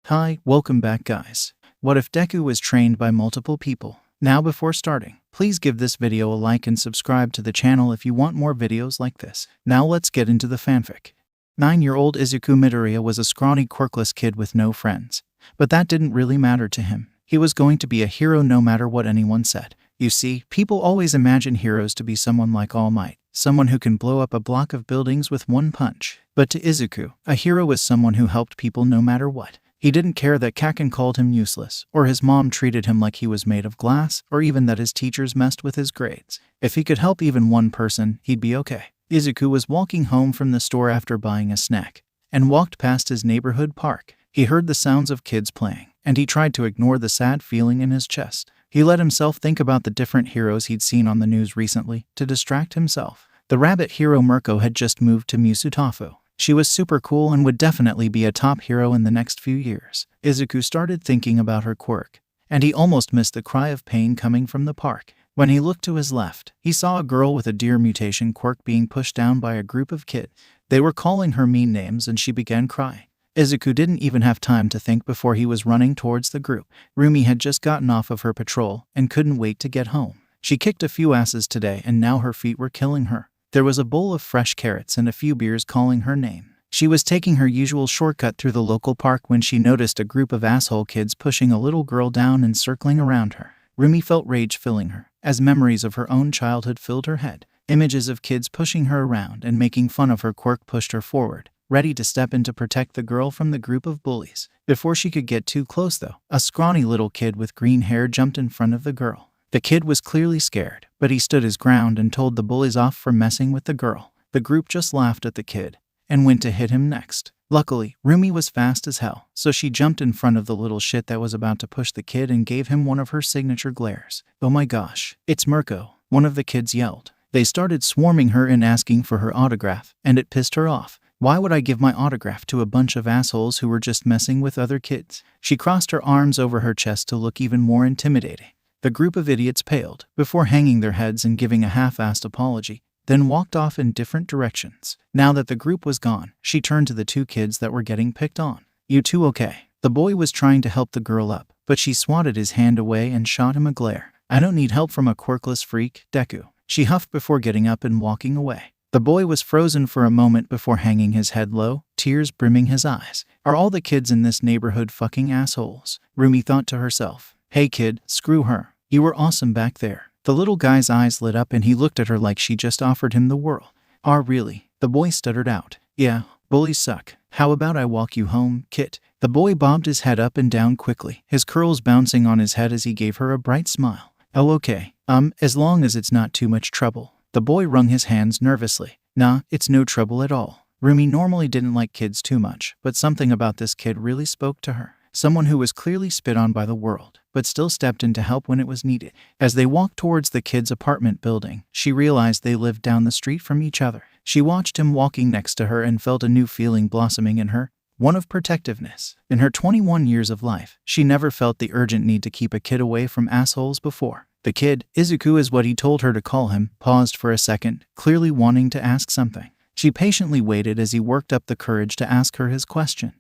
Hi, welcome back guys. What if Deku was trained by multiple people? Now before starting, please give this video a like and subscribe to the channel if you want more videos like this. Now let's get into the fanfic. 9-year-old Izuku Midoriya was a scrawny, quirkless kid with no friends. But that didn't really matter to him. He was going to be a hero no matter what anyone said. You see, people always imagine heroes to be someone like All Might, someone who can blow up a block of buildings with one punch. But to Izuku, a hero was someone who helped people no matter what. He didn't care that Kaken called him useless, or his mom treated him like he was made of glass, or even that his teachers messed with his grades. If he could help even one person, he'd be okay. Izuku was walking home from the store after buying a snack, and walked past his neighborhood park. He heard the sounds of kids playing, and he tried to ignore the sad feeling in his chest. He let himself think about the different heroes he'd seen on the news recently, to distract himself. The rabbit hero Mirko had just moved to Musutafu. She was super cool and would definitely be a top hero in the next few years. Izuku started thinking about her quirk, and he almost missed the cry of pain coming from the park. When he looked to his left, he saw a girl with a deer mutation quirk being pushed down by a group of kids. They were calling her mean names and she began crying. Izuku didn't even have time to think before he was running towards the group. Rumi had just gotten off of her patrol and couldn't wait to get home. She kicked a few asses today and now her feet were killing her. There was a bowl of fresh carrots and a few beers calling her name. She was taking her usual shortcut through the local park when she noticed a group of asshole kids pushing a little girl down and circling around her. Rumi felt rage filling her, as memories of her own childhood filled her head. Images of kids pushing her around and making fun of her quirk pushed her forward, ready to step in to protect the girl from the group of bullies. Before she could get too close though, a scrawny little kid with green hair jumped in front of the girl. The kid was clearly scared, but he stood his ground and told the bullies off for messing with the girl. The group just laughed at the kid and went to hit him next. Luckily, Rumi was fast as hell, so she jumped in front of the little shit that was about to push the kid and gave him one of her signature glares. "Oh my gosh, it's Mirko," one of the kids yelled. They started swarming her and asking for her autograph, and it pissed her off. Why would I give my autograph to a bunch of assholes who were just messing with other kids? She crossed her arms over her chest to look even more intimidating. The group of idiots paled, before hanging their heads and giving a half-assed apology, then walked off in different directions. Now that the group was gone, she turned to the two kids that were getting picked on. "You two okay?" The boy was trying to help the girl up, but she swatted his hand away and shot him a glare. "I don't need help from a quirkless freak, Deku," she huffed before getting up and walking away. The boy was frozen for a moment before hanging his head low, tears brimming his eyes. Are all the kids in this neighborhood fucking assholes? Rumi thought to herself. "Hey kid, screw her. You were awesome back there." The little guy's eyes lit up and he looked at her like she just offered him the world. "Ah, really?" The boy stuttered out. "Yeah, bullies suck. How about I walk you home, kid?" The boy bobbed his head up and down quickly, his curls bouncing on his head as he gave her a bright smile. "Oh okay, as long as it's not too much trouble." The boy wrung his hands nervously. "Nah, it's no trouble at all." Rumi normally didn't like kids too much, but something about this kid really spoke to her. Someone who was clearly spit on by the world, but still stepped in to help when it was needed. As they walked towards the kid's apartment building, she realized they lived down the street from each other. She watched him walking next to her and felt a new feeling blossoming in her, one of protectiveness. In her 21 years of life, she never felt the urgent need to keep a kid away from assholes before. The kid, Izuku is what he told her to call him, paused for a second, clearly wanting to ask something. She patiently waited as he worked up the courage to ask her his question.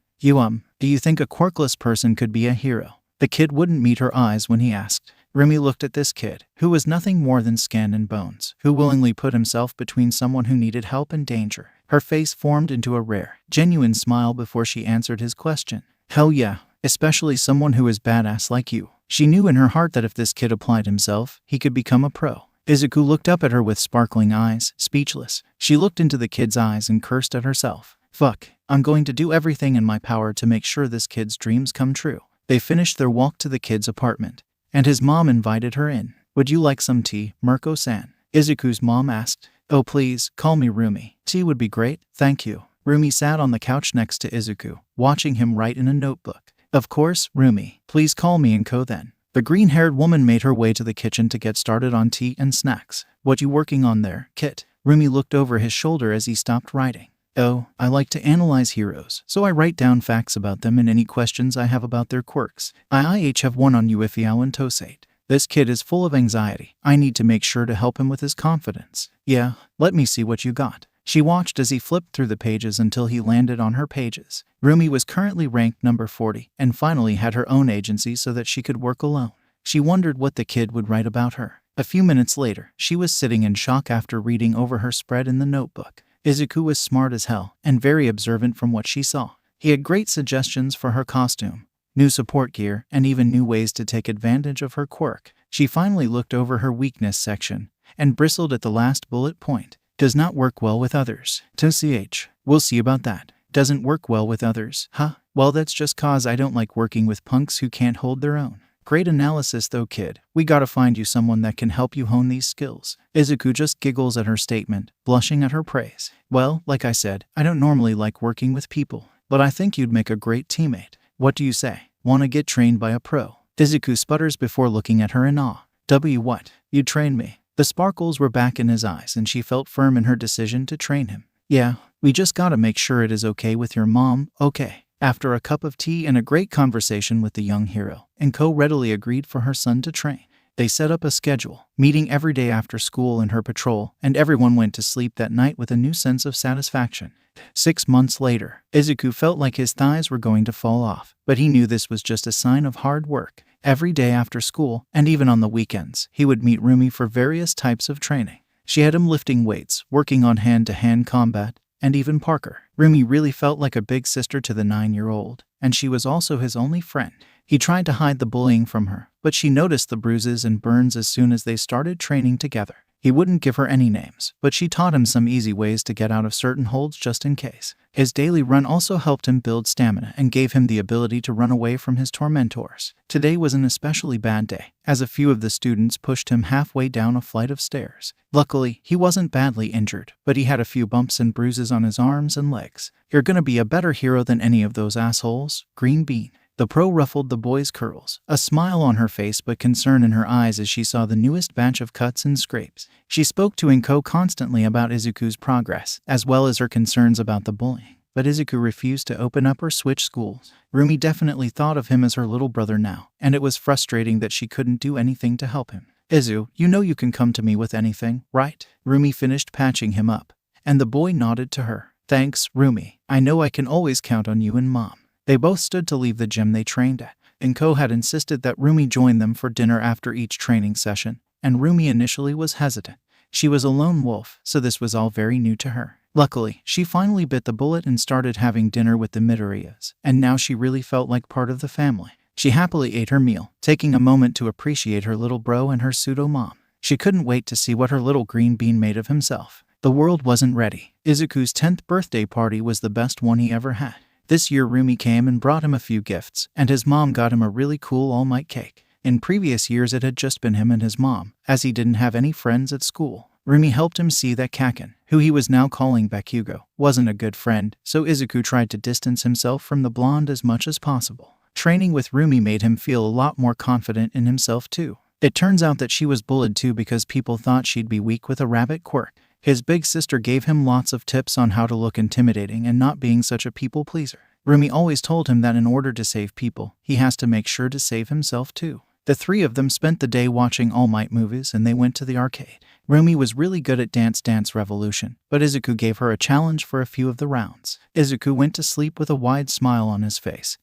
Do you think a quirkless person could be a hero?" The kid wouldn't meet her eyes when he asked. Rumi looked at this kid, who was nothing more than skin and bones, who willingly put himself between someone who needed help and danger. Her face formed into a rare, genuine smile before she answered his question. "Hell yeah, especially someone who is badass like you." She knew in her heart that if this kid applied himself, he could become a pro. Izuku looked up at her with sparkling eyes, speechless. She looked into the kid's eyes and cursed at herself. "Fuck, I'm going to do everything in my power to make sure this kid's dreams come true." They finished their walk to the kid's apartment, and his mom invited her in. "Would you like some tea, Mirko-san?" Izuku's mom asked. "Oh please, call me Rumi. Tea would be great, thank you." Rumi sat on the couch next to Izuku, watching him write in a notebook. "Of course, Rumi. Please call me Inko then." The green-haired woman made her way to the kitchen to get started on tea and snacks. "What you working on there, kid?" Rumi looked over his shoulder as he stopped writing. "Oh, I like to analyze heroes, so I write down facts about them and any questions I have about their quirks. I have one on Uifiao and Tosate. This kid is full of anxiety. I need to make sure to help him with his confidence." "Yeah, let me see what you got." She watched as he flipped through the pages until he landed on her pages. Rumi was currently ranked number 40 and finally had her own agency so that she could work alone. She wondered what the kid would write about her. A few minutes later, she was sitting in shock after reading over her spread in the notebook. Izuku was smart as hell and very observant from what she saw. He had great suggestions for her costume, new support gear, and even new ways to take advantage of her quirk. She finally looked over her weakness section and bristled at the last bullet point. Does not work well with others. TCH. We'll see about that. Doesn't work well with others. Huh? Well, that's just cause I don't like working with punks who can't hold their own. Great analysis though, kid. We gotta find you someone that can help you hone these skills. Izuku just giggles at her statement, blushing at her praise. Well, like I said, I don't normally like working with people, but I think you'd make a great teammate. What do you say? Wanna get trained by a pro? Izuku sputters before looking at her in awe. What? You'd train me? The sparkles were back in his eyes and she felt firm in her decision to train him. Yeah, we just gotta make sure it is okay with your mom, okay? After a cup of tea and a great conversation with the young hero, Enko readily agreed for her son to train. They set up a schedule, meeting every day after school and her patrol, and everyone went to sleep that night with a new sense of satisfaction. 6 months later, Izuku felt like his thighs were going to fall off, but he knew this was just a sign of hard work. Every day after school, and even on the weekends, he would meet Rumi for various types of training. She had him lifting weights, working on hand-to-hand combat, and even Parker. Rumi really felt like a big sister to the 9-year-old, and she was also his only friend. He tried to hide the bullying from her, but she noticed the bruises and burns as soon as they started training together. He wouldn't give her any names, but she taught him some easy ways to get out of certain holds just in case. His daily run also helped him build stamina and gave him the ability to run away from his tormentors. Today was an especially bad day, as a few of the students pushed him halfway down a flight of stairs. Luckily, he wasn't badly injured, but he had a few bumps and bruises on his arms and legs. You're gonna be a better hero than any of those assholes, Green Bean. The pro ruffled the boy's curls, a smile on her face but concern in her eyes as she saw the newest batch of cuts and scrapes. She spoke to Enko constantly about Izuku's progress, as well as her concerns about the bullying, but Izuku refused to open up or switch schools. Rumi definitely thought of him as her little brother now, and it was frustrating that she couldn't do anything to help him. Izu, you know you can come to me with anything, right? Rumi finished patching him up, and the boy nodded to her. Thanks, Rumi. I know I can always count on you and Mom. They both stood to leave the gym they trained at. Enko had insisted that Rumi join them for dinner after each training session, and Rumi initially was hesitant. She was a lone wolf, so this was all very new to her. Luckily, she finally bit the bullet and started having dinner with the Midoriyas, and now she really felt like part of the family. She happily ate her meal, taking a moment to appreciate her little bro and her pseudo-mom. She couldn't wait to see what her little green bean made of himself. The world wasn't ready. Izuku's 10th birthday party was the best one he ever had. This year Rumi came and brought him a few gifts, and his mom got him a really cool all-night cake. In previous years it had just been him and his mom, as he didn't have any friends at school. Rumi helped him see that Kaken, who he was now calling Bakugo, wasn't a good friend, so Izuku tried to distance himself from the blonde as much as possible. Training with Rumi made him feel a lot more confident in himself too. It turns out that she was bullied too because people thought she'd be weak with a rabbit quirk. His big sister gave him lots of tips on how to look intimidating and not being such a people pleaser. Rumi always told him that in order to save people, he has to make sure to save himself too. The three of them spent the day watching all-night movies and they went to the arcade. Rumi was really good at Dance Dance Revolution, but Izuku gave her a challenge for a few of the rounds. Izuku went to sleep with a wide smile on his face.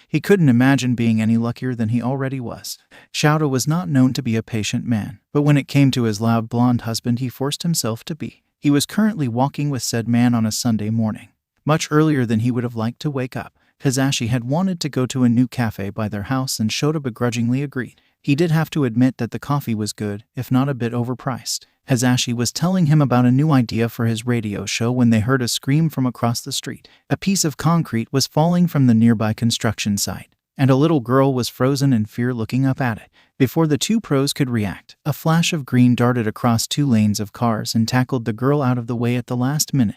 He couldn't imagine being any luckier than he already was. Shouto was not known to be a patient man, but when it came to his loud blonde husband he forced himself to be. He was currently walking with said man on a Sunday morning, much earlier than he would have liked to wake up. Hizashi had wanted to go to a new cafe by their house and Shota begrudgingly agreed. He did have to admit that the coffee was good, if not a bit overpriced. Hizashi was telling him about a new idea for his radio show when they heard a scream from across the street. A piece of concrete was falling from the nearby construction site, and a little girl was frozen in fear looking up at it. Before the two pros could react, a flash of green darted across 2 lanes of cars and tackled the girl out of the way at the last minute.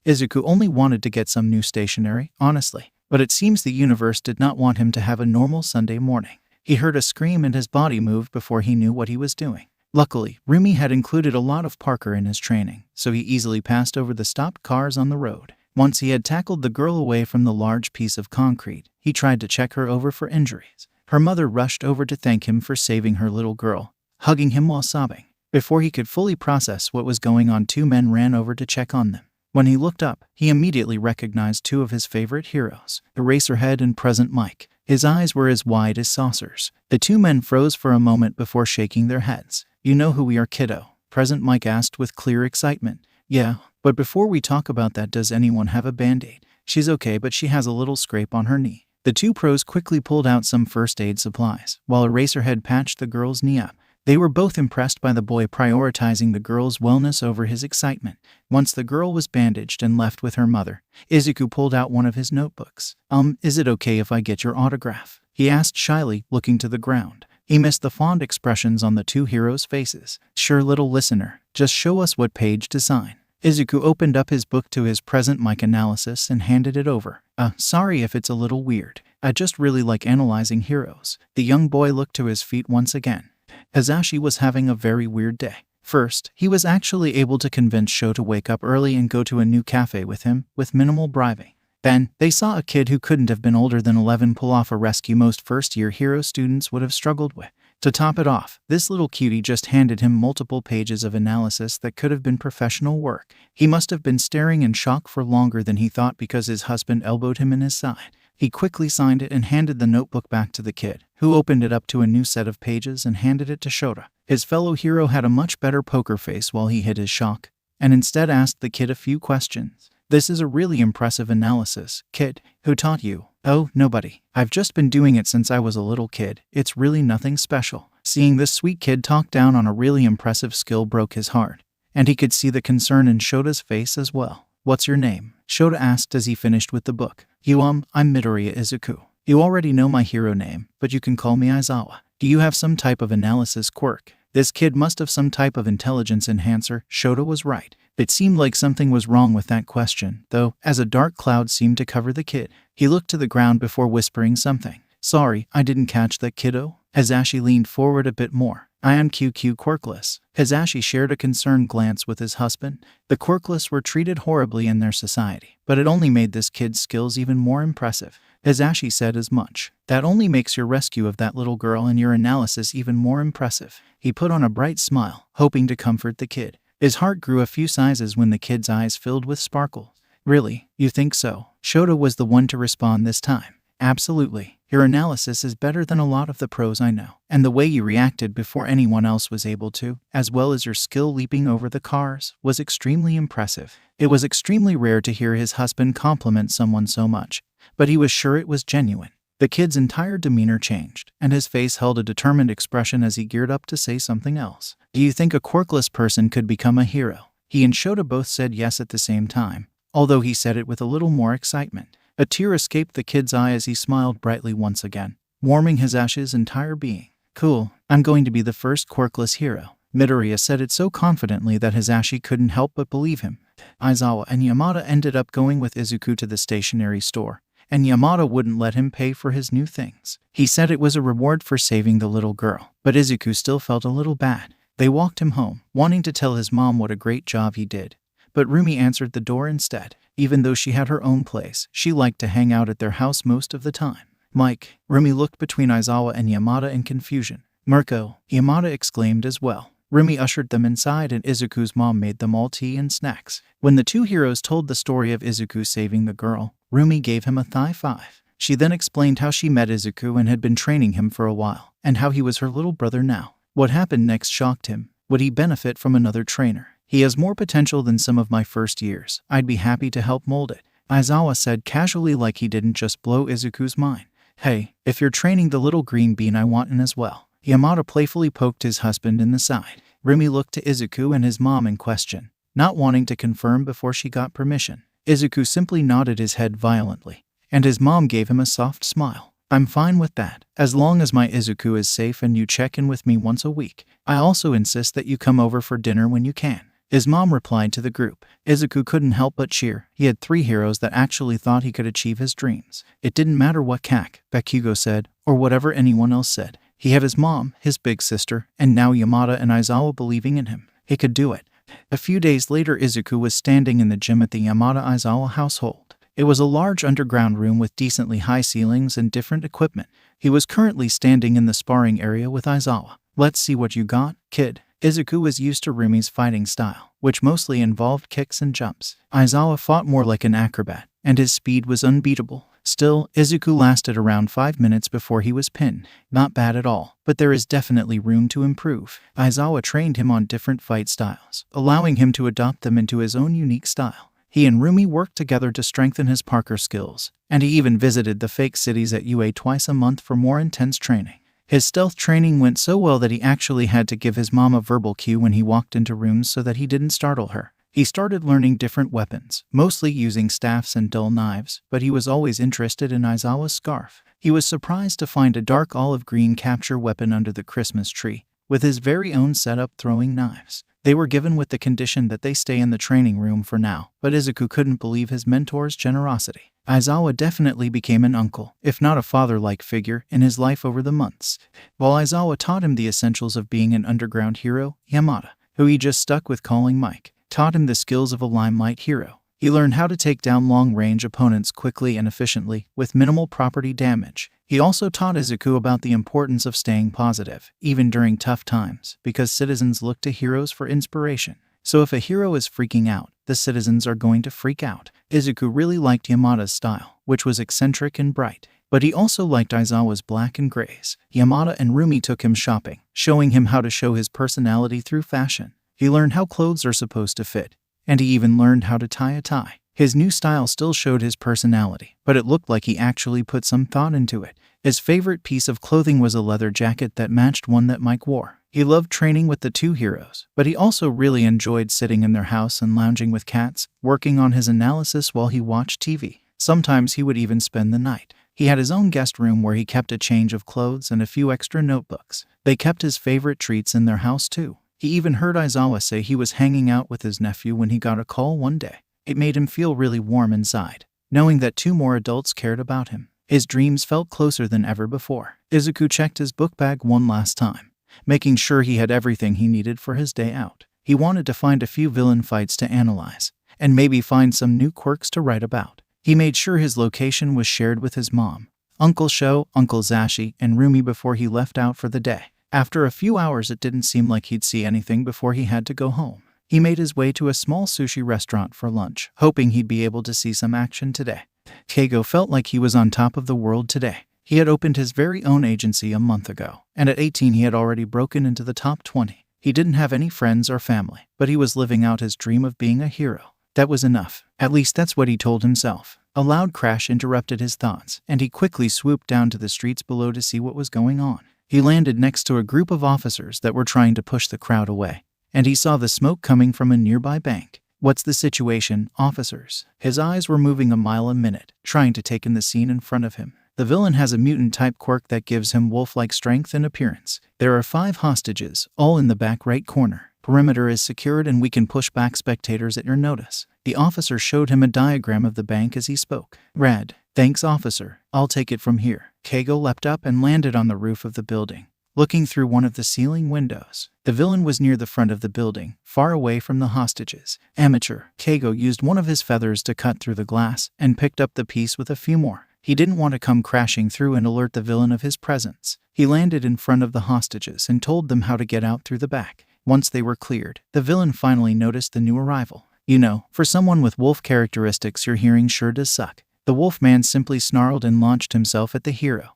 Izuku only wanted to get some new stationery, honestly, but it seems the universe did not want him to have a normal Sunday morning. He heard a scream and his body moved before he knew what he was doing. Luckily, Rumi had included a lot of Parker in his training, so he easily passed over the stopped cars on the road. Once he had tackled the girl away from the large piece of concrete, he tried to check her over for injuries. Her mother rushed over to thank him for saving her little girl, hugging him while sobbing. Before he could fully process what was going on, 2 men ran over to check on them. When he looked up, he immediately recognized two of his favorite heroes, Eraserhead and Present Mike. His eyes were as wide as saucers. The two men froze for a moment before shaking their heads. "You know who we are, kiddo?" Present Mike asked with clear excitement. "Yeah, but before we talk about that, does anyone have a band-aid?" "She's okay, but she has a little scrape on her knee." The two pros quickly pulled out some first aid supplies, while Eraserhead patched the girl's knee up. They were both impressed by the boy prioritizing the girl's wellness over his excitement. Once the girl was bandaged and left with her mother, Izuku pulled out one of his notebooks. Is it okay if I get your autograph?" he asked shyly, looking to the ground. He missed the fond expressions on the two heroes' faces. "Sure, little listener, just show us what page to sign." Izuku opened up his book to his Present Mike analysis and handed it over. Sorry if it's a little weird. I just really like analyzing heroes." The young boy looked to his feet once again. Hazashi was having a very weird day. First, he was actually able to convince Sho to wake up early and go to a new cafe with him, with minimal bribing. Then, they saw a kid who couldn't have been older than 11 pull off a rescue most first-year hero students would have struggled with. To top it off, this little cutie just handed him multiple pages of analysis that could have been professional work. He must have been staring in shock for longer than he thought because his husband elbowed him in his side. He quickly signed it and handed the notebook back to the kid, who opened it up to a new set of pages and handed it to Shota. His fellow hero had a much better poker face while he hid his shock, and instead asked the kid a few questions. "This is a really impressive analysis, kid. Who taught you?" "Oh, nobody. I've just been doing it since I was a little kid. It's really nothing special." Seeing this sweet kid talk down on a really impressive skill broke his heart, and he could see the concern in Shota's face as well. "What's your name?" Shota asked as he finished with the book. I'm Midoriya Izuku. You already know my hero name, but you can call me Aizawa. Do you have some type of analysis quirk?" This kid must have some type of intelligence enhancer. Shota was right. It seemed like something was wrong with that question, though, as a dark cloud seemed to cover the kid. He looked to the ground before whispering something. "Sorry, I didn't catch that, kiddo." Hazashi leaned forward a bit more. "I am QQ quirkless." Hazashi shared a concerned glance with his husband. The quirkless were treated horribly in their society, but it only made this kid's skills even more impressive. Hazashi said as much. "That only makes your rescue of that little girl and your analysis even more impressive." He put on a bright smile, hoping to comfort the kid. His heart grew a few sizes when the kid's eyes filled with sparkle. "Really? You think so?" Shota was the one to respond this time. "Absolutely. Your analysis is better than a lot of the pros I know. And the way you reacted before anyone else was able to, as well as your skill leaping over the cars, was extremely impressive." It was extremely rare to hear his husband compliment someone so much, but he was sure it was genuine. The kid's entire demeanor changed, and his face held a determined expression as he geared up to say something else. "Do you think a quirkless person could become a hero?" He and Shota both said yes at the same time, although he said it with a little more excitement. A tear escaped the kid's eye as he smiled brightly once again, warming Hazashi's entire being. "Cool, I'm going to be the first quirkless hero." Midoriya said it so confidently that Hazashi couldn't help but believe him. Aizawa and Yamada ended up going with Izuku to the stationery store, and Yamada wouldn't let him pay for his new things. He said it was a reward for saving the little girl, but Izuku still felt a little bad. They walked him home, wanting to tell his mom what a great job he did, but Rumi answered the door instead. Even though she had her own place, she liked to hang out at their house most of the time. "Mike." Rumi looked between Aizawa and Yamada in confusion. "Mirko," Yamada exclaimed as well. Rumi ushered them inside and Izuku's mom made them all tea and snacks. When the two heroes told the story of Izuku saving the girl, Rumi gave him a high five. She then explained how she met Izuku and had been training him for a while, and how he was her little brother now. What happened next shocked him. Would he benefit from another trainer? "He has more potential than some of my first years. I'd be happy to help mold it," Aizawa said casually, like he didn't just blow Izuku's mind. "Hey, if you're training the little green bean, I want in as well." Yamada playfully poked his husband in the side. Rumi looked to Izuku and his mom in question, not wanting to confirm before she got permission. Izuku simply nodded his head violently, and his mom gave him a soft smile. "I'm fine with that, as long as my Izuku is safe and you check in with me once a week. I also insist that you come over for dinner when you can," his mom replied to the group. Izuku couldn't help but cheer. He had 3 heroes that actually thought he could achieve his dreams. It didn't matter what Bakugo said, or whatever anyone else said. He had his mom, his big sister, and now Yamada and Aizawa believing in him. He could do it. A few days later, Izuku was standing in the gym at the Yamada-Aizawa household. It was a large underground room with decently high ceilings and different equipment. He was currently standing in the sparring area with Aizawa. "Let's see what you got, kid." Izuku was used to Rumi's fighting style, which mostly involved kicks and jumps. Aizawa fought more like an acrobat, and his speed was unbeatable. Still, Izuku lasted around 5 minutes before he was pinned. Not bad at all, but there is definitely room to improve. Aizawa trained him on different fight styles, allowing him to adopt them into his own unique style. He and Rumi worked together to strengthen his parkour skills, and he even visited the fake cities at UA twice a month for more intense training. His stealth training went so well that he actually had to give his mom a verbal cue when he walked into rooms so that he didn't startle her. He started learning different weapons, mostly using staffs and dull knives, but he was always interested in Aizawa's scarf. He was surprised to find a dark olive-green capture weapon under the Christmas tree, with his very own setup throwing knives. They were given with the condition that they stay in the training room for now, but Izuku couldn't believe his mentor's generosity. Aizawa definitely became an uncle, if not a father-like figure, in his life over the months. While Aizawa taught him the essentials of being an underground hero, Yamada, who he just stuck with calling Mike, taught him the skills of a limelight hero. He learned how to take down long-range opponents quickly and efficiently, with minimal property damage. He also taught Izuku about the importance of staying positive, even during tough times, because citizens look to heroes for inspiration. So if a hero is freaking out, the citizens are going to freak out. Izuku really liked Yamada's style, which was eccentric and bright. But he also liked Aizawa's black and grays. Yamada and Rumi took him shopping, showing him how to show his personality through fashion. He learned how clothes are supposed to fit, and he even learned how to tie a tie. His new style still showed his personality, but it looked like he actually put some thought into it. His favorite piece of clothing was a leather jacket that matched one that Mike wore. He loved training with the two heroes, but he also really enjoyed sitting in their house and lounging with cats, working on his analysis while he watched TV. Sometimes he would even spend the night. He had his own guest room where he kept a change of clothes and a few extra notebooks. They kept his favorite treats in their house too. He even heard Aizawa say he was hanging out with his nephew when he got a call one day. It made him feel really warm inside, knowing that 2 more adults cared about him. His dreams felt closer than ever before. Izuku checked his book bag one last time, making sure he had everything he needed for his day out. He wanted to find a few villain fights to analyze, and maybe find some new quirks to write about. He made sure his location was shared with his mom, Uncle Sho, Uncle Zashi, and Rumi before he left out for the day. After a few hours, it didn't seem like he'd see anything before he had to go home. He made his way to a small sushi restaurant for lunch, hoping he'd be able to see some action today. Keigo felt like he was on top of the world today. He had opened his very own agency a month ago, and at 18 he had already broken into the top 20. He didn't have any friends or family, but he was living out his dream of being a hero. That was enough. At least that's what he told himself. A loud crash interrupted his thoughts, and he quickly swooped down to the streets below to see what was going on. He landed next to a group of officers that were trying to push the crowd away, and he saw the smoke coming from a nearby bank. "What's the situation, officers?" His eyes were moving a mile a minute, trying to take in the scene in front of him. The villain has a mutant-type quirk that gives him wolf-like strength and appearance. There are 5 hostages, all in the back right corner. Perimeter is secured and we can push back spectators at your notice. The officer showed him a diagram of the bank as he spoke. "Rad. Thanks, officer. I'll take it from here." Keigo leapt up and landed on the roof of the building, looking through one of the ceiling windows. The villain was near the front of the building, far away from the hostages. Amateur. Keigo used one of his feathers to cut through the glass and picked up the piece with a few more. He didn't want to come crashing through and alert the villain of his presence. He landed in front of the hostages and told them how to get out through the back. Once they were cleared, the villain finally noticed the new arrival. "You know, for someone with wolf characteristics, your hearing sure does suck." The wolf man simply snarled and launched himself at the hero.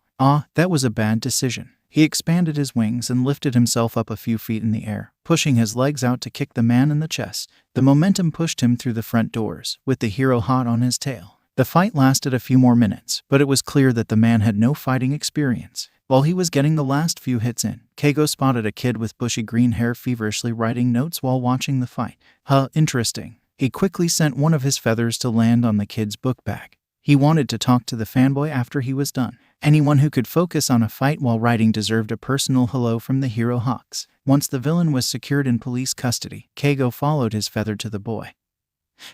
That was a bad decision. He expanded his wings and lifted himself up a few feet in the air, pushing his legs out to kick the man in the chest. The momentum pushed him through the front doors, with the hero hot on his tail. The fight lasted a few more minutes, but it was clear that the man had no fighting experience. While he was getting the last few hits in, Keigo spotted a kid with bushy green hair feverishly writing notes while watching the fight. Interesting. He quickly sent one of his feathers to land on the kid's book bag. He wanted to talk to the fanboy after he was done. Anyone who could focus on a fight while writing deserved a personal hello from the hero Hawks. Once the villain was secured in police custody, Keigo followed his feather to the boy,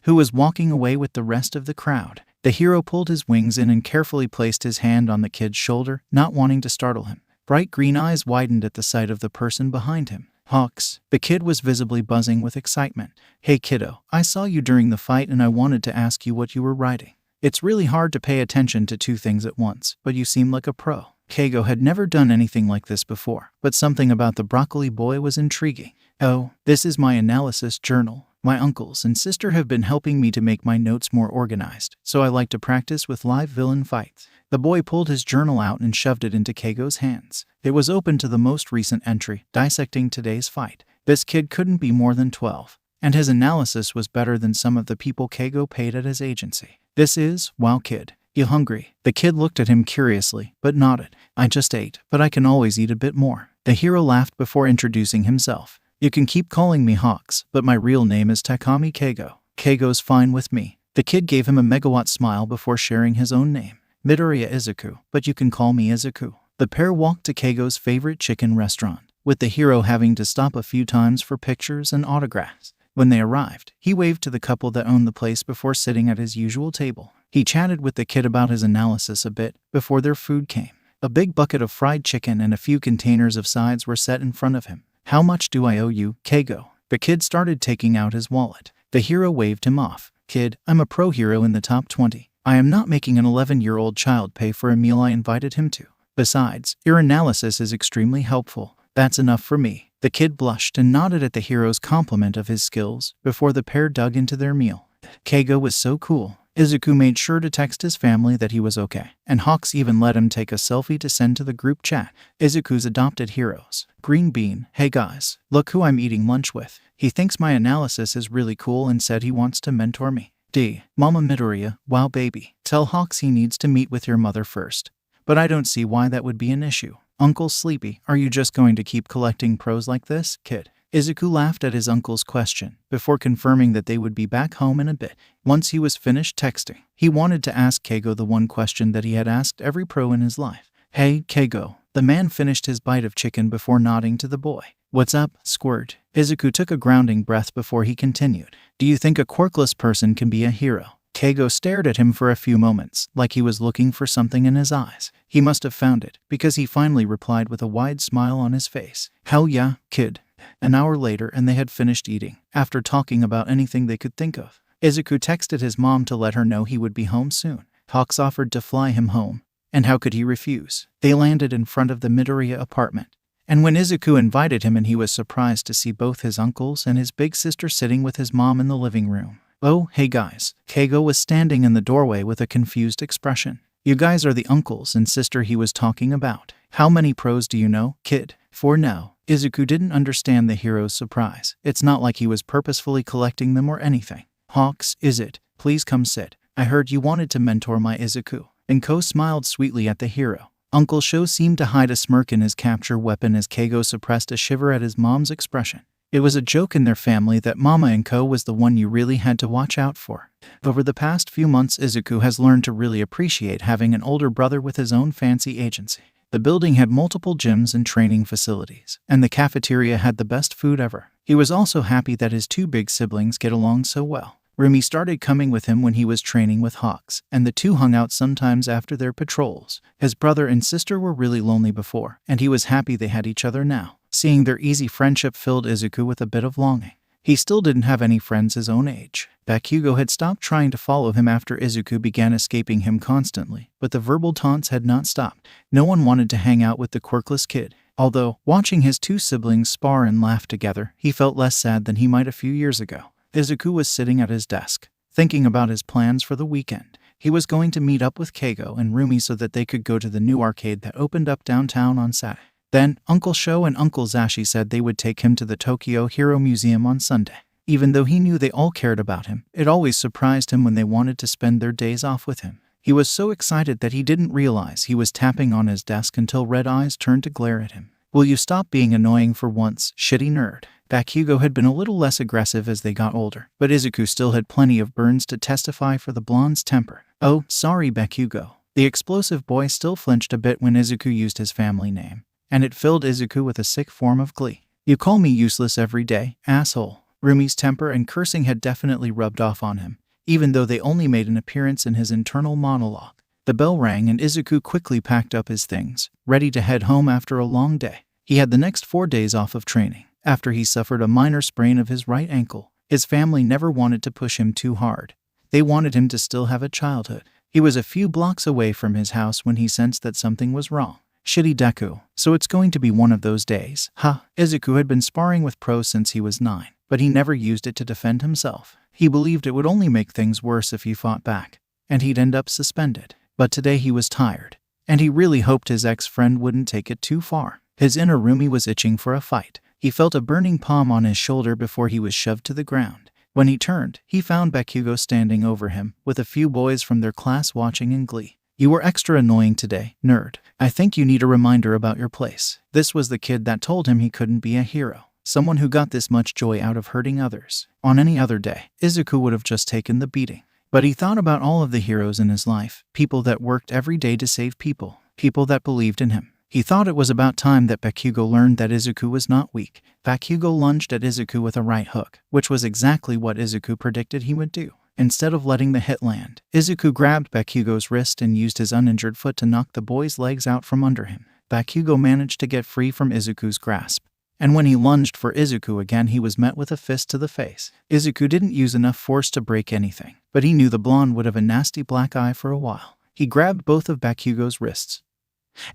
who was walking away with the rest of the crowd. The hero pulled his wings in and carefully placed his hand on the kid's shoulder, not wanting to startle him. Bright green eyes widened at the sight of the person behind him. "Hawks." The kid was visibly buzzing with excitement. "Hey kiddo, I saw you during the fight and I wanted to ask you what you were writing. It's really hard to pay attention to 2 things at once, but you seem like a pro." Keigo had never done anything like this before, but something about the broccoli boy was intriguing. Oh, this is my analysis journal. My uncles and sister have been helping me to make my notes more organized, so I like to practice with live villain fights. The boy pulled his journal out and shoved it into Keigo's hands. It was open to the most recent entry, dissecting today's fight. This kid couldn't be more than 12, and his analysis was better than some of the people Keigo paid at his agency. This is, wow kid, you hungry? The kid looked at him curiously, but nodded. I just ate, but I can always eat a bit more. The hero laughed before introducing himself. You can keep calling me Hawks, but my real name is Takami Keigo. Keigo's fine with me. The kid gave him a megawatt smile before sharing his own name. Midoriya Izuku, but you can call me Izuku. The pair walked to Keigo's favorite chicken restaurant, with the hero having to stop a few times for pictures and autographs. When they arrived, he waved to the couple that owned the place before sitting at his usual table. He chatted with the kid about his analysis a bit before their food came. A big bucket of fried chicken and a few containers of sides were set in front of him. How much do I owe you, Keigo? The kid started taking out his wallet. The hero waved him off. Kid, I'm a pro hero in the top 20. I am not making an 11-year-old child pay for a meal I invited him to. Besides, your analysis is extremely helpful. That's enough for me. The kid blushed and nodded at the hero's compliment of his skills before the pair dug into their meal. Keigo was so cool. Izuku made sure to text his family that he was okay, and Hawks even let him take a selfie to send to the group chat. Izuku's adopted heroes. Green Bean, hey guys, look who I'm eating lunch with. He thinks my analysis is really cool and said he wants to mentor me. D. Mama Midoriya, wow baby. Tell Hawks he needs to meet with your mother first. But I don't see why that would be an issue. Uncle Sleepy, are you just going to keep collecting pros like this, kid? Izuku laughed at his uncle's question, before confirming that they would be back home in a bit. Once he was finished texting, he wanted to ask Keigo the one question that he had asked every pro in his life. Hey, Keigo. The man finished his bite of chicken before nodding to the boy. What's up, Squirt? Izuku took a grounding breath before he continued. Do you think a quirkless person can be a hero? Keigo stared at him for a few moments, like he was looking for something in his eyes. He must have found it, because he finally replied with a wide smile on his face. Hell yeah, kid. An hour later and they had finished eating, after talking about anything they could think of. Izuku texted his mom to let her know he would be home soon. Hawks offered to fly him home, and how could he refuse? They landed in front of the Midoriya apartment. And when Izuku invited him and he was surprised to see both his uncles and his big sister sitting with his mom in the living room. Oh, hey guys. Keigo was standing in the doorway with a confused expression. You guys are the uncles and sister he was talking about. How many pros do you know, kid? 4 now. Izuku didn't understand the hero's surprise. It's not like he was purposefully collecting them or anything. Hawks, is it? Please come sit. I heard you wanted to mentor my Izuku. Enko smiled sweetly at the hero. Uncle Sho seemed to hide a smirk in his capture weapon as Keigo suppressed a shiver at his mom's expression. It was a joke in their family that Mama Enko was the one you really had to watch out for. Over the past few months, Izuku has learned to really appreciate having an older brother with his own fancy agency. The building had multiple gyms and training facilities, and the cafeteria had the best food ever. He was also happy that his 2 big siblings get along so well. Rumi started coming with him when he was training with Hawks, and the two hung out sometimes after their patrols. His brother and sister were really lonely before, and he was happy they had each other now. Seeing their easy friendship filled Izuku with a bit of longing. He still didn't have any friends his own age. Bakugo had stopped trying to follow him after Izuku began escaping him constantly, but the verbal taunts had not stopped. No one wanted to hang out with the quirkless kid. Although, watching his 2 siblings spar and laugh together, he felt less sad than he might a few years ago. Izuku was sitting at his desk, thinking about his plans for the weekend. He was going to meet up with Keigo and Rumi so that they could go to the new arcade that opened up downtown on Saturday. Then, Uncle Sho and Uncle Zashi said they would take him to the Tokyo Hero Museum on Sunday. Even though he knew they all cared about him, it always surprised him when they wanted to spend their days off with him. He was so excited that he didn't realize he was tapping on his desk until red eyes turned to glare at him. Will you stop being annoying for once, shitty nerd? Bakugo had been a little less aggressive as they got older, but Izuku still had plenty of burns to testify for the blonde's temper. Oh, sorry Bakugo. The explosive boy still flinched a bit when Izuku used his family name, and it filled Izuku with a sick form of glee. You call me useless every day, asshole. Rumi's temper and cursing had definitely rubbed off on him, even though they only made an appearance in his internal monologue. The bell rang and Izuku quickly packed up his things, ready to head home after a long day. He had the next 4 days off of training, after he suffered a minor sprain of his right ankle. His family never wanted to push him too hard. They wanted him to still have a childhood. He was a few blocks away from his house when he sensed that something was wrong. Shitty Deku. So it's going to be one of those days, huh? Izuku had been sparring with Pro since he was 9, but he never used it to defend himself. He believed it would only make things worse if he fought back, and he'd end up suspended. But today he was tired, and he really hoped his ex-friend wouldn't take it too far. His inner roomie was itching for a fight. He felt a burning palm on his shoulder before he was shoved to the ground. When he turned, he found Bakugo standing over him, with a few boys from their class watching in glee. You were extra annoying today, nerd. I think you need a reminder about your place. This was the kid that told him he couldn't be a hero. Someone who got this much joy out of hurting others. On any other day, Izuku would have just taken the beating. But he thought about all of the heroes in his life, people that worked every day to save people, people that believed in him. He thought it was about time that Bakugo learned that Izuku was not weak. Bakugo lunged at Izuku with a right hook, which was exactly what Izuku predicted he would do. Instead of letting the hit land, Izuku grabbed Bakugo's wrist and used his uninjured foot to knock the boy's legs out from under him. Bakugo managed to get free from Izuku's grasp, and when he lunged for Izuku again, he was met with a fist to the face. Izuku didn't use enough force to break anything, but he knew the blonde would have a nasty black eye for a while. He grabbed both of Bakugo's wrists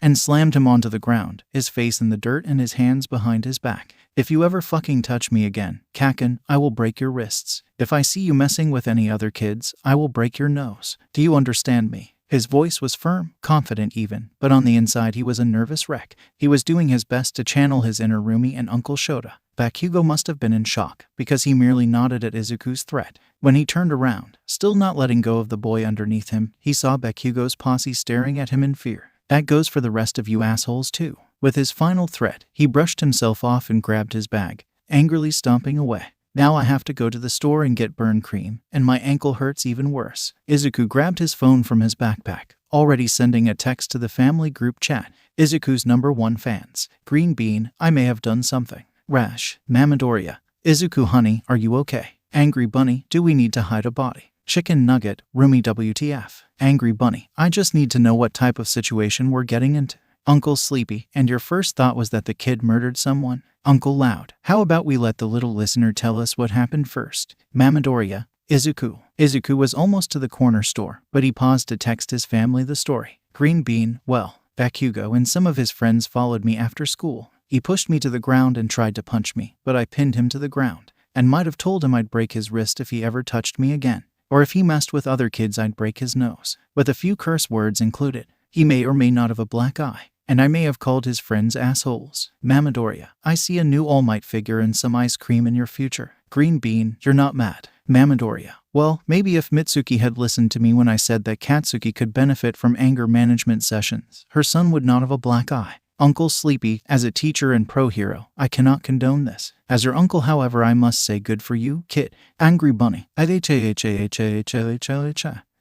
and slammed him onto the ground, his face in the dirt and his hands behind his back. If you ever fucking touch me again, Kaken, I will break your wrists. If I see you messing with any other kids, I will break your nose. Do you understand me? His voice was firm, confident even, but on the inside he was a nervous wreck. He was doing his best to channel his inner roomie and Uncle Shota. Bakugo must have been in shock, because he merely nodded at Izuku's threat. When he turned around, still not letting go of the boy underneath him, he saw Bakugo's posse staring at him in fear. That goes for the rest of you assholes too. With his final threat, he brushed himself off and grabbed his bag, angrily stomping away. Now I have to go to the store and get burn cream, and my ankle hurts even worse. Izuku grabbed his phone from his backpack, already sending a text to the family group chat. Izuku's #1 fans. Green Bean, I may have done something. Rash, Mamadoriya. Izuku honey, are you okay? Angry Bunny, do we need to hide a body? Chicken Nugget, Rumi WTF. Angry Bunny, I just need to know what type of situation we're getting into. Uncle Sleepy, and your first thought was that the kid murdered someone? Uncle Loud, how about we let the little listener tell us what happened first? Mamadoriya, Izuku. Izuku was almost to the corner store, but he paused to text his family the story. Green Bean, well, Bakugo and some of his friends followed me after school. He pushed me to the ground and tried to punch me, but I pinned him to the ground, and might have told him I'd break his wrist if he ever touched me again. Or if he messed with other kids, I'd break his nose. With a few curse words included. He may or may not have a black eye, and I may have called his friends assholes. Mamadoriya, I see a new All Might figure and some ice cream in your future. Green Bean, you're not mad. Mamadoriya, well, maybe if Mitsuki had listened to me when I said that Katsuki could benefit from anger management sessions, her son would not have a black eye. Uncle Sleepy, as a teacher and pro hero, I cannot condone this. As your uncle, however, I must say good for you, kid. Angry Bunny.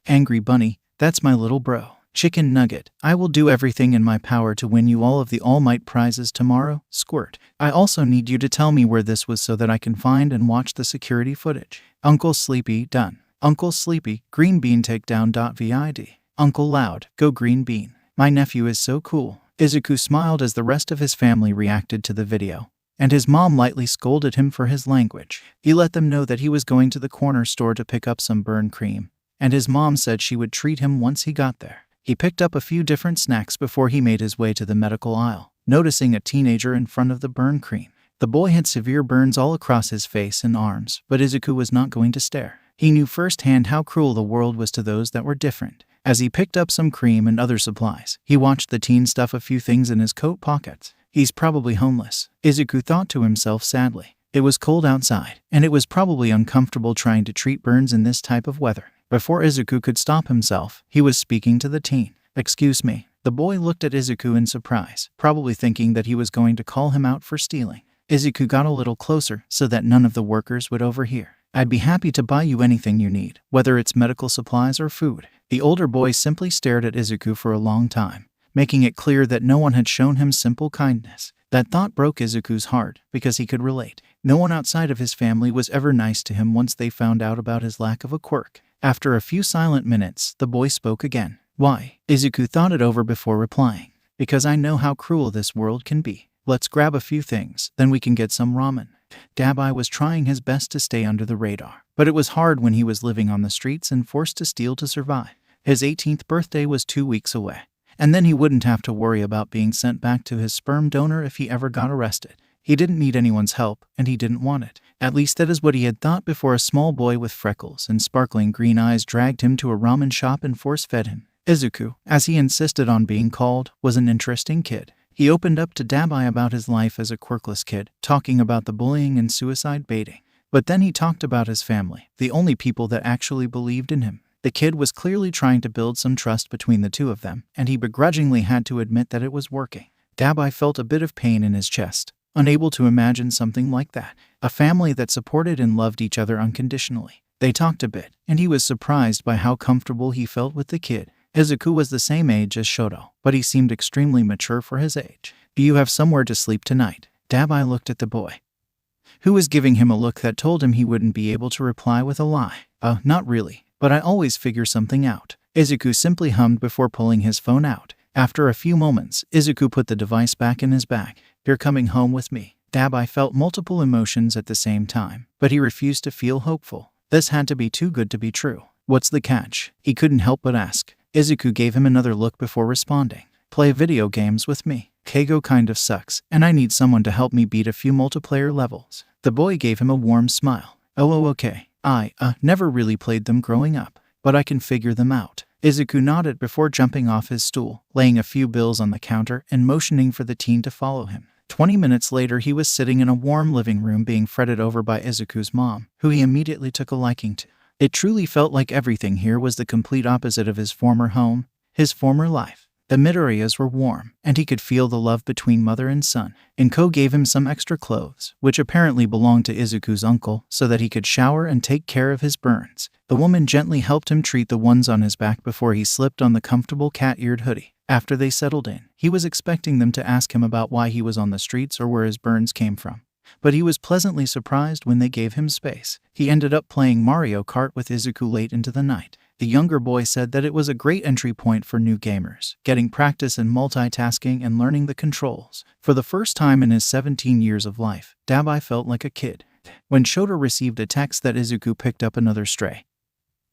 Angry Bunny, that's my little bro. Chicken Nugget, I will do everything in my power to win you all of the All Might prizes tomorrow. Squirt. I also need you to tell me where this was so that I can find and watch the security footage. Uncle Sleepy, done. Uncle Sleepy, Green Bean takedown.vid. Uncle Loud, go Green Bean. My nephew is so cool. Izuku smiled as the rest of his family reacted to the video, and his mom lightly scolded him for his language. He let them know that he was going to the corner store to pick up some burn cream, and his mom said she would treat him once he got there. He picked up a few different snacks before he made his way to the medical aisle, noticing a teenager in front of the burn cream. The boy had severe burns all across his face and arms, but Izuku was not going to stare. He knew firsthand how cruel the world was to those that were different. As he picked up some cream and other supplies, he watched the teen stuff a few things in his coat pockets. He's probably homeless, Izuku thought to himself sadly. It was cold outside, and it was probably uncomfortable trying to treat burns in this type of weather. Before Izuku could stop himself, he was speaking to the teen. Excuse me. The boy looked at Izuku in surprise, probably thinking that he was going to call him out for stealing. Izuku got a little closer so that none of the workers would overhear. I'd be happy to buy you anything you need, whether it's medical supplies or food. The older boy simply stared at Izuku for a long time, making it clear that no one had shown him simple kindness. That thought broke Izuku's heart, because he could relate. No one outside of his family was ever nice to him once they found out about his lack of a quirk. After a few silent minutes, the boy spoke again. Why? Izuku thought it over before replying. Because I know how cruel this world can be. Let's grab a few things, then we can get some ramen. Dabai was trying his best to stay under the radar, but it was hard when he was living on the streets and forced to steal to survive. His 18th birthday was 2 weeks away, and then he wouldn't have to worry about being sent back to his sperm donor if he ever got arrested. He didn't need anyone's help, and he didn't want it. At least that is what he had thought before a small boy with freckles and sparkling green eyes dragged him to a ramen shop and force-fed him. Izuku, as he insisted on being called, was an interesting kid. He opened up to Dabai about his life as a quirkless kid, talking about the bullying and suicide baiting. But then he talked about his family, the only people that actually believed in him. The kid was clearly trying to build some trust between the two of them, and he begrudgingly had to admit that it was working. Dabai felt a bit of pain in his chest, unable to imagine something like that. A family that supported and loved each other unconditionally. They talked a bit, and he was surprised by how comfortable he felt with the kid. Izuku was the same age as Shoto, but he seemed extremely mature for his age. "Do you have somewhere to sleep tonight?" Dabai looked at the boy, who was giving him a look that told him he wouldn't be able to reply with a lie. Not really, but I always figure something out." Izuku simply hummed before pulling his phone out. After a few moments, Izuku put the device back in his bag. "You're coming home with me." Dabai felt multiple emotions at the same time, but he refused to feel hopeful. This had to be too good to be true. "What's the catch?" he couldn't help but ask. Izuku gave him another look before responding. "Play video games with me. Keigo kind of sucks, and I need someone to help me beat a few multiplayer levels." The boy gave him a warm smile. "Oh, okay. I never really played them growing up, but I can figure them out." Izuku nodded before jumping off his stool, laying a few bills on the counter and motioning for the teen to follow him. 20 minutes later, he was sitting in a warm living room being fretted over by Izuku's mom, who he immediately took a liking to. It truly felt like everything here was the complete opposite of his former home, his former life. The Midoriyas were warm, and he could feel the love between mother and son. Inko gave him some extra clothes, which apparently belonged to Izuku's uncle, so that he could shower and take care of his burns. The woman gently helped him treat the ones on his back before he slipped on the comfortable cat-eared hoodie. After they settled in, he was expecting them to ask him about why he was on the streets or where his burns came from. But he was pleasantly surprised when they gave him space. He ended up playing Mario Kart with Izuku late into the night. The younger boy said that it was a great entry point for new gamers, getting practice in multitasking and learning the controls. For the first time in his 17 years of life, Dabai felt like a kid. When Shota received a text that Izuku picked up another stray,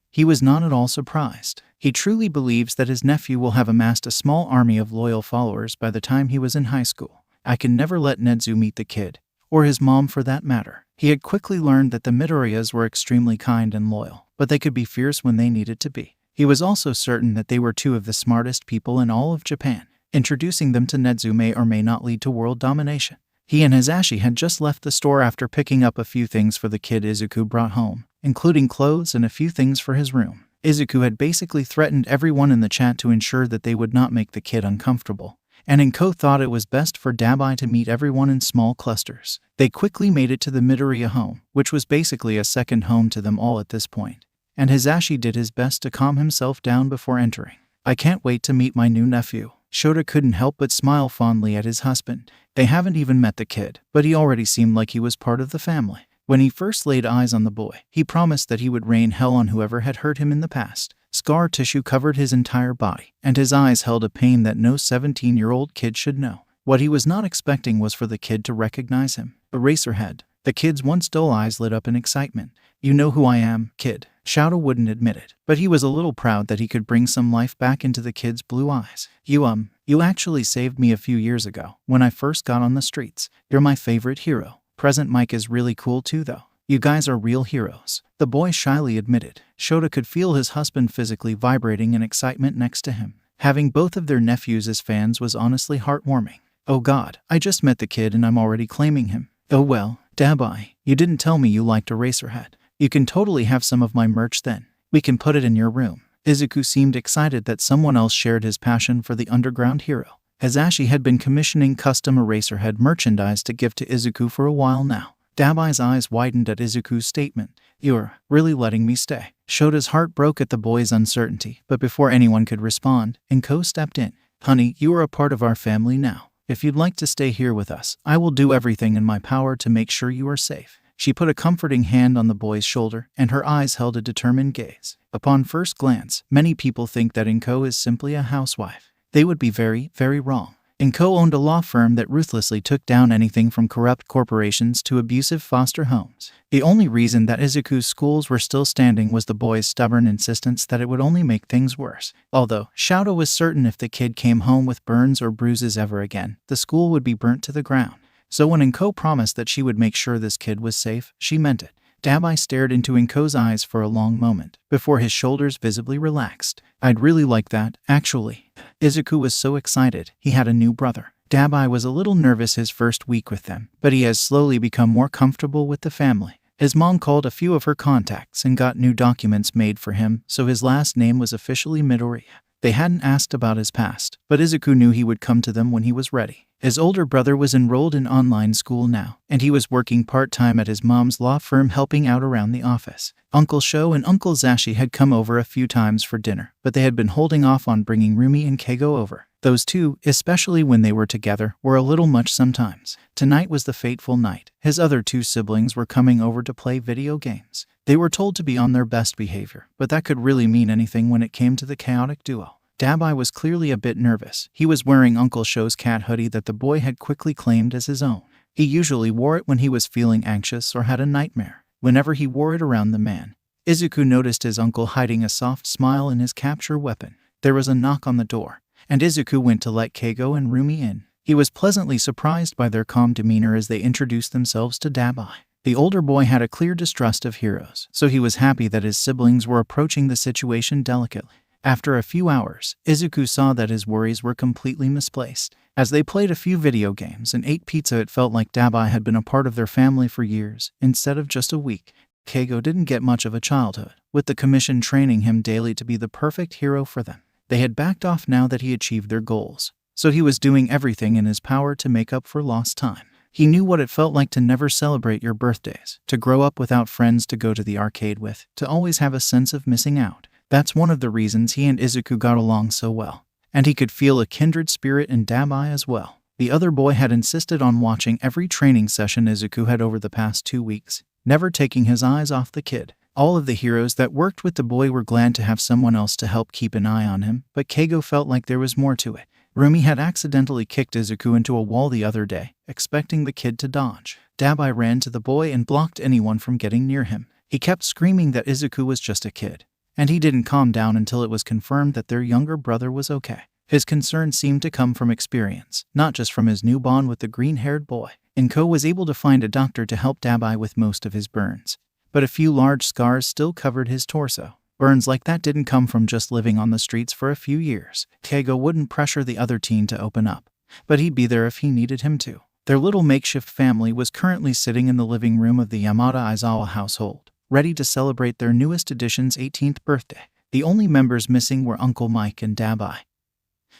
he was not at all surprised. He truly believes that his nephew will have amassed a small army of loyal followers by the time he was in high school. I can never let Nedzu meet the kid, or his mom for that matter. He had quickly learned that the Midoriyas were extremely kind and loyal, but they could be fierce when they needed to be. He was also certain that they were two of the smartest people in all of Japan. Introducing them to Nedzu may or may not lead to world domination. He and Hisashi had just left the store after picking up a few things for the kid Izuku brought home, including clothes and a few things for his room. Izuku had basically threatened everyone in the chat to ensure that they would not make the kid uncomfortable, and Inko thought it was best for Dabai to meet everyone in small clusters. They quickly made it to the Midoriya home, which was basically a second home to them all at this point, and Hisashi did his best to calm himself down before entering. "I can't wait to meet my new nephew." Shota couldn't help but smile fondly at his husband. They haven't even met the kid, but he already seemed like he was part of the family. When he first laid eyes on the boy, he promised that he would rain hell on whoever had hurt him in the past. Scar tissue covered his entire body, and his eyes held a pain that no 17-year-old kid should know. What he was not expecting was for the kid to recognize him. Eraserhead. The kid's once dull eyes lit up in excitement. "You know who I am, kid." Shouto wouldn't admit it, but he was a little proud that he could bring some life back into the kid's blue eyes. You actually saved me a few years ago, when I first got on the streets. You're my favorite hero. Present Mike is really cool too though. You guys are real heroes." The boy shyly admitted. Shota could feel his husband physically vibrating in excitement next to him. Having both of their nephews as fans was honestly heartwarming. "Oh god, I just met the kid and I'm already claiming him." "Oh well, Dabai, you didn't tell me you liked Eraserhead. You can totally have some of my merch then. We can put it in your room." Izuku seemed excited that someone else shared his passion for the underground hero. Hisashi had been commissioning custom Eraserhead merchandise to give to Izuku for a while now. Dabai's eyes widened at Izuku's statement. "You're really letting me stay." Shota's heart broke at the boy's uncertainty, but before anyone could respond, Inko stepped in. "Honey, you are a part of our family now. If you'd like to stay here with us, I will do everything in my power to make sure you are safe." She put a comforting hand on the boy's shoulder, and her eyes held a determined gaze. Upon first glance, many people think that Inko is simply a housewife. They would be very, very wrong. Inko owned a law firm that ruthlessly took down anything from corrupt corporations to abusive foster homes. The only reason that Izuku's schools were still standing was the boy's stubborn insistence that it would only make things worse. Although Shoto was certain if the kid came home with burns or bruises ever again, the school would be burnt to the ground. So when Inko promised that she would make sure this kid was safe, she meant it. Dabai stared into Inko's eyes for a long moment, before his shoulders visibly relaxed. I'd really like that, actually. Izuku was so excited, he had a new brother. Dabai was a little nervous his first week with them, but he has slowly become more comfortable with the family. His mom called a few of her contacts and got new documents made for him, so his last name was officially Midoriya. They hadn't asked about his past, but Izuku knew he would come to them when he was ready. His older brother was enrolled in online school now, and he was working part-time at his mom's law firm helping out around the office. Uncle Sho and Uncle Zashi had come over a few times for dinner, but they had been holding off on bringing Rumi and Keigo over. Those two, especially when they were together, were a little much sometimes. Tonight was the fateful night. His other two siblings were coming over to play video games. They were told to be on their best behavior, but that could really mean anything when it came to the chaotic duo. Dabai was clearly a bit nervous. He was wearing Uncle Sho's cat hoodie that the boy had quickly claimed as his own. He usually wore it when he was feeling anxious or had a nightmare. Whenever he wore it around the man, Izuku noticed his uncle hiding a soft smile in his capture weapon. There was a knock on the door, and Izuku went to let Keigo and Rumi in. He was pleasantly surprised by their calm demeanor as they introduced themselves to Dabai. The older boy had a clear distrust of heroes, so he was happy that his siblings were approaching the situation delicately. After a few hours, Izuku saw that his worries were completely misplaced. As they played a few video games and ate pizza, it felt like Dabai had been a part of their family for years, instead of just a week. Keigo didn't get much of a childhood, with the commission training him daily to be the perfect hero for them. They had backed off now that he achieved their goals, so he was doing everything in his power to make up for lost time. He knew what it felt like to never celebrate your birthdays, to grow up without friends to go to the arcade with, to always have a sense of missing out. That's one of the reasons he and Izuku got along so well, and he could feel a kindred spirit in Dabai as well. The other boy had insisted on watching every training session Izuku had over the past 2 weeks, never taking his eyes off the kid. All of the heroes that worked with the boy were glad to have someone else to help keep an eye on him, but Keigo felt like there was more to it. Rumi had accidentally kicked Izuku into a wall the other day, expecting the kid to dodge. Dabai ran to the boy and blocked anyone from getting near him. He kept screaming that Izuku was just a kid, and he didn't calm down until it was confirmed that their younger brother was okay. His concern seemed to come from experience, not just from his new bond with the green-haired boy. Inko was able to find a doctor to help Dabai with most of his burns, but a few large scars still covered his torso. Burns like that didn't come from just living on the streets for a few years. Keigo wouldn't pressure the other teen to open up, but he'd be there if he needed him to. Their little makeshift family was currently sitting in the living room of the Yamada Aizawa household, ready to celebrate their newest addition's 18th birthday. The only members missing were Uncle Mike and Dabai,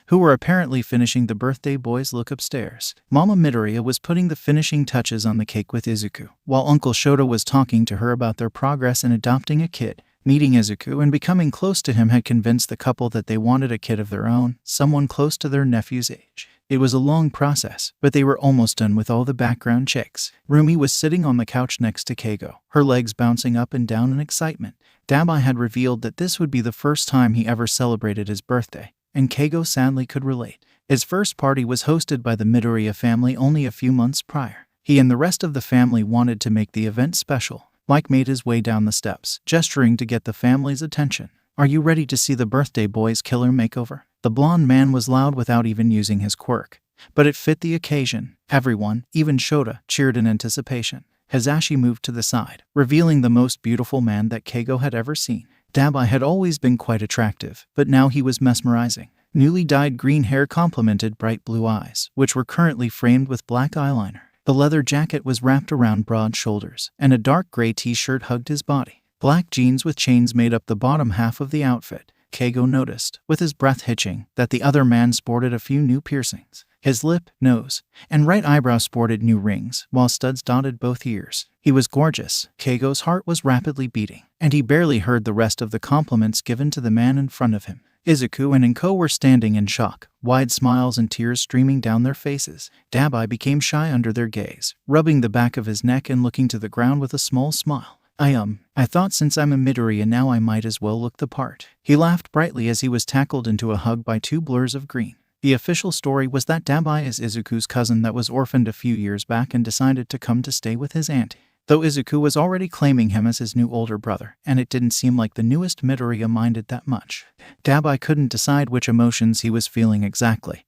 who were apparently finishing the birthday boy's look upstairs. Mama Midoriya was putting the finishing touches on the cake with Izuku, while Uncle Shota was talking to her about their progress in adopting a kid. Meeting Izuku and becoming close to him had convinced the couple that they wanted a kid of their own, someone close to their nephew's age. It was a long process, but they were almost done with all the background checks. Rumi was sitting on the couch next to Keigo, her legs bouncing up and down in excitement. Dabai had revealed that this would be the first time he ever celebrated his birthday, and Keigo sadly could relate. His first party was hosted by the Midoriya family only a few months prior. He and the rest of the family wanted to make the event special. Mike made his way down the steps, gesturing to get the family's attention. "Are you ready to see the birthday boy's killer makeover?" The blonde man was loud without even using his quirk, but it fit the occasion. Everyone, even Shota, cheered in anticipation. Hazashi moved to the side, revealing the most beautiful man that Keigo had ever seen. Dabai had always been quite attractive, but now he was mesmerizing. Newly dyed green hair complemented bright blue eyes, which were currently framed with black eyeliner. The leather jacket was wrapped around broad shoulders, and a dark gray t-shirt hugged his body. Black jeans with chains made up the bottom half of the outfit. Keigo noticed, with his breath hitching, that the other man sported a few new piercings. His lip, nose, and right eyebrow sported new rings, while studs dotted both ears. He was gorgeous. Keigo's heart was rapidly beating, and he barely heard the rest of the compliments given to the man in front of him. Izuku and Inko were standing in shock, wide smiles and tears streaming down their faces. Dabai became shy under their gaze, rubbing the back of his neck and looking to the ground with a small smile. I thought since I'm a Midoriya now I might as well look the part." He laughed brightly as he was tackled into a hug by two blurs of green. The official story was that Dabai is Izuku's cousin that was orphaned a few years back and decided to come to stay with his auntie. Though Izuku was already claiming him as his new older brother, and it didn't seem like the newest Midoriya minded that much. Dabai couldn't decide which emotions he was feeling exactly.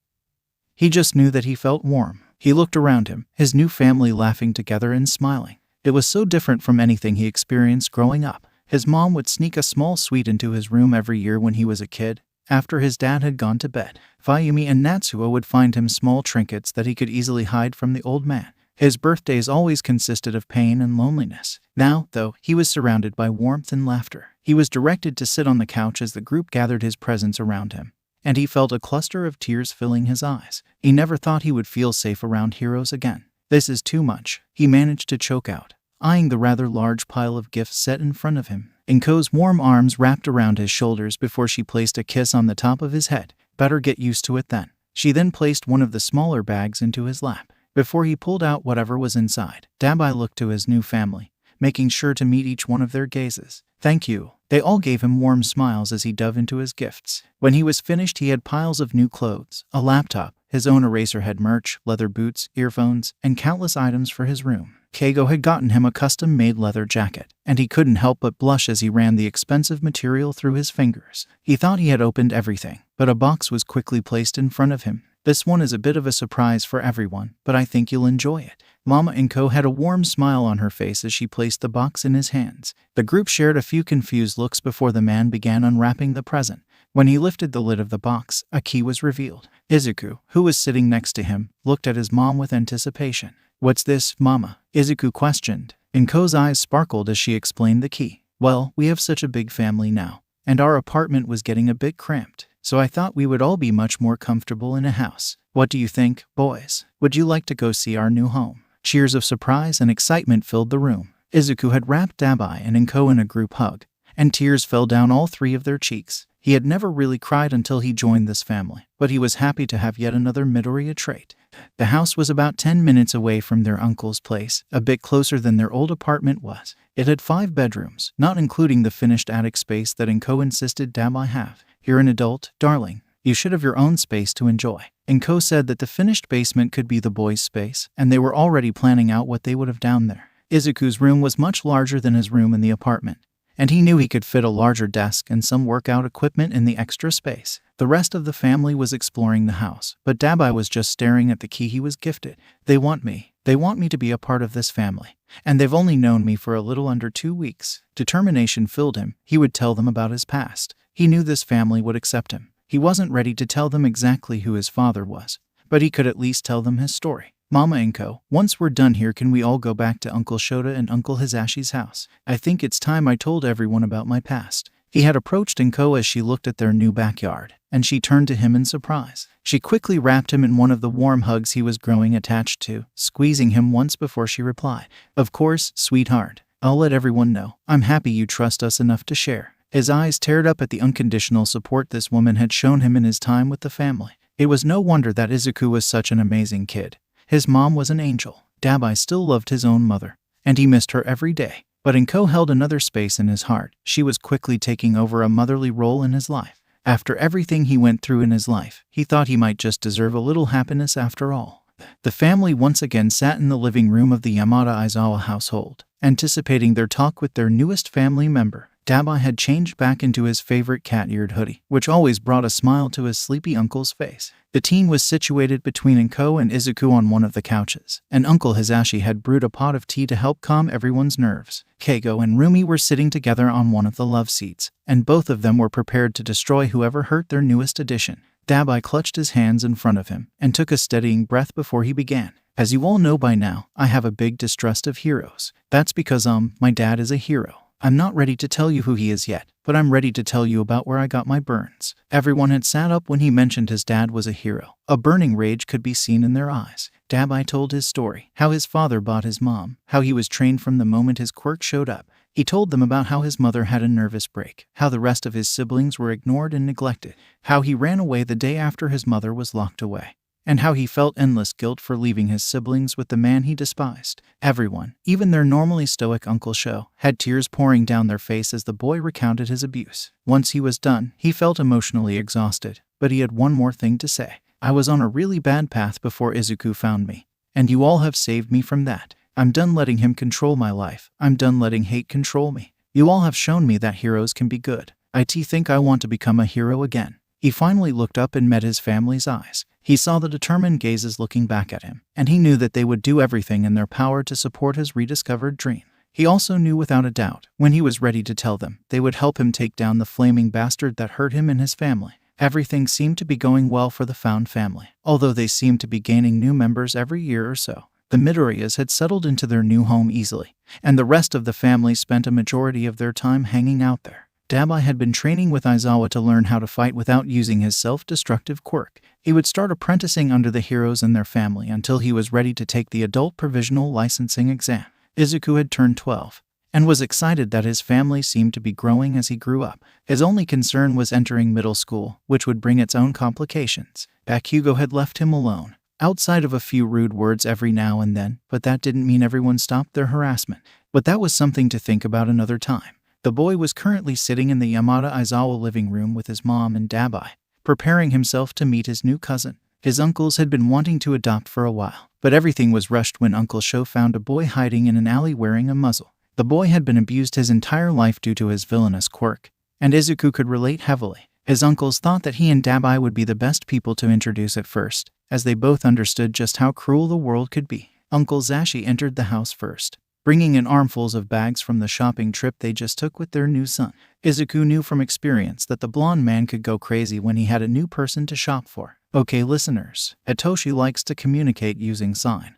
He just knew that he felt warm. He looked around him, his new family laughing together and smiling. It was so different from anything he experienced growing up. His mom would sneak a small sweet into his room every year when he was a kid, after his dad had gone to bed. Fayumi and Natsuo would find him small trinkets that he could easily hide from the old man. His birthdays always consisted of pain and loneliness. Now, though, he was surrounded by warmth and laughter. He was directed to sit on the couch as the group gathered his presents around him, and he felt a cluster of tears filling his eyes. He never thought he would feel safe around heroes again. "This is too much," he managed to choke out, eyeing the rather large pile of gifts set in front of him. Inko's warm arms wrapped around his shoulders before she placed a kiss on the top of his head. "Better get used to it then." She then placed one of the smaller bags into his lap. Before he pulled out whatever was inside, Dabai looked to his new family, making sure to meet each one of their gazes. "Thank you." They all gave him warm smiles as he dove into his gifts. When he was finished, he had piles of new clothes, a laptop, his own Eraserhead merch, leather boots, earphones, and countless items for his room. Keigo had gotten him a custom-made leather jacket, and he couldn't help but blush as he ran the expensive material through his fingers. He thought he had opened everything, but a box was quickly placed in front of him. "This one is a bit of a surprise for everyone, but I think you'll enjoy it." Mama Inko had a warm smile on her face as she placed the box in his hands. The group shared a few confused looks before the man began unwrapping the present. When he lifted the lid of the box, a key was revealed. Izuku, who was sitting next to him, looked at his mom with anticipation. "What's this, Mama?" Izuku questioned. Inko's eyes sparkled as she explained the key. "Well, we have such a big family now, and our apartment was getting a bit cramped, so I thought we would all be much more comfortable in a house. What do you think, boys? Would you like to go see our new home?" Cheers of surprise and excitement filled the room. Izuku had wrapped Dabai and Inko in a group hug, and tears fell down all three of their cheeks. He had never really cried until he joined this family, but he was happy to have yet another Midoriya trait. The house was about 10 minutes away from their uncle's place, a bit closer than their old apartment was. It had 5 bedrooms, not including the finished attic space that Inko insisted Dabai have. "You're an adult, darling. You should have your own space to enjoy." Inko said that the finished basement could be the boys' space, and they were already planning out what they would have down there. Izuku's room was much larger than his room in the apartment, and he knew he could fit a larger desk and some workout equipment in the extra space. The rest of the family was exploring the house, but Dabai was just staring at the key he was gifted. "They want me. They want me to be a part of this family, and they've only known me for a little under 2 weeks. Determination filled him. He would tell them about his past. He knew this family would accept him. He wasn't ready to tell them exactly who his father was, but he could at least tell them his story. "Mama Inko, once we're done here, can we all go back to Uncle Shota and Uncle Hisashi's house? I think it's time I told everyone about my past." He had approached Inko as she looked at their new backyard, and she turned to him in surprise. She quickly wrapped him in one of the warm hugs he was growing attached to, squeezing him once before she replied, "Of course, sweetheart. I'll let everyone know. I'm happy you trust us enough to share." His eyes teared up at the unconditional support this woman had shown him in his time with the family. It was no wonder that Izuku was such an amazing kid. His mom was an angel. Dabai still loved his own mother, and he missed her every day. But Inko held another space in his heart. She was quickly taking over a motherly role in his life. After everything he went through in his life, he thought he might just deserve a little happiness after all. The family once again sat in the living room of the Yamada Aizawa household, anticipating their talk with their newest family member. Dabai had changed back into his favorite cat-eared hoodie, which always brought a smile to his sleepy uncle's face. The teen was situated between Inko and Izuku on one of the couches, and Uncle Hisashi had brewed a pot of tea to help calm everyone's nerves. Keigo and Rumi were sitting together on one of the love seats, and both of them were prepared to destroy whoever hurt their newest addition. Dabai clutched his hands in front of him and took a steadying breath before he began. "As you all know by now, I have a big distrust of heroes. That's because my dad is a hero. I'm not ready to tell you who he is yet, but I'm ready to tell you about where I got my burns." Everyone had sat up when he mentioned his dad was a hero. A burning rage could be seen in their eyes. Dabai told his story, how his father bought his mom, how he was trained from the moment his quirk showed up. He told them about how his mother had a nervous break, how the rest of his siblings were ignored and neglected, how he ran away the day after his mother was locked away, and how he felt endless guilt for leaving his siblings with the man he despised. Everyone, even their normally stoic Uncle Sho, had tears pouring down their face as the boy recounted his abuse. Once he was done, he felt emotionally exhausted, but he had one more thing to say. I was on a really bad path before Izuku found me, and you all have saved me from that. I'm done letting him control my life. I'm done letting hate control me. You all have shown me that heroes can be good. I think I want to become a hero again." He finally looked up and met his family's eyes. He saw the determined gazes looking back at him, and he knew that they would do everything in their power to support his rediscovered dream. He also knew without a doubt, when he was ready to tell them, they would help him take down the flaming bastard that hurt him and his family. Everything seemed to be going well for the found family, although they seemed to be gaining new members every year or so. The Midoriyas had settled into their new home easily, and the rest of the family spent a majority of their time hanging out there. Dabai had been training with Aizawa to learn how to fight without using his self-destructive quirk. He would start apprenticing under the heroes in their family until he was ready to take the adult provisional licensing exam. Izuku had turned 12, and was excited that his family seemed to be growing as he grew up. His only concern was entering middle school, which would bring its own complications. Bakugo had left him alone, outside of a few rude words every now and then, but that didn't mean everyone stopped their harassment. But that was something to think about another time. The boy was currently sitting in the Yamada Aizawa living room with his mom and Dabai, preparing himself to meet his new cousin. His uncles had been wanting to adopt for a while, but everything was rushed when Uncle Sho found a boy hiding in an alley wearing a muzzle. The boy had been abused his entire life due to his villainous quirk, and Izuku could relate heavily. His uncles thought that he and Dabai would be the best people to introduce at first, as they both understood just how cruel the world could be. Uncle Zashi entered the house first, bringing in armfuls of bags from the shopping trip they just took with their new son. Izuku knew from experience that the blonde man could go crazy when he had a new person to shop for. Okay, listeners, Hitoshi likes to communicate using sign,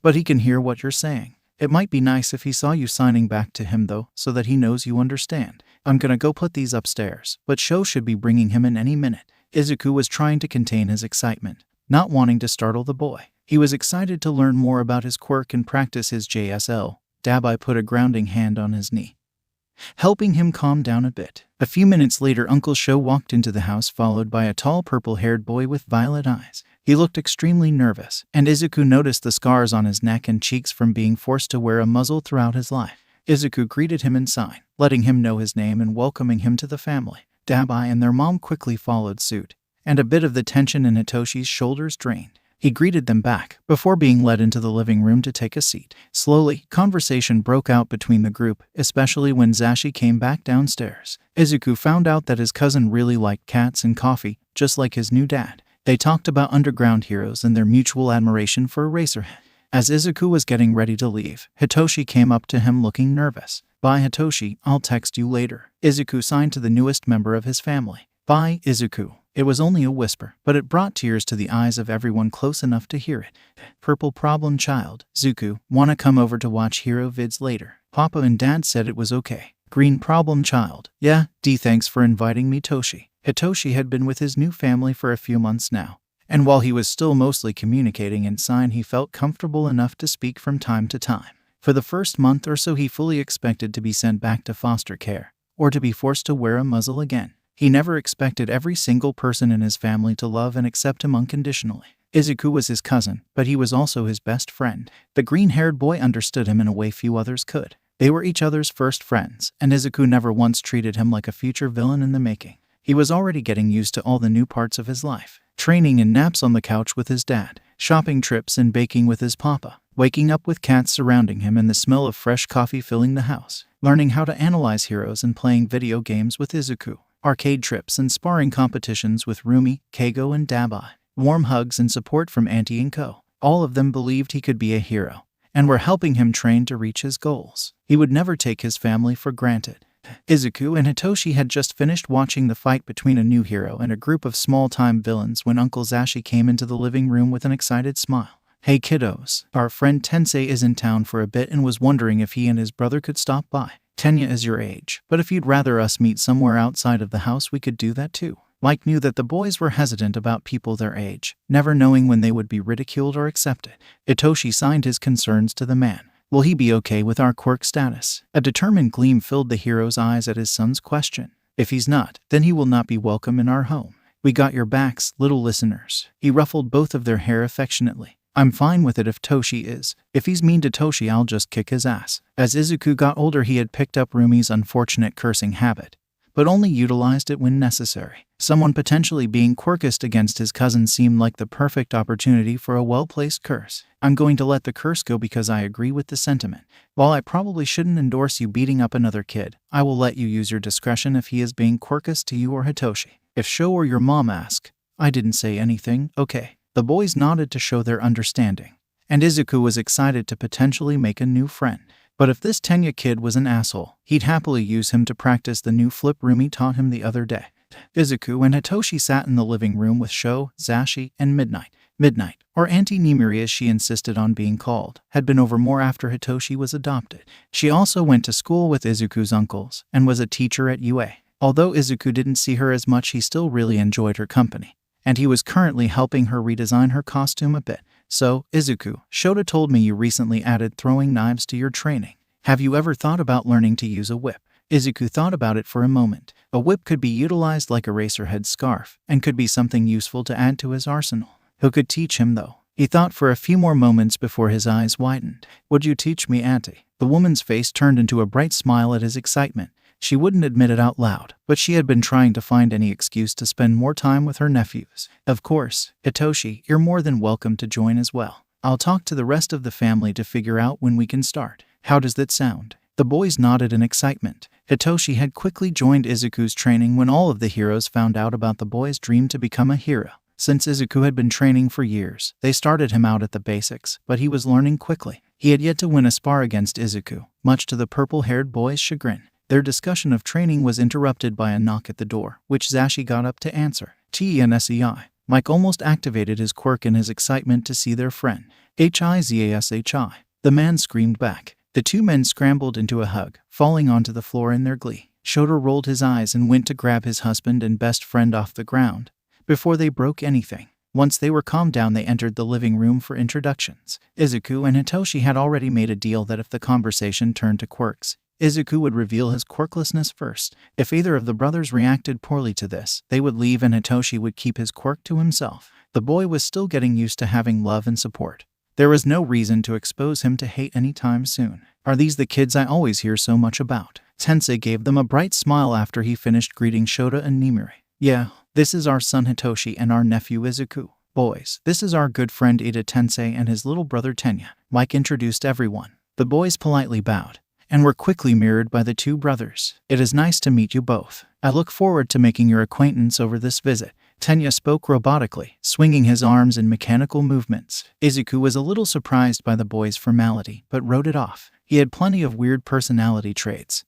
but he can hear what you're saying. It might be nice if he saw you signing back to him though, so that he knows you understand. I'm gonna go put these upstairs, but Sho should be bringing him in any minute. Izuku was trying to contain his excitement, not wanting to startle the boy. He was excited to learn more about his quirk and practice his JSL. Dabai put a grounding hand on his knee, helping him calm down a bit. A few minutes later, Uncle Sho walked into the house followed by a tall purple-haired boy with violet eyes. He looked extremely nervous, and Izuku noticed the scars on his neck and cheeks from being forced to wear a muzzle throughout his life. Izuku greeted him in sign, letting him know his name and welcoming him to the family. Dabai and their mom quickly followed suit, and a bit of the tension in Hitoshi's shoulders drained. He greeted them back, before being led into the living room to take a seat. Slowly, conversation broke out between the group, especially when Zashi came back downstairs. Izuku found out that his cousin really liked cats and coffee, just like his new dad. They talked about underground heroes and their mutual admiration for Eraserhead. As Izuku was getting ready to leave, Hitoshi came up to him looking nervous. "Bye, Hitoshi, I'll text you later." Izuku signed to the newest member of his family. "Bye, Izuku." It was only a whisper, but it brought tears to the eyes of everyone close enough to hear it. "Purple problem child, Zuku, wanna come over to watch hero vids later?" Papa and Dad said it was okay. Green problem child, "Yeah, thanks for inviting me, Toshi." Hitoshi had been with his new family for a few months now, and while he was still mostly communicating in sign, he felt comfortable enough to speak from time to time. For the first month or so, he fully expected to be sent back to foster care, or to be forced to wear a muzzle again. He never expected every single person in his family to love and accept him unconditionally. Izuku was his cousin, but he was also his best friend. The green-haired boy understood him in a way few others could. They were each other's first friends, and Izuku never once treated him like a future villain in the making. He was already getting used to all the new parts of his life. Training and naps on the couch with his dad, shopping trips and baking with his papa, waking up with cats surrounding him and the smell of fresh coffee filling the house, learning how to analyze heroes and playing video games with Izuku. Arcade trips and sparring competitions with Rumi, Keigo, and Dabai. Warm hugs and support from Auntie and Co. All of them believed he could be a hero, and were helping him train to reach his goals. He would never take his family for granted. Izuku and Hitoshi had just finished watching the fight between a new hero and a group of small-time villains when Uncle Zashi came into the living room with an excited smile. "Hey kiddos, our friend Tensei is in town for a bit and was wondering if he and his brother could stop by. Tenya is your age, but if you'd rather us meet somewhere outside of the house, we could do that too." Mike knew that the boys were hesitant about people their age, never knowing when they would be ridiculed or accepted. Hitoshi signed his concerns to the man. "Will he be okay with our quirk status?" A determined gleam filled the hero's eyes at his son's question. "If he's not, then he will not be welcome in our home. We got your backs, little listeners." He ruffled both of their hair affectionately. "I'm fine with it if Toshi is. If he's mean to Toshi, I'll just kick his ass." As Izuku got older, he had picked up Rumi's unfortunate cursing habit, but only utilized it when necessary. Someone potentially being quirkist against his cousin seemed like the perfect opportunity for a well-placed curse. I'm going to let the curse go because I agree with the sentiment. While I probably shouldn't endorse you beating up another kid, I will let you use your discretion if he is being quirkist to you or Hitoshi. If Sho or your mom ask, I didn't say anything, okay. The boys nodded to show their understanding, and Izuku was excited to potentially make a new friend. But if this Tenya kid was an asshole, he'd happily use him to practice the new flip Rumi taught him the other day. Izuku and Hitoshi sat in the living room with Sho, Zashi, and Midnight, or Auntie Nimiri as she insisted on being called, had been over more after Hitoshi was adopted. She also went to school with Izuku's uncles and was a teacher at UA. Although Izuku didn't see her as much, he still really enjoyed her company, and he was currently helping her redesign her costume a bit. So, Izuku, Shota told me you recently added throwing knives to your training. Have you ever thought about learning to use a whip? Izuku thought about it for a moment. A whip could be utilized like a racerhead scarf, and could be something useful to add to his arsenal. Who could teach him, though? He thought for a few more moments before his eyes widened. Would you teach me, Auntie? The woman's face turned into a bright smile at his excitement. She wouldn't admit it out loud, but she had been trying to find any excuse to spend more time with her nephews. Of course, Hitoshi, you're more than welcome to join as well. I'll talk to the rest of the family to figure out when we can start. How does that sound? The boys nodded in excitement. Hitoshi had quickly joined Izuku's training when all of the heroes found out about the boy's dream to become a hero. Since Izuku had been training for years, they started him out at the basics, but he was learning quickly. He had yet to win a spar against Izuku, much to the purple-haired boy's chagrin. Their discussion of training was interrupted by a knock at the door, which Zashi got up to answer. TNSEI. Mike almost activated his quirk in his excitement to see their friend. HIZASHI. The man screamed back. The two men scrambled into a hug, falling onto the floor in their glee. Shota rolled his eyes and went to grab his husband and best friend off the ground before they broke anything. Once they were calmed down, they entered the living room for introductions. Izuku and Hitoshi had already made a deal that if the conversation turned to quirks, Izuku would reveal his quirklessness first. If either of the brothers reacted poorly to this, they would leave and Hitoshi would keep his quirk to himself. The boy was still getting used to having love and support. There was no reason to expose him to hate anytime soon. Are these the kids I always hear so much about? Tensei gave them a bright smile after he finished greeting Shota and Nimiri. Yeah, this is our son Hitoshi and our nephew Izuku. Boys, this is our good friend Ida Tensei and his little brother Tenya. Mike introduced everyone. The boys politely bowed and were quickly mirrored by the two brothers. It is nice to meet you both. I look forward to making your acquaintance over this visit. Tenya spoke robotically, swinging his arms in mechanical movements. Izuku was a little surprised by the boy's formality, but wrote it off. He had plenty of weird personality traits.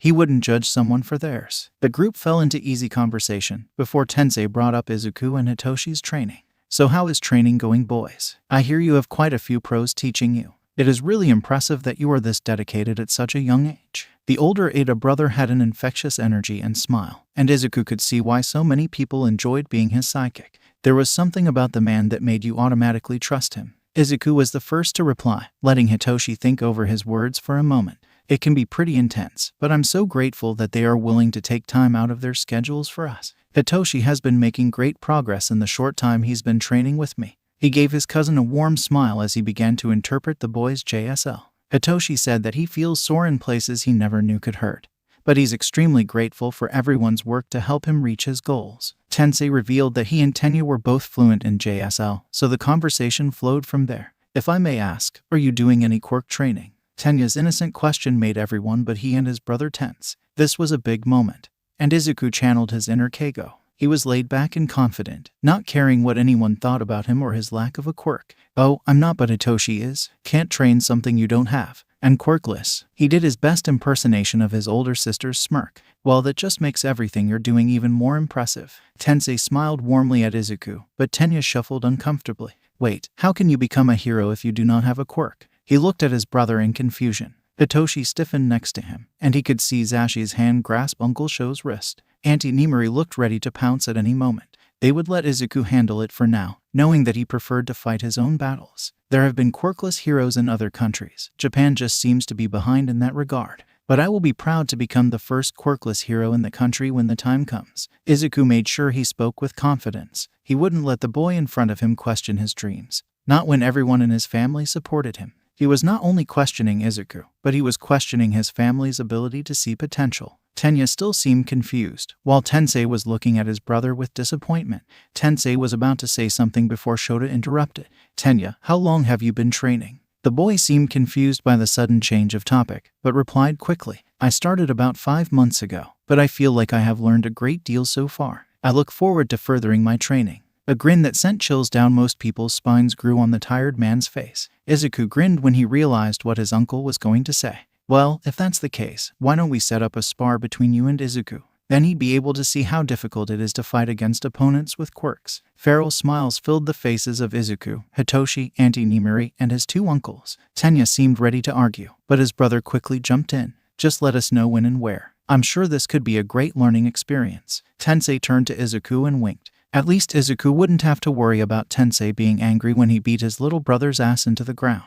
He wouldn't judge someone for theirs. The group fell into easy conversation before Tensei brought up Izuku and Hitoshi's training. So how is training going, boys? I hear you have quite a few pros teaching you. It is really impressive that you are this dedicated at such a young age. The older Ada brother had an infectious energy and smile, and Izuku could see why so many people enjoyed being his sidekick. There was something about the man that made you automatically trust him. Izuku was the first to reply, letting Hitoshi think over his words for a moment. It can be pretty intense, but I'm so grateful that they are willing to take time out of their schedules for us. Hitoshi has been making great progress in the short time he's been training with me. He gave his cousin a warm smile as he began to interpret the boy's JSL. Hitoshi said that he feels sore in places he never knew could hurt, but he's extremely grateful for everyone's work to help him reach his goals. Tensei revealed that he and Tenya were both fluent in JSL, so the conversation flowed from there. If I may ask, are you doing any quirk training? Tenya's innocent question made everyone but he and his brother tense. This was a big moment, and Izuku channeled his inner Keigo. He was laid back and confident, not caring what anyone thought about him or his lack of a quirk. Oh, I'm not, but Hitoshi is. Can't train something you don't have. And quirkless. He did his best impersonation of his older sister's smirk. Well, that just makes everything you're doing even more impressive. Tensei smiled warmly at Izuku, but Tenya shuffled uncomfortably. Wait, how can you become a hero if you do not have a quirk? He looked at his brother in confusion. Hitoshi stiffened next to him, and he could see Zashi's hand grasp Uncle Sho's wrist. Auntie Nimiri looked ready to pounce at any moment. They would let Izuku handle it for now, knowing that he preferred to fight his own battles. There have been quirkless heroes in other countries. Japan just seems to be behind in that regard. But I will be proud to become the first quirkless hero in the country when the time comes. Izuku made sure he spoke with confidence. He wouldn't let the boy in front of him question his dreams. Not when everyone in his family supported him. He was not only questioning Izuku, but he was questioning his family's ability to see potential. Tenya still seemed confused, while Tensei was looking at his brother with disappointment. Tensei was about to say something before Shota interrupted. Tenya, how long have you been training? The boy seemed confused by the sudden change of topic, but replied quickly, I started about 5 months ago, but I feel like I have learned a great deal so far. I look forward to furthering my training. A grin that sent chills down most people's spines grew on the tired man's face. Izuku grinned when he realized what his uncle was going to say. Well, if that's the case, why don't we set up a spar between you and Izuku? Then he'd be able to see how difficult it is to fight against opponents with quirks. Feral smiles filled the faces of Izuku, Hitoshi, Auntie Nimuri, and his 2 uncles. Tenya seemed ready to argue, but his brother quickly jumped in. Just let us know when and where. I'm sure this could be a great learning experience. Tensei turned to Izuku and winked. At least Izuku wouldn't have to worry about Tensei being angry when he beat his little brother's ass into the ground.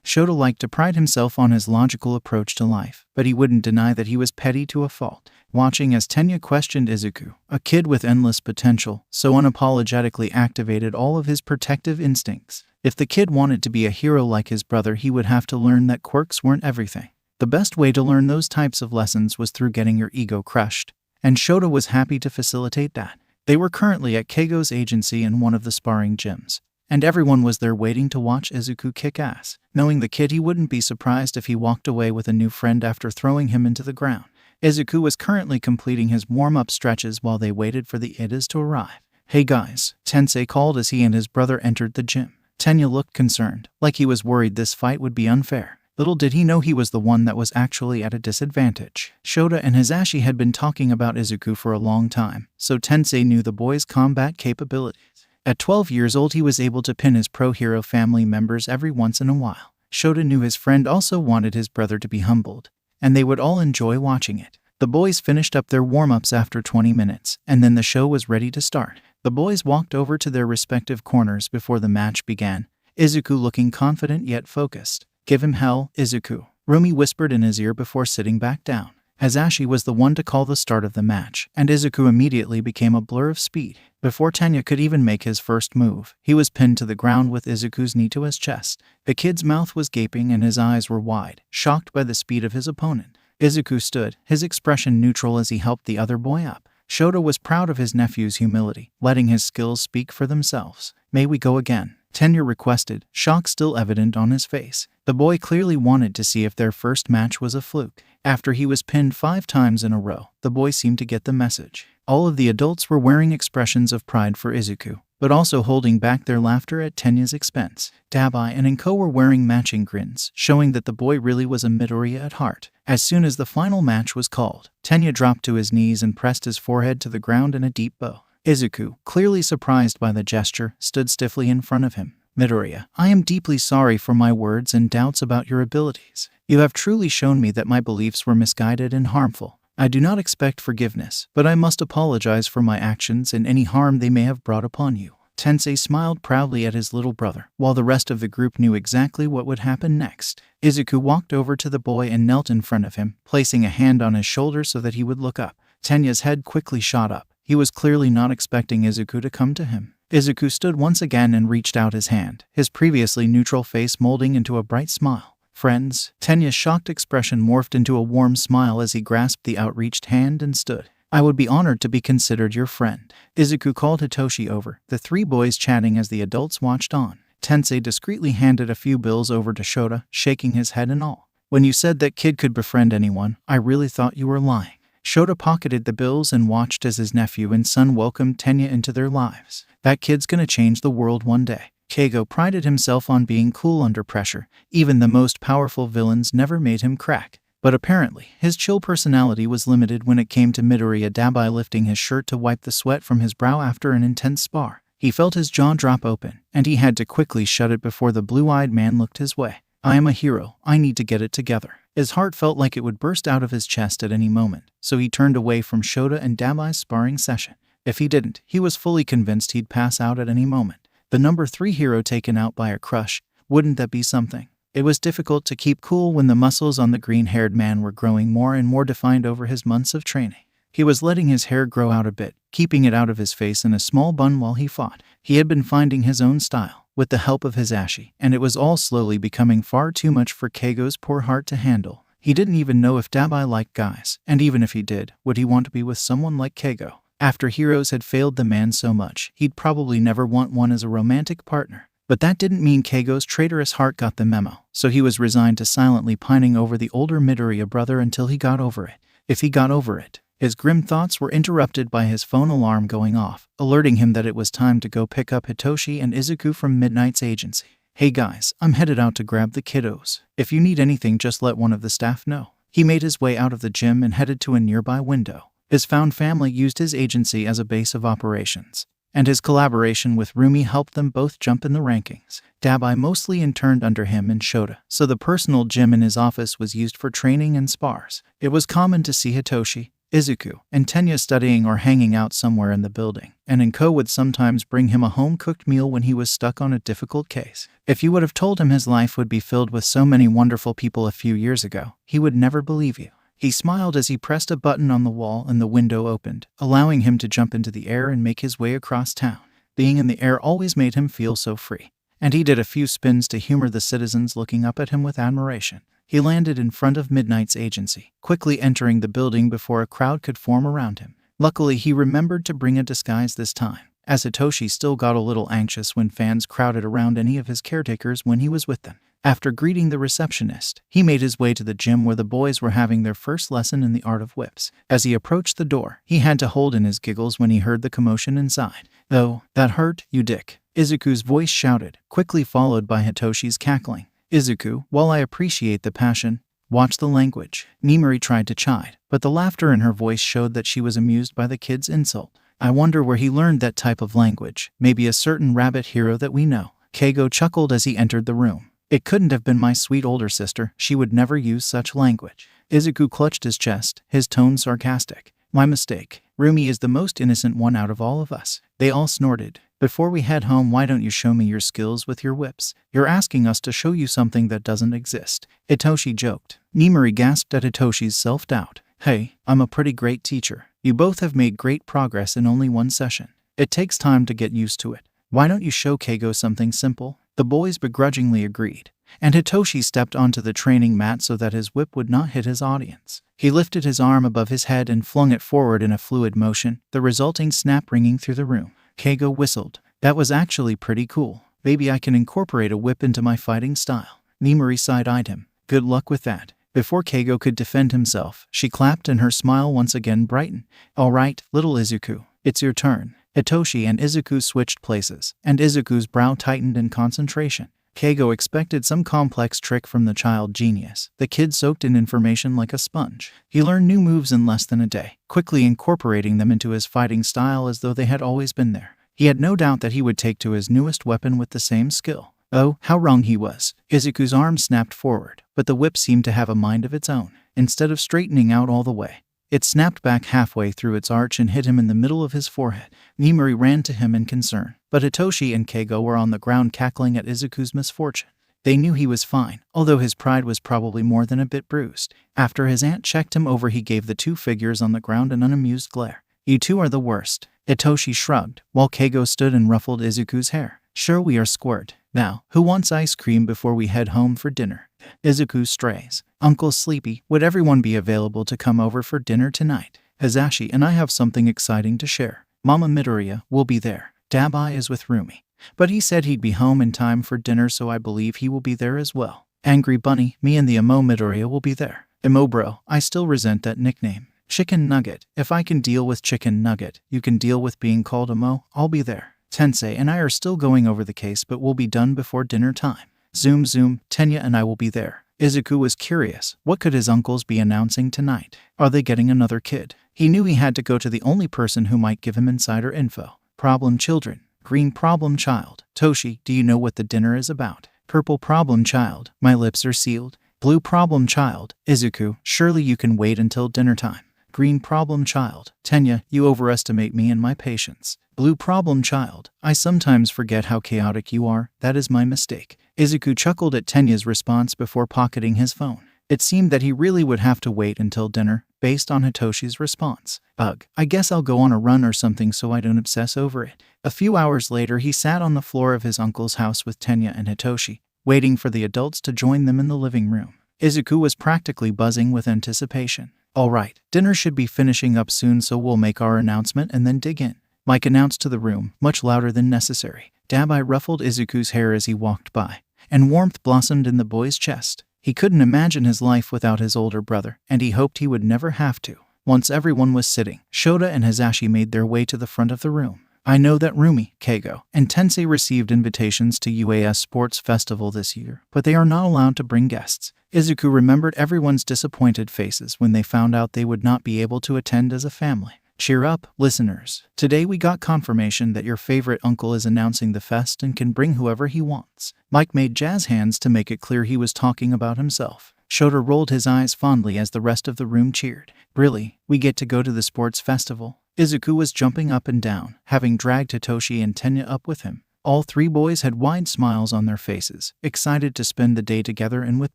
Shota liked to pride himself on his logical approach to life, but he wouldn't deny that he was petty to a fault. Watching as Tenya questioned Izuku, a kid with endless potential, so unapologetically activated all of his protective instincts. If the kid wanted to be a hero like his brother, he would have to learn that quirks weren't everything. The best way to learn those types of lessons was through getting your ego crushed, and Shota was happy to facilitate that. They were currently at Keigo's agency in one of the sparring gyms, and everyone was there waiting to watch Izuku kick ass. Knowing the kid, he wouldn't be surprised if he walked away with a new friend after throwing him into the ground. Izuku was currently completing his warm-up stretches while they waited for the Idas to arrive. Hey guys, Tensei called as he and his brother entered the gym. Tenya looked concerned, like he was worried this fight would be unfair. Little did he know he was the one that was actually at a disadvantage. Shota and Hisashi had been talking about Izuku for a long time, so Tensei knew the boy's combat capabilities. At 12 years old, he was able to pin his pro-hero family members every once in a while. Shota knew his friend also wanted his brother to be humbled, and they would all enjoy watching it. The boys finished up their warm-ups after 20 minutes, and then the show was ready to start. The boys walked over to their respective corners before the match began, Izuku looking confident yet focused. Give him hell, Izuku, Rumi whispered in his ear before sitting back down. Hisashi was the one to call the start of the match, and Izuku immediately became a blur of speed. Before Tenya could even make his first move, he was pinned to the ground with Izuku's knee to his chest. The kid's mouth was gaping and his eyes were wide, shocked by the speed of his opponent. Izuku stood, his expression neutral as he helped the other boy up. Shota was proud of his nephew's humility, letting his skills speak for themselves. May we go again? Tenya requested, shock still evident on his face. The boy clearly wanted to see if their first match was a fluke. After he was pinned 5 times in a row, the boy seemed to get the message. All of the adults were wearing expressions of pride for Izuku, but also holding back their laughter at Tenya's expense. Dabai and Inko were wearing matching grins, showing that the boy really was a Midoriya at heart. As soon as the final match was called, Tenya dropped to his knees and pressed his forehead to the ground in a deep bow. Izuku, clearly surprised by the gesture, stood stiffly in front of him. Midoriya, I am deeply sorry for my words and doubts about your abilities. You have truly shown me that my beliefs were misguided and harmful. I do not expect forgiveness, but I must apologize for my actions and any harm they may have brought upon you. Tensei smiled proudly at his little brother, while the rest of the group knew exactly what would happen next. Izuku walked over to the boy and knelt in front of him, placing a hand on his shoulder so that he would look up. Tenya's head quickly shot up. He was clearly not expecting Izuku to come to him. Izuku stood once again and reached out his hand, his previously neutral face molding into a bright smile. Friends, Tenya's shocked expression morphed into a warm smile as he grasped the outreached hand and stood. I would be honored to be considered your friend. Izuku called Hitoshi over, the 3 boys chatting as the adults watched on. Tensei discreetly handed a few bills over to Shota, shaking his head and all. When you said that kid could befriend anyone, I really thought you were lying. Shota pocketed the bills and watched as his nephew and son welcomed Tenya into their lives. That kid's gonna change the world one day. Keigo prided himself on being cool under pressure. Even the most powerful villains never made him crack. But apparently, his chill personality was limited when it came to Midoriya Dabai lifting his shirt to wipe the sweat from his brow after an intense spar. He felt his jaw drop open, and he had to quickly shut it before the blue-eyed man looked his way. I am a hero, I need to get it together. His heart felt like it would burst out of his chest at any moment, so he turned away from Shota and Dabai's sparring session. If he didn't, he was fully convinced he'd pass out at any moment. The number 3 hero taken out by a crush, wouldn't that be something? It was difficult to keep cool when the muscles on the green-haired man were growing more and more defined over his months of training. He was letting his hair grow out a bit, keeping it out of his face in a small bun while he fought. He had been finding his own style, with the help of Hisashi, and it was all slowly becoming far too much for Keigo's poor heart to handle. He didn't even know if Dabai liked guys, and even if he did, would he want to be with someone like Keigo? After Heroes had failed the man so much, he'd probably never want one as a romantic partner. But that didn't mean Keigo's traitorous heart got the memo, so he was resigned to silently pining over the older Midoriya brother until he got over it. If he got over it. His grim thoughts were interrupted by his phone alarm going off, alerting him that it was time to go pick up Hitoshi and Izuku from Midnight's agency. Hey guys, I'm headed out to grab the kiddos. If you need anything, just let one of the staff know. He made his way out of the gym and headed to a nearby window. His found family used his agency as a base of operations, and his collaboration with Rumi helped them both jump in the rankings. Dabai mostly interned under him and Shota, so the personal gym in his office was used for training and spars. It was common to see Hitoshi, Izuku, and Tenya studying or hanging out somewhere in the building, and Inko would sometimes bring him a home-cooked meal when he was stuck on a difficult case. If you would have told him his life would be filled with so many wonderful people a few years ago, he would never believe you. He smiled as he pressed a button on the wall and the window opened, allowing him to jump into the air and make his way across town. Being in the air always made him feel so free, and he did a few spins to humor the citizens looking up at him with admiration. He landed in front of Midnight's agency, quickly entering the building before a crowd could form around him. Luckily, he remembered to bring a disguise this time, as Hitoshi still got a little anxious when fans crowded around any of his caretakers when he was with them. After greeting the receptionist, he made his way to the gym where the boys were having their first lesson in the art of whips. As he approached the door, he had to hold in his giggles when he heard the commotion inside. "Oh, that hurt, you dick," Izuku's voice shouted, quickly followed by Hitoshi's cackling. "Izuku, while I appreciate the passion, watch the language." Nimari tried to chide, but the laughter in her voice showed that she was amused by the kid's insult. "I wonder where he learned that type of language. Maybe a certain rabbit hero that we know." Keigo chuckled as he entered the room. "It couldn't have been my sweet older sister. She would never use such language." Izuku clutched his chest, his tone sarcastic. "My mistake. Rumi is the most innocent one out of all of us." They all snorted. "Before we head home, why don't you show me your skills with your whips? You're asking us to show you something that doesn't exist." Hitoshi joked. Nimari gasped at Hitoshi's self-doubt. "Hey, I'm a pretty great teacher. You both have made great progress in only one session. It takes time to get used to it. Why don't you show Keigo something simple?" The boys begrudgingly agreed, and Hitoshi stepped onto the training mat so that his whip would not hit his audience. He lifted his arm above his head and flung it forward in a fluid motion, the resulting snap ringing through the room. Keigo whistled. "That was actually pretty cool. Maybe I can incorporate a whip into my fighting style." Nimari side-eyed him. "Good luck with that." Before Keigo could defend himself, she clapped and her smile once again brightened. "All right, little Izuku, it's your turn." Hitoshi and Izuku switched places, and Izuku's brow tightened in concentration. Keigo expected some complex trick from the child genius. The kid soaked in information like a sponge. He learned new moves in less than a day, quickly incorporating them into his fighting style as though they had always been there. He had no doubt that he would take to his newest weapon with the same skill. Oh, how wrong he was. Izuku's arm snapped forward, but the whip seemed to have a mind of its own. Instead of straightening out all the way, it snapped back halfway through its arch and hit him in the middle of his forehead. Nimari ran to him in concern, but Hitoshi and Keigo were on the ground cackling at Izuku's misfortune. They knew he was fine, although his pride was probably more than a bit bruised. After his aunt checked him over, he gave the two figures on the ground an unamused glare. "You two are the worst." Hitoshi shrugged, while Keigo stood and ruffled Izuku's hair. "Sure, we are squirt. Now, who wants ice cream before we head home for dinner?" Izuku strays. "Uncle Sleepy, would everyone be available to come over for dinner tonight? Hazashi and I have something exciting to share. Mama Midoriya will be there. Dabai is with Rumi, but he said he'd be home in time for dinner, so I believe he will be there as well. Angry Bunny, me and the Emo Midoriya will be there." "Emo bro, I still resent that nickname. Chicken Nugget, if I can deal with Chicken Nugget, you can deal with being called Emo. I'll be there. Tensei and I are still going over the case, but we'll be done before dinner time. Zoom zoom, Tenya and I will be there." Izuku was curious. What could his uncles be announcing tonight? Are they getting another kid? He knew he had to go to the only person who might give him insider info. Problem children. Green problem child. Toshi, do you know what the dinner is about? Purple problem child. My lips are sealed. Blue problem child. Izuku, surely you can wait until dinner time. Green problem child. Tenya, you overestimate me and my patience. Blue problem child. I sometimes forget how chaotic you are. That is my mistake. Izuku chuckled at Tenya's response before pocketing his phone. It seemed that he really would have to wait until dinner, based on Hitoshi's response. Ugh, I guess I'll go on a run or something so I don't obsess over it. A few hours later, he sat on the floor of his uncle's house with Tenya and Hitoshi, waiting for the adults to join them in the living room. Izuku was practically buzzing with anticipation. "Alright, dinner should be finishing up soon, so we'll make our announcement and then dig in," Mike announced to the room, much louder than necessary. Dabai ruffled Izuku's hair as he walked by, and warmth blossomed in the boy's chest. He couldn't imagine his life without his older brother, and he hoped he would never have to. Once everyone was sitting, Shota and Hisashi made their way to the front of the room. "I know that Rumi, Keigo, and Tensei received invitations to UAS Sports Festival this year, but they are not allowed to bring guests." Izuku remembered everyone's disappointed faces when they found out they would not be able to attend as a family. "Cheer up, listeners. Today we got confirmation that your favorite uncle is announcing the fest and can bring whoever he wants." Mike made jazz hands to make it clear he was talking about himself. Shota rolled his eyes fondly as the rest of the room cheered. "Really? We get to go to the sports festival?" Izuku was jumping up and down, having dragged Hitoshi and Tenya up with him. All three boys had wide smiles on their faces, excited to spend the day together and with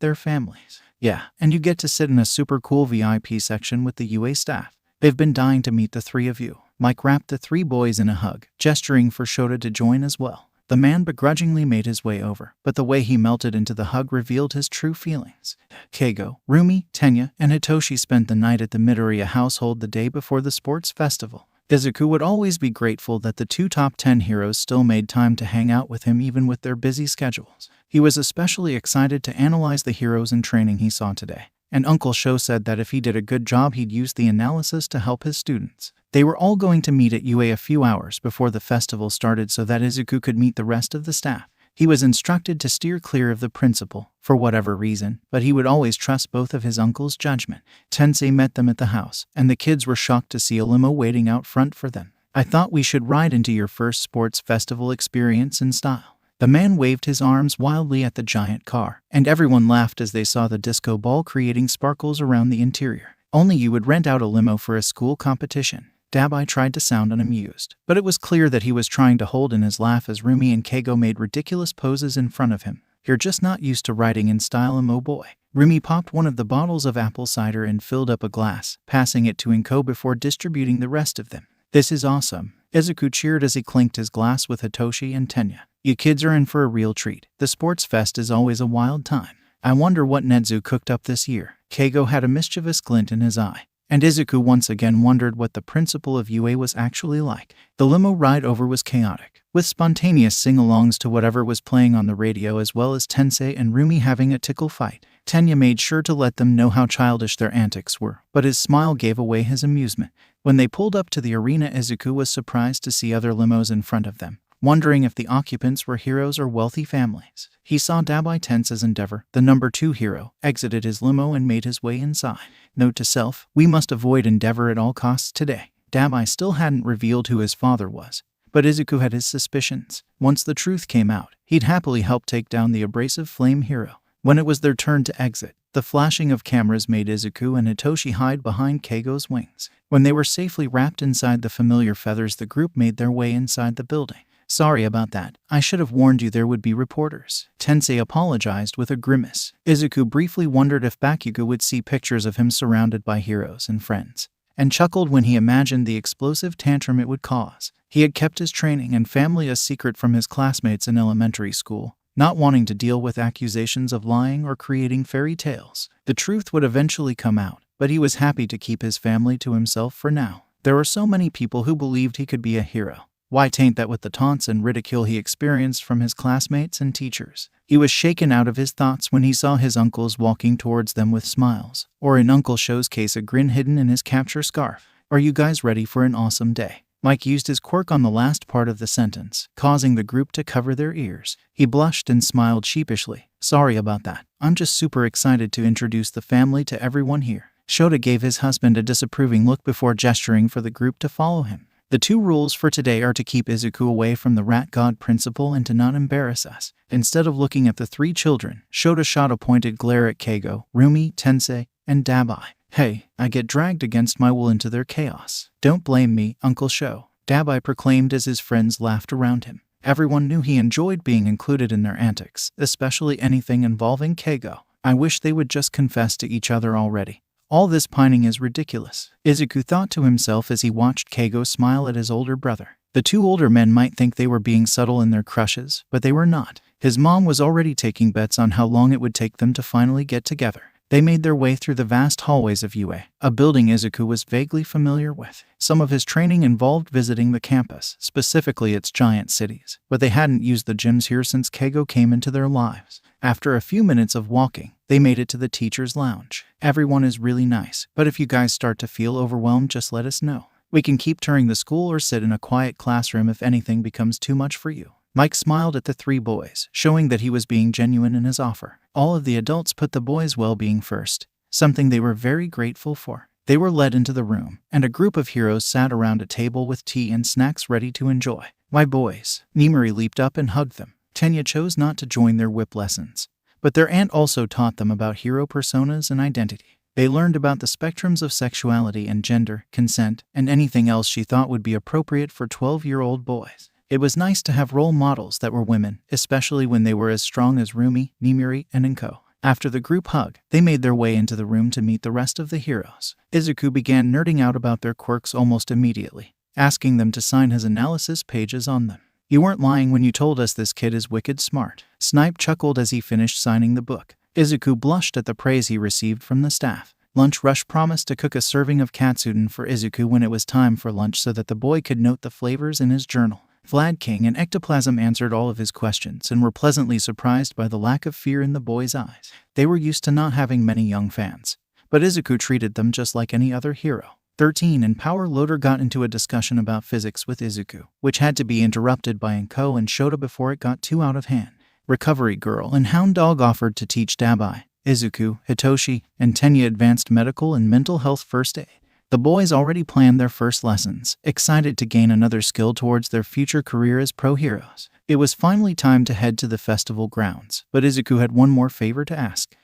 their families. "Yeah, and you get to sit in a super cool VIP section with the UA staff. They've been dying to meet the three of you." Mike wrapped the three boys in a hug, gesturing for Shota to join as well. The man begrudgingly made his way over, but the way he melted into the hug revealed his true feelings. Keigo, Rumi, Tenya, and Hitoshi spent the night at the Midoriya household the day before the sports festival. Izuku would always be grateful that the two top 10 heroes still made time to hang out with him even with their busy schedules. He was especially excited to analyze the heroes in training he saw today, and Uncle Sho said that if he did a good job he'd use the analysis to help his students. They were all going to meet at UA a few hours before the festival started so that Izuku could meet the rest of the staff. He was instructed to steer clear of the principal, for whatever reason, but he would always trust both of his uncle's judgment. Tensei met them at the house, and the kids were shocked to see a limo waiting out front for them. "I thought we should ride into your first sports festival experience in style." The man waved his arms wildly at the giant car, and everyone laughed as they saw the disco ball creating sparkles around the interior. "Only you would rent out a limo for a school competition." Dabai tried to sound unamused, but it was clear that he was trying to hold in his laugh as Rumi and Keigo made ridiculous poses in front of him. "You're just not used to riding in style, boy." Rumi popped one of the bottles of apple cider and filled up a glass, passing it to Inko before distributing the rest of them. "This is awesome." Izuku cheered as he clinked his glass with Hitoshi and Tenya. "You kids are in for a real treat. The sports fest is always a wild time. I wonder what Nedzu cooked up this year." Keigo had a mischievous glint in his eye, and Izuku once again wondered what the principal of UA was actually like. The limo ride over was chaotic, with spontaneous sing-alongs to whatever was playing on the radio as well as Tensei and Rumi having a tickle fight. Tenya made sure to let them know how childish their antics were, but his smile gave away his amusement. When they pulled up to the arena, Izuku was surprised to see other limos in front of them, wondering if the occupants were heroes or wealthy families. He saw Dabai tense as Endeavor, the number 2 hero, exited his limo and made his way inside. Note to self, we must avoid Endeavor at all costs today. Dabai still hadn't revealed who his father was, but Izuku had his suspicions. Once the truth came out, he'd happily help take down the abrasive flame hero. When it was their turn to exit, the flashing of cameras made Izuku and Hitoshi hide behind Keigo's wings. When they were safely wrapped inside the familiar feathers, the group made their way inside the building. "Sorry about that. I should have warned you there would be reporters." Tensei apologized with a grimace. Izuku briefly wondered if Bakugo would see pictures of him surrounded by heroes and friends, and chuckled when he imagined the explosive tantrum it would cause. He had kept his training and family a secret from his classmates in elementary school, not wanting to deal with accusations of lying or creating fairy tales. The truth would eventually come out, but he was happy to keep his family to himself for now. There were so many people who believed he could be a hero. Why taint that with the taunts and ridicule he experienced from his classmates and teachers? He was shaken out of his thoughts when he saw his uncles walking towards them with smiles, or in Uncle Show's case a grin hidden in his capture scarf. "Are you guys ready for an awesome day?" Mike used his quirk on the last part of the sentence, causing the group to cover their ears. He blushed and smiled sheepishly. "Sorry about that. I'm just super excited to introduce the family to everyone here." Shota gave his husband a disapproving look before gesturing for the group to follow him. "The 2 rules for today are to keep Izuku away from the rat god principal and to not embarrass us." Instead of looking at the 3 children, Shota shot a pointed glare at Keigo, Rumi, Tensei, and Dabai. "Hey, I get dragged against my will into their chaos. Don't blame me, Uncle Sho," Dabai proclaimed as his friends laughed around him. Everyone knew he enjoyed being included in their antics, especially anything involving Keigo. "I wish they would just confess to each other already. All this pining is ridiculous," Izuku thought to himself as he watched Keigo smile at his older brother. The 2 older men might think they were being subtle in their crushes, but they were not. His mom was already taking bets on how long it would take them to finally get together. They made their way through the vast hallways of UA, a building Izuku was vaguely familiar with. Some of his training involved visiting the campus, specifically its giant cities, but they hadn't used the gyms here since Keigo came into their lives. After a few minutes of walking, they made it to the teacher's lounge. Everyone is really nice, but if you guys start to feel overwhelmed, just let us know. We can keep touring the school or sit in a quiet classroom if anything becomes too much for you. Mike smiled at the three boys, showing that he was being genuine in his offer. All of the adults put the boys' well-being first, something they were very grateful for. They were led into the room, and a group of heroes sat around a table with tea and snacks ready to enjoy. "My boys." Nimuri leaped up and hugged them. Tenya chose not to join their whip lessons, but their aunt also taught them about hero personas and identity. They learned about the spectrums of sexuality and gender, consent, and anything else she thought would be appropriate for 12-year-old boys. It was nice to have role models that were women, especially when they were as strong as Rumi, Nimuri, and Inko. After the group hug, they made their way into the room to meet the rest of the heroes. Izuku began nerding out about their quirks almost immediately, asking them to sign his analysis pages on them. "You weren't lying when you told us this kid is wicked smart." Snipe chuckled as he finished signing the book. Izuku blushed at the praise he received from the staff. Lunch Rush promised to cook a serving of katsudon for Izuku when it was time for lunch so that the boy could note the flavors in his journal. Vlad King and Ectoplasm answered all of his questions and were pleasantly surprised by the lack of fear in the boys' eyes. They were used to not having many young fans, but Izuku treated them just like any other hero. 13 and Power Loader got into a discussion about physics with Izuku, which had to be interrupted by Inko and Shota before it got too out of hand. Recovery Girl and Hound Dog offered to teach Dabai, Izuku, Hitoshi, and Tenya advanced medical and mental health first aid. The boys already planned their first lessons, excited to gain another skill towards their future career as pro heroes. It was finally time to head to the festival grounds, but Izuku had one more favor to ask.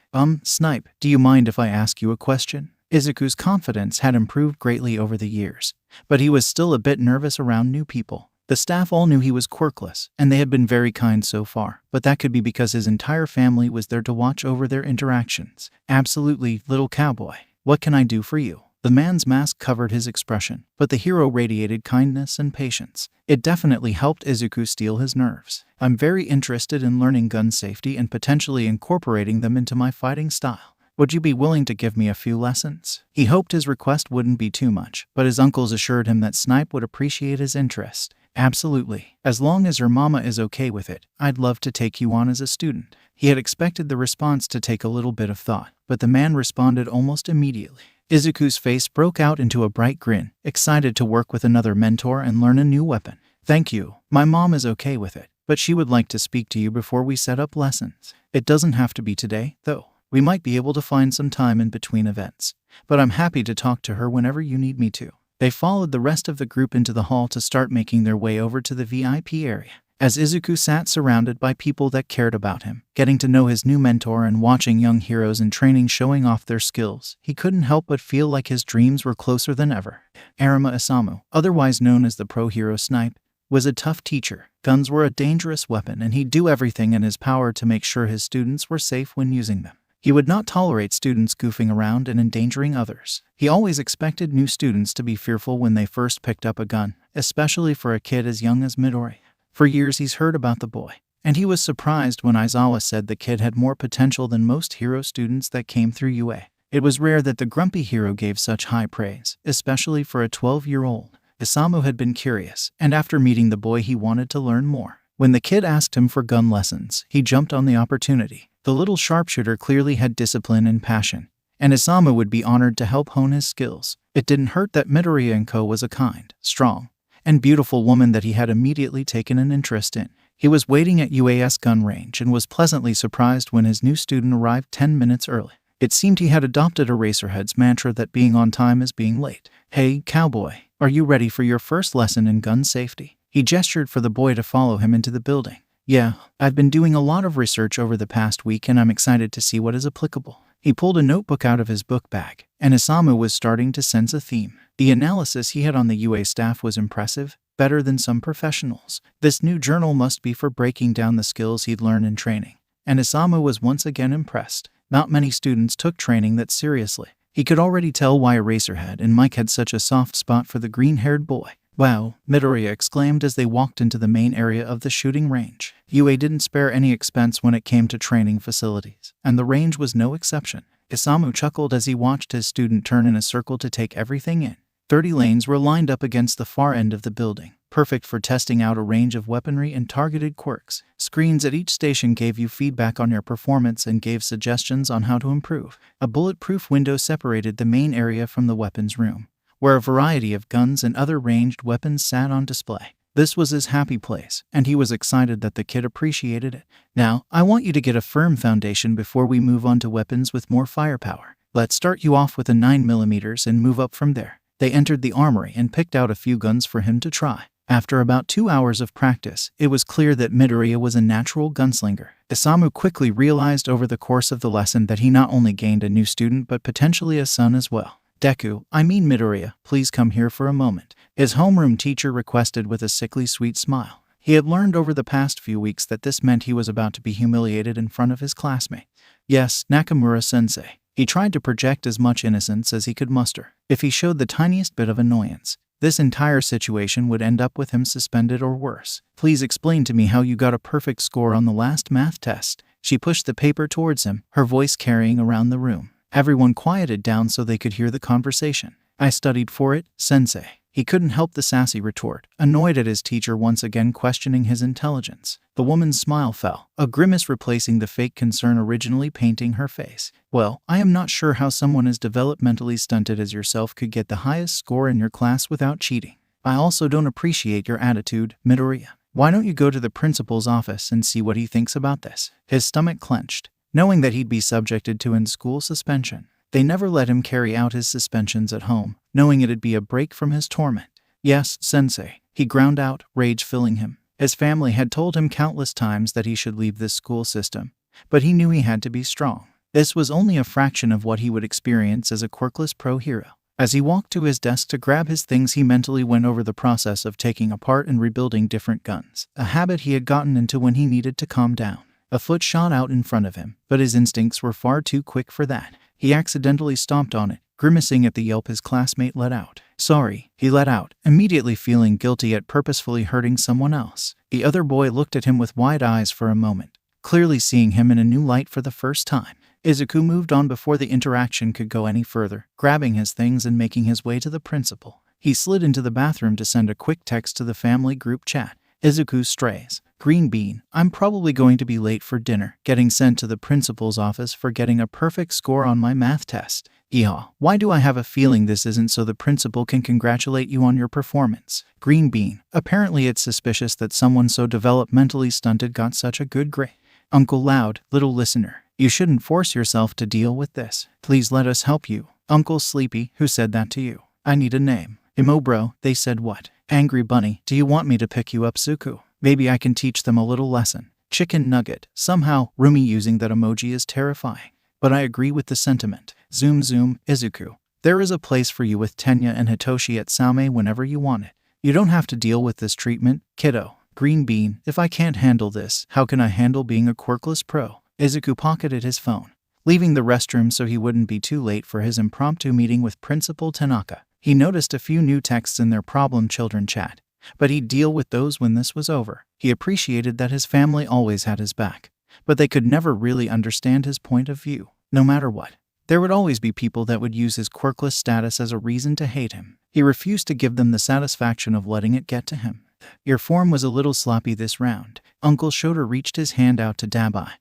Snipe, do you mind if I ask you a question?" Izuku's confidence had improved greatly over the years, but he was still a bit nervous around new people. The staff all knew he was quirkless, and they had been very kind so far, but that could be because his entire family was there to watch over their interactions. "Absolutely, little cowboy. What can I do for you?" The man's mask covered his expression, but the hero radiated kindness and patience. It definitely helped Izuku steel his nerves. "I'm very interested in learning gun safety and potentially incorporating them into my fighting style. Would you be willing to give me a few lessons?" He hoped his request wouldn't be too much, but his uncles assured him that Snipe would appreciate his interest. "Absolutely. As long as your mama is okay with it, I'd love to take you on as a student." He had expected the response to take a little bit of thought, but the man responded almost immediately. Izuku's face broke out into a bright grin, excited to work with another mentor and learn a new weapon. "Thank you. My mom is okay with it, but she would like to speak to you before we set up lessons. It doesn't have to be today, though. We might be able to find some time in between events, but I'm happy to talk to her whenever you need me to." They followed the rest of the group into the hall to start making their way over to the VIP area. As Izuku sat surrounded by people that cared about him, getting to know his new mentor and watching young heroes in training showing off their skills, he couldn't help but feel like his dreams were closer than ever. Arima Isamu, otherwise known as the pro hero Snipe, was a tough teacher. Guns were a dangerous weapon and he'd do everything in his power to make sure his students were safe when using them. He would not tolerate students goofing around and endangering others. He always expected new students to be fearful when they first picked up a gun, especially for a kid as young as Midori. For years he's heard about the boy, and he was surprised when Aizawa said the kid had more potential than most hero students that came through UA. It was rare that the grumpy hero gave such high praise, especially for a 12-year-old. Isamu had been curious, and after meeting the boy he wanted to learn more. When the kid asked him for gun lessons, he jumped on the opportunity. The little sharpshooter clearly had discipline and passion, and Isamu would be honored to help hone his skills. It didn't hurt that Midori Enko was a kind, strong, and beautiful woman that he had immediately taken an interest in. He was waiting at UAS gun range and was pleasantly surprised when his new student arrived 10 minutes early. It seemed he had adopted Eraserhead's mantra that being on time is being late. "Hey, cowboy, are you ready for your first lesson in gun safety?" He gestured for the boy to follow him into the building. "Yeah, I've been doing a lot of research over the past week and I'm excited to see what is applicable." He pulled a notebook out of his book bag, and Isamu was starting to sense a theme. The analysis he had on the UA staff was impressive, better than some professionals. This new journal must be for breaking down the skills he'd learned in training, and Isamu was once again impressed. Not many students took training that seriously. He could already tell why Eraserhead and Mike had such a soft spot for the green-haired boy. "Wow," Midoriya exclaimed as they walked into the main area of the shooting range. UA didn't spare any expense when it came to training facilities, and the range was no exception. Isamu chuckled as he watched his student turn in a circle to take everything in. 30 lanes were lined up against the far end of the building, perfect for testing out a range of weaponry and targeted quirks. Screens at each station gave you feedback on your performance and gave suggestions on how to improve. A bulletproof window separated the main area from the weapons room, where a variety of guns and other ranged weapons sat on display. This was his happy place, and he was excited that the kid appreciated it. Now, I want you to get a firm foundation before we move on to weapons with more firepower. Let's start you off with a 9mm and move up from there. They entered the armory and picked out a few guns for him to try. After about 2 hours of practice, it was clear that Midoriya was a natural gunslinger. Isamu quickly realized over the course of the lesson that he not only gained a new student but potentially a son as well. Deku, I mean Midoriya, please come here for a moment, his homeroom teacher requested with a sickly sweet smile. He had learned over the past few weeks that this meant he was about to be humiliated in front of his classmate. Yes, Nakamura-sensei. He tried to project as much innocence as he could muster. If he showed the tiniest bit of annoyance, this entire situation would end up with him suspended or worse. Please explain to me how you got a perfect score on the last math test. She pushed the paper towards him, her voice carrying around the room. Everyone quieted down so they could hear the conversation. I studied for it, sensei. He couldn't help the sassy retort, annoyed at his teacher once again questioning his intelligence. The woman's smile fell, a grimace replacing the fake concern originally painting her face. Well, I am not sure how someone as developmentally stunted as yourself could get the highest score in your class without cheating. I also don't appreciate your attitude, Midoriya. Why don't you go to the principal's office and see what he thinks about this? His stomach clenched, knowing that he'd be subjected to in-school suspension. They never let him carry out his suspensions at home, knowing it'd be a break from his torment. Yes, sensei, he ground out, rage filling him. His family had told him countless times that he should leave this school system, but he knew he had to be strong. This was only a fraction of what he would experience as a quirkless pro hero. As he walked to his desk to grab his things, he mentally went over the process of taking apart and rebuilding different guns, a habit he had gotten into when he needed to calm down. A foot shot out in front of him, but his instincts were far too quick for that. He accidentally stomped on it, grimacing at the yelp his classmate let out. Sorry, he let out, immediately feeling guilty at purposefully hurting someone else. The other boy looked at him with wide eyes for a moment, clearly seeing him in a new light for the first time. Izuku moved on before the interaction could go any further, grabbing his things and making his way to the principal. He slid into the bathroom to send a quick text to the family group chat. Izuku strays. Green bean, I'm probably going to be late for dinner, getting sent to the principal's office for getting a perfect score on my math test. Yeehaw, why do I have a feeling this isn't so the principal can congratulate you on your performance? Green bean, apparently it's suspicious that someone so developmentally stunted got such a good grade. Uncle Loud, little listener, you shouldn't force yourself to deal with this. Please let us help you. Uncle Sleepy, who said that to you? I need a name. Imobro, they said what? Angry Bunny, do you want me to pick you up Suku? Maybe I can teach them a little lesson. Chicken Nugget, somehow, Rumi using that emoji is terrifying. But I agree with the sentiment. Zoom zoom, Izuku. There is a place for you with Tenya and Hitoshi at Saume whenever you want it. You don't have to deal with this treatment, kiddo. Green bean, if I can't handle this, how can I handle being a quirkless pro? Izuku pocketed his phone, leaving the restroom so he wouldn't be too late for his impromptu meeting with Principal Tanaka. He noticed a few new texts in their problem children chat, but he'd deal with those when this was over. He appreciated that his family always had his back, but they could never really understand his point of view. No matter what, there would always be people that would use his quirkless status as a reason to hate him. He refused to give them the satisfaction of letting it get to him. Your form was a little sloppy this round. Uncle Shota reached his hand out to Dabai,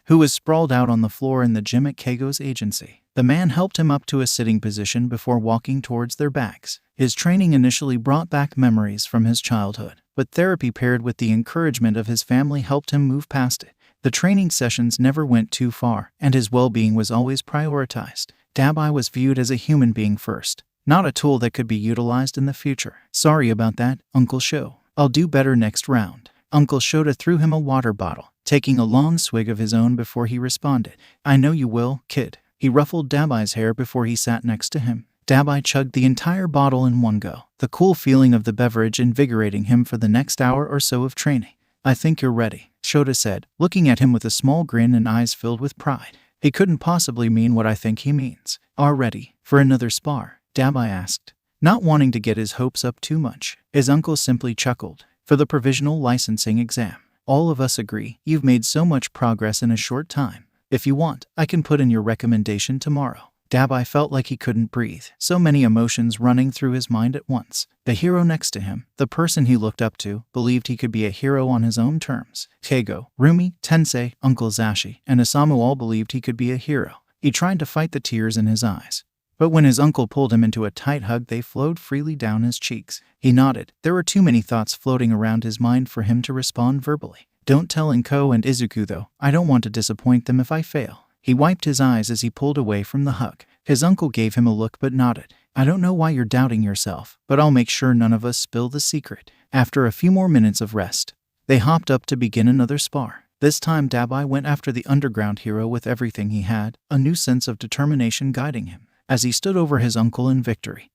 who was sprawled out on the floor in the gym at Keigo's agency. The man helped him up to a sitting position before walking towards their bags. His training initially brought back memories from his childhood, but therapy paired with the encouragement of his family helped him move past it. The training sessions never went too far, and his well-being was always prioritized. Dabai was viewed as a human being first, not a tool that could be utilized in the future. Sorry about that, Uncle Sho. I'll do better next round. Uncle Shota threw him a water bottle, taking a long swig of his own before he responded. I know you will, kid. He ruffled Dabai's hair before he sat next to him. Dabai chugged the entire bottle in one go, the cool feeling of the beverage invigorating him for the next hour or so of training. I think you're ready, Shota said, looking at him with a small grin and eyes filled with pride. He couldn't possibly mean what I think he means. Are ready for another spar? Dabai asked, not wanting to get his hopes up too much. His uncle simply chuckled. For the provisional licensing exam. All of us agree, you've made so much progress in a short time. If you want, I can put in your recommendation tomorrow. Dabai felt like he couldn't breathe, so many emotions running through his mind at once. The hero next to him, the person he looked up to, believed he could be a hero on his own terms. Keigo, Rumi, Tensei, Uncle Zashi, and Isamu all believed he could be a hero. He tried to fight the tears in his eyes, but when his uncle pulled him into a tight hug, they flowed freely down his cheeks. He nodded. There were too many thoughts floating around his mind for him to respond verbally. Don't tell Inko and Izuku though. I don't want to disappoint them if I fail. He wiped his eyes as he pulled away from the hug. His uncle gave him a look but nodded. I don't know why you're doubting yourself, but I'll make sure none of us spill the secret. After a few more minutes of rest, they hopped up to begin another spar. This time Dabai went after the underground hero with everything he had, a new sense of determination guiding him. As he stood over his uncle in victory,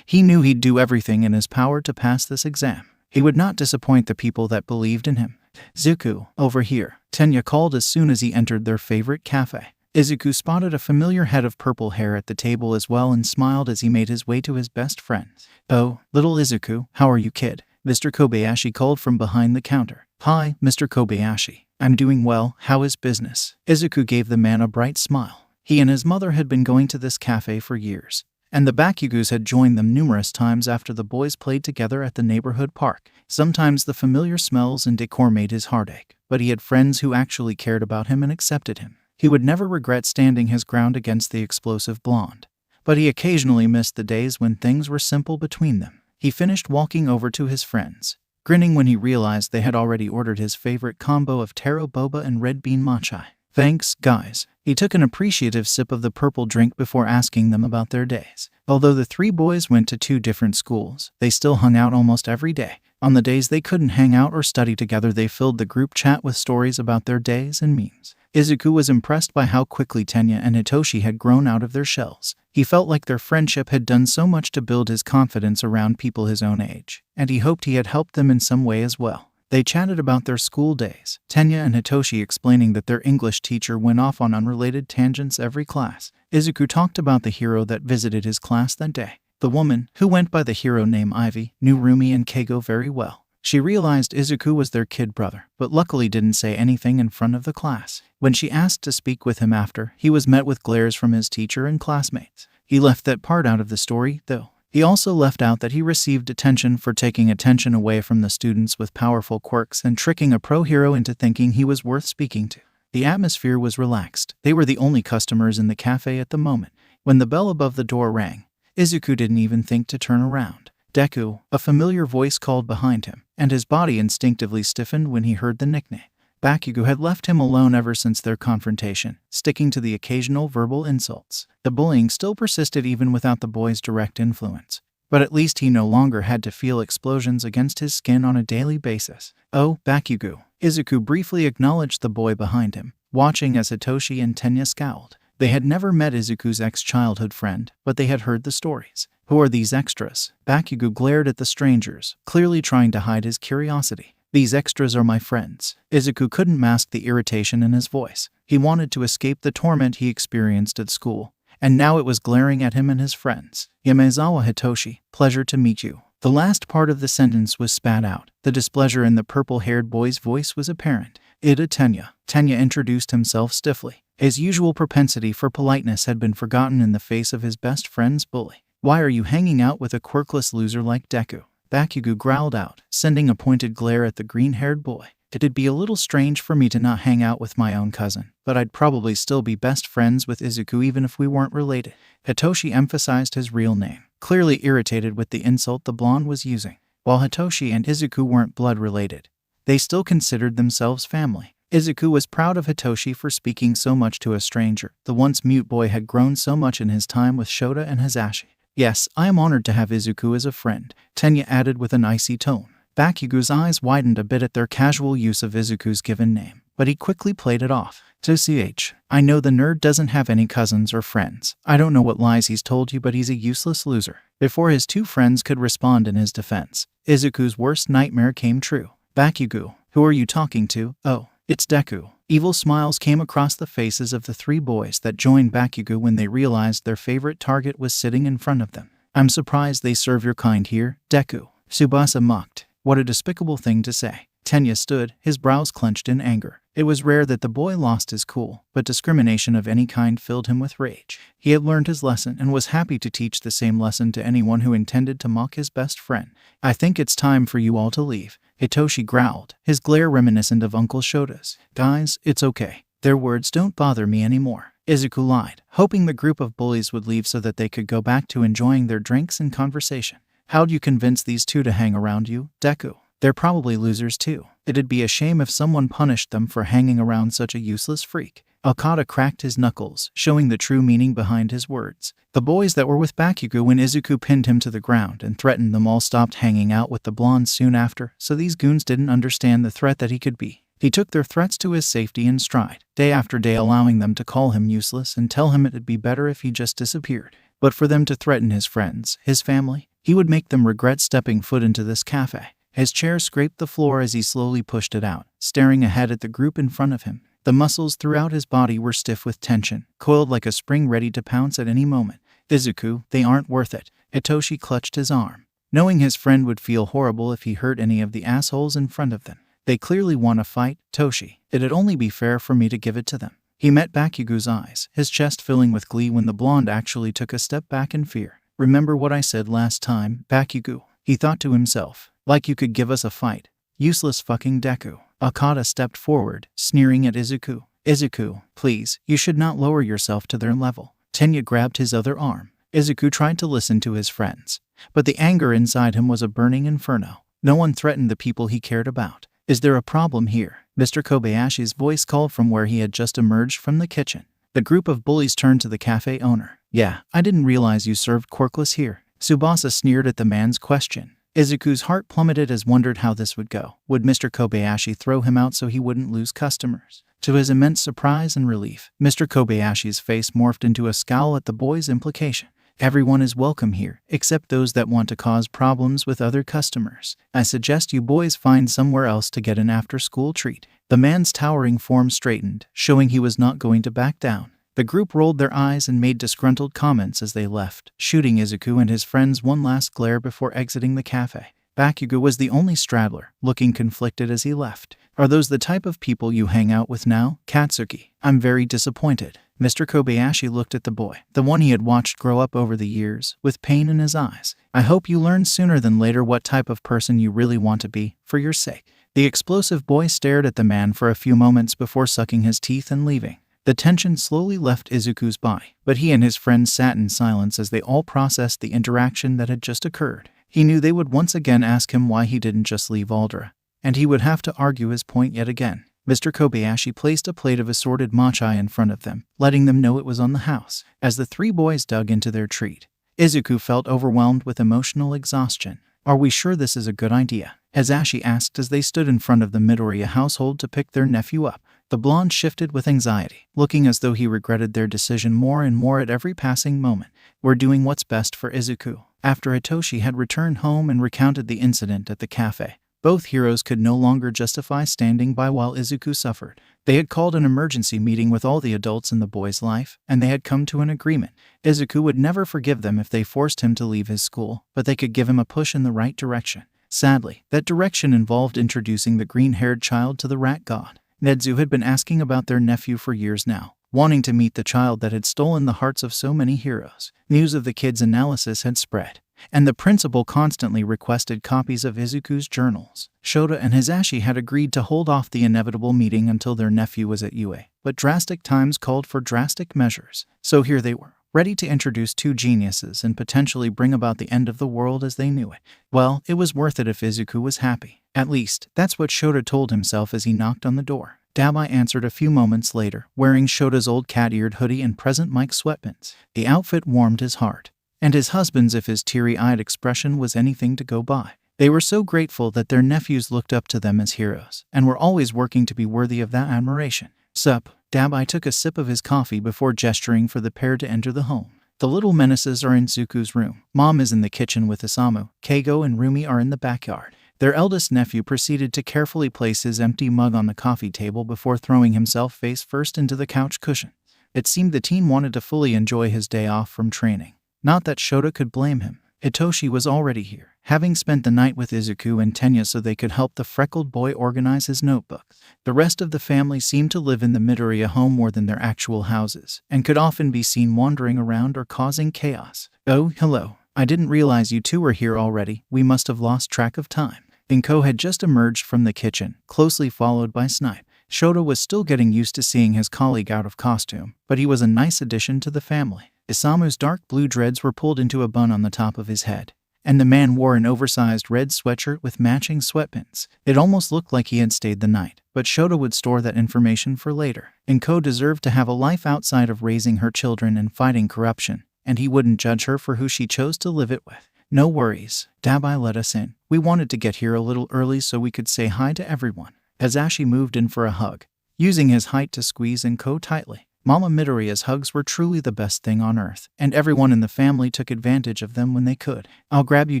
he knew he'd do everything in his power to pass this exam. He would not disappoint the people that believed in him. Zuku, over here, Tenya called as soon as he entered their favorite cafe. Izuku spotted a familiar head of purple hair at the table as well and smiled as he made his way to his best friend. Oh, little Izuku, how are you, kid? Mr. Kobayashi called from behind the counter. Hi, Mr. Kobayashi. I'm doing well, how is business? Izuku gave the man a bright smile. He and his mother had been going to this cafe for years, and the Bakugus had joined them numerous times after the boys played together at the neighborhood park. Sometimes the familiar smells and decor made his heart ache, but he had friends who actually cared about him and accepted him. He would never regret standing his ground against the explosive blonde, but he occasionally missed the days when things were simple between them. He finished walking over to his friends, grinning when he realized they had already ordered his favorite combo of taro boba and red bean matcha. Thanks, guys. He took an appreciative sip of the purple drink before asking them about their days. Although the three boys went to 2 different schools, they still hung out almost every day. On the days they couldn't hang out or study together, they filled the group chat with stories about their days and memes. Izuku was impressed by how quickly Tenya and Hitoshi had grown out of their shells. He felt like their friendship had done so much to build his confidence around people his own age, and he hoped he had helped them in some way as well. They chatted about their school days, Tenya and Hitoshi explaining that their English teacher went off on unrelated tangents every class. Izuku talked about the hero that visited his class that day. The woman, who went by the hero name Ivy, knew Rumi and Keigo very well. She realized Izuku was their kid brother, but luckily didn't say anything in front of the class. When she asked to speak with him after, he was met with glares from his teacher and classmates. He left that part out of the story, though. He also left out that he received detention for taking attention away from the students with powerful quirks and tricking a pro hero into thinking he was worth speaking to. The atmosphere was relaxed. They were the only customers in the cafe at the moment. When the bell above the door rang, Izuku didn't even think to turn around. Deku, a familiar voice called behind him, and his body instinctively stiffened when he heard the nickname. Bakugo had left him alone ever since their confrontation, sticking to the occasional verbal insults. The bullying still persisted even without the boy's direct influence, but at least he no longer had to feel explosions against his skin on a daily basis. Oh, Bakugo. Izuku briefly acknowledged the boy behind him, watching as Hitoshi and Tenya scowled. They had never met Izuku's ex-childhood friend, but they had heard the stories. Who are these extras? Bakugo glared at the strangers, clearly trying to hide his curiosity. These extras are my friends. Izuku couldn't mask the irritation in his voice. He wanted to escape the torment he experienced at school, and now it was glaring at him and his friends. Yamezawa Hitoshi, pleasure to meet you. The last part of the sentence was spat out. The displeasure in the purple-haired boy's voice was apparent. Ida Tenya. Tenya introduced himself stiffly. His usual propensity for politeness had been forgotten in the face of his best friend's bully. Why are you hanging out with a quirkless loser like Deku? Bakugo growled out, sending a pointed glare at the green-haired boy. It'd be a little strange for me to not hang out with my own cousin, but I'd probably still be best friends with Izuku even if we weren't related. Hitoshi emphasized his real name, clearly irritated with the insult the blonde was using. While Hitoshi and Izuku weren't blood-related, they still considered themselves family. Izuku was proud of Hitoshi for speaking so much to a stranger. The once mute boy had grown so much in his time with Shota and Hazashi. Yes, I am honored to have Izuku as a friend, Tenya added with an icy tone. Bakugo's eyes widened a bit at their casual use of Izuku's given name, but he quickly played it off. I know the nerd doesn't have any cousins or friends. I don't know what lies he's told you, but he's a useless loser. Before his 2 friends could respond in his defense, Izuku's worst nightmare came true. Bakugo, who are you talking to? Oh, it's Deku. Evil smiles came across the faces of the 3 boys that joined Bakugo when they realized their favorite target was sitting in front of them. I'm surprised they serve your kind here, Deku. Tsubasa mocked. What a despicable thing to say. Tenya stood, his brows clenched in anger. It was rare that the boy lost his cool, but discrimination of any kind filled him with rage. He had learned his lesson and was happy to teach the same lesson to anyone who intended to mock his best friend. "I think it's time for you all to leave," Hitoshi growled, his glare reminiscent of Uncle Shota's. "Guys, it's okay. Their words don't bother me anymore," Izuku lied, hoping the group of bullies would leave so that they could go back to enjoying their drinks and conversation. "How'd you convince these two to hang around you, Deku? They're probably losers too. It'd be a shame if someone punished them for hanging around such a useless freak." Okada cracked his knuckles, showing the true meaning behind his words. The boys that were with Bakugo when Izuku pinned him to the ground and threatened them all stopped hanging out with the blondes soon after, so these goons didn't understand the threat that he could be. He took their threats to his safety in stride, day after day allowing them to call him useless and tell him it'd be better if he just disappeared. But for them to threaten his friends, his family, he would make them regret stepping foot into this cafe. His chair scraped the floor as he slowly pushed it out, staring ahead at the group in front of him. The muscles throughout his body were stiff with tension, coiled like a spring ready to pounce at any moment. "Izuku, they aren't worth it." Hitoshi clutched his arm, knowing his friend would feel horrible if he hurt any of the assholes in front of them. "They clearly want a fight, Toshi. It'd only be fair for me to give it to them." He met Bakugo's eyes, his chest filling with glee when the blonde actually took a step back in fear. "Remember what I said last time, Bakugo?" he thought to himself. "Like you could give us a fight. Useless fucking Deku." Okada stepped forward, sneering at Izuku. "Izuku, please, you should not lower yourself to their level." Tenya grabbed his other arm. Izuku tried to listen to his friends, but the anger inside him was a burning inferno. No one threatened the people he cared about. "Is there a problem here?" Mr. Kobayashi's voice called from where he had just emerged from the kitchen. The group of bullies turned to the cafe owner. "Yeah, I didn't realize you served corkless here." Tsubasa sneered at the man's question. Izuku's heart plummeted as wondered how this would go. Would Mr. Kobayashi throw him out so he wouldn't lose customers? To his immense surprise and relief, Mr. Kobayashi's face morphed into a scowl at the boy's implication. "Everyone is welcome here, except those that want to cause problems with other customers. I suggest you boys find somewhere else to get an after-school treat." The man's towering form straightened, showing he was not going to back down. The group rolled their eyes and made disgruntled comments as they left, shooting Izuku and his friends one last glare before exiting the cafe. Bakugo was the only straggler, looking conflicted as he left. "Are those the type of people you hang out with now, Katsuki? I'm very disappointed." Mr. Kobayashi looked at the boy, the one he had watched grow up over the years, with pain in his eyes. "I hope you learn sooner than later what type of person you really want to be, for your sake." The explosive boy stared at the man for a few moments before sucking his teeth and leaving. The tension slowly left Izuku's body, but he and his friends sat in silence as they all processed the interaction that had just occurred. He knew they would once again ask him why he didn't just leave Aldera, and he would have to argue his point yet again. Mr. Kobayashi placed a plate of assorted matcha in front of them, letting them know it was on the house. As the three boys dug into their treat, Izuku felt overwhelmed with emotional exhaustion. "Are we sure this is a good idea?" Hazashi asked as they stood in front of the Midoriya household to pick their nephew up. The blonde shifted with anxiety, looking as though he regretted their decision more and more at every passing moment. "We're doing what's best for Izuku." After Hitoshi had returned home and recounted the incident at the cafe, both heroes could no longer justify standing by while Izuku suffered. They had called an emergency meeting with all the adults in the boy's life, and they had come to an agreement. Izuku would never forgive them if they forced him to leave his school, but they could give him a push in the right direction. Sadly, that direction involved introducing the green-haired child to the rat god. Nedzu had been asking about their nephew for years now, wanting to meet the child that had stolen the hearts of so many heroes. News of the kid's analysis had spread, and the principal constantly requested copies of Izuku's journals. Shota and Hazashi had agreed to hold off the inevitable meeting until their nephew was at UA, but drastic times called for drastic measures. So here they were, ready to introduce two geniuses and potentially bring about the end of the world as they knew it. Well, it was worth it if Izuku was happy. At least, that's what Shota told himself as he knocked on the door. Dabai answered a few moments later, wearing Shota's old cat-eared hoodie and present Mike sweatpants. The outfit warmed his heart, and his husband's if his teary-eyed expression was anything to go by. They were so grateful that their nephews looked up to them as heroes, and were always working to be worthy of that admiration. "Sup?" Dabai took a sip of his coffee before gesturing for the pair to enter the home. The little menaces are in Zuku's room. Mom is in the kitchen with Isamu. Keigo and Rumi are in the backyard. Their eldest nephew proceeded to carefully place his empty mug on the coffee table before throwing himself face first into the couch cushion. It seemed the teen wanted to fully enjoy his day off from training. Not that Shota could blame him. Hitoshi was already here, having spent the night with Izuku and Tenya so they could help the freckled boy organize his notebook. The rest of the family seemed to live in the Midoriya home more than their actual houses, and could often be seen wandering around or causing chaos. "Oh, hello. I didn't realize you two were here already. We must have lost track of time." Inko had just emerged from the kitchen, closely followed by Snipe. Shota was still getting used to seeing his colleague out of costume, but he was a nice addition to the family. Isamu's dark blue dreads were pulled into a bun on the top of his head, and the man wore an oversized red sweatshirt with matching sweatpants. It almost looked like he had stayed the night, but Shota would store that information for later. Inko deserved to have a life outside of raising her children and fighting corruption, and he wouldn't judge her for who she chose to live it with. "No worries. Dabai let us in. We wanted to get here a little early so we could say hi to everyone." Hazashi moved in for a hug, using his height to squeeze Inko tightly. Mama Midoriya's hugs were truly the best thing on earth, and everyone in the family took advantage of them when they could. "I'll grab you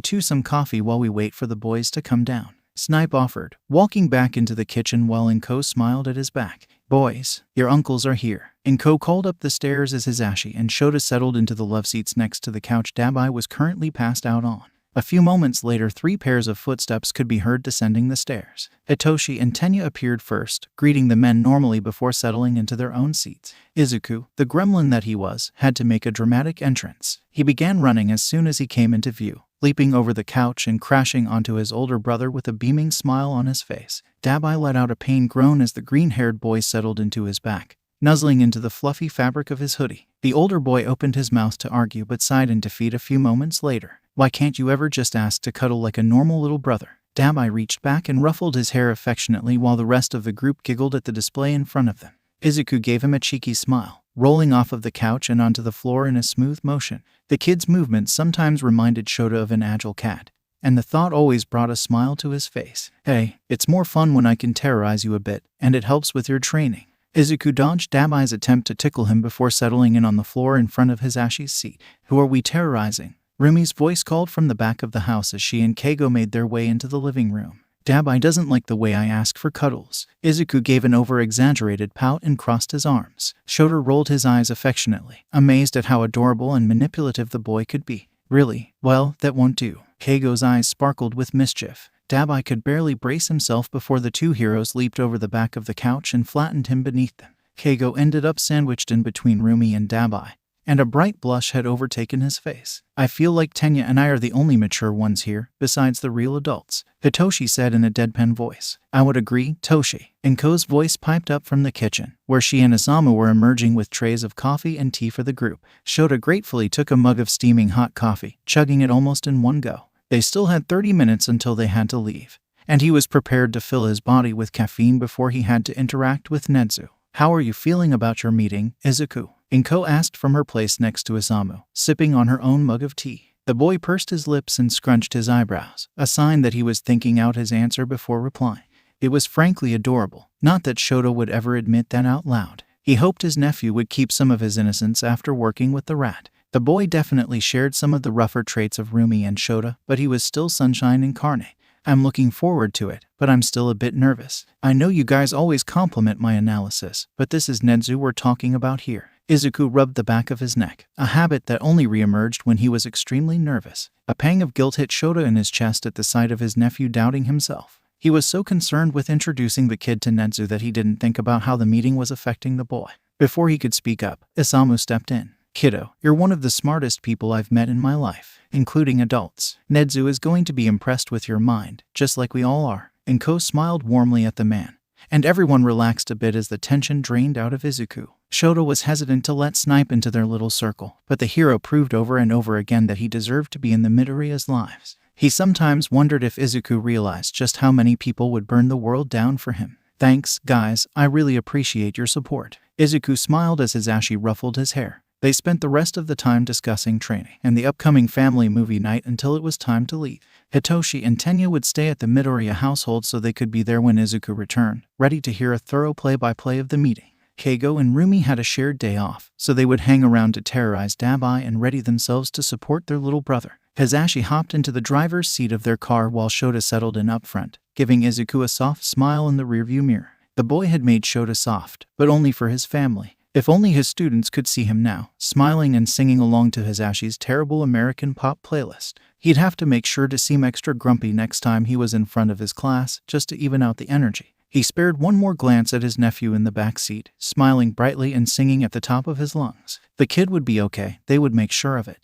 two some coffee while we wait for the boys to come down," Snipe offered, walking back into the kitchen while Inko smiled at his back. "Boys, your uncles are here." Inko called up the stairs as Hazashi and Shota settled into the love seats next to the couch Dabai was currently passed out on. A few moments later, 3 pairs of footsteps could be heard descending the stairs. Hitoshi and Tenya appeared first, greeting the men normally before settling into their own seats. Izuku, the gremlin that he was, had to make a dramatic entrance. He began running as soon as he came into view, leaping over the couch and crashing onto his older brother with a beaming smile on his face. Dabai let out a pained groan as the green-haired boy settled into his back, nuzzling into the fluffy fabric of his hoodie. The older boy opened his mouth to argue but sighed in defeat a few moments later. "Why can't you ever just ask to cuddle like a normal little brother?" Dabai reached back and ruffled his hair affectionately while the rest of the group giggled at the display in front of them. Izuku gave him a cheeky smile, rolling off of the couch and onto the floor in a smooth motion. The kid's movements sometimes reminded Shota of an agile cat, and the thought always brought a smile to his face. "Hey, it's more fun when I can terrorize you a bit, and it helps with your training." Izuku dodged Dabai's attempt to tickle him before settling in on the floor in front of Hazashi's seat. "Who are we terrorizing?" Rumi's voice called from the back of the house as she and Keigo made their way into the living room. "Dabai doesn't like the way I ask for cuddles." Izuku gave an over-exaggerated pout and crossed his arms. Shota rolled his eyes affectionately, amazed at how adorable and manipulative the boy could be. "Really? Well, that won't do." Keigo's eyes sparkled with mischief. Dabai could barely brace himself before the two heroes leaped over the back of the couch and flattened him beneath them. Keigo ended up sandwiched in between Rumi and Dabai, and a bright blush had overtaken his face. "I feel like Tenya and I are the only mature ones here, besides the real adults," Hitoshi said in a deadpan voice. "I would agree, Toshi." Inko's voice piped up from the kitchen, where she and Isamu were emerging with trays of coffee and tea for the group. Shota gratefully took a mug of steaming hot coffee, chugging it almost in one go. They still had 30 minutes until they had to leave, and he was prepared to fill his body with caffeine before he had to interact with Netsu. "How are you feeling about your meeting, Izuku?" Inko asked from her place next to Isamu, sipping on her own mug of tea. The boy pursed his lips and scrunched his eyebrows, a sign that he was thinking out his answer before replying. It was frankly adorable, not that Shota would ever admit that out loud. He hoped his nephew would keep some of his innocence after working with the rat. The boy definitely shared some of the rougher traits of Rumi and Shota, but he was still sunshine incarnate. "I'm looking forward to it, but I'm still a bit nervous. I know you guys always compliment my analysis, but this is Netsu we're talking about here." Izuku rubbed the back of his neck, a habit that only reemerged when he was extremely nervous. A pang of guilt hit Shota in his chest at the sight of his nephew doubting himself. He was so concerned with introducing the kid to Netsu that he didn't think about how the meeting was affecting the boy. Before he could speak up, Isamu stepped in. "Kiddo, you're one of the smartest people I've met in my life, including adults. Netsu is going to be impressed with your mind, just like we all are." Inko smiled warmly at the man, and everyone relaxed a bit as the tension drained out of Izuku. Shota was hesitant to let Snipe into their little circle, but the hero proved over and over again that he deserved to be in the Midoriya's lives. He sometimes wondered if Izuku realized just how many people would burn the world down for him. "Thanks, guys, I really appreciate your support." Izuku smiled as Hazashi ruffled his hair. They spent the rest of the time discussing training and the upcoming family movie night until it was time to leave. Hitoshi and Tenya would stay at the Midoriya household so they could be there when Izuku returned, ready to hear a thorough play-by-play of the meeting. Keigo and Rumi had a shared day off, so they would hang around to terrorize Dabai and ready themselves to support their little brother. Hazashi hopped into the driver's seat of their car while Shota settled in up front, giving Izuku a soft smile in the rearview mirror. The boy had made Shota soft, but only for his family. If only his students could see him now, smiling and singing along to Hisashi's terrible American pop playlist. He'd have to make sure to seem extra grumpy next time he was in front of his class, just to even out the energy. He spared one more glance at his nephew in the back seat, smiling brightly and singing at the top of his lungs. The kid would be okay, they would make sure of it.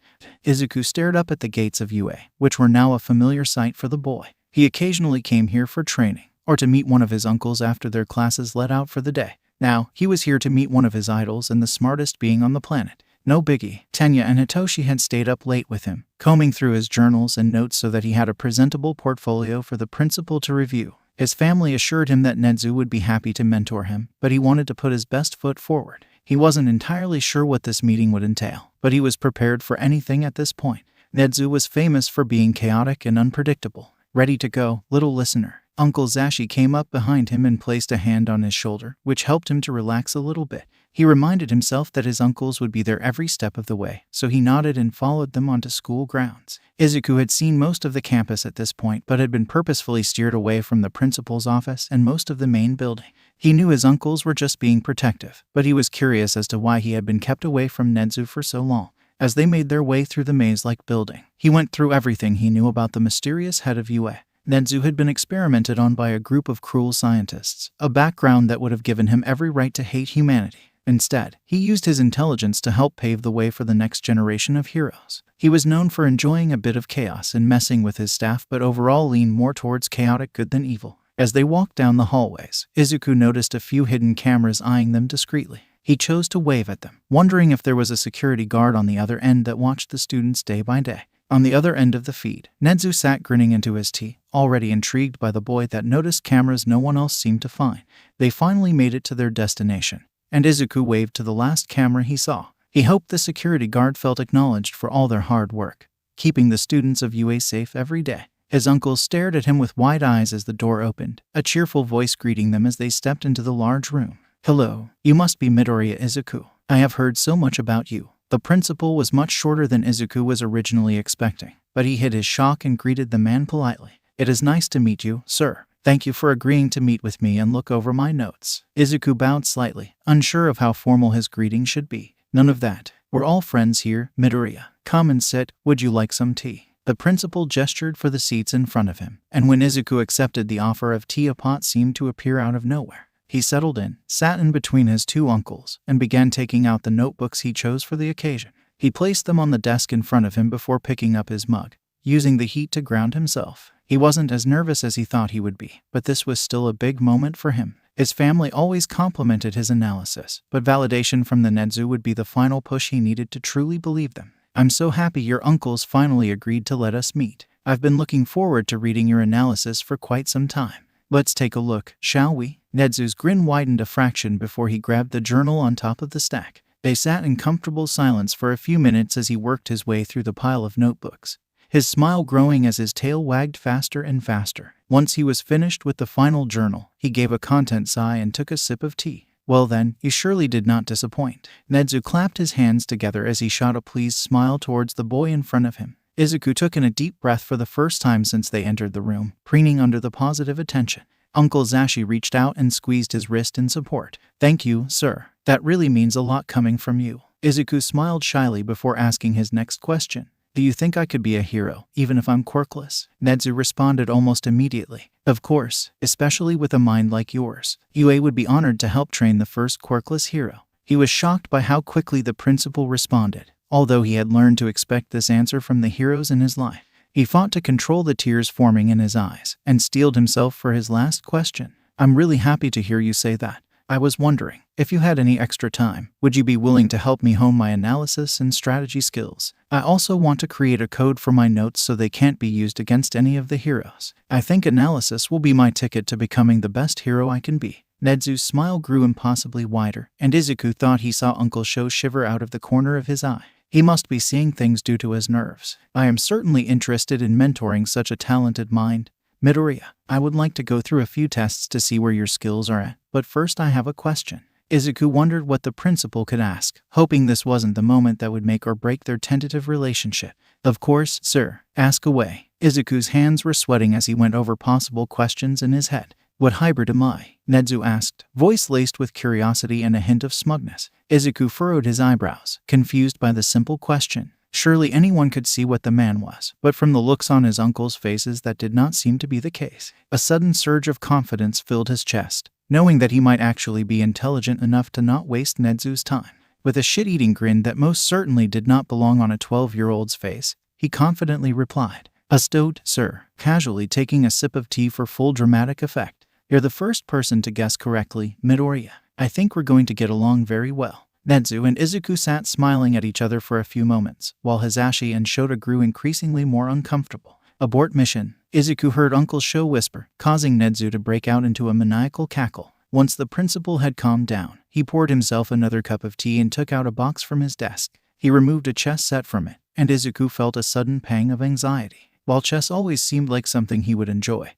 Izuku stared up at the gates of UA, which were now a familiar sight for the boy. He occasionally came here for training, or to meet one of his uncles after their classes let out for the day. Now, he was here to meet one of his idols and the smartest being on the planet. No biggie. Tenya and Hitoshi had stayed up late with him, combing through his journals and notes so that he had a presentable portfolio for the principal to review. His family assured him that Nezu would be happy to mentor him, but he wanted to put his best foot forward. He wasn't entirely sure what this meeting would entail, but he was prepared for anything at this point. Nezu was famous for being chaotic and unpredictable. Ready to go, little listener. Uncle Zashi came up behind him and placed a hand on his shoulder, which helped him to relax a little bit. He reminded himself that his uncles would be there every step of the way, so he nodded and followed them onto school grounds. Izuku had seen most of the campus at this point, but had been purposefully steered away from the principal's office and most of the main building. He knew his uncles were just being protective, but he was curious as to why he had been kept away from Nezu for so long. As they made their way through the maze-like building, he went through everything he knew about the mysterious head of UA. Nezu had been experimented on by a group of cruel scientists, a background that would have given him every right to hate humanity. Instead, he used his intelligence to help pave the way for the next generation of heroes. He was known for enjoying a bit of chaos and messing with his staff, but overall leaned more towards chaotic good than evil. As they walked down the hallways, Izuku noticed a few hidden cameras eyeing them discreetly. He chose to wave at them, wondering if there was a security guard on the other end that watched the students day by day. On the other end of the feed, Nezu sat grinning into his tea, already intrigued by the boy that noticed cameras no one else seemed to find. They finally made it to their destination, and Izuku waved to the last camera he saw. He hoped the security guard felt acknowledged for all their hard work, keeping the students of UA safe every day. His uncles stared at him with wide eyes as the door opened, a cheerful voice greeting them as they stepped into the large room. "Hello, you must be Midoriya Izuku. I have heard so much about you." The principal was much shorter than Izuku was originally expecting, but he hid his shock and greeted the man politely. "It is nice to meet you, sir. Thank you for agreeing to meet with me and look over my notes." Izuku bowed slightly, unsure of how formal his greeting should be. "None of that. We're all friends here, Midoriya. Come and sit. Would you like some tea?" The principal gestured for the seats in front of him, and when Izuku accepted the offer of tea, a pot seemed to appear out of nowhere. He settled in, sat in between his two uncles, and began taking out the notebooks he chose for the occasion. He placed them on the desk in front of him before picking up his mug, using the heat to ground himself. He wasn't as nervous as he thought he would be, but this was still a big moment for him. His family always complimented his analysis, but validation from the Nezu would be the final push he needed to truly believe them. "I'm so happy your uncles finally agreed to let us meet. I've been looking forward to reading your analysis for quite some time. Let's take a look, shall we?" Nezu's grin widened a fraction before he grabbed the journal on top of the stack. They sat in comfortable silence for a few minutes as he worked his way through the pile of notebooks, his smile growing as his tail wagged faster and faster. Once he was finished with the final journal, he gave a content sigh and took a sip of tea. "Well then, you surely did not disappoint." Nezu clapped his hands together as he shot a pleased smile towards the boy in front of him. Izuku took in a deep breath for the first time since they entered the room, preening under the positive attention. Uncle Zashi reached out and squeezed his wrist in support. "Thank you, sir. That really means a lot coming from you." Izuku smiled shyly before asking his next question. "Do you think I could be a hero, even if I'm quirkless?" Nezu responded almost immediately. "Of course, especially with a mind like yours. UA would be honored to help train the first quirkless hero." He was shocked by how quickly the principal responded, although he had learned to expect this answer from the heroes in his life. He fought to control the tears forming in his eyes, and steeled himself for his last question. "I'm really happy to hear you say that. I was wondering, if you had any extra time, would you be willing to help me hone my analysis and strategy skills? I also want to create a code for my notes so they can't be used against any of the heroes. I think analysis will be my ticket to becoming the best hero I can be." Nezu's smile grew impossibly wider, and Izuku thought he saw Uncle Sho shiver out of the corner of his eye. He must be seeing things due to his nerves. "I am certainly interested in mentoring such a talented mind. Midoriya, I would like to go through a few tests to see where your skills are at, but first I have a question." Izuku wondered what the principal could ask, hoping this wasn't the moment that would make or break their tentative relationship. "Of course, sir. Ask away." Izuku's hands were sweating as he went over possible questions in his head. What hybrid am I? Nezu asked, voice laced with curiosity and a hint of smugness. Izuku furrowed his eyebrows, confused by the simple question. Surely anyone could see what the man was, but from the looks on his uncle's faces that did not seem to be the case. A sudden surge of confidence filled his chest, knowing that he might actually be intelligent enough to not waste Nezu's time. With a shit-eating grin that most certainly did not belong on a 12-year-old's face, he confidently replied, "Astute, sir," casually taking a sip of tea for full dramatic effect. "You're the first person to guess correctly, Midoriya. I think we're going to get along very well." Nezu and Izuku sat smiling at each other for a few moments, while Hisashi and Shota grew increasingly more uncomfortable. "Abort mission," Izuku heard Uncle Sho whisper, causing Nezu to break out into a maniacal cackle. Once the principal had calmed down, he poured himself another cup of tea and took out a box from his desk. He removed a chess set from it, and Izuku felt a sudden pang of anxiety. While chess always seemed like something he would enjoy,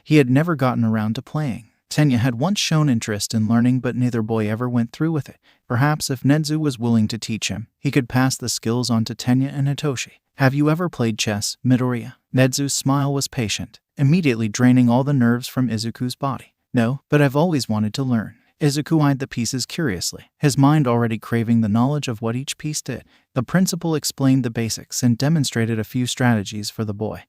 he had never gotten around to playing. Tenya had once shown interest in learning, but neither boy ever went through with it. Perhaps if Nezu was willing to teach him, he could pass the skills on to Tenya and Hitoshi. "Have you ever played chess, Midoriya?" Nezu's smile was patient, immediately draining all the nerves from Izuku's body. "No, but I've always wanted to learn." Izuku eyed the pieces curiously, his mind already craving the knowledge of what each piece did. The principal explained the basics and demonstrated a few strategies for the boy,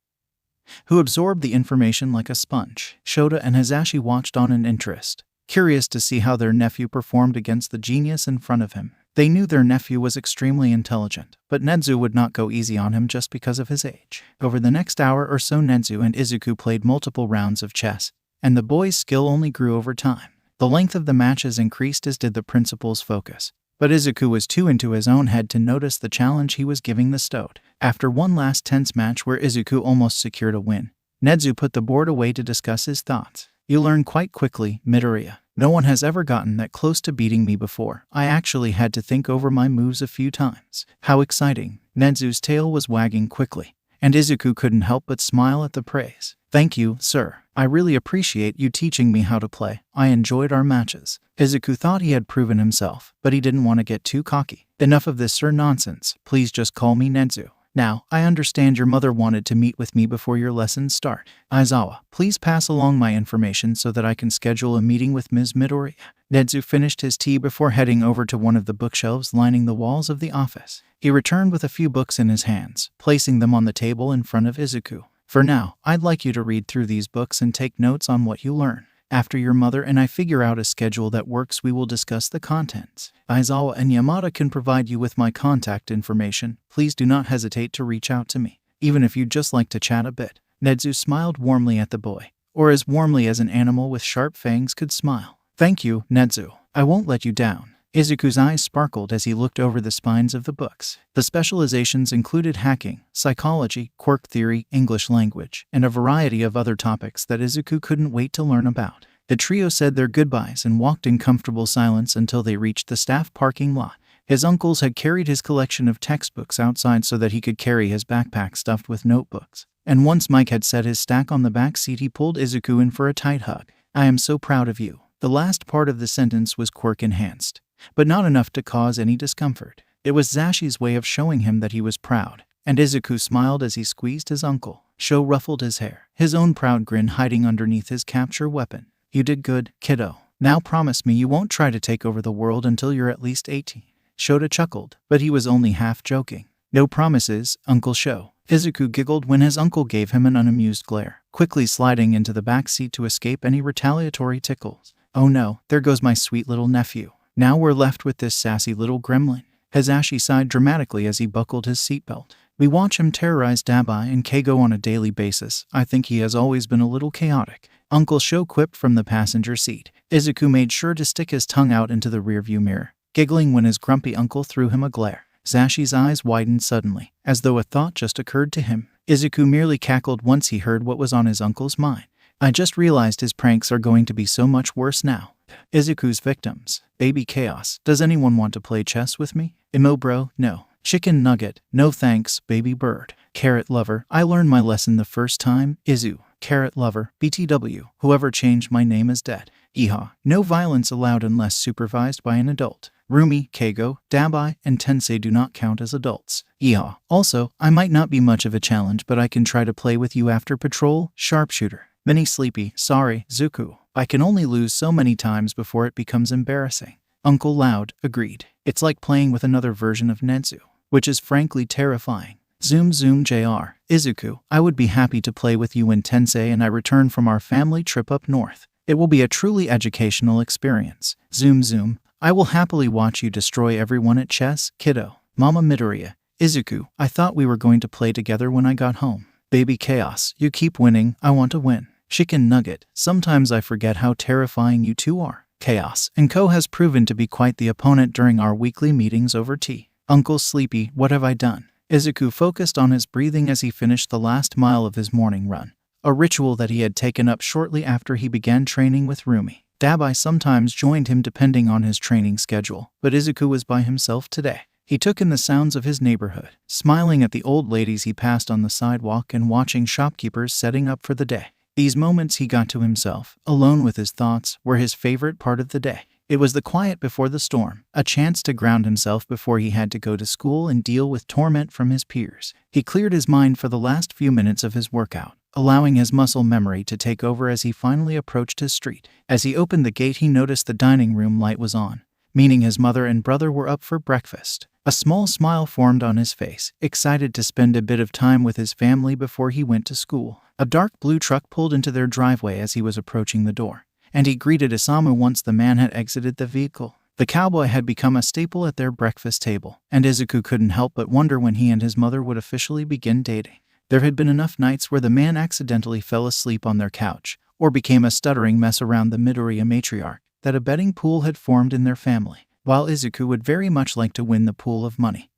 who absorbed the information like a sponge. Shota and Hisashi watched on in interest, curious to see how their nephew performed against the genius in front of him. They knew their nephew was extremely intelligent, but Nezu would not go easy on him just because of his age. Over the next hour or so, Nezu and Izuku played multiple rounds of chess, and the boy's skill only grew over time. The length of the matches increased, as did the principal's focus. But Izuku was too into his own head to notice the challenge he was giving the stoat. After one last tense match where Izuku almost secured a win, Nezu put the board away to discuss his thoughts. "You learn quite quickly, Midoriya. No one has ever gotten that close to beating me before. I actually had to think over my moves a few times." "How exciting." Nezu's tail was wagging quickly, and Izuku couldn't help but smile at the praise. "Thank you, sir. I really appreciate you teaching me how to play. I enjoyed our matches." Izuku thought he had proven himself, but he didn't want to get too cocky. "Enough of this sir nonsense. Please just call me Nezu. Now, I understand your mother wanted to meet with me before your lessons start. Aizawa, please pass along my information so that I can schedule a meeting with Ms. Midoriya." Nezu finished his tea before heading over to one of the bookshelves lining the walls of the office. He returned with a few books in his hands, placing them on the table in front of Izuku. "For now, I'd like you to read through these books and take notes on what you learn. After your mother and I figure out a schedule that works, we will discuss the contents. Aizawa and Yamada can provide you with my contact information. Please do not hesitate to reach out to me, even if you'd just like to chat a bit." Nezu smiled warmly at the boy, or as warmly as an animal with sharp fangs could smile. "Thank you, Nezu. I won't let you down." Izuku's eyes sparkled as he looked over the spines of the books. The specializations included hacking, psychology, quirk theory, English language, and a variety of other topics that Izuku couldn't wait to learn about. The trio said their goodbyes and walked in comfortable silence until they reached the staff parking lot. His uncles had carried his collection of textbooks outside so that he could carry his backpack stuffed with notebooks. And once Mike had set his stack on the back seat, he pulled Izuku in for a tight hug. "I am so proud of you." The last part of the sentence was quirk-enhanced, but not enough to cause any discomfort. It was Zashi's way of showing him that he was proud, and Izuku smiled as he squeezed his uncle. Sho ruffled his hair, his own proud grin hiding underneath his capture weapon. "You did good, kiddo. Now promise me you won't try to take over the world until you're at least 18. Shota chuckled, but he was only half joking. "No promises, Uncle Sho." Izuku giggled when his uncle gave him an unamused glare, quickly sliding into the back seat to escape any retaliatory tickles. "Oh no, there goes my sweet little nephew. Now we're left with this sassy little gremlin." Hisashi sighed dramatically as he buckled his seatbelt. "We watch him terrorize Dabai and Keigo on a daily basis. I think he has always been a little chaotic," Uncle Sho quipped from the passenger seat. Izuku made sure to stick his tongue out into the rearview mirror, giggling when his grumpy uncle threw him a glare. Zashi's eyes widened suddenly, as though a thought just occurred to him. Izuku merely cackled once he heard what was on his uncle's mind. "I just realized his pranks are going to be so much worse now." Izuku's victims. "Baby Chaos, does anyone want to play chess with me?" "Imo bro, no." "Chicken Nugget, no thanks, baby bird." "Carrot Lover, I learned my lesson the first time." "Izu, Carrot Lover, BTW, whoever changed my name is dead." "Iha, no violence allowed unless supervised by an adult." "Rumi, Keigo, Dabai, and Tensei do not count as adults." "Iha, also, I might not be much of a challenge, but I can try to play with you after patrol." "Sharpshooter." Mini sleepy, sorry, Zuko. I can only lose so many times before it becomes embarrassing. Uncle Loud agreed. It's like playing with another version of Netsu, which is frankly terrifying. Zoom zoom JR. Izuku, I would be happy to play with you when Tensei and I return from our family trip up north. It will be a truly educational experience. Zoom zoom. I will happily watch you destroy everyone at chess, kiddo. Mama Midoriya. Izuku, I thought we were going to play together when I got home. Baby Chaos, you keep winning, I want to win. Chicken Nugget, sometimes I forget how terrifying you two are. Chaos and Co has proven to be quite the opponent during our weekly meetings over tea. Uncle Sleepy, what have I done? Izuku focused on his breathing as he finished the last mile of his morning run, a ritual that he had taken up shortly after he began training with Rumi. Dabai sometimes joined him depending on his training schedule, but Izuku was by himself today. He took in the sounds of his neighborhood, smiling at the old ladies he passed on the sidewalk and watching shopkeepers setting up for the day. These moments he got to himself, alone with his thoughts, were his favorite part of the day. It was the quiet before the storm, a chance to ground himself before he had to go to school and deal with torment from his peers. He cleared his mind for the last few minutes of his workout, allowing his muscle memory to take over as he finally approached his street. As he opened the gate, he noticed the dining room light was on, meaning his mother and brother were up for breakfast. A small smile formed on his face, excited to spend a bit of time with his family before he went to school. A dark blue truck pulled into their driveway as he was approaching the door, and he greeted Isamu once the man had exited the vehicle. The cowboy had become a staple at their breakfast table, and Izuku couldn't help but wonder when he and his mother would officially begin dating. There had been enough nights where the man accidentally fell asleep on their couch, or became a stuttering mess around the Midoriya matriarch, that a betting pool had formed in their family. While Izuku would very much like to win the pool of money,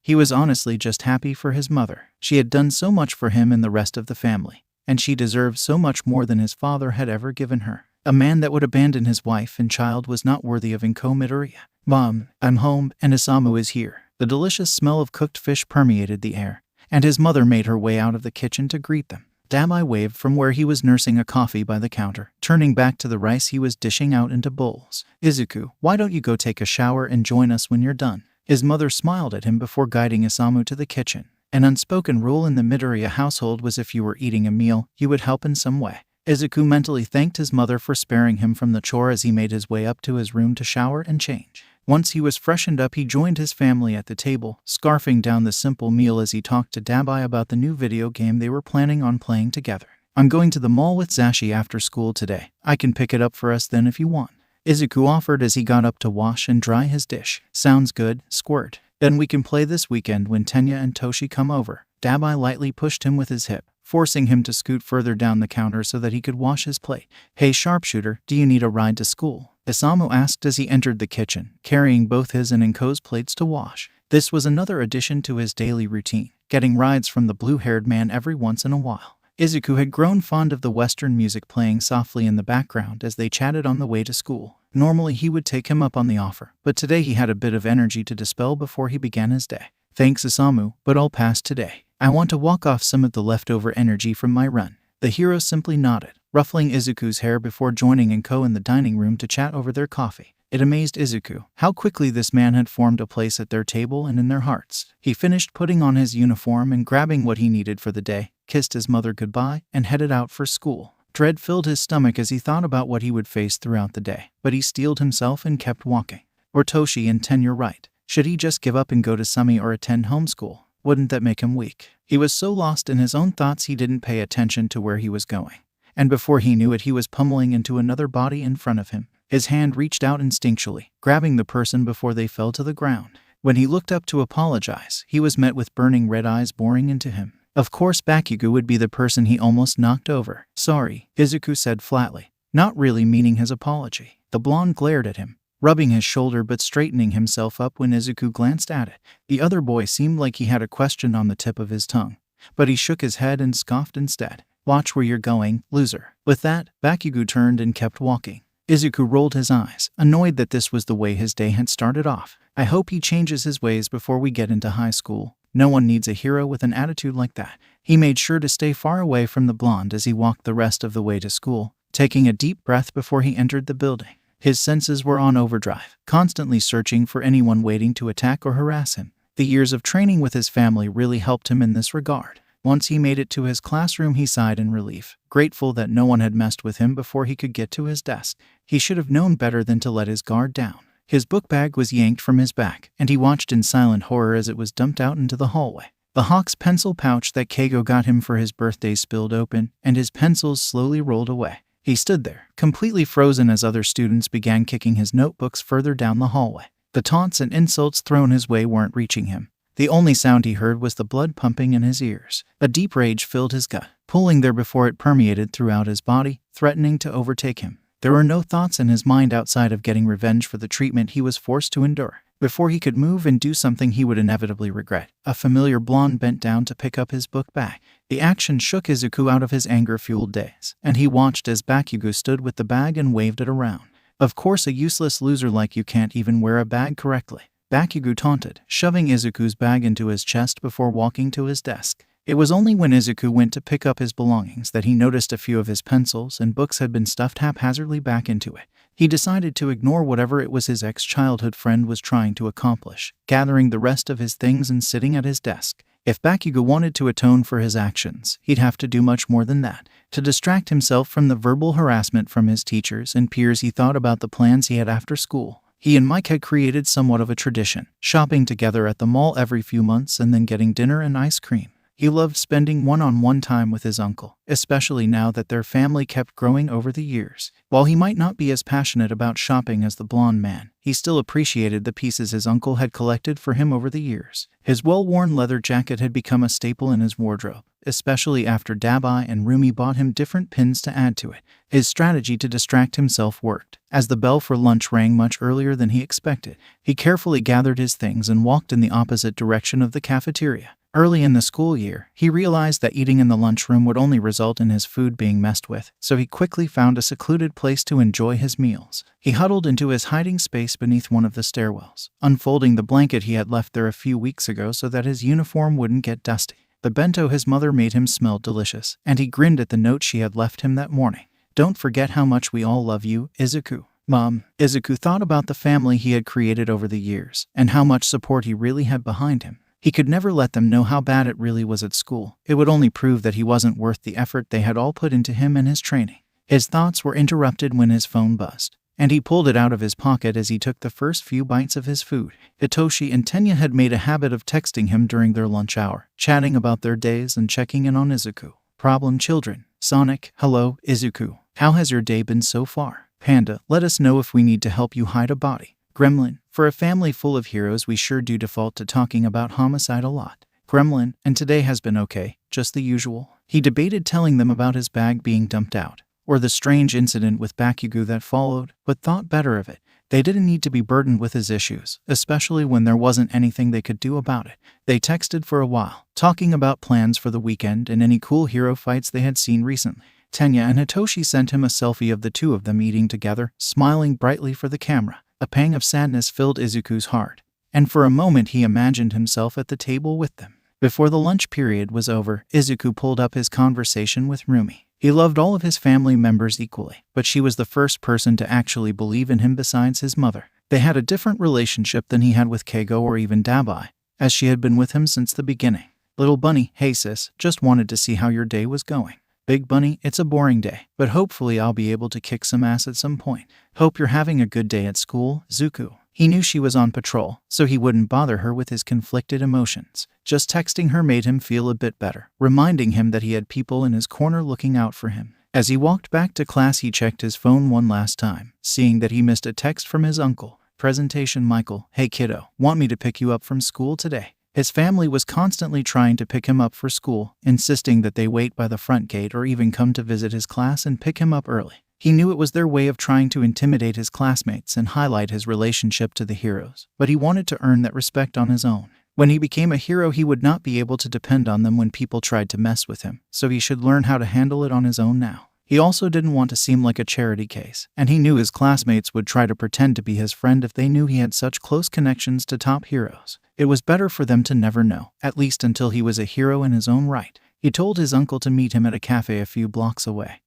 he was honestly just happy for his mother. She had done so much for him and the rest of the family, and she deserved so much more than his father had ever given her. A man that would abandon his wife and child was not worthy of Inko Midoriya. Mom, I'm home, and Isamu is here. The delicious smell of cooked fish permeated the air, and his mother made her way out of the kitchen to greet them. Dabai waved from where he was nursing a coffee by the counter, turning back to the rice he was dishing out into bowls. Izuku, why don't you go take a shower and join us when you're done? His mother smiled at him before guiding Isamu to the kitchen. An unspoken rule in the Midoriya household was if you were eating a meal, you would help in some way. Izuku mentally thanked his mother for sparing him from the chore as he made his way up to his room to shower and change. Once he was freshened up, he joined his family at the table, scarfing down the simple meal as he talked to Dabai about the new video game they were planning on playing together. I'm going to the mall with Zashi after school today. I can pick it up for us then if you want. Izuku offered as he got up to wash and dry his dish. Sounds good, Squirt. Then we can play this weekend when Tenya and Toshi come over. Dabai lightly pushed him with his hip, forcing him to scoot further down the counter so that he could wash his plate. Hey sharpshooter, do you need a ride to school? Isamu asked as he entered the kitchen, carrying both his and Inko's plates to wash. This was another addition to his daily routine, getting rides from the blue-haired man every once in a while. Izuku had grown fond of the Western music playing softly in the background as they chatted on the way to school. Normally he would take him up on the offer, but today he had a bit of energy to dispel before he began his day. Thanks Isamu, but I'll pass today. I want to walk off some of the leftover energy from my run. The hero simply nodded, ruffling Izuku's hair before joining Inko in the dining room to chat over their coffee. It amazed Izuku how quickly this man had formed a place at their table and in their hearts. He finished putting on his uniform and grabbing what he needed for the day, kissed his mother goodbye, and headed out for school. Dread filled his stomach as he thought about what he would face throughout the day, but he steeled himself and kept walking. Or Toshi and Ten, you're right. Should he just give up and go to Sumi or attend homeschool? Wouldn't that make him weak? He was so lost in his own thoughts he didn't pay attention to where he was going. And before he knew it, he was pummeling into another body in front of him. His hand reached out instinctually, grabbing the person before they fell to the ground. When he looked up to apologize, he was met with burning red eyes boring into him. Of course Bakugo would be the person he almost knocked over. Sorry, Izuku said flatly, not really meaning his apology. The blonde glared at him, rubbing his shoulder but straightening himself up when Izuku glanced at it. The other boy seemed like he had a question on the tip of his tongue, but he shook his head and scoffed instead. Watch where you're going, loser. With that, Bakugo turned and kept walking. Izuku rolled his eyes, annoyed that this was the way his day had started off. I hope he changes his ways before we get into high school. No one needs a hero with an attitude like that. He made sure to stay far away from the blonde as he walked the rest of the way to school, taking a deep breath before he entered the building. His senses were on overdrive, constantly searching for anyone waiting to attack or harass him. The years of training with his family really helped him in this regard. Once he made it to his classroom, he sighed in relief, grateful that no one had messed with him before he could get to his desk. He should have known better than to let his guard down. His book bag was yanked from his back, and he watched in silent horror as it was dumped out into the hallway. The Hawk's pencil pouch that Keigo got him for his birthday spilled open, and his pencils slowly rolled away. He stood there, completely frozen as other students began kicking his notebooks further down the hallway. The taunts and insults thrown his way weren't reaching him. The only sound he heard was the blood pumping in his ears. A deep rage filled his gut, pulling there before it permeated throughout his body, threatening to overtake him. There were no thoughts in his mind outside of getting revenge for the treatment he was forced to endure. Before he could move and do something he would inevitably regret, a familiar blonde bent down to pick up his book bag. The action shook Izuku out of his anger-fueled daze, and he watched as Bakugo stood with the bag and waved it around. Of course, a useless loser like you can't even wear a bag correctly, Bakugo taunted, shoving Izuku's bag into his chest before walking to his desk. It was only when Izuku went to pick up his belongings that he noticed a few of his pencils and books had been stuffed haphazardly back into it. He decided to ignore whatever it was his ex-childhood friend was trying to accomplish, gathering the rest of his things and sitting at his desk. If Bakugo wanted to atone for his actions, he'd have to do much more than that. To distract himself from the verbal harassment from his teachers and peers, he thought about the plans he had after school. He and Mike had created somewhat of a tradition, shopping together at the mall every few months and then getting dinner and ice cream. He loved spending one-on-one time with his uncle, especially now that their family kept growing over the years. While he might not be as passionate about shopping as the blonde man, he still appreciated the pieces his uncle had collected for him over the years. His well-worn leather jacket had become a staple in his wardrobe, especially after Dabai and Rumi bought him different pins to add to it. His strategy to distract himself worked. As the bell for lunch rang much earlier than he expected, he carefully gathered his things and walked in the opposite direction of the cafeteria. Early in the school year, he realized that eating in the lunchroom would only result in his food being messed with, so he quickly found a secluded place to enjoy his meals. He huddled into his hiding space beneath one of the stairwells, unfolding the blanket he had left there a few weeks ago so that his uniform wouldn't get dusty. The bento his mother made him smelled delicious, and he grinned at the note she had left him that morning. "Don't forget how much we all love you, Izuku." Mom. Izuku thought about the family he had created over the years, and how much support he really had behind him. He could never let them know how bad it really was at school. It would only prove that he wasn't worth the effort they had all put into him and his training. His thoughts were interrupted when his phone buzzed, and he pulled it out of his pocket as he took the first few bites of his food. Hitoshi and Tenya had made a habit of texting him during their lunch hour, chatting about their days and checking in on Izuku. Problem children. Sonic, hello, Izuku. How has your day been so far? Panda, let us know if we need to help you hide a body. Gremlin, for a family full of heroes we sure do default to talking about homicide a lot. Gremlin, and today has been okay, just the usual. He debated telling them about his bag being dumped out, or the strange incident with Bakugo that followed, but thought better of it. They didn't need to be burdened with his issues, especially when there wasn't anything they could do about it. They texted for a while, talking about plans for the weekend and any cool hero fights they had seen recently. Tenya and Hitoshi sent him a selfie of the two of them eating together, smiling brightly for the camera. A pang of sadness filled Izuku's heart, and for a moment he imagined himself at the table with them. Before the lunch period was over, Izuku pulled up his conversation with Rumi. He loved all of his family members equally, but she was the first person to actually believe in him besides his mother. They had a different relationship than he had with Keigo or even Dabai, as she had been with him since the beginning. Little Bunny, hey sis, just wanted to see how your day was going. Big Bunny, it's a boring day, but hopefully I'll be able to kick some ass at some point. Hope you're having a good day at school, Zuko. He knew she was on patrol, so he wouldn't bother her with his conflicted emotions. Just texting her made him feel a bit better, reminding him that he had people in his corner looking out for him. As he walked back to class, he checked his phone one last time, seeing that he missed a text from his uncle. Presentation Michael, hey kiddo, want me to pick you up from school today? His family was constantly trying to pick him up for school, insisting that they wait by the front gate or even come to visit his class and pick him up early. He knew it was their way of trying to intimidate his classmates and highlight his relationship to the heroes, but he wanted to earn that respect on his own. When he became a hero, he would not be able to depend on them when people tried to mess with him, so he should learn how to handle it on his own now. He also didn't want to seem like a charity case, and he knew his classmates would try to pretend to be his friend if they knew he had such close connections to top heroes. It was better for them to never know, at least until he was a hero in his own right. He told his uncle to meet him at a cafe a few blocks away,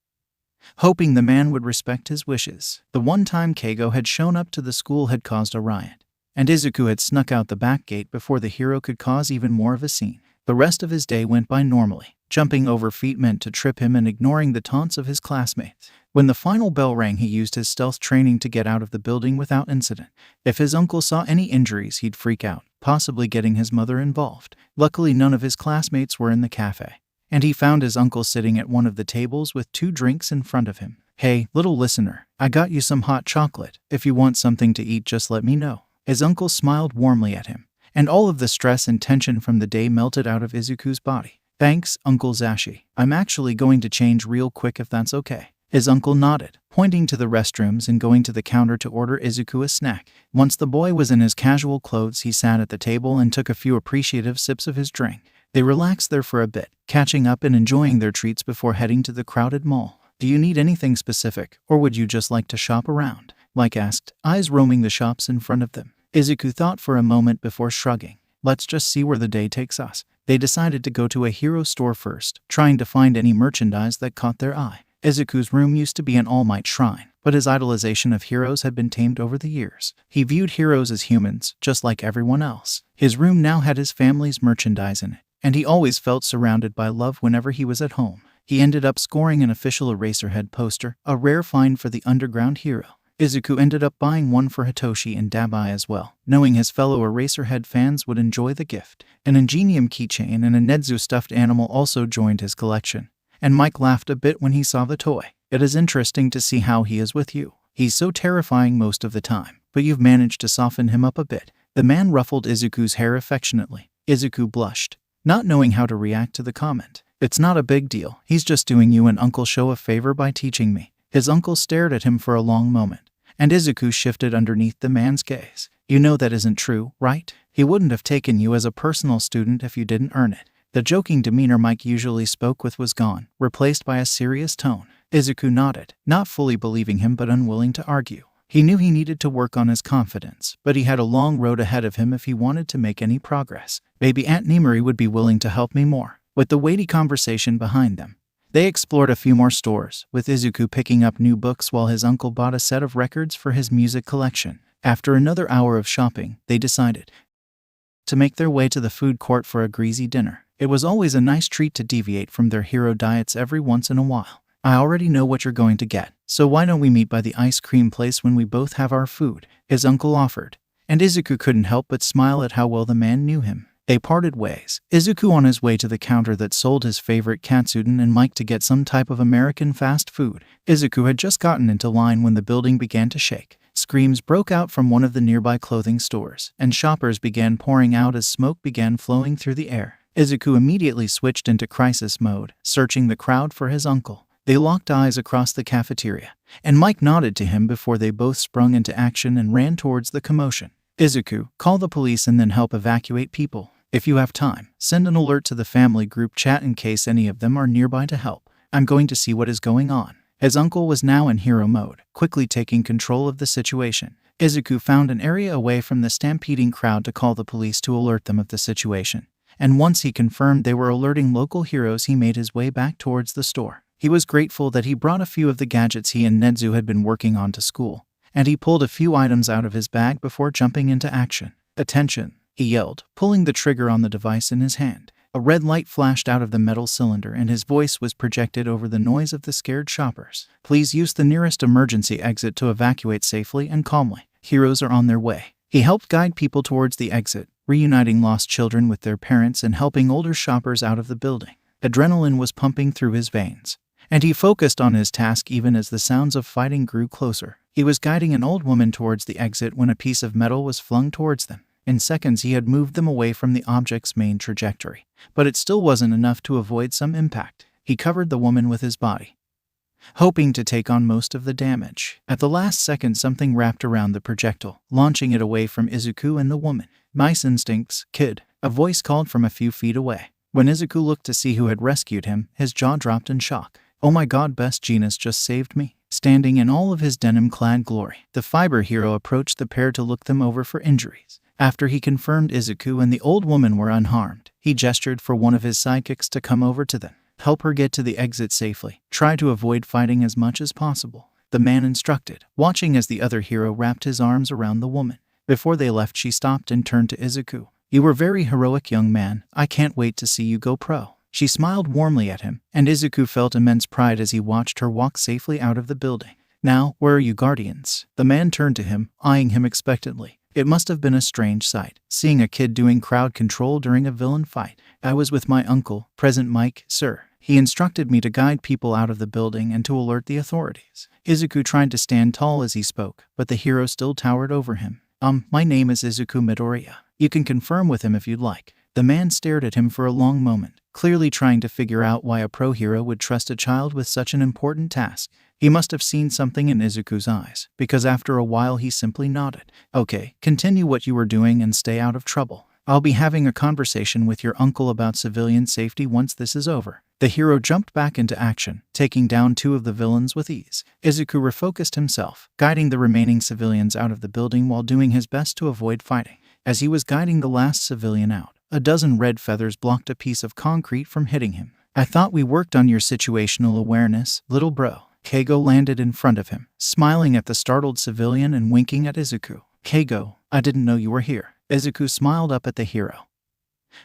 hoping the man would respect his wishes. The one time Keigo had shown up to the school had caused a riot, and Izuku had snuck out the back gate before the hero could cause even more of a scene. The rest of his day went by normally. Jumping over feet meant to trip him and ignoring the taunts of his classmates. When the final bell rang, he used his stealth training to get out of the building without incident. If his uncle saw any injuries, he'd freak out, possibly getting his mother involved. Luckily, none of his classmates were in the cafe, and he found his uncle sitting at one of the tables with 2 drinks in front of him. "Hey, little listener, I got you some hot chocolate. If you want something to eat, just let me know." His uncle smiled warmly at him, and all of the stress and tension from the day melted out of Izuku's body. "Thanks, Uncle Zashi. I'm actually going to change real quick if that's okay." His uncle nodded, pointing to the restrooms and going to the counter to order Izuku a snack. Once the boy was in his casual clothes, he sat at the table and took a few appreciative sips of his drink. They relaxed there for a bit, catching up and enjoying their treats before heading to the crowded mall. "Do you need anything specific, or would you just like to shop around?" Mike asked, eyes roaming the shops in front of them. Izuku thought for a moment before shrugging. "Let's just see where the day takes us." They decided to go to a hero store first, trying to find any merchandise that caught their eye. Izuku's room used to be an All Might shrine, but his idolization of heroes had been tamed over the years. He viewed heroes as humans, just like everyone else. His room now had his family's merchandise in it, and he always felt surrounded by love whenever he was at home. He ended up scoring an official Eraserhead poster, a rare find for the underground hero. Izuku ended up buying one for Hitoshi and Dabai as well, knowing his fellow Eraserhead fans would enjoy the gift. An Ingenium keychain and a Nedzu stuffed animal also joined his collection, and Mike laughed a bit when he saw the toy. "It is interesting to see how he is with you. He's so terrifying most of the time, but you've managed to soften him up a bit." The man ruffled Izuku's hair affectionately. Izuku blushed, not knowing how to react to the comment. "It's not a big deal. He's just doing you and Uncle Sho a favor by teaching me." His uncle stared at him for a long moment, and Izuku shifted underneath the man's gaze. "You know that isn't true, right? He wouldn't have taken you as a personal student if you didn't earn it." The joking demeanor Mike usually spoke with was gone, replaced by a serious tone. Izuku nodded, not fully believing him but unwilling to argue. He knew he needed to work on his confidence, but he had a long road ahead of him if he wanted to make any progress. "Maybe Aunt Nimari would be willing to help me more." With the weighty conversation behind them, they explored a few more stores, with Izuku picking up new books while his uncle bought a set of records for his music collection. After another hour of shopping, they decided to make their way to the food court for a greasy dinner. It was always a nice treat to deviate from their hero diets every once in a while. "I already know what you're going to get, so why don't we meet by the ice cream place when we both have our food?" his uncle offered, and Izuku couldn't help but smile at how well the man knew him. They parted ways, Izuku on his way to the counter that sold his favorite katsudon and Mike to get some type of American fast food. Izuku had just gotten into line when the building began to shake. Screams broke out from one of the nearby clothing stores, and shoppers began pouring out as smoke began flowing through the air. Izuku immediately switched into crisis mode, searching the crowd for his uncle. They locked eyes across the cafeteria, and Mike nodded to him before they both sprung into action and ran towards the commotion. "Izuku, call the police and then help evacuate people. If you have time, send an alert to the family group chat in case any of them are nearby to help. I'm going to see what is going on." His uncle was now in hero mode, quickly taking control of the situation. Izuku found an area away from the stampeding crowd to call the police to alert them of the situation. And once he confirmed they were alerting local heroes, he made his way back towards the store. He was grateful that he brought a few of the gadgets he and Nedzu had been working on to school, and he pulled a few items out of his bag before jumping into action. "Attention," he yelled, pulling the trigger on the device in his hand. A red light flashed out of the metal cylinder and his voice was projected over the noise of the scared shoppers. "Please use the nearest emergency exit to evacuate safely and calmly. Heroes are on their way." He helped guide people towards the exit, reuniting lost children with their parents and helping older shoppers out of the building. Adrenaline was pumping through his veins, and he focused on his task even as the sounds of fighting grew closer. He was guiding an old woman towards the exit when a piece of metal was flung towards them. In seconds he had moved them away from the object's main trajectory, but it still wasn't enough to avoid some impact. He covered the woman with his body, hoping to take on most of the damage. At the last second something wrapped around the projectile, launching it away from Izuku and the woman. "Nice instincts, kid," a voice called from a few feet away. When Izuku looked to see who had rescued him, his jaw dropped in shock. "Oh my god, Best Jeanist just saved me." Standing in all of his denim-clad glory, the fiber hero approached the pair to look them over for injuries. After he confirmed Izuku and the old woman were unharmed, he gestured for one of his sidekicks to come over to them. "Help her get to the exit safely. Try to avoid fighting as much as possible," the man instructed, watching as the other hero wrapped his arms around the woman. Before they left, she stopped and turned to Izuku. You were very heroic, young man. I can't wait to see you go pro." She smiled warmly at him, and Izuku felt immense pride as he watched her walk safely out of the building. "Now, where are you guardians?" The man turned to him, eyeing him expectantly. It must have been a strange sight, seeing a kid doing crowd control during a villain fight. "I was with my uncle, Present Mike, sir. He instructed me to guide people out of the building and to alert the authorities." Izuku tried to stand tall as he spoke, but the hero still towered over him. My name is Izuku Midoriya. You can confirm with him if you'd like." The man stared at him for a long moment, clearly trying to figure out why a pro hero would trust a child with such an important task. He must have seen something in Izuku's eyes, because after a while he simply nodded. "Okay, continue what you were doing and stay out of trouble. I'll be having a conversation with your uncle about civilian safety once this is over." The hero jumped back into action, taking down 2 of the villains with ease. Izuku refocused himself, guiding the remaining civilians out of the building while doing his best to avoid fighting. As he was guiding the last civilian out, a dozen red feathers blocked a piece of concrete from hitting him. "I thought we worked on your situational awareness, little bro." Keigo landed in front of him, smiling at the startled civilian and winking at Izuku. "Keigo, I didn't know you were here." Izuku smiled up at the hero,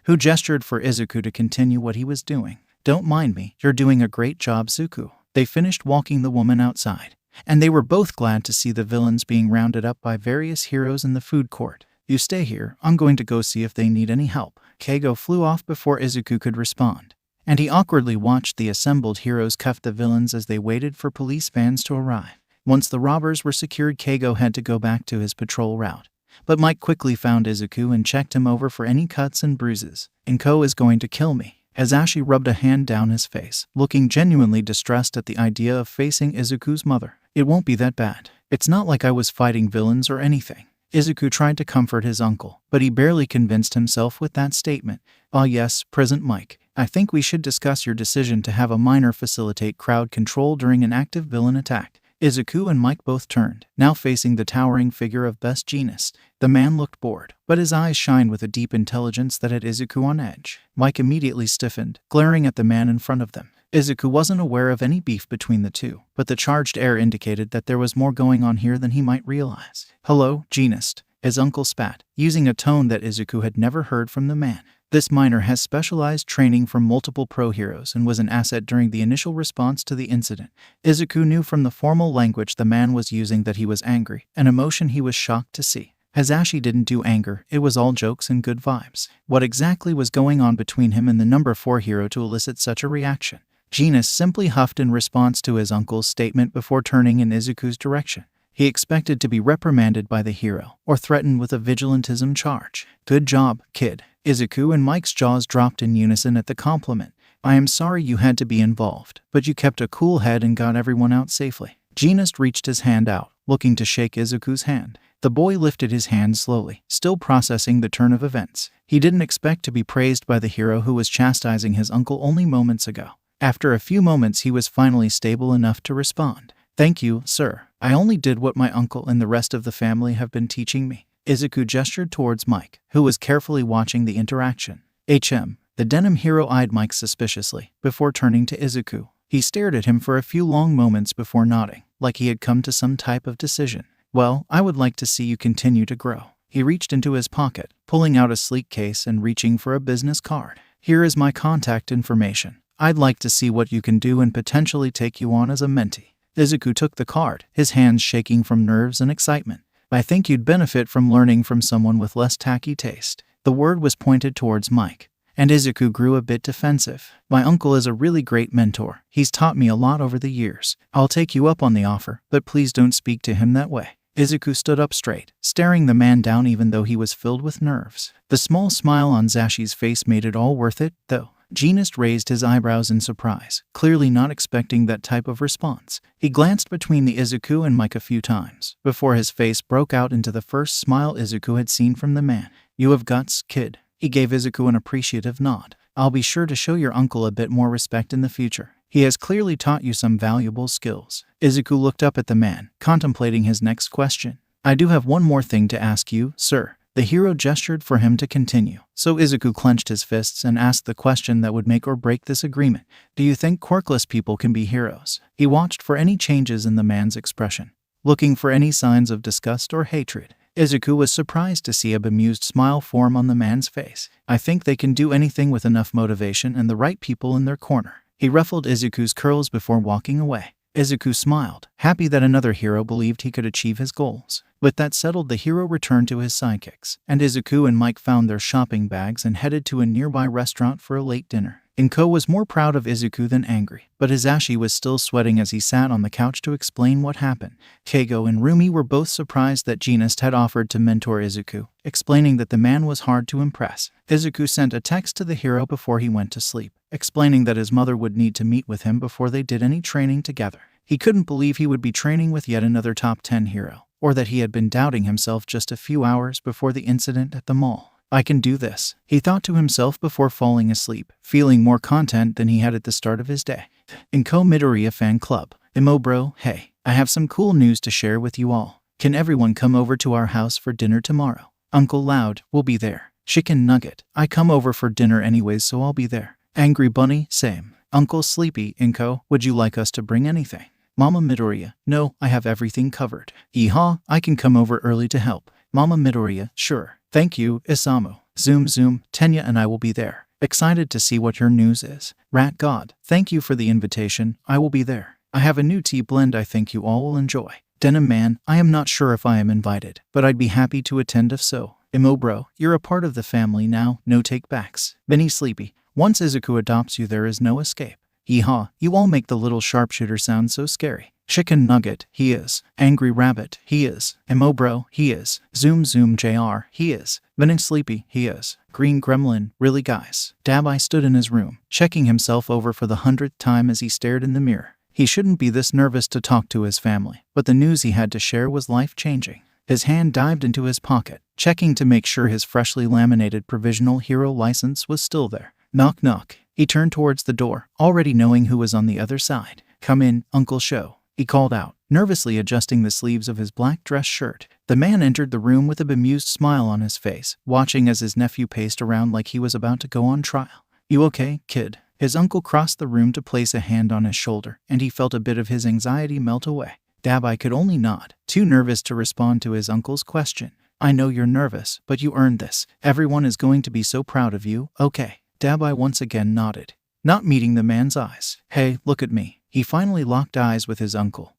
who gestured for Izuku to continue what he was doing. "Don't mind me, you're doing a great job, Zuku." They finished walking the woman outside, and they were both glad to see the villains being rounded up by various heroes in the food court. "You stay here, I'm going to go see if they need any help." Keigo flew off before Izuku could respond, and he awkwardly watched the assembled heroes cuff the villains as they waited for police vans to arrive. Once the robbers were secured, Keigo had to go back to his patrol route. But Mike quickly found Izuku and checked him over for any cuts and bruises. "Inko is going to kill me." Asashi rubbed a hand down his face, looking genuinely distressed at the idea of facing Izuku's mother. "It won't be that bad. It's not like I was fighting villains or anything." Izuku tried to comfort his uncle, but he barely convinced himself with that statement. "Ah yes, Present Mike. I think we should discuss your decision to have a minor facilitate crowd control during an active villain attack." Izuku and Mike both turned, now facing the towering figure of Best Jeanist. The man looked bored, but his eyes shined with a deep intelligence that had Izuku on edge. Mike immediately stiffened, glaring at the man in front of them. Izuku wasn't aware of any beef between the two, but the charged air indicated that there was more going on here than he might realize. "Hello, Jeanist," his uncle spat, using a tone that Izuku had never heard from the man. This miner has specialized training from multiple pro heroes and was an asset during the initial response to the incident. Izuku knew from the formal language the man was using that he was angry, an emotion he was shocked to see. Asashi didn't do anger, it was all jokes and good vibes. What exactly was going on between him and the number 4 hero to elicit such a reaction? Jeanist simply huffed in response to his uncle's statement before turning in Izuku's direction. He expected to be reprimanded by the hero, or threatened with a vigilantism charge. "Good job, kid." Izuku and Mike's jaws dropped in unison at the compliment. "I am sorry you had to be involved, but you kept a cool head and got everyone out safely." Jeanist reached his hand out, looking to shake Izuku's hand. The boy lifted his hand slowly, still processing the turn of events. He didn't expect to be praised by the hero who was chastising his uncle only moments ago. After a few moments he was finally stable enough to respond. "Thank you, sir. I only did what my uncle and the rest of the family have been teaching me." Izuku gestured towards Mike, who was carefully watching the interaction. The denim hero eyed Mike suspiciously, before turning to Izuku. He stared at him for a few long moments before nodding, like he had come to some type of decision. "Well, I would like to see you continue to grow." He reached into his pocket, pulling out a sleek case and reaching for a business card. "Here is my contact information. I'd like to see what you can do and potentially take you on as a mentee." Izuku took the card, his hands shaking from nerves and excitement. "I think you'd benefit from learning from someone with less tacky taste." The word was pointed towards Mike, and Izuku grew a bit defensive. "My uncle is a really great mentor. He's taught me a lot over the years. I'll take you up on the offer, but please don't speak to him that way." Izuku stood up straight, staring the man down even though he was filled with nerves. The small smile on Zashi's face made it all worth it, though. Jeanist raised his eyebrows in surprise, clearly not expecting that type of response. He glanced between the Izuku and Mike a few times, before his face broke out into the first smile Izuku had seen from the man. "You have guts, kid." He gave Izuku an appreciative nod. "I'll be sure to show your uncle a bit more respect in the future. He has clearly taught you some valuable skills." Izuku looked up at the man, contemplating his next question. "I do have one more thing to ask you, sir." The hero gestured for him to continue, so Izuku clenched his fists and asked the question that would make or break this agreement. "Do you think quirkless people can be heroes?" He watched for any changes in the man's expression, looking for any signs of disgust or hatred. Izuku was surprised to see a bemused smile form on the man's face. I think they can do anything with enough motivation and the right people in their corner. He ruffled Izuku's curls before walking away. Izuku smiled, happy that another hero believed he could achieve his goals. With that settled, the hero returned to his sidekicks, and Izuku and Mike found their shopping bags and headed to a nearby restaurant for a late dinner. Inko was more proud of Izuku than angry, but Hisashi was still sweating as he sat on the couch to explain what happened. Keigo and Rumi were both surprised that Genist had offered to mentor Izuku, explaining that the man was hard to impress. Izuku sent a text to the hero before he went to sleep, explaining that his mother would need to meet with him before they did any training together. He couldn't believe he would be training with yet another top 10 hero, or that he had been doubting himself just a few hours before the incident at the mall. I can do this, he thought to himself before falling asleep, feeling more content than he had at the start of his day. Inko Midoriya Fan Club. Imo bro, hey, I have some cool news to share with you all. Can everyone come over to our house for dinner tomorrow? Uncle Loud will be there. Chicken Nugget, I come over for dinner anyways, so I'll be there. Angry Bunny, same. Uncle Sleepy, Inko, would you like us to bring anything? Mama Midoriya, no, I have everything covered. Yeehaw, I can come over early to help. Mama Midoriya, sure. Thank you, Isamu. Zoom, Tenya and I will be there. Excited to see what your news is. Rat God, thank you for the invitation. I will be there. I have a new tea blend I think you all will enjoy. Denim Man, I am not sure if I am invited, but I'd be happy to attend if so. Imo bro, you're a part of the family now, no take-backs. Benny Sleepy, once Izuku adopts you there is no escape. Yeehaw, you all make the little sharpshooter sound so scary. Chicken Nugget, he is. Angry Rabbit, he is. Imo bro, he is. Zoom JR, he is. Benny Sleepy, he is. Green Gremlin, really guys. Dabai stood in his room, checking himself over for the 100th time as he stared in the mirror. He shouldn't be this nervous to talk to his family, but the news he had to share was life-changing. His hand dived into his pocket, checking to make sure his freshly laminated provisional hero license was still there. Knock knock. He turned towards the door, already knowing who was on the other side. Come in, Uncle Sho, he called out, nervously adjusting the sleeves of his black dress shirt. The man entered the room with a bemused smile on his face, watching as his nephew paced around like he was about to go on trial. You okay, kid? His uncle crossed the room to place a hand on his shoulder, and he felt a bit of his anxiety melt away. Dabai could only nod, too nervous to respond to his uncle's question. I know you're nervous, but you earned this. Everyone is going to be so proud of you, okay? Dabai once again nodded, not meeting the man's eyes. Hey, look at me. He finally locked eyes with his uncle,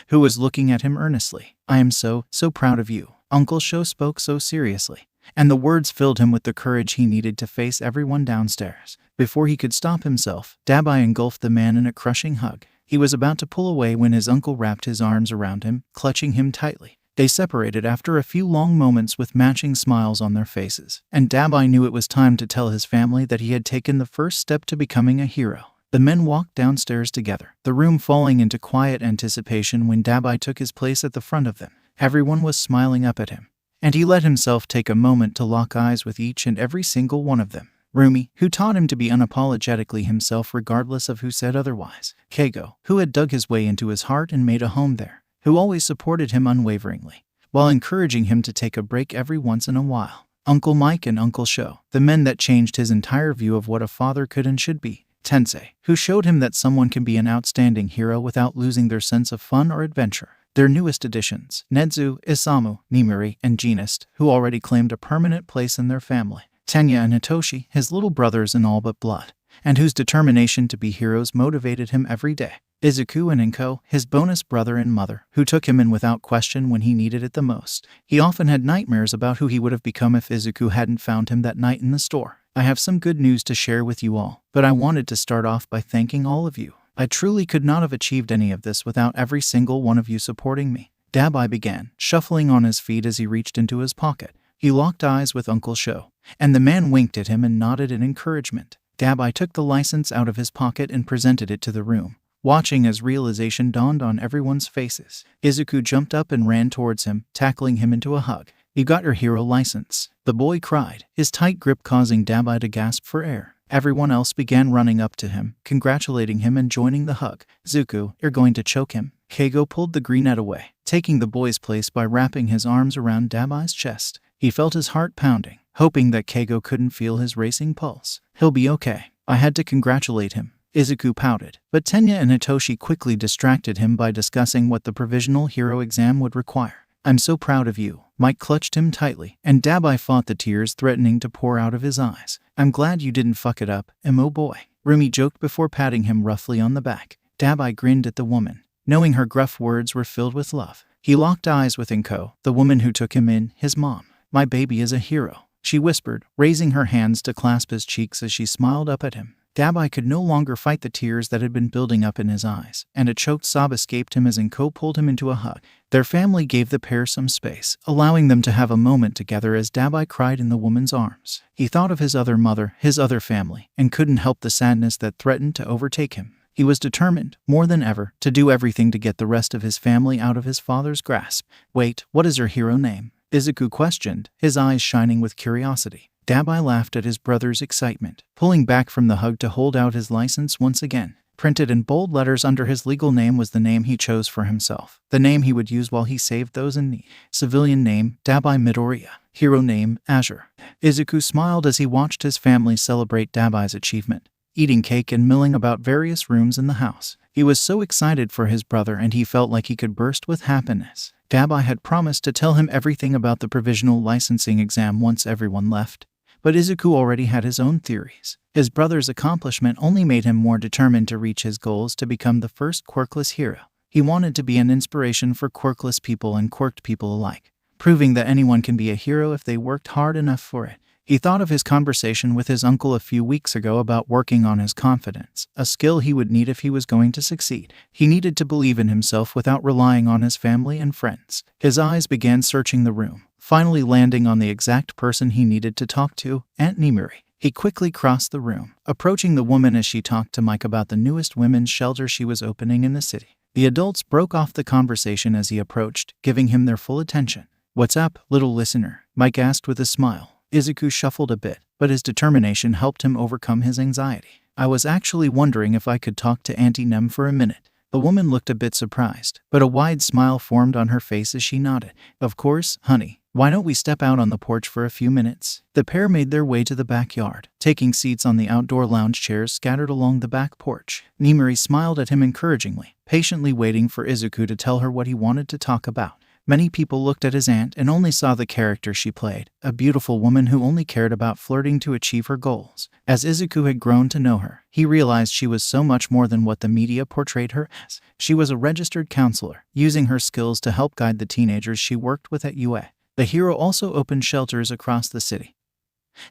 who was looking at him earnestly. I am so proud of you. Uncle Sho spoke so seriously, and the words filled him with the courage he needed to face everyone downstairs. Before he could stop himself, Dabai engulfed the man in a crushing hug. He was about to pull away when his uncle wrapped his arms around him, clutching him tightly. They separated after a few long moments with matching smiles on their faces, and Dabai knew it was time to tell his family that he had taken the first step to becoming a hero. The men walked downstairs together, the room falling into quiet anticipation when Dabai took his place at the front of them. Everyone was smiling up at him, and he let himself take a moment to lock eyes with each and every single one of them. Rumi, who taught him to be unapologetically himself regardless of who said otherwise. Keigo, who had dug his way into his heart and made a home there, who always supported him unwaveringly, while encouraging him to take a break every once in a while. Uncle Mike and Uncle Sho, the men that changed his entire view of what a father could and should be. Tensei, who showed him that someone can be an outstanding hero without losing their sense of fun or adventure. Their newest additions, Nedzu, Isamu, Nimiri, and Genist, who already claimed a permanent place in their family. Tenya and Hitoshi, his little brothers in all but blood, and whose determination to be heroes motivated him every day. Izuku and Inko, his bonus brother and mother, who took him in without question when he needed it the most. He often had nightmares about who he would have become if Izuku hadn't found him that night in the store. I have some good news to share with you all, but I wanted to start off by thanking all of you. I truly could not have achieved any of this without every single one of you supporting me. Dabai began, shuffling on his feet as he reached into his pocket. He locked eyes with Uncle Sho, and the man winked at him and nodded in encouragement. Dabai took the license out of his pocket and presented it to the room, watching as realization dawned on everyone's faces. Izuku jumped up and ran towards him, tackling him into a hug. You got your hero license, the boy cried, his tight grip causing Dabai to gasp for air. Everyone else began running up to him, congratulating him and joining the hug. Zuko, you're going to choke him. Keigo pulled the greenette away, taking the boy's place by wrapping his arms around Dabai's chest. He felt his heart pounding, hoping that Keigo couldn't feel his racing pulse. He'll be okay. I had to congratulate him. Izuku pouted, but Tenya and Hitoshi quickly distracted him by discussing what the provisional hero exam would require. I'm so proud of you." Mike clutched him tightly, and Dabai fought the tears threatening to pour out of his eyes. "I'm glad you didn't fuck it up, oh boy," Rumi joked before patting him roughly on the back. Dabai grinned at the woman, knowing her gruff words were filled with love. He locked eyes with Inko, the woman who took him in, his mom. "My baby is a hero," she whispered, raising her hands to clasp his cheeks as she smiled up at him. Dabai could no longer fight the tears that had been building up in his eyes, and a choked sob escaped him as Inko pulled him into a hug. Their family gave the pair some space, allowing them to have a moment together as Dabai cried in the woman's arms. He thought of his other mother, his other family, and couldn't help the sadness that threatened to overtake him. He was determined, more than ever, to do everything to get the rest of his family out of his father's grasp. "Wait, what is your hero name?" Izuku questioned, his eyes shining with curiosity. Dabai laughed at his brother's excitement, pulling back from the hug to hold out his license once again. Printed in bold letters under his legal name was the name he chose for himself, the name he would use while he saved those in need. Civilian name, Dabai Midoriya. Hero name, Azure. Izuku smiled as he watched his family celebrate Dabai's achievement, eating cake and milling about various rooms in the house. He was so excited for his brother and he felt like he could burst with happiness. Dabai had promised to tell him everything about the provisional licensing exam once everyone left, but Izuku already had his own theories. His brother's accomplishment only made him more determined to reach his goals to become the first quirkless hero. He wanted to be an inspiration for quirkless people and quirked people alike, proving that anyone can be a hero if they worked hard enough for it. He thought of his conversation with his uncle a few weeks ago about working on his confidence, a skill he would need if he was going to succeed. He needed to believe in himself without relying on his family and friends. His eyes began searching the room, finally landing on the exact person he needed to talk to, Aunt Nimuri. He quickly crossed the room, approaching the woman as she talked to Mike about the newest women's shelter she was opening in the city. The adults broke off the conversation as he approached, giving him their full attention. "What's up, little listener?" Mike asked with a smile. Izuku shuffled a bit, but his determination helped him overcome his anxiety. "I was actually wondering if I could talk to Auntie Nem for a minute." The woman looked a bit surprised, but a wide smile formed on her face as she nodded. "Of course, honey. Why don't we step out on the porch for a few minutes?" The pair made their way to the backyard, taking seats on the outdoor lounge chairs scattered along the back porch. Nimuri smiled at him encouragingly, patiently waiting for Izuku to tell her what he wanted to talk about. Many people looked at his aunt and only saw the character she played, a beautiful woman who only cared about flirting to achieve her goals. As Izuku had grown to know her, he realized she was so much more than what the media portrayed her as. She was a registered counselor, using her skills to help guide the teenagers she worked with at UA. The hero also opened shelters across the city,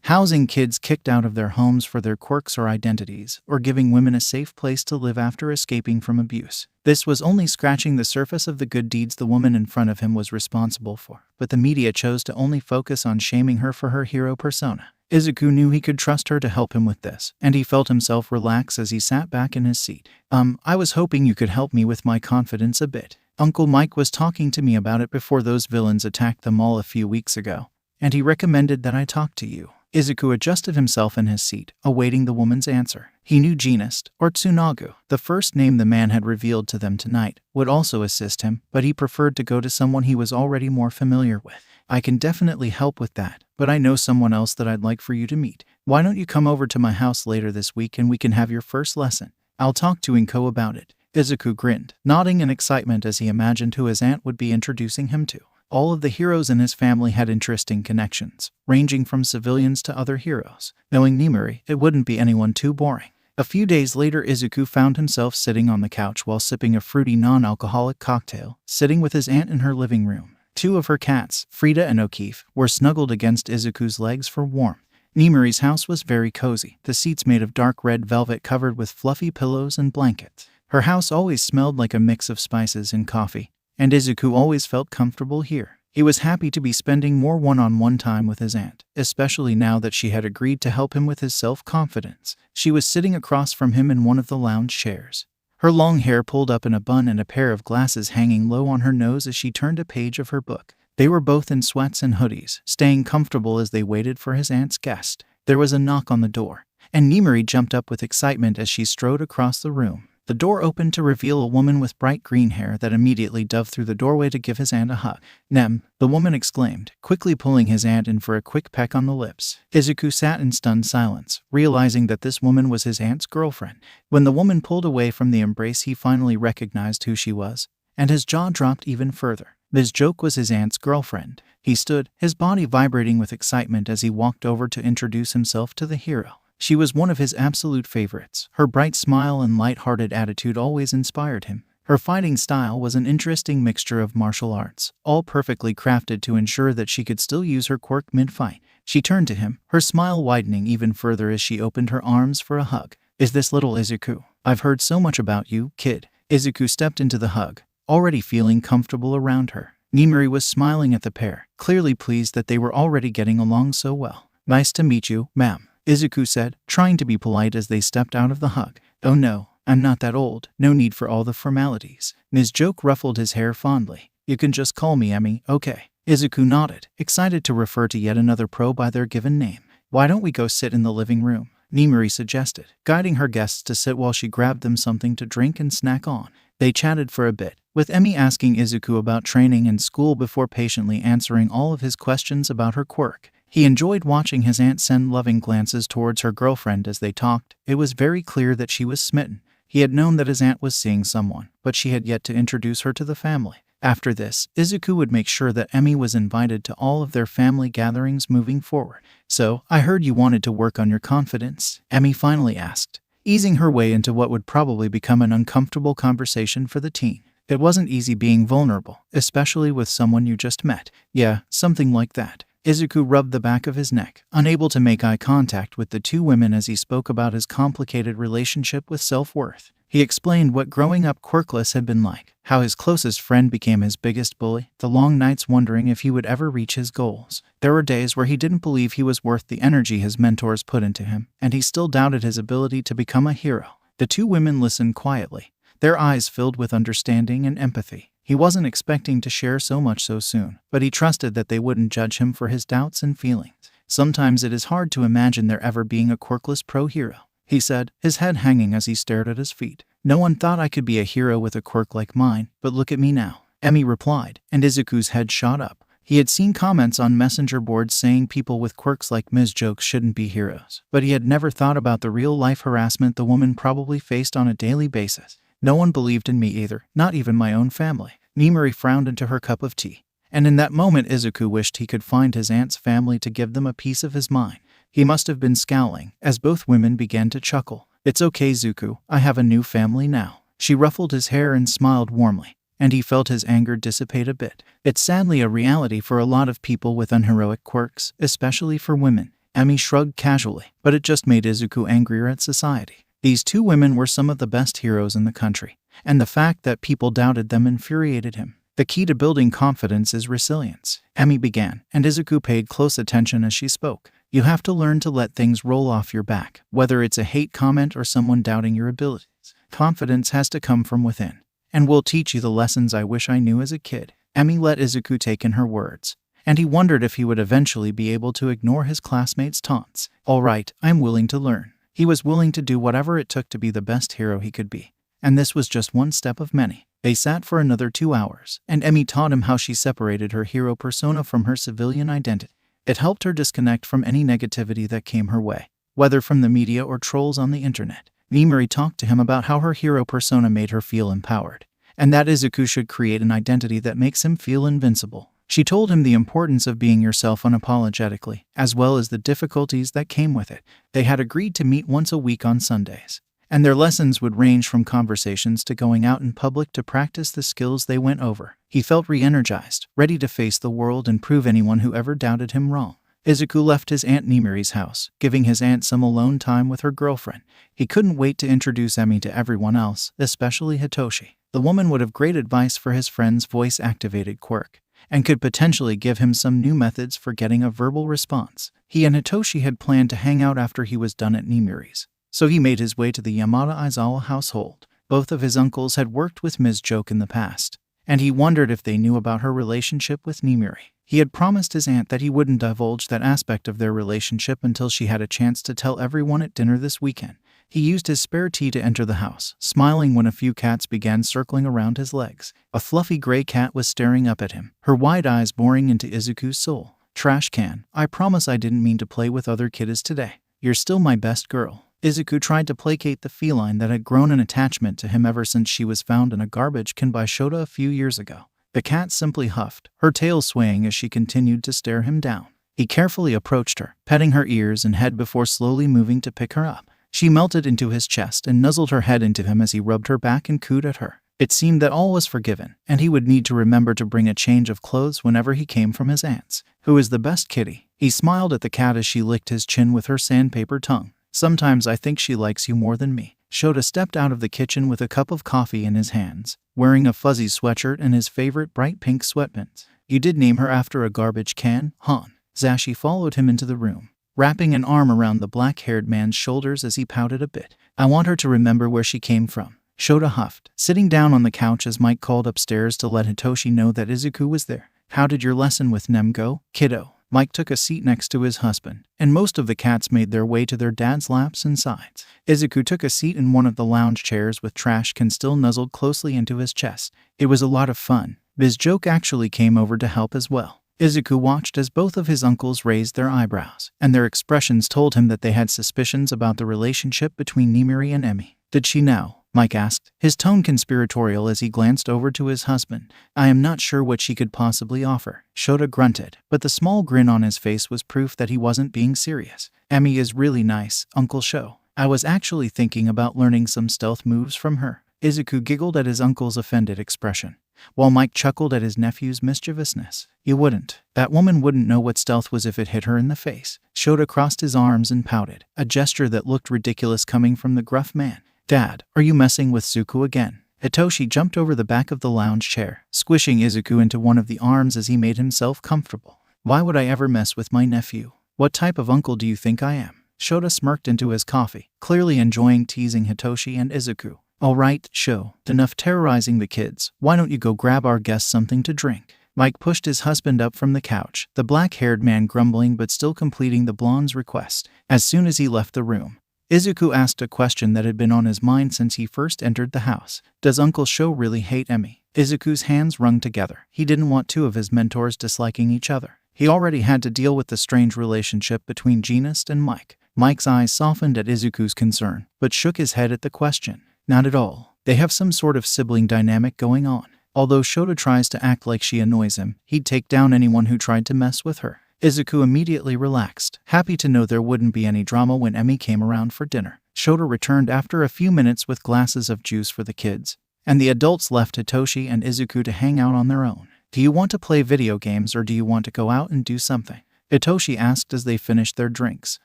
housing kids kicked out of their homes for their quirks or identities, or giving women a safe place to live after escaping from abuse. This was only scratching the surface of the good deeds the woman in front of him was responsible for, but the media chose to only focus on shaming her for her hero persona. Izuku knew he could trust her to help him with this, and he felt himself relax as he sat back in his seat. I was hoping you could help me with my confidence a bit. Uncle Mike was talking to me about it before those villains attacked them all a few weeks ago, and he recommended that I talk to you." Izuku adjusted himself in his seat, awaiting the woman's answer. He knew Genist, or Tsunagu, the first name the man had revealed to them tonight, would also assist him, but he preferred to go to someone he was already more familiar with. "I can definitely help with that, but I know someone else that I'd like for you to meet. Why don't you come over to my house later this week and we can have your first lesson? I'll talk to Inko about it." Izuku grinned, nodding in excitement as he imagined who his aunt would be introducing him to. All of the heroes in his family had interesting connections, ranging from civilians to other heroes. Knowing Nimuri, it wouldn't be anyone too boring. A few days later, Izuku found himself sitting on the couch while sipping a fruity non-alcoholic cocktail, sitting with his aunt in her living room. Two of her cats, Frida and O'Keefe, were snuggled against Izuku's legs for warmth. Nimuri's house was very cozy, the seats made of dark red velvet covered with fluffy pillows and blankets. Her house always smelled like a mix of spices and coffee, and Izuku always felt comfortable here. He was happy to be spending more one-on-one time with his aunt, especially now that she had agreed to help him with his self-confidence. She was sitting across from him in one of the lounge chairs, her long hair pulled up in a bun and a pair of glasses hanging low on her nose as she turned a page of her book. They were both in sweats and hoodies, staying comfortable as they waited for his aunt's guest. There was a knock on the door, and Nimuri jumped up with excitement as she strode across the room. The door opened to reveal a woman with bright green hair that immediately dove through the doorway to give his aunt a hug. "Nem," the woman exclaimed, quickly pulling his aunt in for a quick peck on the lips. Izuku sat in stunned silence, realizing that this woman was his aunt's girlfriend. When the woman pulled away from the embrace, he finally recognized who she was, and his jaw dropped even further. Ms. Joke was his aunt's girlfriend. He stood, his body vibrating with excitement as he walked over to introduce himself to the hero. She was one of his absolute favorites. Her bright smile and light-hearted attitude always inspired him. Her fighting style was an interesting mixture of martial arts, all perfectly crafted to ensure that she could still use her quirk mid-fight. She turned to him, her smile widening even further as she opened her arms for a hug. "Is this little Izuku? I've heard so much about you, kid." Izuku stepped into the hug, already feeling comfortable around her. Nimiri was smiling at the pair, clearly pleased that they were already getting along so well. "Nice to meet you, ma'am," Izuku said, trying to be polite as they stepped out of the hug. "Oh no, I'm not that old. No need for all the formalities." Ms. Joke ruffled his hair fondly. "You can just call me Emmy, okay?" Izuku nodded, excited to refer to yet another pro by their given name. "Why don't we go sit in the living room?" Nimiri suggested, guiding her guests to sit while she grabbed them something to drink and snack on. They chatted for a bit, with Emmy asking Izuku about training and school before patiently answering all of his questions about her quirk. He enjoyed watching his aunt send loving glances towards her girlfriend as they talked. It was very clear that she was smitten. He had known that his aunt was seeing someone, but she had yet to introduce her to the family. After this, Izuku would make sure that Emmy was invited to all of their family gatherings moving forward. "So, I heard you wanted to work on your confidence?" Emmy finally asked, easing her way into what would probably become an uncomfortable conversation for the teen. It wasn't easy being vulnerable, especially with someone you just met. "Yeah, something like that." Izuku rubbed the back of his neck, unable to make eye contact with the two women as he spoke about his complicated relationship with self-worth. He explained what growing up quirkless had been like, how his closest friend became his biggest bully, the long nights wondering if he would ever reach his goals. There were days where he didn't believe he was worth the energy his mentors put into him, and he still doubted his ability to become a hero. The two women listened quietly, their eyes filled with understanding and empathy. He wasn't expecting to share so much so soon, but he trusted that they wouldn't judge him for his doubts and feelings. "Sometimes it is hard to imagine there ever being a quirkless pro hero," he said, his head hanging as he stared at his feet. "No one thought I could be a hero with a quirk like mine, but look at me now," Emmy replied, and Izuku's head shot up. He had seen comments on messenger boards saying people with quirks like Ms. Joke shouldn't be heroes, but he had never thought about the real-life harassment the woman probably faced on a daily basis. "No one believed in me either, not even my own family." Nimiri frowned into her cup of tea, and in that moment Izuku wished he could find his aunt's family to give them a piece of his mind. He must have been scowling, as both women began to chuckle. "It's okay, Zuko, I have a new family now." She ruffled his hair and smiled warmly, and he felt his anger dissipate a bit. It's sadly a reality for a lot of people with unheroic quirks, especially for women. Emmy shrugged casually, but it just made Izuku angrier at society. These two women were some of the best heroes in the country, and the fact that people doubted them infuriated him. "The key to building confidence is resilience," Emmy began, and Izuku paid close attention as she spoke. "You have to learn to let things roll off your back, whether it's a hate comment or someone doubting your abilities. Confidence has to come from within, and we'll teach you the lessons I wish I knew as a kid." Emmy let Izuku take in her words, and he wondered if he would eventually be able to ignore his classmates' taunts. "All right, I'm willing to learn." He was willing to do whatever it took to be the best hero he could be, and this was just one step of many. They sat for another 2 hours, and Emmy taught him how she separated her hero persona from her civilian identity. It helped her disconnect from any negativity that came her way, whether from the media or trolls on the internet. Nimiri talked to him about how her hero persona made her feel empowered, and that Izuku should create an identity that makes him feel invincible. She told him the importance of being yourself unapologetically, as well as the difficulties that came with it. They had agreed to meet once a week on Sundays, and their lessons would range from conversations to going out in public to practice the skills they went over. He felt re-energized, ready to face the world and prove anyone who ever doubted him wrong. Izuku left his Aunt Nimiri's house, giving his aunt some alone time with her girlfriend. He couldn't wait to introduce Emmy to everyone else, especially Hitoshi. The woman would have great advice for his friend's voice-activated quirk, and could potentially give him some new methods for getting a verbal response. He and Hitoshi had planned to hang out after he was done at Nimiri's, so he made his way to the Yamada Aizawa household. Both of his uncles had worked with Ms. Joke in the past, and he wondered if they knew about her relationship with Nimiri. He had promised his aunt that he wouldn't divulge that aspect of their relationship until she had a chance to tell everyone at dinner this weekend. He used his spare tea to enter the house, smiling when a few cats began circling around his legs. A fluffy gray cat was staring up at him, her wide eyes boring into Izuku's soul. "Trash can, I promise I didn't mean to play with other kiddies today. You're still my best girl." Izuku tried to placate the feline that had grown an attachment to him ever since she was found in a garbage can by Shota a few years ago. The cat simply huffed, her tail swaying as she continued to stare him down. He carefully approached her, petting her ears and head before slowly moving to pick her up. She melted into his chest and nuzzled her head into him as he rubbed her back and cooed at her. It seemed that all was forgiven, and he would need to remember to bring a change of clothes whenever he came from his aunt's. Who is the best kitty? He smiled at the cat as she licked his chin with her sandpaper tongue. Sometimes I think she likes you more than me. Shota stepped out of the kitchen with a cup of coffee in his hands, wearing a fuzzy sweatshirt and his favorite bright pink sweatpants. You did name her after a garbage can, Han? Zashi followed him into the room, wrapping an arm around the black-haired man's shoulders as he pouted a bit. I want her to remember where she came from. Shota huffed, sitting down on the couch as Mike called upstairs to let Hitoshi know that Izuku was there. How did your lesson with Nem go, kiddo? Mike took a seat next to his husband, and most of the cats made their way to their dad's laps and sides. Izuku took a seat in one of the lounge chairs with trash can still nuzzled closely into his chest. It was a lot of fun. Biz Joke actually came over to help as well. Izuku watched as both of his uncles raised their eyebrows, and their expressions told him that they had suspicions about the relationship between Nimiri and Emi. Did she know? Mike asked, his tone conspiratorial as he glanced over to his husband. I am not sure what she could possibly offer. Shota grunted, but the small grin on his face was proof that he wasn't being serious. Emi is really nice, Uncle Sho. I was actually thinking about learning some stealth moves from her. Izuku giggled at his uncle's offended expression, while Mike chuckled at his nephew's mischievousness. You wouldn't. That woman wouldn't know what stealth was if it hit her in the face. Shota crossed his arms and pouted, a gesture that looked ridiculous coming from the gruff man. Dad, are you messing with Zuko again? Hitoshi jumped over the back of the lounge chair, squishing Izuku into one of the arms as he made himself comfortable. Why would I ever mess with my nephew? What type of uncle do you think I am? Shota smirked into his coffee, clearly enjoying teasing Hitoshi and Izuku. All right, Sho, enough terrorizing the kids. Why don't you go grab our guest something to drink? Mike pushed his husband up from the couch, the black-haired man grumbling but still completing the blonde's request. As soon as he left the room, Izuku asked a question that had been on his mind since he first entered the house. Does Uncle Sho really hate Emi? Izuku's hands wrung together. He didn't want two of his mentors disliking each other. He already had to deal with the strange relationship between Genist and Mike. Mike's eyes softened at Izuku's concern, but shook his head at the question. Not at all. They have some sort of sibling dynamic going on. Although Shota tries to act like she annoys him, he'd take down anyone who tried to mess with her. Izuku immediately relaxed, happy to know there wouldn't be any drama when Emi came around for dinner. Shota returned after a few minutes with glasses of juice for the kids, and the adults left Hitoshi and Izuku to hang out on their own. Do you want to play video games or do you want to go out and do something? Hitoshi asked as they finished their drinks.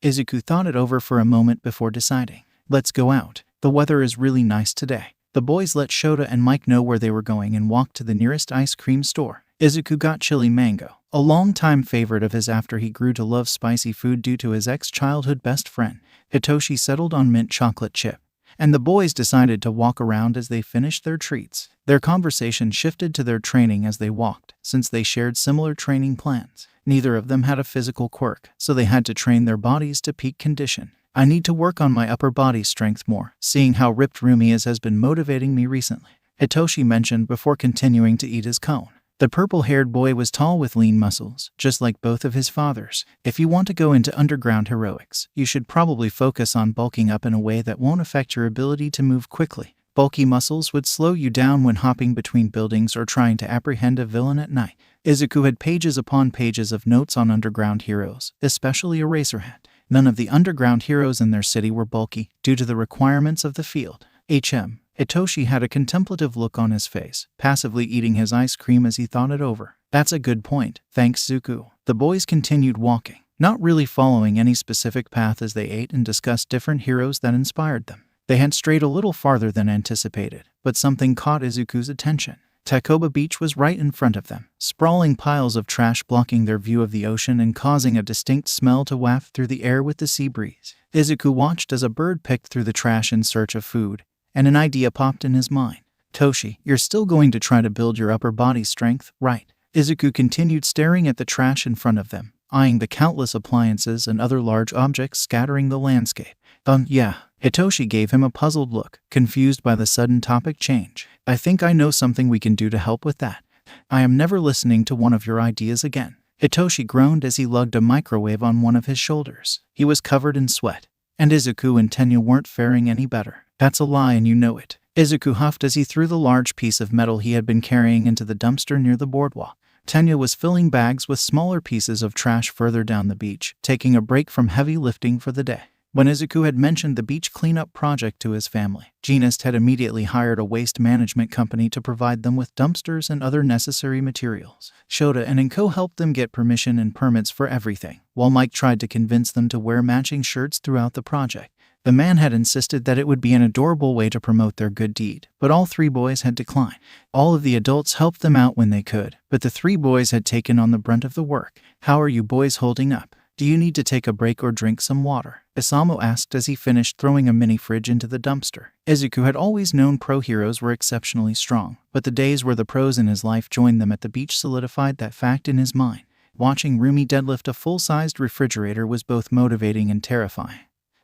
Izuku thought it over for a moment before deciding. Let's go out. The weather is really nice today. The boys let Shota and Mike know where they were going and walked to the nearest ice cream store. Izuku got chili mango, a long-time favorite of his after he grew to love spicy food due to his ex-childhood best friend. Hitoshi settled on mint chocolate chip, and the boys decided to walk around as they finished their treats. Their conversation shifted to their training as they walked, since they shared similar training plans. Neither of them had a physical quirk, so they had to train their bodies to peak condition. I need to work on my upper body strength more, seeing how ripped Rumi is has been motivating me recently, Hitoshi mentioned before continuing to eat his cone. The purple-haired boy was tall with lean muscles, just like both of his fathers. If you want to go into underground heroics, you should probably focus on bulking up in a way that won't affect your ability to move quickly. Bulky muscles would slow you down when hopping between buildings or trying to apprehend a villain at night. Izuku had pages upon pages of notes on underground heroes, especially Eraserhead. None of the underground heroes in their city were bulky, due to the requirements of the field. Hitoshi had a contemplative look on his face, passively eating his ice cream as he thought it over. That's a good point, thanks Zuko. The boys continued walking, not really following any specific path as they ate and discussed different heroes that inspired them. They had strayed a little farther than anticipated, but something caught Izuku's attention. Takoba Beach was right in front of them, sprawling piles of trash blocking their view of the ocean and causing a distinct smell to waft through the air with the sea breeze. Izuku watched as a bird picked through the trash in search of food, and an idea popped in his mind. Toshi, you're still going to try to build your upper body strength, right? Izuku continued staring at the trash in front of them, eyeing the countless appliances and other large objects scattering the landscape. Yeah. Hitoshi gave him a puzzled look, confused by the sudden topic change. I think I know something we can do to help with that. I am never listening to one of your ideas again. Hitoshi groaned as he lugged a microwave on one of his shoulders. He was covered in sweat, and Izuku and Tenya weren't faring any better. That's a lie and you know it. Izuku huffed as he threw the large piece of metal he had been carrying into the dumpster near the boardwalk. Tenya was filling bags with smaller pieces of trash further down the beach, taking a break from heavy lifting for the day. When Izuku had mentioned the beach cleanup project to his family, Genist had immediately hired a waste management company to provide them with dumpsters and other necessary materials. Shota and Inko helped them get permission and permits for everything, while Mike tried to convince them to wear matching shirts throughout the project. The man had insisted that it would be an adorable way to promote their good deed, but all three boys had declined. All of the adults helped them out when they could, but the three boys had taken on the brunt of the work. "How are you boys holding up? Do you need to take a break or drink some water?" Isamu asked as he finished throwing a mini fridge into the dumpster. Izuku had always known pro heroes were exceptionally strong, but the days where the pros in his life joined them at the beach solidified that fact in his mind. Watching Rumi deadlift a full-sized refrigerator was both motivating and terrifying,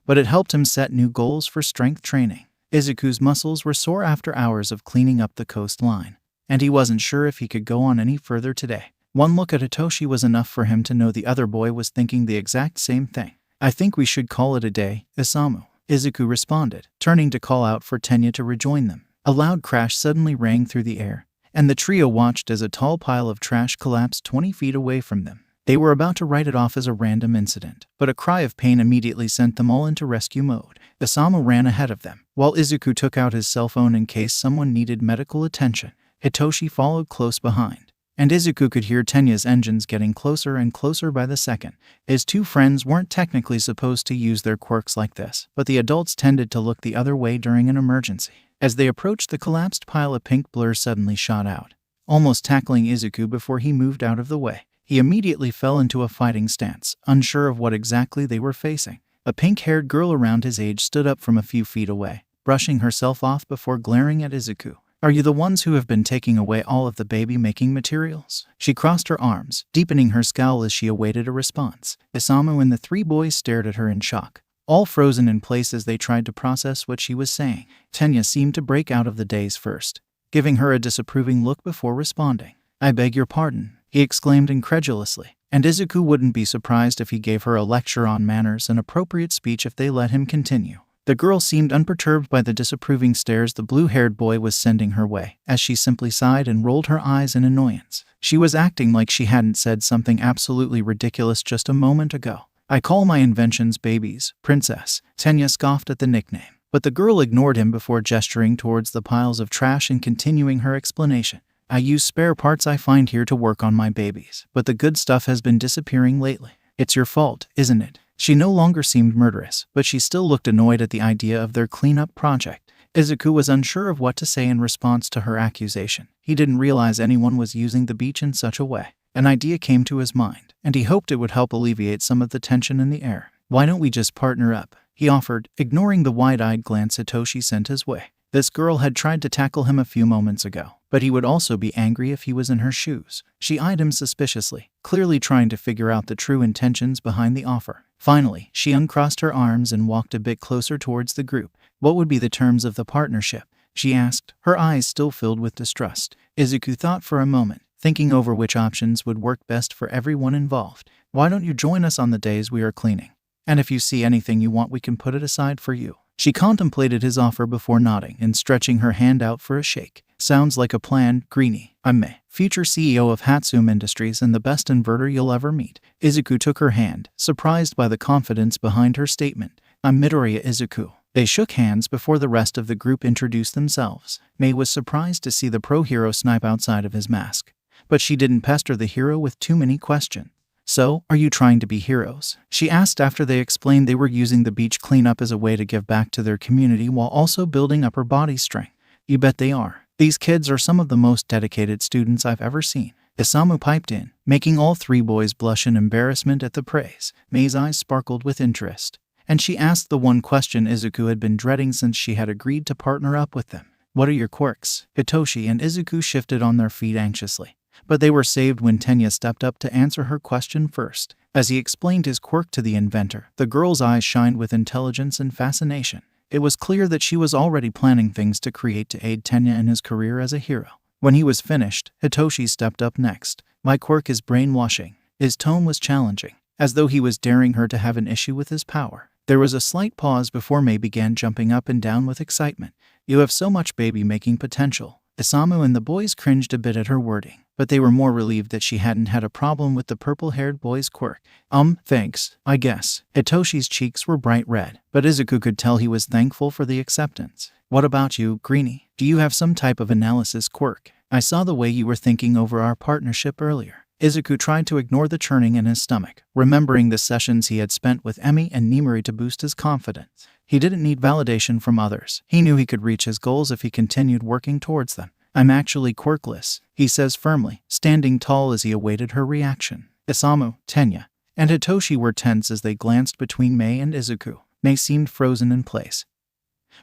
but it helped him set new goals for strength training. Izuku's muscles were sore after hours of cleaning up the coastline, and he wasn't sure if he could go on any further today. One look at Hitoshi was enough for him to know the other boy was thinking the exact same thing. "I think we should call it a day, Isamu," Izuku responded, turning to call out for Tenya to rejoin them. A loud crash suddenly rang through the air, and the trio watched as a tall pile of trash collapsed 20 feet away from them. They were about to write it off as a random incident, but a cry of pain immediately sent them all into rescue mode. Isamu ran ahead of them, while Izuku took out his cell phone in case someone needed medical attention. Hitoshi followed close behind, and Izuku could hear Tenya's engines getting closer and closer by the second. His two friends weren't technically supposed to use their quirks like this, but the adults tended to look the other way during an emergency. As they approached the collapsed pile, a pink blur suddenly shot out, almost tackling Izuku before he moved out of the way. He immediately fell into a fighting stance, unsure of what exactly they were facing. A pink-haired girl around his age stood up from a few feet away, brushing herself off before glaring at Izuku. "Are you the ones who have been taking away all of the baby-making materials?" She crossed her arms, deepening her scowl as she awaited a response. Isamu and the three boys stared at her in shock, all frozen in place as they tried to process what she was saying. Tenya seemed to break out of the daze first, giving her a disapproving look before responding. "I beg your pardon," he exclaimed incredulously, and Izuku wouldn't be surprised if he gave her a lecture on manners and appropriate speech if they let him continue. The girl seemed unperturbed by the disapproving stares the blue-haired boy was sending her way, as she simply sighed and rolled her eyes in annoyance. She was acting like she hadn't said something absolutely ridiculous just a moment ago. "I call my inventions babies, princess." Tenya scoffed at the nickname, but the girl ignored him before gesturing towards the piles of trash and continuing her explanation. "I use spare parts I find here to work on my babies, but the good stuff has been disappearing lately. It's your fault, isn't it?" She no longer seemed murderous, but she still looked annoyed at the idea of their cleanup project. Izuku was unsure of what to say in response to her accusation. He didn't realize anyone was using the beach in such a way. An idea came to his mind, and he hoped it would help alleviate some of the tension in the air. "Why don't we just partner up?" he offered, ignoring the wide-eyed glance Hitoshi sent his way. This girl had tried to tackle him a few moments ago, but he would also be angry if he was in her shoes. She eyed him suspiciously, clearly trying to figure out the true intentions behind the offer. Finally, she uncrossed her arms and walked a bit closer towards the group. "What would be the terms of the partnership?" she asked, her eyes still filled with distrust. Izuku thought for a moment, thinking over which options would work best for everyone involved. "Why don't you join us on the days we are cleaning? And if you see anything you want, we can put it aside for you." She contemplated his offer before nodding and stretching her hand out for a shake. "Sounds like a plan, Greenie. I'm Mei, future CEO of Hatsum Industries and the best inverter you'll ever meet." Izuku took her hand, surprised by the confidence behind her statement. "I'm Midoriya Izuku." They shook hands before the rest of the group introduced themselves. Mei was surprised to see the pro hero snipe outside of his mask, but she didn't pester the hero with too many questions. "So, are you trying to be heroes?" she asked after they explained they were using the beach cleanup as a way to give back to their community while also building upper body strength. "You bet they are. These kids are some of the most dedicated students I've ever seen." Isamu piped in, making all three boys blush in embarrassment at the praise. Mei's eyes sparkled with interest, and she asked the one question Izuku had been dreading since she had agreed to partner up with them. "What are your quirks?" Hitoshi and Izuku shifted on their feet anxiously, but they were saved when Tenya stepped up to answer her question first. As he explained his quirk to the inventor, the girl's eyes shined with intelligence and fascination. It was clear that she was already planning things to create to aid Tenya in his career as a hero. When he was finished, Hitoshi stepped up next. "My quirk is brainwashing." His tone was challenging, as though he was daring her to have an issue with his power. There was a slight pause before Mei began jumping up and down with excitement. You have so much baby-making potential. Isamu and the boys cringed a bit at her wording, but they were more relieved that she hadn't had a problem with the purple-haired boy's quirk. Thanks, I guess. Hitoshi's cheeks were bright red, but Izuku could tell he was thankful for the acceptance. What about you, Greenie? Do you have some type of analysis quirk? I saw the way you were thinking over our partnership earlier. Izuku tried to ignore the churning in his stomach, remembering the sessions he had spent with Emi and Nimuri to boost his confidence. He didn't need validation from others. He knew he could reach his goals if he continued working towards them. I'm actually quirkless, he says firmly, standing tall as he awaited her reaction. Isamu, Tenya, and Hitoshi were tense as they glanced between Mei and Izuku. Mei seemed frozen in place,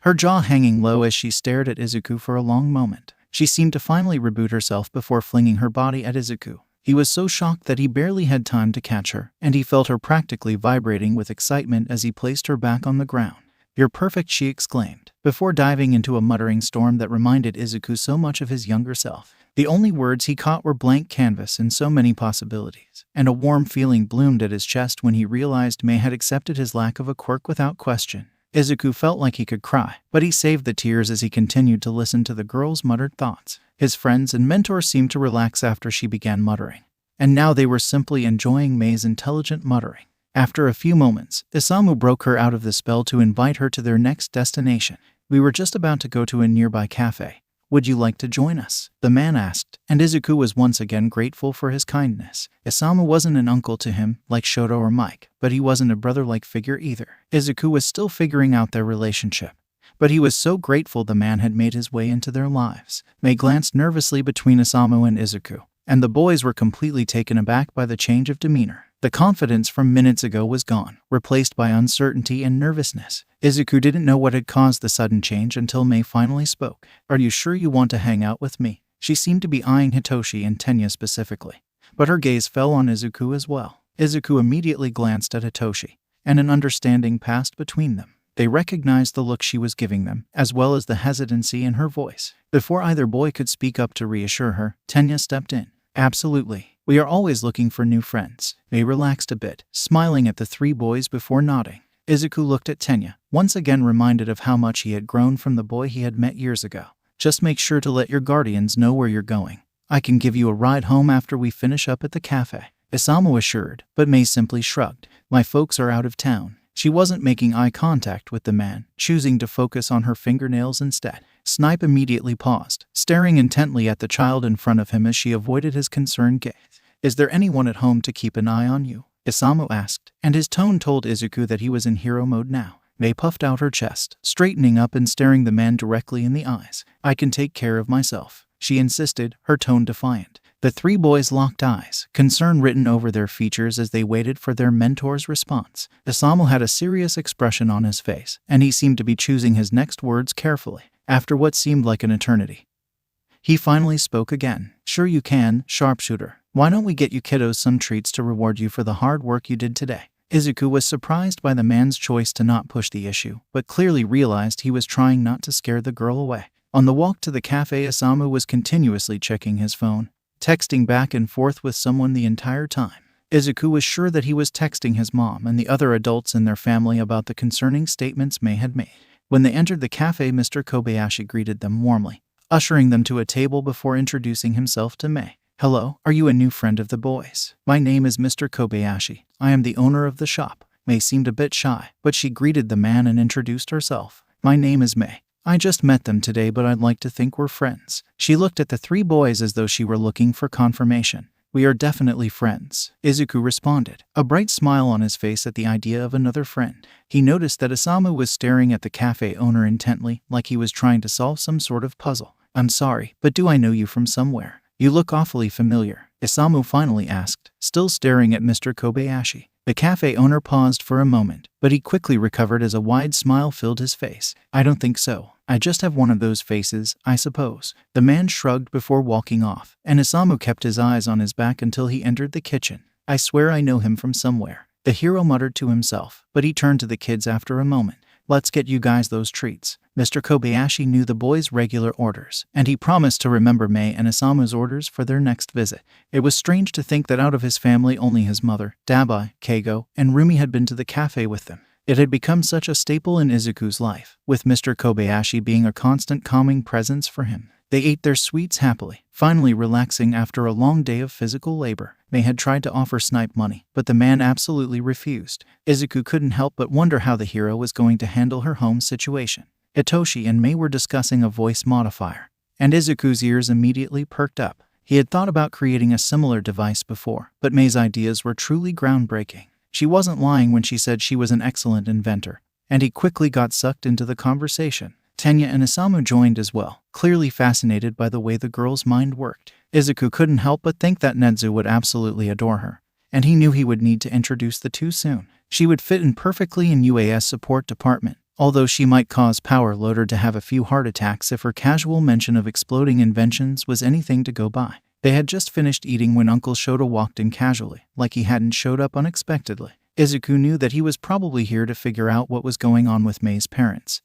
her jaw hanging low as she stared at Izuku for a long moment. She seemed to finally reboot herself before flinging her body at Izuku. He was so shocked that he barely had time to catch her, and he felt her practically vibrating with excitement as he placed her back on the ground. You're perfect, she exclaimed, before diving into a muttering storm that reminded Izuku so much of his younger self. The only words he caught were blank canvas and so many possibilities, and a warm feeling bloomed at his chest when he realized Mei had accepted his lack of a quirk without question. Izuku felt like he could cry, but he saved the tears as he continued to listen to the girl's muttered thoughts. His friends and mentor seemed to relax after she began muttering, and now they were simply enjoying Mei's intelligent muttering. After a few moments, Isamu broke her out of the spell to invite her to their next destination. We were just about to go to a nearby cafe. Would you like to join us? The man asked, and Izuku was once again grateful for his kindness. Isamu wasn't an uncle to him, like Shoto or Mike, but he wasn't a brother-like figure either. Izuku was still figuring out their relationship, but he was so grateful the man had made his way into their lives. Mei glanced nervously between Isamu and Izuku, and the boys were completely taken aback by the change of demeanor. The confidence from minutes ago was gone, replaced by uncertainty and nervousness. Izuku didn't know what had caused the sudden change until Mei finally spoke. Are you sure you want to hang out with me? She seemed to be eyeing Hitoshi and Tenya specifically, but her gaze fell on Izuku as well. Izuku immediately glanced at Hitoshi, and an understanding passed between them. They recognized the look she was giving them, as well as the hesitancy in her voice. Before either boy could speak up to reassure her, Tenya stepped in. Absolutely. We are always looking for new friends. Mei relaxed a bit, smiling at the three boys before nodding. Izuku looked at Tenya, once again reminded of how much he had grown from the boy he had met years ago. Just make sure to let your guardians know where you're going. I can give you a ride home after we finish up at the cafe. Isamu assured, but Mei simply shrugged. My folks are out of town. She wasn't making eye contact with the man, choosing to focus on her fingernails instead. Snipe immediately paused, staring intently at the child in front of him as she avoided his concerned gaze. Is there anyone at home to keep an eye on you? Isamu asked, and his tone told Izuku that he was in hero mode now. Mei puffed out her chest, straightening up and staring the man directly in the eyes. I can take care of myself, she insisted, her tone defiant. The three boys locked eyes, concern written over their features as they waited for their mentor's response. Isamu had a serious expression on his face, and he seemed to be choosing his next words carefully. After what seemed like an eternity, he finally spoke again. Sure you can, sharpshooter. Why don't we get you kiddos some treats to reward you for the hard work you did today? Izuku was surprised by the man's choice to not push the issue, but clearly realized he was trying not to scare the girl away. On the walk to the cafe, Isamu was continuously checking his phone, texting back and forth with someone the entire time. Izuku was sure that he was texting his mom and the other adults in their family about the concerning statements Mei had made. When they entered the cafe, Mr. Kobayashi greeted them warmly, ushering them to a table before introducing himself to Mei. Hello, are you a new friend of the boys? My name is Mr. Kobayashi. I am the owner of the shop. Mei seemed a bit shy, but she greeted the man and introduced herself. My name is Mei. I just met them today, but I'd like to think we're friends. She looked at the three boys as though she were looking for confirmation. We are definitely friends, Izuku responded, a bright smile on his face at the idea of another friend. He noticed that Isamu was staring at the cafe owner intently, like he was trying to solve some sort of puzzle. I'm sorry, but do I know you from somewhere? You look awfully familiar, Isamu finally asked, still staring at Mr. Kobayashi. The cafe owner paused for a moment, but he quickly recovered as a wide smile filled his face. I don't think so. I just have one of those faces, I suppose. The man shrugged before walking off, and Isamu kept his eyes on his back until he entered the kitchen. I swear I know him from somewhere, the hero muttered to himself, but he turned to the kids after a moment. Let's get you guys those treats. Mr. Kobayashi knew the boys' regular orders, and he promised to remember Mei and Isamu's orders for their next visit. It was strange to think that out of his family only his mother, Dabai, Keigo, and Rumi had been to the cafe with them. It had become such a staple in Izuku's life, with Mr. Kobayashi being a constant calming presence for him. They ate their sweets happily, finally relaxing after a long day of physical labor. Mei had tried to offer Snipe money, but the man absolutely refused. Izuku couldn't help but wonder how the hero was going to handle her home situation. Hitoshi and Mei were discussing a voice modifier, and Izuku's ears immediately perked up. He had thought about creating a similar device before, but Mei's ideas were truly groundbreaking. She wasn't lying when she said she was an excellent inventor, and he quickly got sucked into the conversation. Tenya and Isamu joined as well, clearly fascinated by the way the girl's mind worked. Izuku couldn't help but think that Nezu would absolutely adore her, and he knew he would need to introduce the two soon. She would fit in perfectly in UAS support department, although she might cause Power Loader to have a few heart attacks if her casual mention of exploding inventions was anything to go by. They had just finished eating when Uncle Shota walked in casually, like he hadn't showed up unexpectedly. Izuku knew that he was probably here to figure out what was going on with Mei's parents,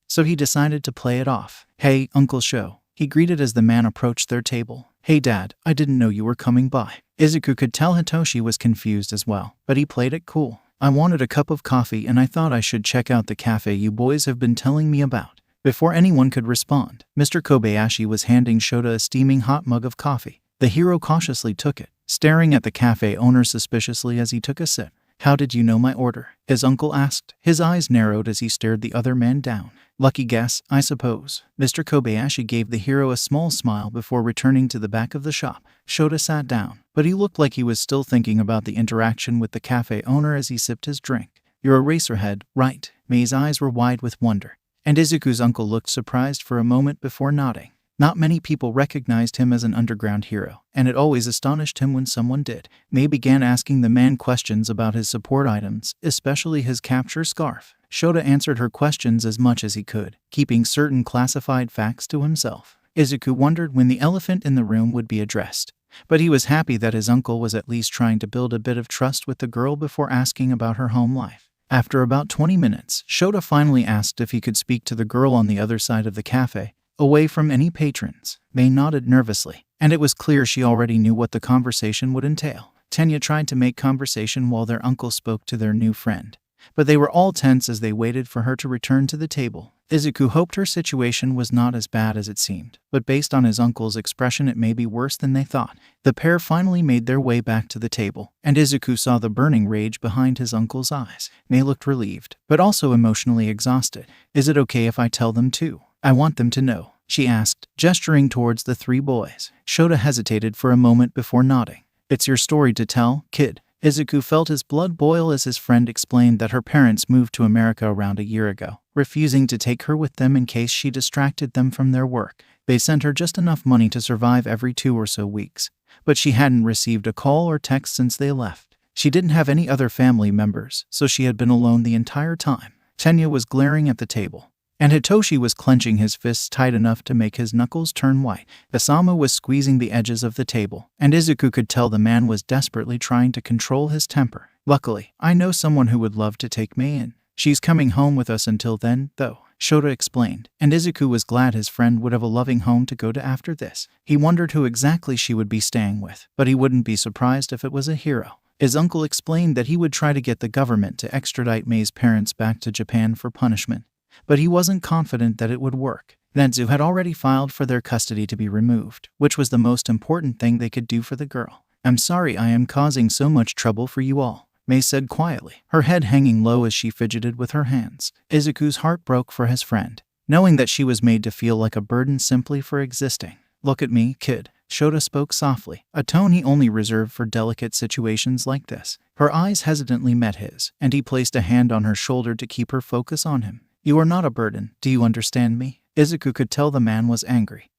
so he decided to play it off. "Hey, Uncle Sho," he greeted as the man approached their table. "Hey Dad, I didn't know you were coming by." Izuku could tell Hitoshi was confused as well, but he played it cool. "I wanted a cup of coffee and I thought I should check out the cafe you boys have been telling me about." Before anyone could respond, Mr. Kobayashi was handing Shota a steaming hot mug of coffee. The hero cautiously took it, staring at the cafe owner suspiciously as he took a sip. "How did you know my order?" his uncle asked. His eyes narrowed as he stared the other man down. "Lucky guess, I suppose." Mr. Kobayashi gave the hero a small smile before returning to the back of the shop. Shota sat down, but he looked like he was still thinking about the interaction with the cafe owner as he sipped his drink. "You're a racerhead, right?" Mei's eyes were wide with wonder, and Izuku's uncle looked surprised for a moment before nodding. Not many people recognized him as an underground hero, and it always astonished him when someone did. Mei began asking the man questions about his support items, especially his capture scarf. Shota answered her questions as much as he could, keeping certain classified facts to himself. Izuku wondered when the elephant in the room would be addressed, but he was happy that his uncle was at least trying to build a bit of trust with the girl before asking about her home life. After about 20 minutes, Shota finally asked if he could speak to the girl on the other side of the cafe, away from any patrons. Mei nodded nervously, and it was clear she already knew what the conversation would entail. Tenya tried to make conversation while their uncle spoke to their new friend, but they were all tense as they waited for her to return to the table. Izuku hoped her situation was not as bad as it seemed, but based on his uncle's expression it may be worse than they thought. The pair finally made their way back to the table, and Izuku saw the burning rage behind his uncle's eyes. Mei looked relieved, but also emotionally exhausted. "Is it okay if I tell them too? I want them to know," she asked, gesturing towards the three boys. Shota hesitated for a moment before nodding. "It's your story to tell, kid." Izuku felt his blood boil as his friend explained that her parents moved to America around a year ago, refusing to take her with them in case she distracted them from their work. They sent her just enough money to survive every 2 or so weeks, but she hadn't received a call or text since they left. She didn't have any other family members, so she had been alone the entire time. Tenya was glaring at the table, and Hitoshi was clenching his fists tight enough to make his knuckles turn white. Isamu was squeezing the edges of the table, and Izuku could tell the man was desperately trying to control his temper. "Luckily, I know someone who would love to take Mei in. She's coming home with us until then, though," Shota explained, and Izuku was glad his friend would have a loving home to go to after this. He wondered who exactly she would be staying with, but he wouldn't be surprised if it was a hero. His uncle explained that he would try to get the government to extradite Mei's parents back to Japan for punishment, but he wasn't confident that it would work. Nezu had already filed for their custody to be removed, which was the most important thing they could do for the girl. "I'm sorry I am causing so much trouble for you all," Mei said quietly, her head hanging low as she fidgeted with her hands. Izuku's heart broke for his friend, knowing that she was made to feel like a burden simply for existing. "Look at me, kid," Shota spoke softly, a tone he only reserved for delicate situations like this. Her eyes hesitantly met his, and he placed a hand on her shoulder to keep her focus on him. "You are not a burden, do you understand me?" Izuku could tell the man was angry.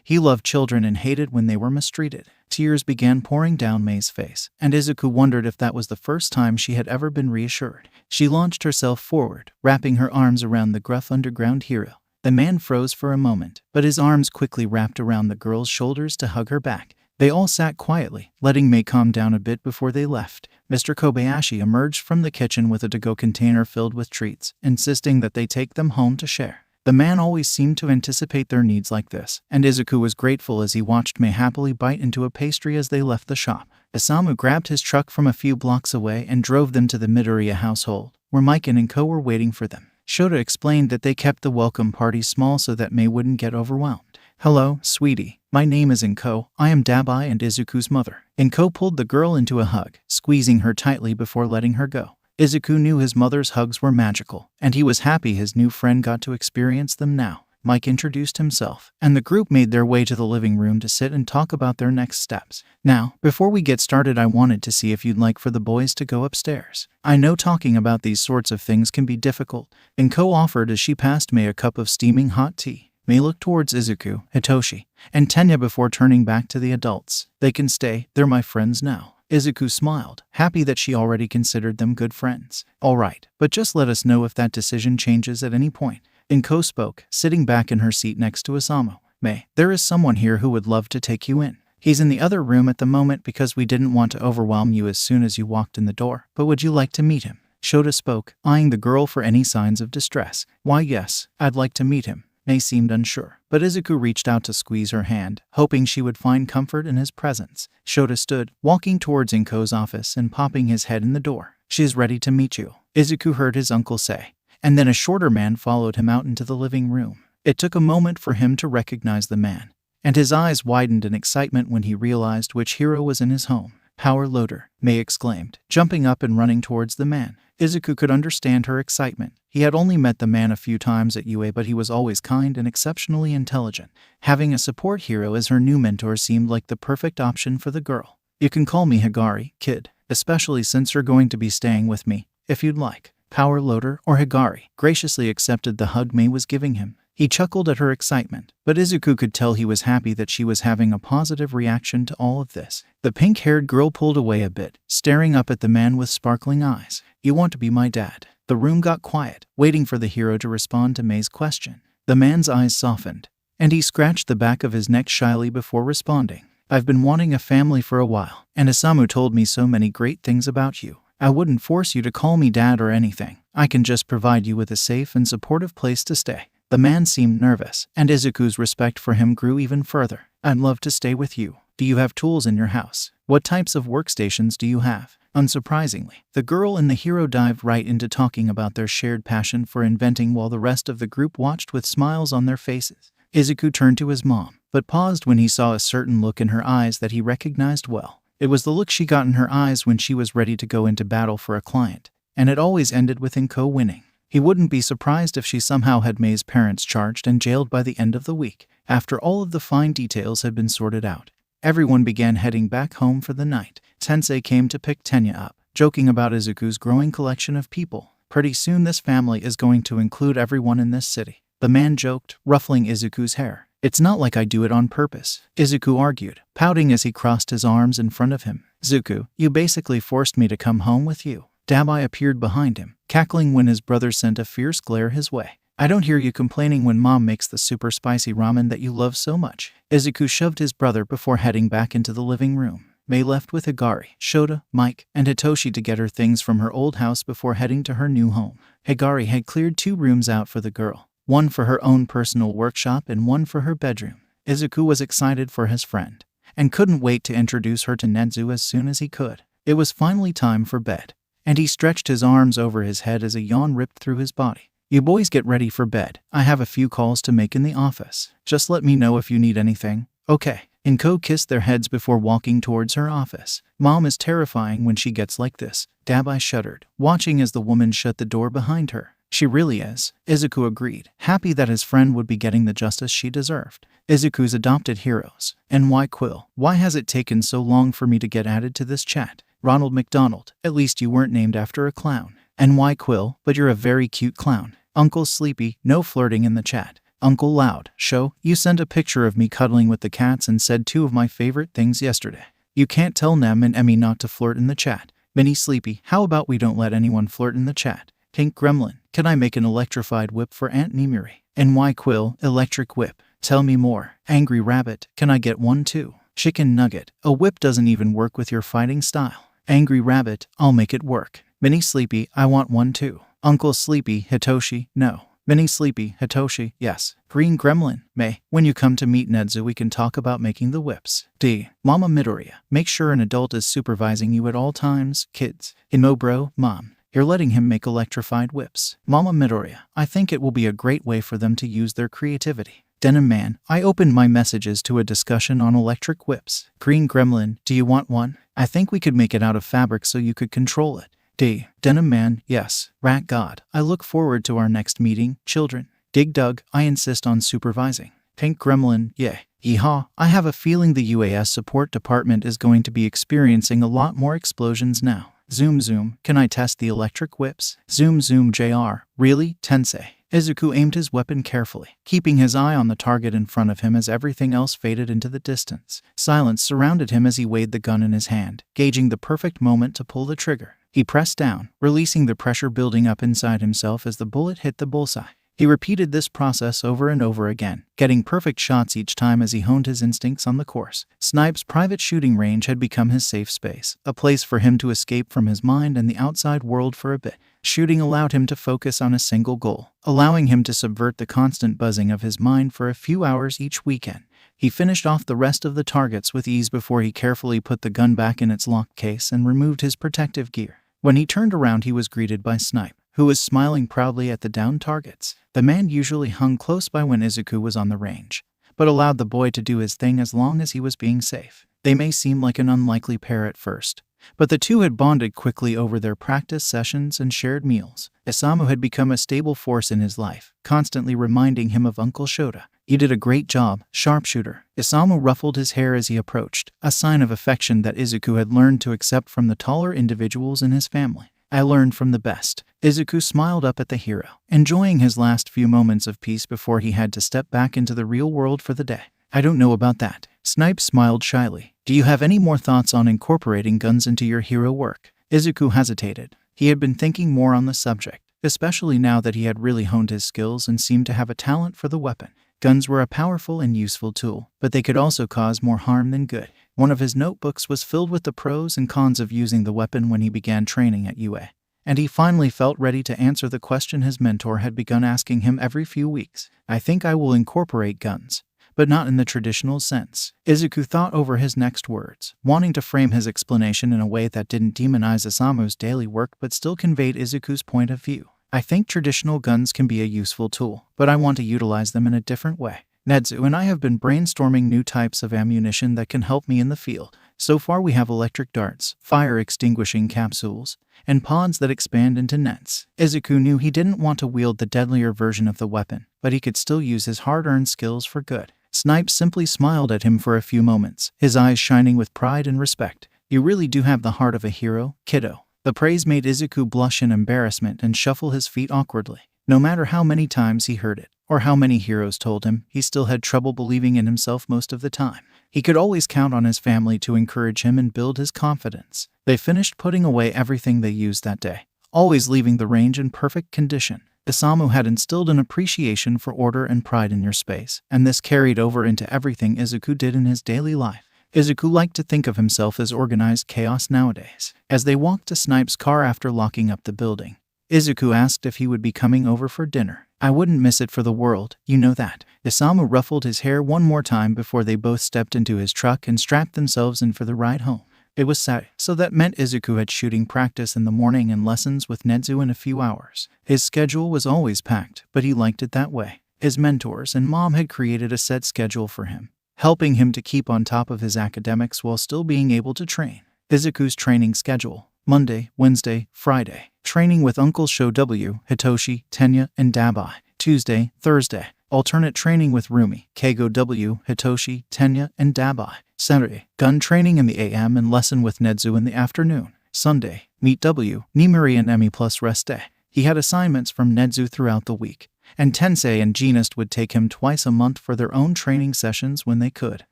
He loved children and hated when they were mistreated. Tears began pouring down Mei's face, and Izuku wondered if that was the first time she had ever been reassured. She launched herself forward, wrapping her arms around the gruff underground hero. The man froze for a moment, but his arms quickly wrapped around the girl's shoulders to hug her back. They all sat quietly, letting Mei calm down a bit before they left. Mr. Kobayashi emerged from the kitchen with a to-go container filled with treats, insisting that they take them home to share. The man always seemed to anticipate their needs like this, and Izuku was grateful as he watched Mei happily bite into a pastry as they left the shop. Isamu grabbed his truck from a few blocks away and drove them to the Midoriya household, where Mike and Inko were waiting for them. Shota explained that they kept the welcome party small so that Mei wouldn't get overwhelmed. "Hello, sweetie. My name is Inko. I am Dabai and Izuku's mother." Inko pulled the girl into a hug, squeezing her tightly before letting her go. Izuku knew his mother's hugs were magical, and he was happy his new friend got to experience them now. Mike introduced himself, and the group made their way to the living room to sit and talk about their next steps. "Now, before we get started, I wanted to see if you'd like for the boys to go upstairs. I know talking about these sorts of things can be difficult," Inko offered as she passed Mei a cup of steaming hot tea. Mei looked towards Izuku, Hitoshi, and Tenya before turning back to the adults. "They can stay, they're my friends now." Izuku smiled, happy that she already considered them good friends. "All right, but just let us know if that decision changes at any point." Inko spoke, sitting back in her seat next to Isamu. "Mei, there is someone here who would love to take you in. He's in the other room at the moment because we didn't want to overwhelm you as soon as you walked in the door, but would you like to meet him?" Shota spoke, eyeing the girl for any signs of distress. "Why, yes, I'd like to meet him." Mei seemed unsure, but Izuku reached out to squeeze her hand, hoping she would find comfort in his presence. Shota stood, walking towards Inko's office and popping his head in the door. "She is ready to meet you," Izuku heard his uncle say, and then a shorter man followed him out into the living room. It took a moment for him to recognize the man, and his eyes widened in excitement when he realized which hero was in his home. "Power loader," Mei exclaimed, jumping up and running towards the man. Izuku could understand her excitement. He had only met the man a few times at UA, but he was always kind and exceptionally intelligent. Having a support hero as her new mentor seemed like the perfect option for the girl. "You can call me Higari, kid, especially since you're going to be staying with me, if you'd like." Power loader or Higari graciously accepted the hug Mei was giving him. He chuckled at her excitement, but Izuku could tell he was happy that she was having a positive reaction to all of this. The pink-haired girl pulled away a bit, staring up at the man with sparkling eyes. "You want to be my dad?" The room got quiet, waiting for the hero to respond to Mei's question. The man's eyes softened, and he scratched the back of his neck shyly before responding. "I've been wanting a family for a while, and Isamu told me so many great things about you. I wouldn't force you to call me dad or anything. I can just provide you with a safe and supportive place to stay." The man seemed nervous, and Izuku's respect for him grew even further. "I'd love to stay with you. Do you have tools in your house? What types of workstations do you have?" Unsurprisingly, the girl and the hero dived right into talking about their shared passion for inventing while the rest of the group watched with smiles on their faces. Izuku turned to his mom, but paused when he saw a certain look in her eyes that he recognized well. It was the look she got in her eyes when she was ready to go into battle for a client, and it always ended with Inko winning. He wouldn't be surprised if she somehow had Mei's parents charged and jailed by the end of the week. After all of the fine details had been sorted out, everyone began heading back home for the night. Tensei came to pick Tenya up, joking about Izuku's growing collection of people. "Pretty soon this family is going to include everyone in this city," the man joked, ruffling Izuku's hair. "It's not like I do it on purpose," Izuku argued, pouting as he crossed his arms in front of him. "Zuku, you basically forced me to come home with you." Dabai appeared behind him, cackling when his brother sent a fierce glare his way. "I don't hear you complaining when Mom makes the super spicy ramen that you love so much." Izuku shoved his brother before heading back into the living room. Mei left with Higari, Shota, Mike, and Hitoshi to get her things from her old house before heading to her new home. Higari had cleared 2 rooms out for the girl, one for her own personal workshop and one for her bedroom. Izuku was excited for his friend, and couldn't wait to introduce her to Netsu as soon as he could. It was finally time for bed, and he stretched his arms over his head as a yawn ripped through his body. "You boys get ready for bed. I have a few calls to make in the office. Just let me know if you need anything." "Okay." Inko kissed their heads before walking towards her office. "Mom is terrifying when she gets like this." Dabai shuddered, watching as the woman shut the door behind her. "She really is," Izuku agreed, happy that his friend would be getting the justice she deserved. Izuku's adopted heroes. "NY Quill, why has it taken so long for me to get added to this chat?" Ronald McDonald, "At least you weren't named after a clown." "NY Quill, but you're a very cute clown." Uncle Sleepy, "No flirting in the chat." Uncle Loud, "Show, you sent a picture of me cuddling with the cats and said 2 of my favorite things yesterday. You can't tell Nem and Emmy not to flirt in the chat." Minnie Sleepy, "How about we don't let anyone flirt in the chat?" Pink Gremlin, "Can I make an electrified whip for Aunt Nimuri?" NY Quill, "Electric whip. Tell me more." Angry Rabbit, "Can I get one too?" Chicken Nugget, "A whip doesn't even work with your fighting style." Angry Rabbit, "I'll make it work." Minnie Sleepy, "I want one too." Uncle Sleepy, Hitoshi, "No." Minnie Sleepy, Hitoshi, "Yes." Green Gremlin, "Mei, when you come to meet Netsu we can talk about making the whips." D. Mama Midoriya, "Make sure an adult is supervising you at all times, kids." Imobro, "Mom, You're letting him make electrified whips. Mama Midoriya, I think it will be a great way for them to use their creativity. Denim Man, I opened my messages to a discussion on electric whips. Green Gremlin, do you want one? I think we could make it out of fabric so you could control it. D. Denim Man, yes. Rat God, I look forward to our next meeting. Children. Dig Dug, I insist on supervising. Pink Gremlin, yay. Yeehaw, I have a feeling the UAS support department is going to be experiencing a lot more explosions now. Zoom Zoom, can I test the electric whips? Zoom Zoom JR, really? Tensei. Izuku aimed his weapon carefully, keeping his eye on the target in front of him as everything else faded into the distance. Silence surrounded him as he weighed the gun in his hand, gauging the perfect moment to pull the trigger. He pressed down, releasing the pressure building up inside himself as the bullet hit the bullseye. He repeated this process over and over again, getting perfect shots each time as he honed his instincts on the course. Snipe's private shooting range had become his safe space, a place for him to escape from his mind and the outside world for a bit. Shooting allowed him to focus on a single goal, allowing him to subvert the constant buzzing of his mind for a few hours each weekend. He finished off the rest of the targets with ease before he carefully put the gun back in its locked case and removed his protective gear. When he turned around, he was greeted by Snipe, who was smiling proudly at the downed targets. The man usually hung close by when Izuku was on the range, but allowed the boy to do his thing as long as he was being safe. They may seem like an unlikely pair at first, but the two had bonded quickly over their practice sessions and shared meals. Isamu had become a stable force in his life, constantly reminding him of Uncle Shota. You did a great job, sharpshooter. Isamu ruffled his hair as he approached, a sign of affection that Izuku had learned to accept from the taller individuals in his family. I learned from the best. Izuku smiled up at the hero, enjoying his last few moments of peace before he had to step back into the real world for the day. I don't know about that. Snipe smiled shyly. Do you have any more thoughts on incorporating guns into your hero work? Izuku hesitated. He had been thinking more on the subject, especially now that he had really honed his skills and seemed to have a talent for the weapon. Guns were a powerful and useful tool, but they could also cause more harm than good. One of his notebooks was filled with the pros and cons of using the weapon when he began training at UA, and he finally felt ready to answer the question his mentor had begun asking him every few weeks. I think I will incorporate guns, but not in the traditional sense. Izuku thought over his next words, wanting to frame his explanation in a way that didn't demonize Isamu's daily work but still conveyed Izuku's point of view. I think traditional guns can be a useful tool, but I want to utilize them in a different way. Nedzu and I have been brainstorming new types of ammunition that can help me in the field. So far we have electric darts, fire-extinguishing capsules, and pods that expand into nets. Izuku knew he didn't want to wield the deadlier version of the weapon, but he could still use his hard-earned skills for good. Snipe simply smiled at him for a few moments, his eyes shining with pride and respect. You really do have the heart of a hero, kiddo. The praise made Izuku blush in embarrassment and shuffle his feet awkwardly. No matter how many times he heard it, or how many heroes told him, he still had trouble believing in himself most of the time. He could always count on his family to encourage him and build his confidence. They finished putting away everything they used that day, always leaving the range in perfect condition. Isamu had instilled an appreciation for order and pride in your space, and this carried over into everything Izuku did in his daily life. Izuku liked to think of himself as organized chaos nowadays. As they walked to Snipe's car after locking up the building, Izuku asked if he would be coming over for dinner. I wouldn't miss it for the world, you know that. Isamu ruffled his hair one more time before they both stepped into his truck and strapped themselves in for the ride home. It was Saturday, so that meant Izuku had shooting practice in the morning and lessons with Nedzu in a few hours. His schedule was always packed, but he liked it that way. His mentors and mom had created a set schedule for him, helping him to keep on top of his academics while still being able to train. Izuku's training schedule: Monday, Wednesday, Friday, training with Uncle Sho W, Hitoshi, Tenya, and Dabai. Tuesday, Thursday, alternate training with Rumi, Keigo W, Hitoshi, Tenya, and Dabai. Saturday, gun training in the AM and lesson with Nedzu in the afternoon. Sunday, meet W, Nimuri, and Emi plus rest day. He had assignments from Nedzu throughout the week, and Tensei and Genist would take him twice a month for their own training sessions when they could.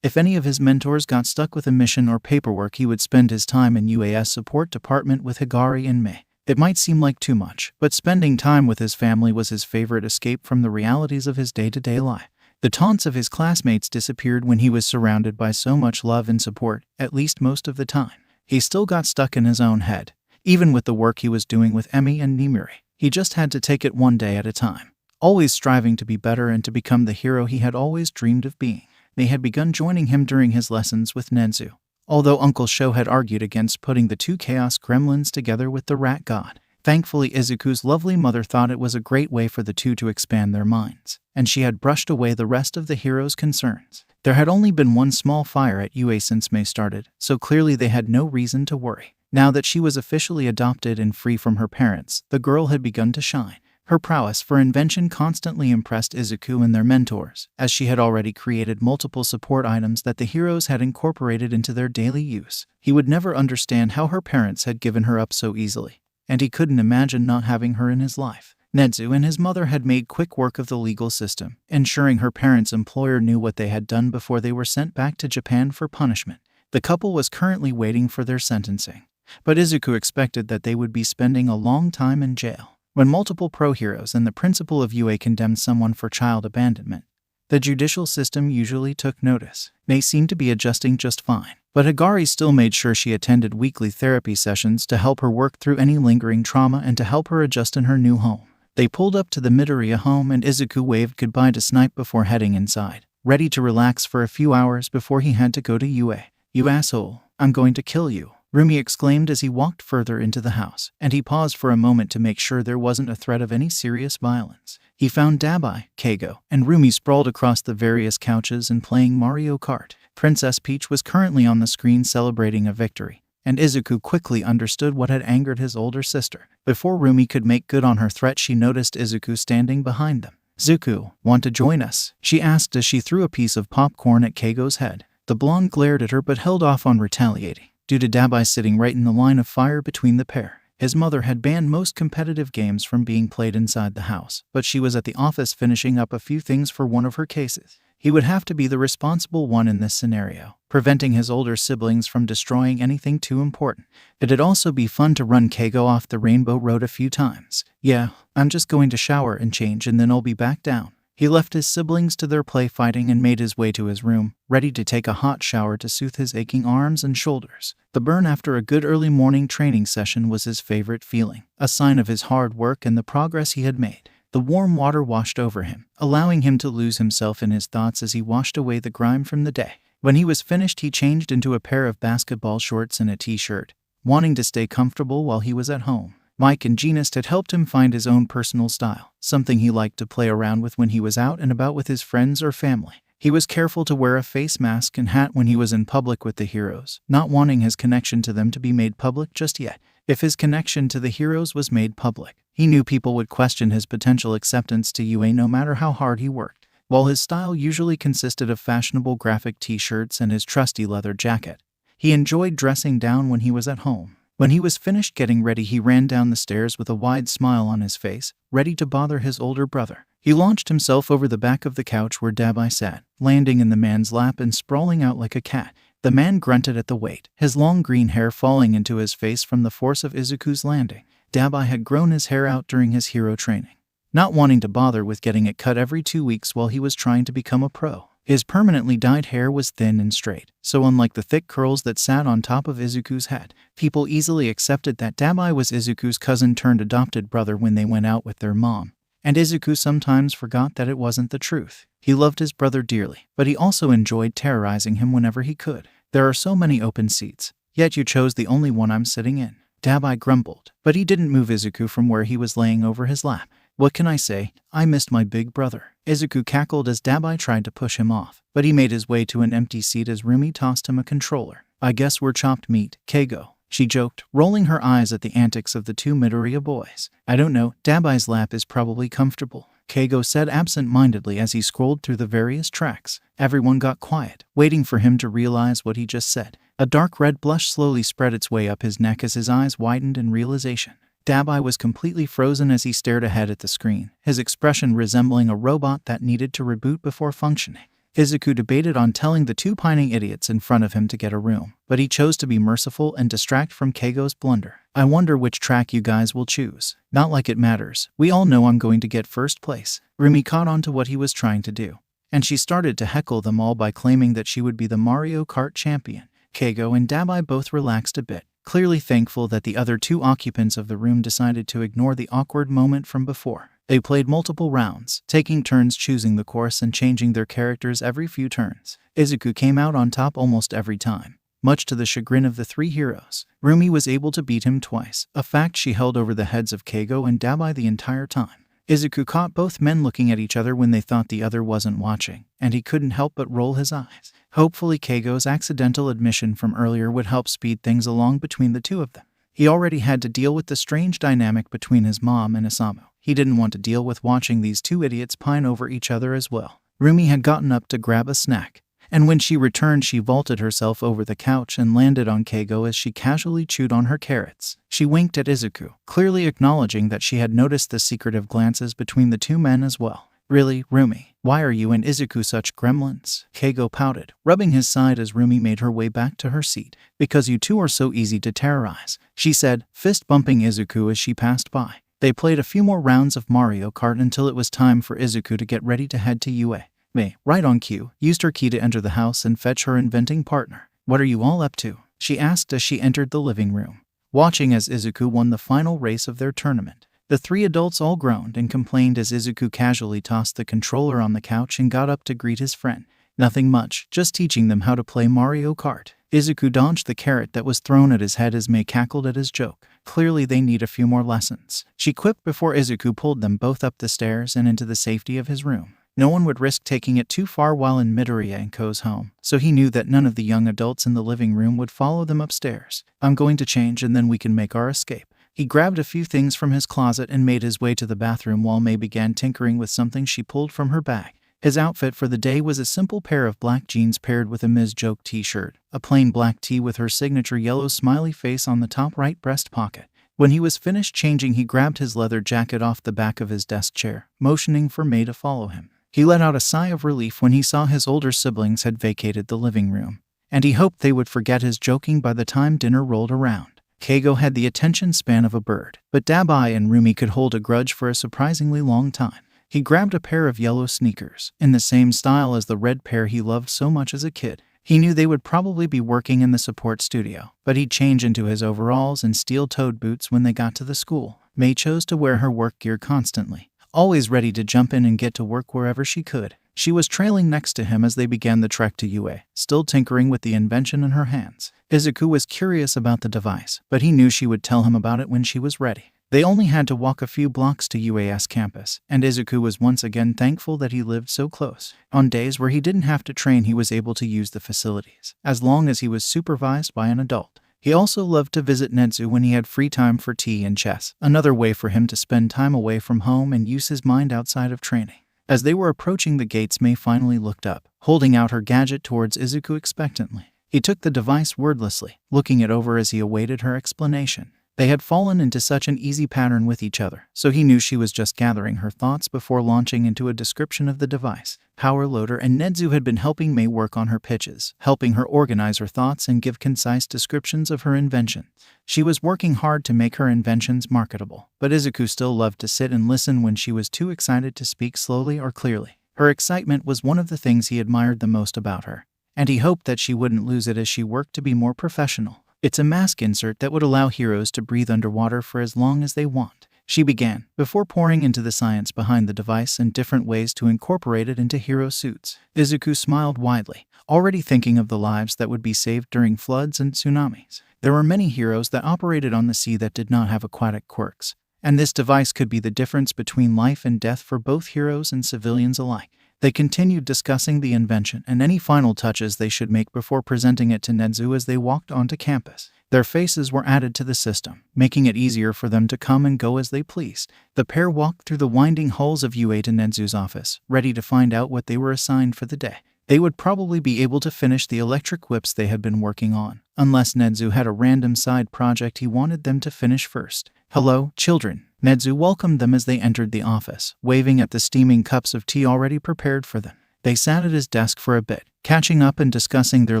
If any of his mentors got stuck with a mission or paperwork, he would spend his time in UAS support department with Higari and Mei. It might seem like too much, but spending time with his family was his favorite escape from the realities of his day-to-day life. The taunts of his classmates disappeared when he was surrounded by so much love and support, at least most of the time. He still got stuck in his own head, even with the work he was doing with Emi and Nimuri. He just had to take it one day at a time, always striving to be better and to become the hero he had always dreamed of being. They had begun joining him during his lessons with Nedzu, although Uncle Sho had argued against putting the two Chaos Gremlins together with the Rat God. Thankfully, Izuku's lovely mother thought it was a great way for the two to expand their minds, and she had brushed away the rest of the heroes' concerns. There had only been one small fire at UA since May started, so clearly they had no reason to worry. Now that she was officially adopted and free from her parents, the girl had begun to shine. Her prowess for invention constantly impressed Izuku and their mentors, as she had already created multiple support items that the heroes had incorporated into their daily use. He would never understand how her parents had given her up so easily, and he couldn't imagine not having her in his life. Nezu and his mother had made quick work of the legal system, ensuring her parents' employer knew what they had done before they were sent back to Japan for punishment. The couple was currently waiting for their sentencing, but Izuku expected that they would be spending a long time in jail. When multiple pro-heroes and the principal of UA condemned someone for child abandonment, the judicial system usually took notice. They seemed to be adjusting just fine, but Hagari still made sure she attended weekly therapy sessions to help her work through any lingering trauma and to help her adjust in her new home. They pulled up to the Midoriya home and Izuku waved goodbye to Snipe before heading inside, ready to relax for a few hours before he had to go to UA. "You asshole, I'm going to kill you," Rumi exclaimed as he walked further into the house, and he paused for a moment to make sure there wasn't a threat of any serious violence. He found Dabai, Keigo, and Rumi sprawled across the various couches and playing Mario Kart. Princess Peach was currently on the screen celebrating a victory, and Izuku quickly understood what had angered his older sister. Before Rumi could make good on her threat, she noticed Izuku standing behind them. "Zuko, want to join us?" she asked as she threw a piece of popcorn at Keigo's head. The blonde glared at her but held off on retaliating, due to Dabai sitting right in the line of fire between the pair. His mother had banned most competitive games from being played inside the house, but she was at the office finishing up a few things for one of her cases. He would have to be the responsible one in this scenario, preventing his older siblings from destroying anything too important. It'd also be fun to run Keigo off the Rainbow Road a few times. "Yeah, I'm just going to shower and change and then I'll be back down." He left his siblings to their play fighting and made his way to his room, ready to take a hot shower to soothe his aching arms and shoulders. The burn after a good early morning training session was his favorite feeling, a sign of his hard work and the progress he had made. The warm water washed over him, allowing him to lose himself in his thoughts as he washed away the grime from the day. When he was finished, he changed into a pair of basketball shorts and a t-shirt, wanting to stay comfortable while he was at home. Mike and Genist had helped him find his own personal style, something he liked to play around with when he was out and about with his friends or family. He was careful to wear a face mask and hat when he was in public with the heroes, not wanting his connection to them to be made public just yet. If his connection to the heroes was made public, he knew people would question his potential acceptance to UA no matter how hard he worked. While his style usually consisted of fashionable graphic t-shirts and his trusty leather jacket, he enjoyed dressing down when he was at home. When he was finished getting ready, he ran down the stairs with a wide smile on his face, ready to bother his older brother. He launched himself over the back of the couch where Dabai sat, landing in the man's lap and sprawling out like a cat. The man grunted at the weight, his long green hair falling into his face from the force of Izuku's landing. Dabai had grown his hair out during his hero training, not wanting to bother with getting it cut every 2 weeks while he was trying to become a pro. His permanently dyed hair was thin and straight, so unlike the thick curls that sat on top of Izuku's head, people easily accepted that Dabai was Izuku's cousin turned adopted brother when they went out with their mom. And Izuku sometimes forgot that it wasn't the truth. He loved his brother dearly, but he also enjoyed terrorizing him whenever he could. "There are so many open seats, yet you chose the only one I'm sitting in," Dabai grumbled, but he didn't move Izuku from where he was laying over his lap. "What can I say? I missed my big brother." Izuku cackled as Dabai tried to push him off, but he made his way to an empty seat as Rumi tossed him a controller. "I guess we're chopped meat, Keigo," she joked, rolling her eyes at the antics of the two Midoriya boys. "I don't know, Dabai's lap is probably comfortable," Keigo said absent-mindedly as he scrolled through the various tracks. Everyone got quiet, waiting for him to realize what he just said. A dark red blush slowly spread its way up his neck as his eyes widened in realization. Dabai was completely frozen as he stared ahead at the screen, his expression resembling a robot that needed to reboot before functioning. Izuku debated on telling the two pining idiots in front of him to get a room, but he chose to be merciful and distract from Keigo's blunder. "I wonder which track you guys will choose." "Not like it matters. We all know I'm going to get first place." Rumi caught on to what he was trying to do, and she started to heckle them all by claiming that she would be the Mario Kart champion. Keigo and Dabai both relaxed a bit, clearly thankful that the other two occupants of the room decided to ignore the awkward moment from before. They played multiple rounds, taking turns choosing the course and changing their characters every few turns. Izuku came out on top almost every time, Much to the chagrin of the three heroes, Rumi was able to beat him twice, a fact she held over the heads of Keigo and Dabai the entire time. Izuku caught both men looking at each other when they thought the other wasn't watching, and he couldn't help but roll his eyes. Hopefully Keigo's accidental admission from earlier would help speed things along between the two of them. He already had to deal with the strange dynamic between his mom and Isamu. He didn't want to deal with watching these two idiots pine over each other as well. Rumi had gotten up to grab a snack, and when she returned she vaulted herself over the couch and landed on Keigo as she casually chewed on her carrots. She winked at Izuku, clearly acknowledging that she had noticed the secretive glances between the two men as well. Really, Rumi, why are you and Izuku such gremlins? Keigo pouted, rubbing his side as Rumi made her way back to her seat. Because you two are so easy to terrorize, she said, fist-bumping Izuku as she passed by. They played a few more rounds of Mario Kart until it was time for Izuku to get ready to head to UA. Mei, right on cue, used her key to enter the house and fetch her inventing partner. What are you all up to? She asked as she entered the living room, watching as Izuku won the final race of their tournament. The three adults all groaned and complained as Izuku casually tossed the controller on the couch and got up to greet his friend. Nothing much, just teaching them how to play Mario Kart. Izuku dodged the carrot that was thrown at his head as Mei cackled at his joke. Clearly they need a few more lessons, she quipped before Izuku pulled them both up the stairs and into the safety of his room. No one would risk taking it too far while in Midoriya and Ko's home, so he knew that none of the young adults in the living room would follow them upstairs. I'm going to change and then we can make our escape. He grabbed a few things from his closet and made his way to the bathroom while Mei began tinkering with something she pulled from her bag. His outfit for the day was a simple pair of black jeans paired with a Ms. Joke t-shirt, a plain black tee with her signature yellow smiley face on the top right breast pocket. When he was finished changing, he grabbed his leather jacket off the back of his desk chair, motioning for Mei to follow him. He let out a sigh of relief when he saw his older siblings had vacated the living room, and he hoped they would forget his joking by the time dinner rolled around. Keigo had the attention span of a bird, but Dabai and Rumi could hold a grudge for a surprisingly long time. He grabbed a pair of yellow sneakers, in the same style as the red pair he loved so much as a kid. He knew they would probably be working in the support studio, but he'd change into his overalls and steel-toed boots when they got to the school. Mei chose to wear her work gear constantly, always ready to jump in and get to work wherever she could. She was trailing next to him as they began the trek to UA, still tinkering with the invention in her hands. Izuku was curious about the device, but he knew she would tell him about it when she was ready. They only had to walk a few blocks to UA's campus, and Izuku was once again thankful that he lived so close. On days where he didn't have to train, he was able to use the facilities, as long as he was supervised by an adult. He also loved to visit Netsu when he had free time for tea and chess, another way for him to spend time away from home and use his mind outside of training. As they were approaching the gates, Mei finally looked up, holding out her gadget towards Izuku expectantly. He took the device wordlessly, looking it over as he awaited her explanation. They had fallen into such an easy pattern with each other, so he knew she was just gathering her thoughts before launching into a description of the device. Power Loader and Netsu had been helping Mei work on her pitches, helping her organize her thoughts and give concise descriptions of her invention. She was working hard to make her inventions marketable, but Izuku still loved to sit and listen when she was too excited to speak slowly or clearly. Her excitement was one of the things he admired the most about her, and he hoped that she wouldn't lose it as she worked to be more professional. It's a mask insert that would allow heroes to breathe underwater for as long as they want, she began, before pouring into the science behind the device and different ways to incorporate it into hero suits. Izuku smiled widely, already thinking of the lives that would be saved during floods and tsunamis. There were many heroes that operated on the sea that did not have aquatic quirks, and this device could be the difference between life and death for both heroes and civilians alike. They continued discussing the invention and any final touches they should make before presenting it to Netsu as they walked onto campus. Their faces were added to the system, making it easier for them to come and go as they pleased. The pair walked through the winding halls of UA to Netsu's office, ready to find out what they were assigned for the day. They would probably be able to finish the electric whips they had been working on, unless Netsu had a random side project he wanted them to finish first. Hello, children. Netsu welcomed them as they entered the office, waving at the steaming cups of tea already prepared for them. They sat at his desk for a bit, catching up and discussing their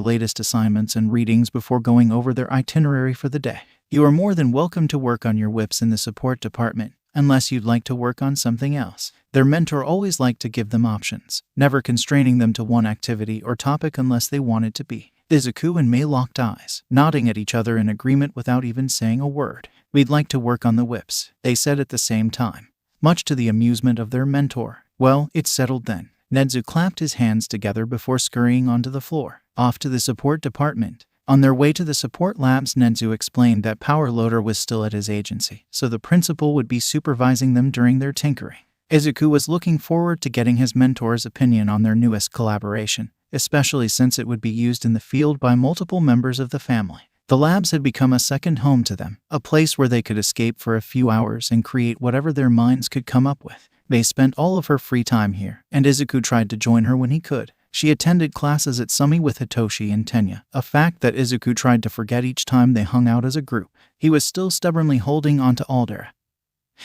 latest assignments and readings before going over their itinerary for the day. You are more than welcome to work on your whips in the support department, unless you'd like to work on something else. Their mentor always liked to give them options, never constraining them to one activity or topic unless they wanted to be. Izuku and Mei locked eyes, nodding at each other in agreement without even saying a word. We'd like to work on the whips, they said at the same time, much to the amusement of their mentor. Well, it's settled then. Netsu clapped his hands together before scurrying onto the floor. Off to the support department. On their way to the support labs, Nedzu explained that Power Loader was still at his agency, so the principal would be supervising them during their tinkering. Izuku was looking forward to getting his mentor's opinion on their newest collaboration, especially since it would be used in the field by multiple members of the family. The labs had become a second home to them, a place where they could escape for a few hours and create whatever their minds could come up with. They spent all of her free time here, and Izuku tried to join her when he could. She attended classes at Sumi with Hitoshi and Tenya, a fact that Izuku tried to forget each time they hung out as a group. He was still stubbornly holding on to Aldera.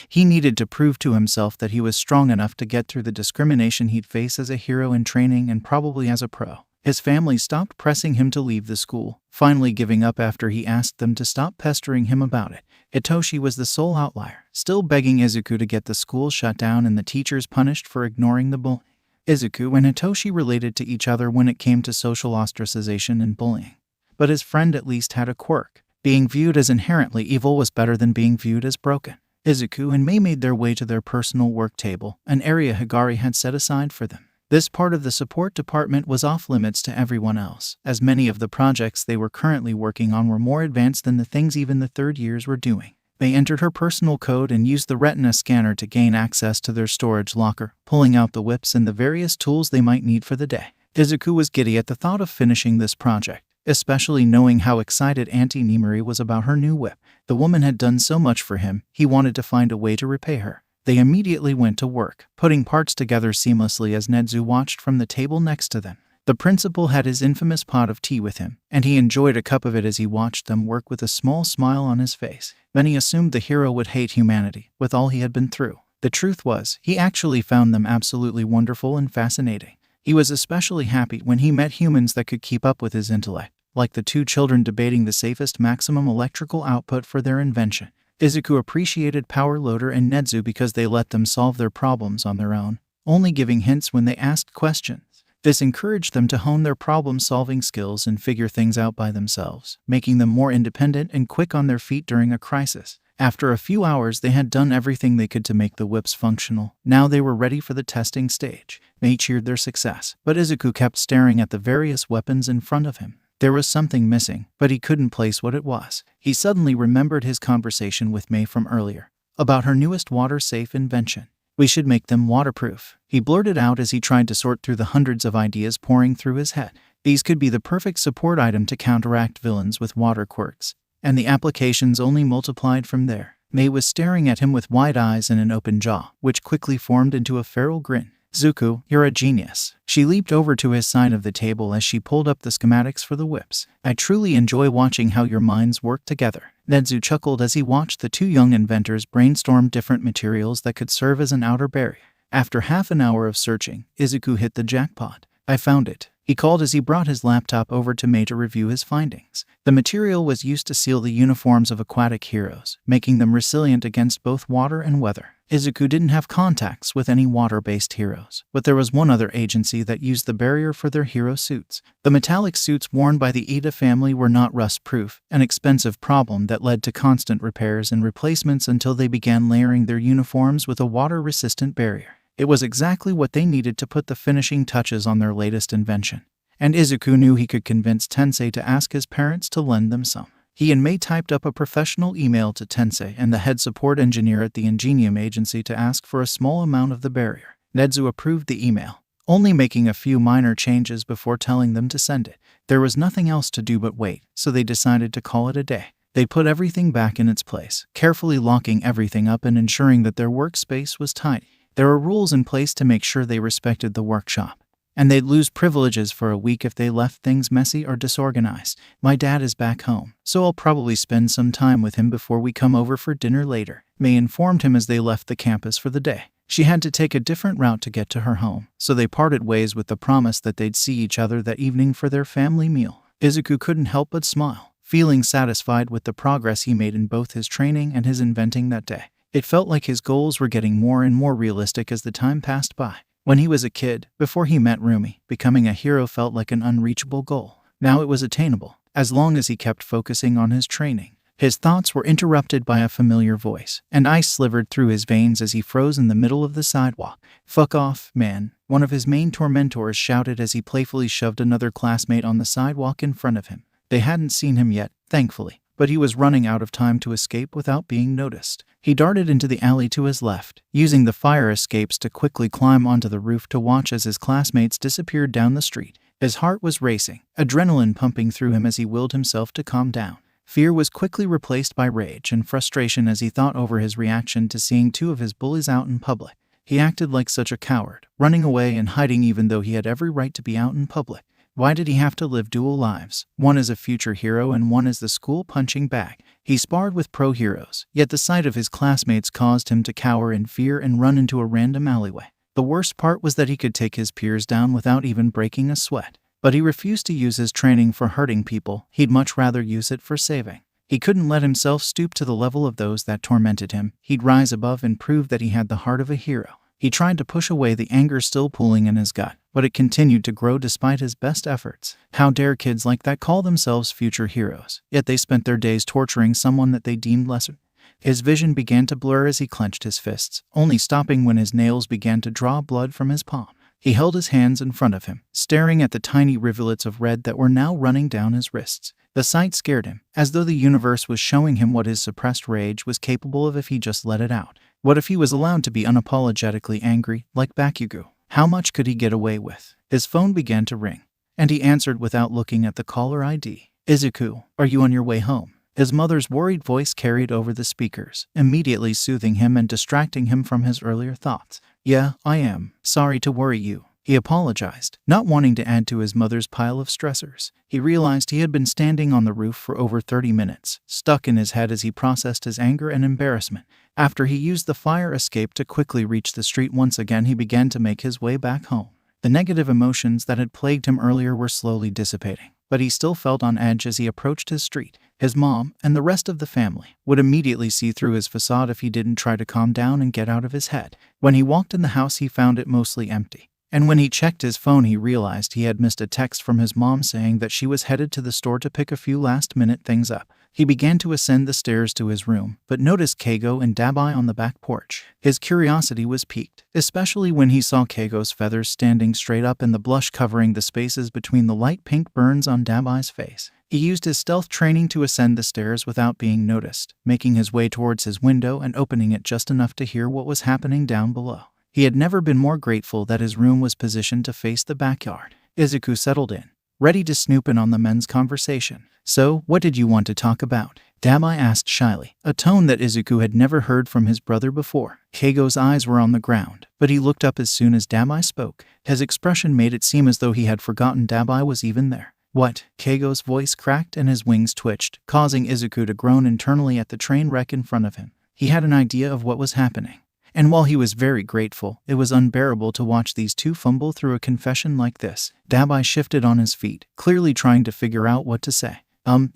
He needed to prove to himself that he was strong enough to get through the discrimination he'd face as a hero in training and probably as a pro. His family stopped pressing him to leave the school, finally giving up after he asked them to stop pestering him about it. Hitoshi was the sole outlier, still begging Izuku to get the school shut down and the teachers punished for ignoring the bully. Izuku and Hitoshi related to each other when it came to social ostracization and bullying. But his friend at least had a quirk. Being viewed as inherently evil was better than being viewed as broken. Izuku and Mei made their way to their personal work table, an area Higari had set aside for them. This part of the support department was off limits to everyone else, as many of the projects they were currently working on were more advanced than the things even the third years were doing. They entered her personal code and used the retina scanner to gain access to their storage locker, pulling out the whips and the various tools they might need for the day. Izuku was giddy at the thought of finishing this project, especially knowing how excited Auntie Nimari was about her new whip. The woman had done so much for him, he wanted to find a way to repay her. They immediately went to work, putting parts together seamlessly as Nedzu watched from the table next to them. The principal had his infamous pot of tea with him, and he enjoyed a cup of it as he watched them work with a small smile on his face. Then he assumed the hero would hate humanity, with all he had been through. The truth was, he actually found them absolutely wonderful and fascinating. He was especially happy when he met humans that could keep up with his intellect, like the two children debating the safest maximum electrical output for their invention. Izuku appreciated Power Loader and Nedzu because they let them solve their problems on their own, only giving hints when they asked questions. This encouraged them to hone their problem-solving skills and figure things out by themselves, making them more independent and quick on their feet during a crisis. After a few hours, they had done everything they could to make the whips functional. Now they were ready for the testing stage. Mei cheered their success, but Izuku kept staring at the various weapons in front of him. There was something missing, but he couldn't place what it was. He suddenly remembered his conversation with Mei from earlier, about her newest water-safe invention. "We should make them waterproof," he blurted out as he tried to sort through the hundreds of ideas pouring through his head. These could be the perfect support item to counteract villains with water quirks, and the applications only multiplied from there. Mei was staring at him with wide eyes and an open jaw, which quickly formed into a feral grin. "Zuko, you're a genius." She leaped over to his side of the table as she pulled up the schematics for the whips. "I truly enjoy watching how your minds work together." Nedzu chuckled as he watched the two young inventors brainstorm different materials that could serve as an outer barrier. After half an hour of searching, Izuku hit the jackpot. "I found it," he called as he brought his laptop over to Mei to review his findings. The material was used to seal the uniforms of aquatic heroes, making them resilient against both water and weather. Izuku didn't have contacts with any water-based heroes, but there was one other agency that used the barrier for their hero suits. The metallic suits worn by the Ida family were not rust-proof, an expensive problem that led to constant repairs and replacements until they began layering their uniforms with a water-resistant barrier. It was exactly what they needed to put the finishing touches on their latest invention. And Izuku knew he could convince Tensei to ask his parents to lend them some. He and Mei typed up a professional email to Tensei and the head support engineer at the Ingenium agency to ask for a small amount of the barrier. Nedzu approved the email, only making a few minor changes before telling them to send it. There was nothing else to do but wait, so they decided to call it a day. They put everything back in its place, carefully locking everything up and ensuring that their workspace was tidy. There were rules in place to make sure they respected the workshop, and they'd lose privileges for a week if they left things messy or disorganized. "My dad is back home, so I'll probably spend some time with him before we come over for dinner later," Mei informed him as they left the campus for the day. She had to take a different route to get to her home, so they parted ways with the promise that they'd see each other that evening for their family meal. Izuku couldn't help but smile, feeling satisfied with the progress he made in both his training and his inventing that day. It felt like his goals were getting more and more realistic as the time passed by. When he was a kid, before he met Rumi, becoming a hero felt like an unreachable goal. Now it was attainable, as long as he kept focusing on his training. His thoughts were interrupted by a familiar voice, and ice slivered through his veins as he froze in the middle of the sidewalk. "Fuck off, man," one of his main tormentors shouted as he playfully shoved another classmate on the sidewalk in front of him. They hadn't seen him yet, thankfully, but he was running out of time to escape without being noticed. He darted into the alley to his left, using the fire escapes to quickly climb onto the roof to watch as his classmates disappeared down the street. His heart was racing, adrenaline pumping through him as he willed himself to calm down. Fear was quickly replaced by rage and frustration as he thought over his reaction to seeing two of his bullies out in public. He acted like such a coward, running away and hiding even though he had every right to be out in public. Why did he have to live dual lives, one as a future hero and one as the school punching bag? He sparred with pro heroes, yet the sight of his classmates caused him to cower in fear and run into a random alleyway. The worst part was that he could take his peers down without even breaking a sweat. But he refused to use his training for hurting people. He'd much rather use it for saving. He couldn't let himself stoop to the level of those that tormented him. He'd rise above and prove that he had the heart of a hero. He tried to push away the anger still pooling in his gut, but it continued to grow despite his best efforts. How dare kids like that call themselves future heroes, yet they spent their days torturing someone that they deemed lesser? His vision began to blur as he clenched his fists, only stopping when his nails began to draw blood from his palm. He held his hands in front of him, staring at the tiny rivulets of red that were now running down his wrists. The sight scared him, as though the universe was showing him what his suppressed rage was capable of if he just let it out. What if he was allowed to be unapologetically angry, like Bakugo? How much could he get away with? His phone began to ring, and he answered without looking at the caller ID. "Izuku, are you on your way home?" His mother's worried voice carried over the speakers, immediately soothing him and distracting him from his earlier thoughts. "Yeah, I am. Sorry to worry you," he apologized, not wanting to add to his mother's pile of stressors. He realized he had been standing on the roof for over 30 minutes, stuck in his head as he processed his anger and embarrassment. After he used the fire escape to quickly reach the street once again, he began to make his way back home. The negative emotions that had plagued him earlier were slowly dissipating, but he still felt on edge as he approached his street. His mom, and the rest of the family, would immediately see through his facade if he didn't try to calm down and get out of his head. When he walked in the house, he found it mostly empty. And when he checked his phone, he realized he had missed a text from his mom saying that she was headed to the store to pick a few last-minute things up. He began to ascend the stairs to his room, but noticed Keigo and Dabai on the back porch. His curiosity was piqued, especially when he saw Keigo's feathers standing straight up and the blush covering the spaces between the light pink burns on Dabai's face. He used his stealth training to ascend the stairs without being noticed, making his way towards his window and opening it just enough to hear what was happening down below. He had never been more grateful that his room was positioned to face the backyard. Izuku settled in, ready to snoop in on the men's conversation. "So, what did you want to talk about?" Dabai asked shyly, a tone that Izuku had never heard from his brother before. Keigo's eyes were on the ground, but he looked up as soon as Dabai spoke. His expression made it seem as though he had forgotten Dabai was even there. "What?" Keigo's voice cracked and his wings twitched, causing Izuku to groan internally at the train wreck in front of him. He had an idea of what was happening. And while he was very grateful, it was unbearable to watch these two fumble through a confession like this. Dabai shifted on his feet, clearly trying to figure out what to say.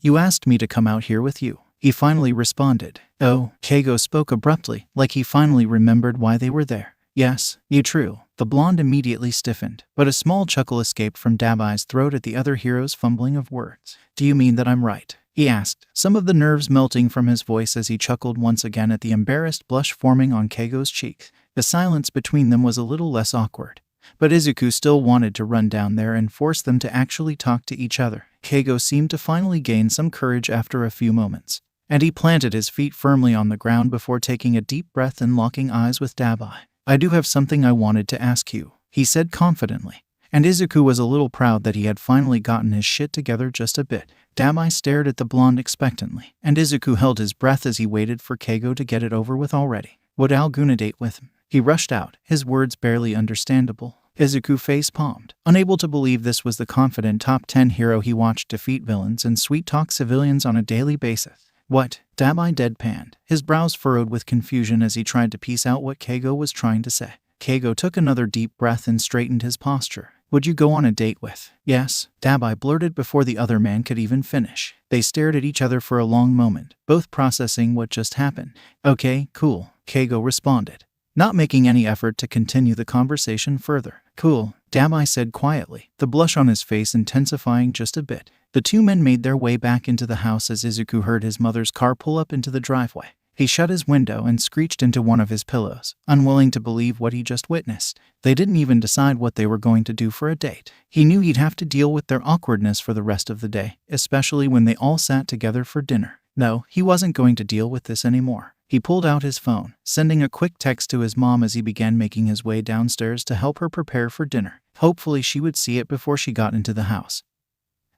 You asked me to come out here with you," he finally responded. "Oh," Keigo spoke abruptly, like he finally remembered why they were there. "Yes, you true." The blonde immediately stiffened, but a small chuckle escaped from Dabai's throat at the other hero's fumbling of words. "Do you mean that I'm right?" he asked, some of the nerves melting from his voice as he chuckled once again at the embarrassed blush forming on Keigo's cheeks. The silence between them was a little less awkward, but Izuku still wanted to run down there and force them to actually talk to each other. Keigo seemed to finally gain some courage after a few moments, and he planted his feet firmly on the ground before taking a deep breath and locking eyes with Dabai. "I do have something I wanted to ask you," he said confidently. And Izuku was a little proud that he had finally gotten his shit together just a bit. Dabai stared at the blonde expectantly, and Izuku held his breath as he waited for Keigo to get it over with already. Would Al gonna date with him? He rushed out, his words barely understandable. Izuku face-palmed, unable to believe this was the confident top 10 hero he watched defeat villains and sweet-talk civilians on a daily basis. "What?" Dabai deadpanned, his brows furrowed with confusion as he tried to piece out what Keigo was trying to say. Keigo took another deep breath and straightened his posture. "Would you go on a date with?" "Yes," Dabai blurted before the other man could even finish. They stared at each other for a long moment, both processing what just happened. "Okay, cool," Keigo responded, not making any effort to continue the conversation further. "Cool," Dabai said quietly, the blush on his face intensifying just a bit. The two men made their way back into the house as Izuku heard his mother's car pull up into the driveway. He shut his window and screeched into one of his pillows, unwilling to believe what he just witnessed. They didn't even decide what they were going to do for a date. He knew he'd have to deal with their awkwardness for the rest of the day, especially when they all sat together for dinner. No, he wasn't going to deal with this anymore. He pulled out his phone, sending a quick text to his mom as he began making his way downstairs to help her prepare for dinner. Hopefully she would see it before she got into the house,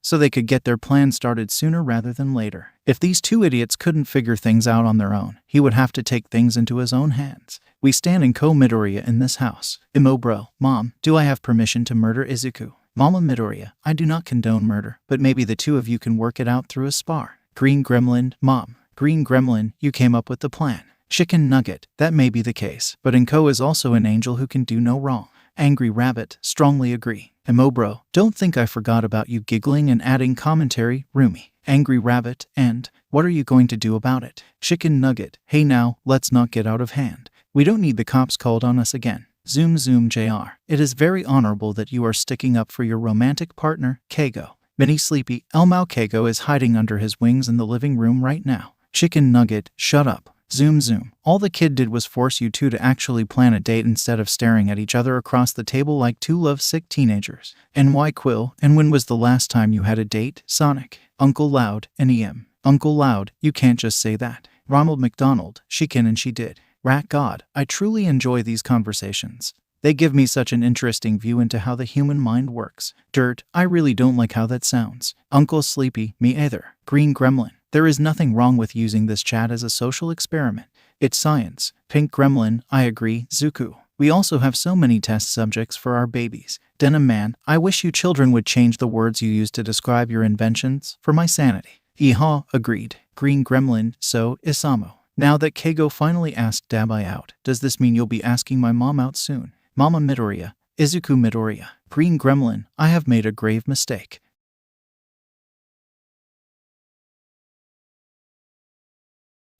so they could get their plan started sooner rather than later. If these two idiots couldn't figure things out on their own, he would have to take things into his own hands. We stand in Midoriya in this house. Imo bro, Mom, do I have permission to murder Izuku? Mama Midoriya, I do not condone murder, but maybe the two of you can work it out through a spar. Green Gremlin, Mom. Green Gremlin, you came up with the plan. Chicken Nugget, that may be the case, but Inko is also an angel who can do no wrong. Angry Rabbit, strongly agree. Imo bro, don't think I forgot about you, giggling and adding commentary. Rumi, Angry Rabbit, and what are you going to do about it? Chicken Nugget, hey now, let's not get out of hand. We don't need the cops called on us again. Zoom Zoom JR, it is very honorable that you are sticking up for your romantic partner, Keigo. Mini Sleepy, Elmao Keigo is hiding under his wings in the living room right now. Chicken Nugget, shut up. Zoom Zoom, all the kid did was force you two to actually plan a date instead of staring at each other across the table like two lovesick teenagers. NY Quill, and when was the last time you had a date? Sonic, Uncle Loud, and EM. Uncle Loud, you can't just say that. Ronald McDonald, she can and she did. Rat God, I truly enjoy these conversations. They give me such an interesting view into how the human mind works. Dirt, I really don't like how that sounds. Uncle Sleepy, me either. Green Gremlin, there is nothing wrong with using this chat as a social experiment. It's science. Pink Gremlin, I agree. Zuku, we also have so many test subjects for our babies. Denim Man, I wish you children would change the words you use to describe your inventions, for my sanity. Yeehaw, agreed. Green Gremlin, so, Isamu. Now that Keigo finally asked Dabai out, does this mean you'll be asking my mom out soon? Mama Midoriya, Izuku Midoriya. Green Gremlin, I have made a grave mistake.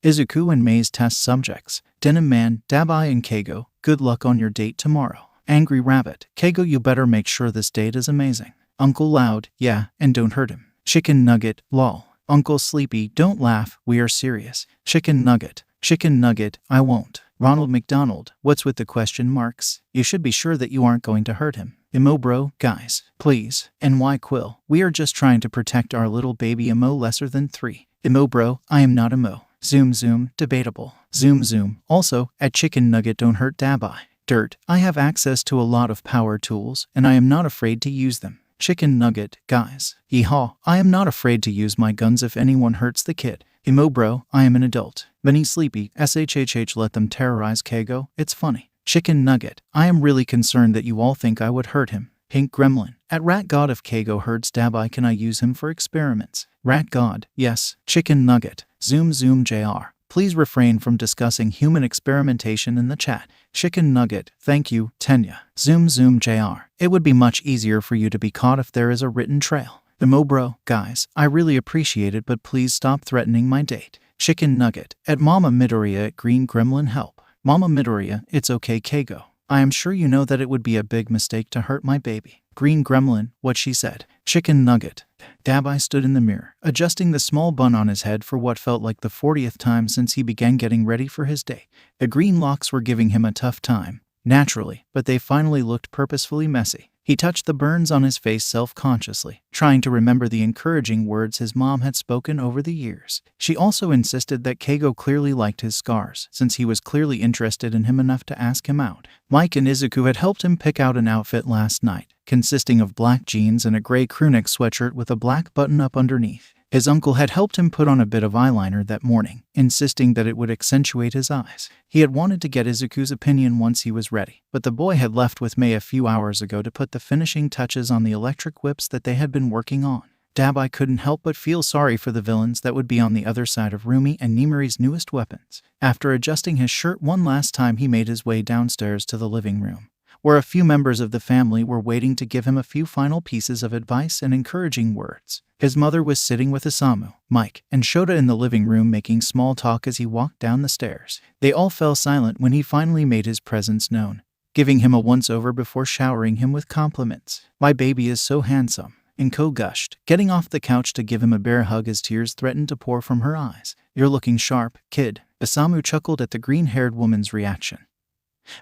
Izuku and Mei's test subjects. Denim Man, Dabai and Keigo, good luck on your date tomorrow. Angry Rabbit, Keigo, you better make sure this date is amazing. Uncle Loud, yeah, and don't hurt him. Chicken Nugget, lol. Uncle Sleepy, don't laugh, we are serious. Chicken Nugget, I won't. Ronald McDonald, what's with the question marks? You should be sure that you aren't going to hurt him. Imo bro, guys, please. NY Quill, we are just trying to protect our little baby Imo lesser than 3. Imo bro, I am not Imo. Zoom Zoom, debatable. Zoom Zoom, also, at Chicken Nugget don't hurt Dabai. Dirt, I have access to a lot of power tools, and I am not afraid to use them. Chicken Nugget, guys. Yeehaw, I am not afraid to use my guns if anyone hurts the kid. Imo bro, I am an adult. Mini Sleepy, SHHH, let them terrorize Keigo, it's funny. Chicken Nugget, I am really concerned that you all think I would hurt him. Pink Gremlin, at Rat God, if Keigo hurts Dabai, can I use him for experiments? Rat God, yes. Chicken Nugget, Zoom Zoom JR, please refrain from discussing human experimentation in the chat. Chicken Nugget, thank you, Tenya. Zoom Zoom JR, it would be much easier for you to be caught if there is a written trail. Imo bro, guys, I really appreciate it, but please stop threatening my date. Chicken Nugget, at Mama Midoriya, at Green Gremlin, help. Mama Midoriya, it's okay Keigo. I am sure you know that it would be a big mistake to hurt my baby. Green Gremlin, what she said. Chicken Nugget. Dabai stood in the mirror, adjusting the small bun on his head for what felt like the 40th time since he began getting ready for his day. The green locks were giving him a tough time, naturally, but they finally looked purposefully messy. He touched the burns on his face self-consciously, trying to remember the encouraging words his mom had spoken over the years. She also insisted that Keigo clearly liked his scars, since he was clearly interested in him enough to ask him out. Mike and Izuku had helped him pick out an outfit last night, consisting of black jeans and a gray crewneck sweatshirt with a black button-up underneath. His uncle had helped him put on a bit of eyeliner that morning, insisting that it would accentuate his eyes. He had wanted to get Izuku's opinion once he was ready, but the boy had left with Mei a few hours ago to put the finishing touches on the electric whips that they had been working on. Dabai couldn't help but feel sorry for the villains that would be on the other side of Rumi and Nimari's newest weapons. After adjusting his shirt one last time, he made his way downstairs to the living room, where a few members of the family were waiting to give him a few final pieces of advice and encouraging words. His mother was sitting with Isamu, Mike, and Shota in the living room making small talk as he walked down the stairs. They all fell silent when he finally made his presence known, giving him a once-over before showering him with compliments. My baby is so handsome. Inko gushed, getting off the couch to give him a bear hug as tears threatened to pour from her eyes. You're looking sharp, kid. Isamu chuckled at the green-haired woman's reaction.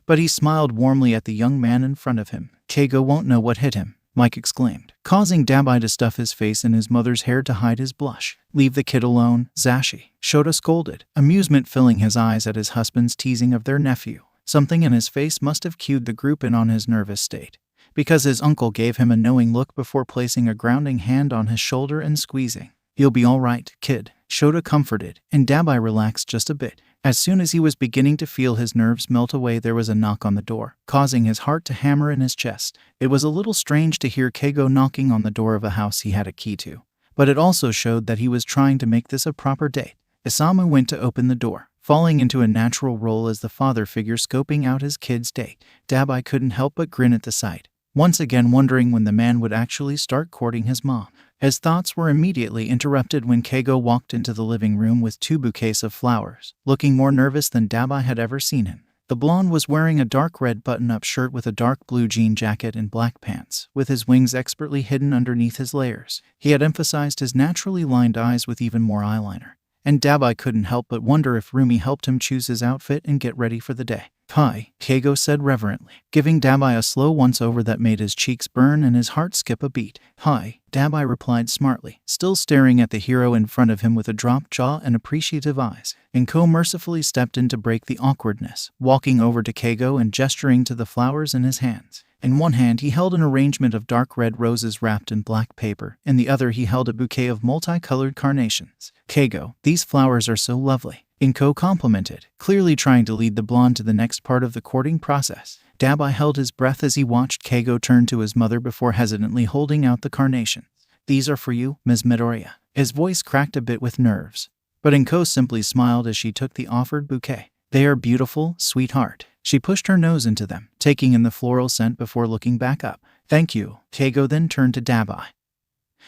But he smiled warmly at the young man in front of him. "Keigo won't know what hit him," Mike exclaimed, causing Dabai to stuff his face in his mother's hair to hide his blush. "Leave the kid alone, Zashi," Shota scolded, amusement filling his eyes at his husband's teasing of their nephew. Something in his face must have cued the group in on his nervous state, because his uncle gave him a knowing look before placing a grounding hand on his shoulder and squeezing. "You'll be all right, kid," Shota comforted, and Dabai relaxed just a bit. As soon as he was beginning to feel his nerves melt away, there was a knock on the door, causing his heart to hammer in his chest. It was a little strange to hear Keigo knocking on the door of a house he had a key to, but it also showed that he was trying to make this a proper date. Isamu went to open the door, falling into a natural role as the father figure scoping out his kid's date. Dabai couldn't help but grin at the sight, once again wondering when the man would actually start courting his mom. His thoughts were immediately interrupted when Keigo walked into the living room with 2 bouquets of flowers, looking more nervous than Dabai had ever seen him. The blonde was wearing a dark red button-up shirt with a dark blue jean jacket and black pants, with his wings expertly hidden underneath his layers. He had emphasized his naturally lined eyes with even more eyeliner, and Dabai couldn't help but wonder if Rumi helped him choose his outfit and get ready for the day. "Hi," Keigo said reverently, giving Dabai a slow once-over that made his cheeks burn and his heart skip a beat. "Hi," Dabai replied smartly, still staring at the hero in front of him with a dropped jaw and appreciative eyes. Inko mercifully stepped in to break the awkwardness, walking over to Keigo and gesturing to the flowers in his hands. In one hand he held an arrangement of dark red roses wrapped in black paper, in the other he held a bouquet of multicolored carnations. "Keigo, these flowers are so lovely," Inko complimented, clearly trying to lead the blonde to the next part of the courting process. Dabai held his breath as he watched Keigo turn to his mother before hesitantly holding out the carnations. "These are for you, Ms. Midoriya." His voice cracked a bit with nerves, but Inko simply smiled as she took the offered bouquet. "They are beautiful, sweetheart." She pushed her nose into them, taking in the floral scent before looking back up. "Thank you." Keigo then turned to Dabai,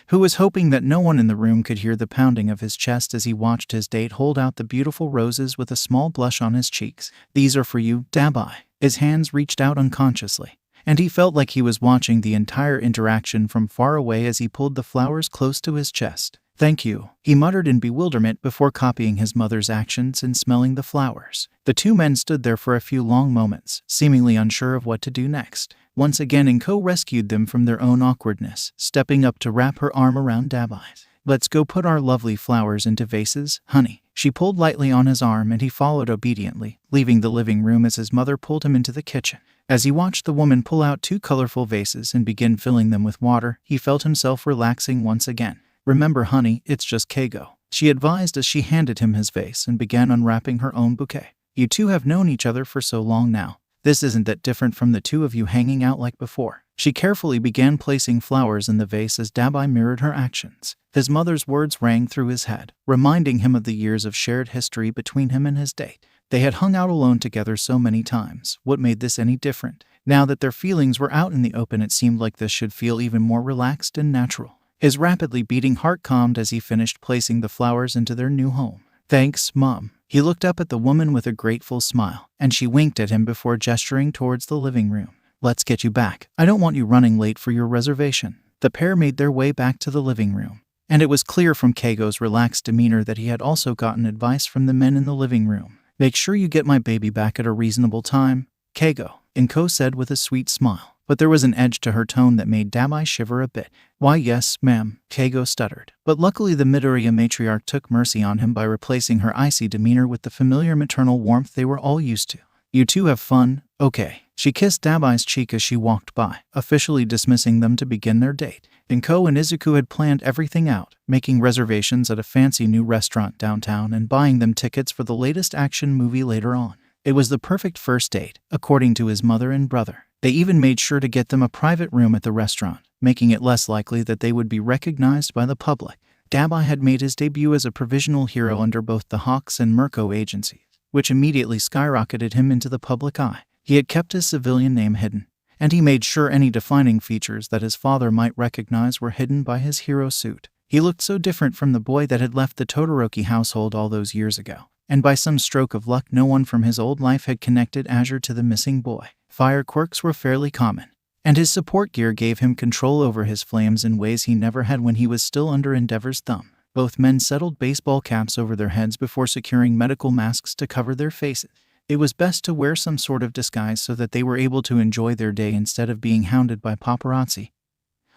who was hoping that no one in the room could hear the pounding of his chest as he watched his date hold out the beautiful roses with a small blush on his cheeks. "These are for you, Dabai." His hands reached out unconsciously, and he felt like he was watching the entire interaction from far away as he pulled the flowers close to his chest. "Thank you," he muttered in bewilderment before copying his mother's actions and smelling the flowers. The 2 men stood there for a few long moments, seemingly unsure of what to do next. Once again Inko rescued them from their own awkwardness, stepping up to wrap her arm around Dabai's. "Let's go put our lovely flowers into vases, honey." She pulled lightly on his arm and he followed obediently, leaving the living room as his mother pulled him into the kitchen. As he watched the woman pull out 2 colorful vases and begin filling them with water, he felt himself relaxing once again. "Remember, honey, it's just Keigo," she advised as she handed him his vase and began unwrapping her own bouquet. "You 2 have known each other for so long now. This isn't that different from the 2 of you hanging out like before." She carefully began placing flowers in the vase as Dabai mirrored her actions. His mother's words rang through his head, reminding him of the years of shared history between him and his date. They had hung out alone together so many times. What made this any different? Now that their feelings were out in the open, it seemed like this should feel even more relaxed and natural. His rapidly beating heart calmed as he finished placing the flowers into their new home. "Thanks, Mom." He looked up at the woman with a grateful smile, and she winked at him before gesturing towards the living room. "Let's get you back. I don't want you running late for your reservation." The pair made their way back to the living room, and it was clear from Keigo's relaxed demeanor that he had also gotten advice from the men in the living room. "Make sure you get my baby back at a reasonable time, Keigo," Inko said with a sweet smile, but there was an edge to her tone that made Dabai shiver a bit. "Why, yes, ma'am," Keigo stuttered. But luckily the Midoriya matriarch took mercy on him by replacing her icy demeanor with the familiar maternal warmth they were all used to. "You 2 have fun, okay?" She kissed Dabai's cheek as she walked by, officially dismissing them to begin their date. Inko and Izuku had planned everything out, making reservations at a fancy new restaurant downtown and buying them tickets for the latest action movie later on. It was the perfect first date, according to his mother and brother. They even made sure to get them a private room at the restaurant, making it less likely that they would be recognized by the public. Dabai had made his debut as a provisional hero under both the Hawks and Mirko agencies, which immediately skyrocketed him into the public eye. He had kept his civilian name hidden, and he made sure any defining features that his father might recognize were hidden by his hero suit. He looked so different from the boy that had left the Todoroki household all those years ago, and by some stroke of luck no one from his old life had connected Azure to the missing boy. Fire quirks were fairly common, and his support gear gave him control over his flames in ways he never had when he was still under Endeavor's thumb. Both men settled baseball caps over their heads before securing medical masks to cover their faces. It was best to wear some sort of disguise so that they were able to enjoy their day instead of being hounded by paparazzi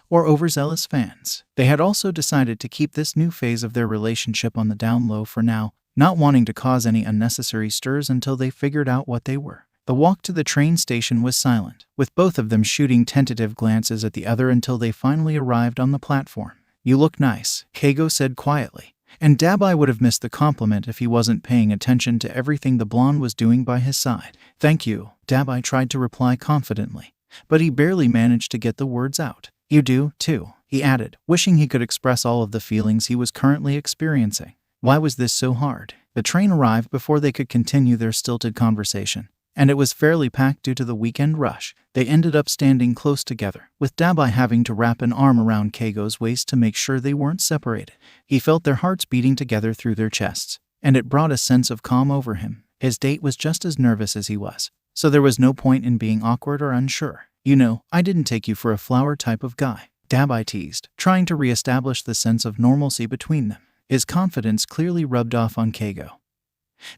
or overzealous fans. They had also decided to keep this new phase of their relationship on the down low for now, not wanting to cause any unnecessary stirs until they figured out what they were. The walk to the train station was silent, with both of them shooting tentative glances at the other until they finally arrived on the platform. "You look nice," Keigo said quietly, and Dabai would have missed the compliment if he wasn't paying attention to everything the blonde was doing by his side. "Thank you," Dabai tried to reply confidently, but he barely managed to get the words out. "You do, too," he added, wishing he could express all of the feelings he was currently experiencing. Why was this so hard? The train arrived before they could continue their stilted conversation, and it was fairly packed due to the weekend rush. They ended up standing close together, with Dabai having to wrap an arm around Keigo's waist to make sure they weren't separated. He felt their hearts beating together through their chests, and it brought a sense of calm over him. His date was just as nervous as he was, so there was no point in being awkward or unsure. "You know, I didn't take you for a flower type of guy," Dabai teased, trying to reestablish the sense of normalcy between them. His confidence clearly rubbed off on Keigo,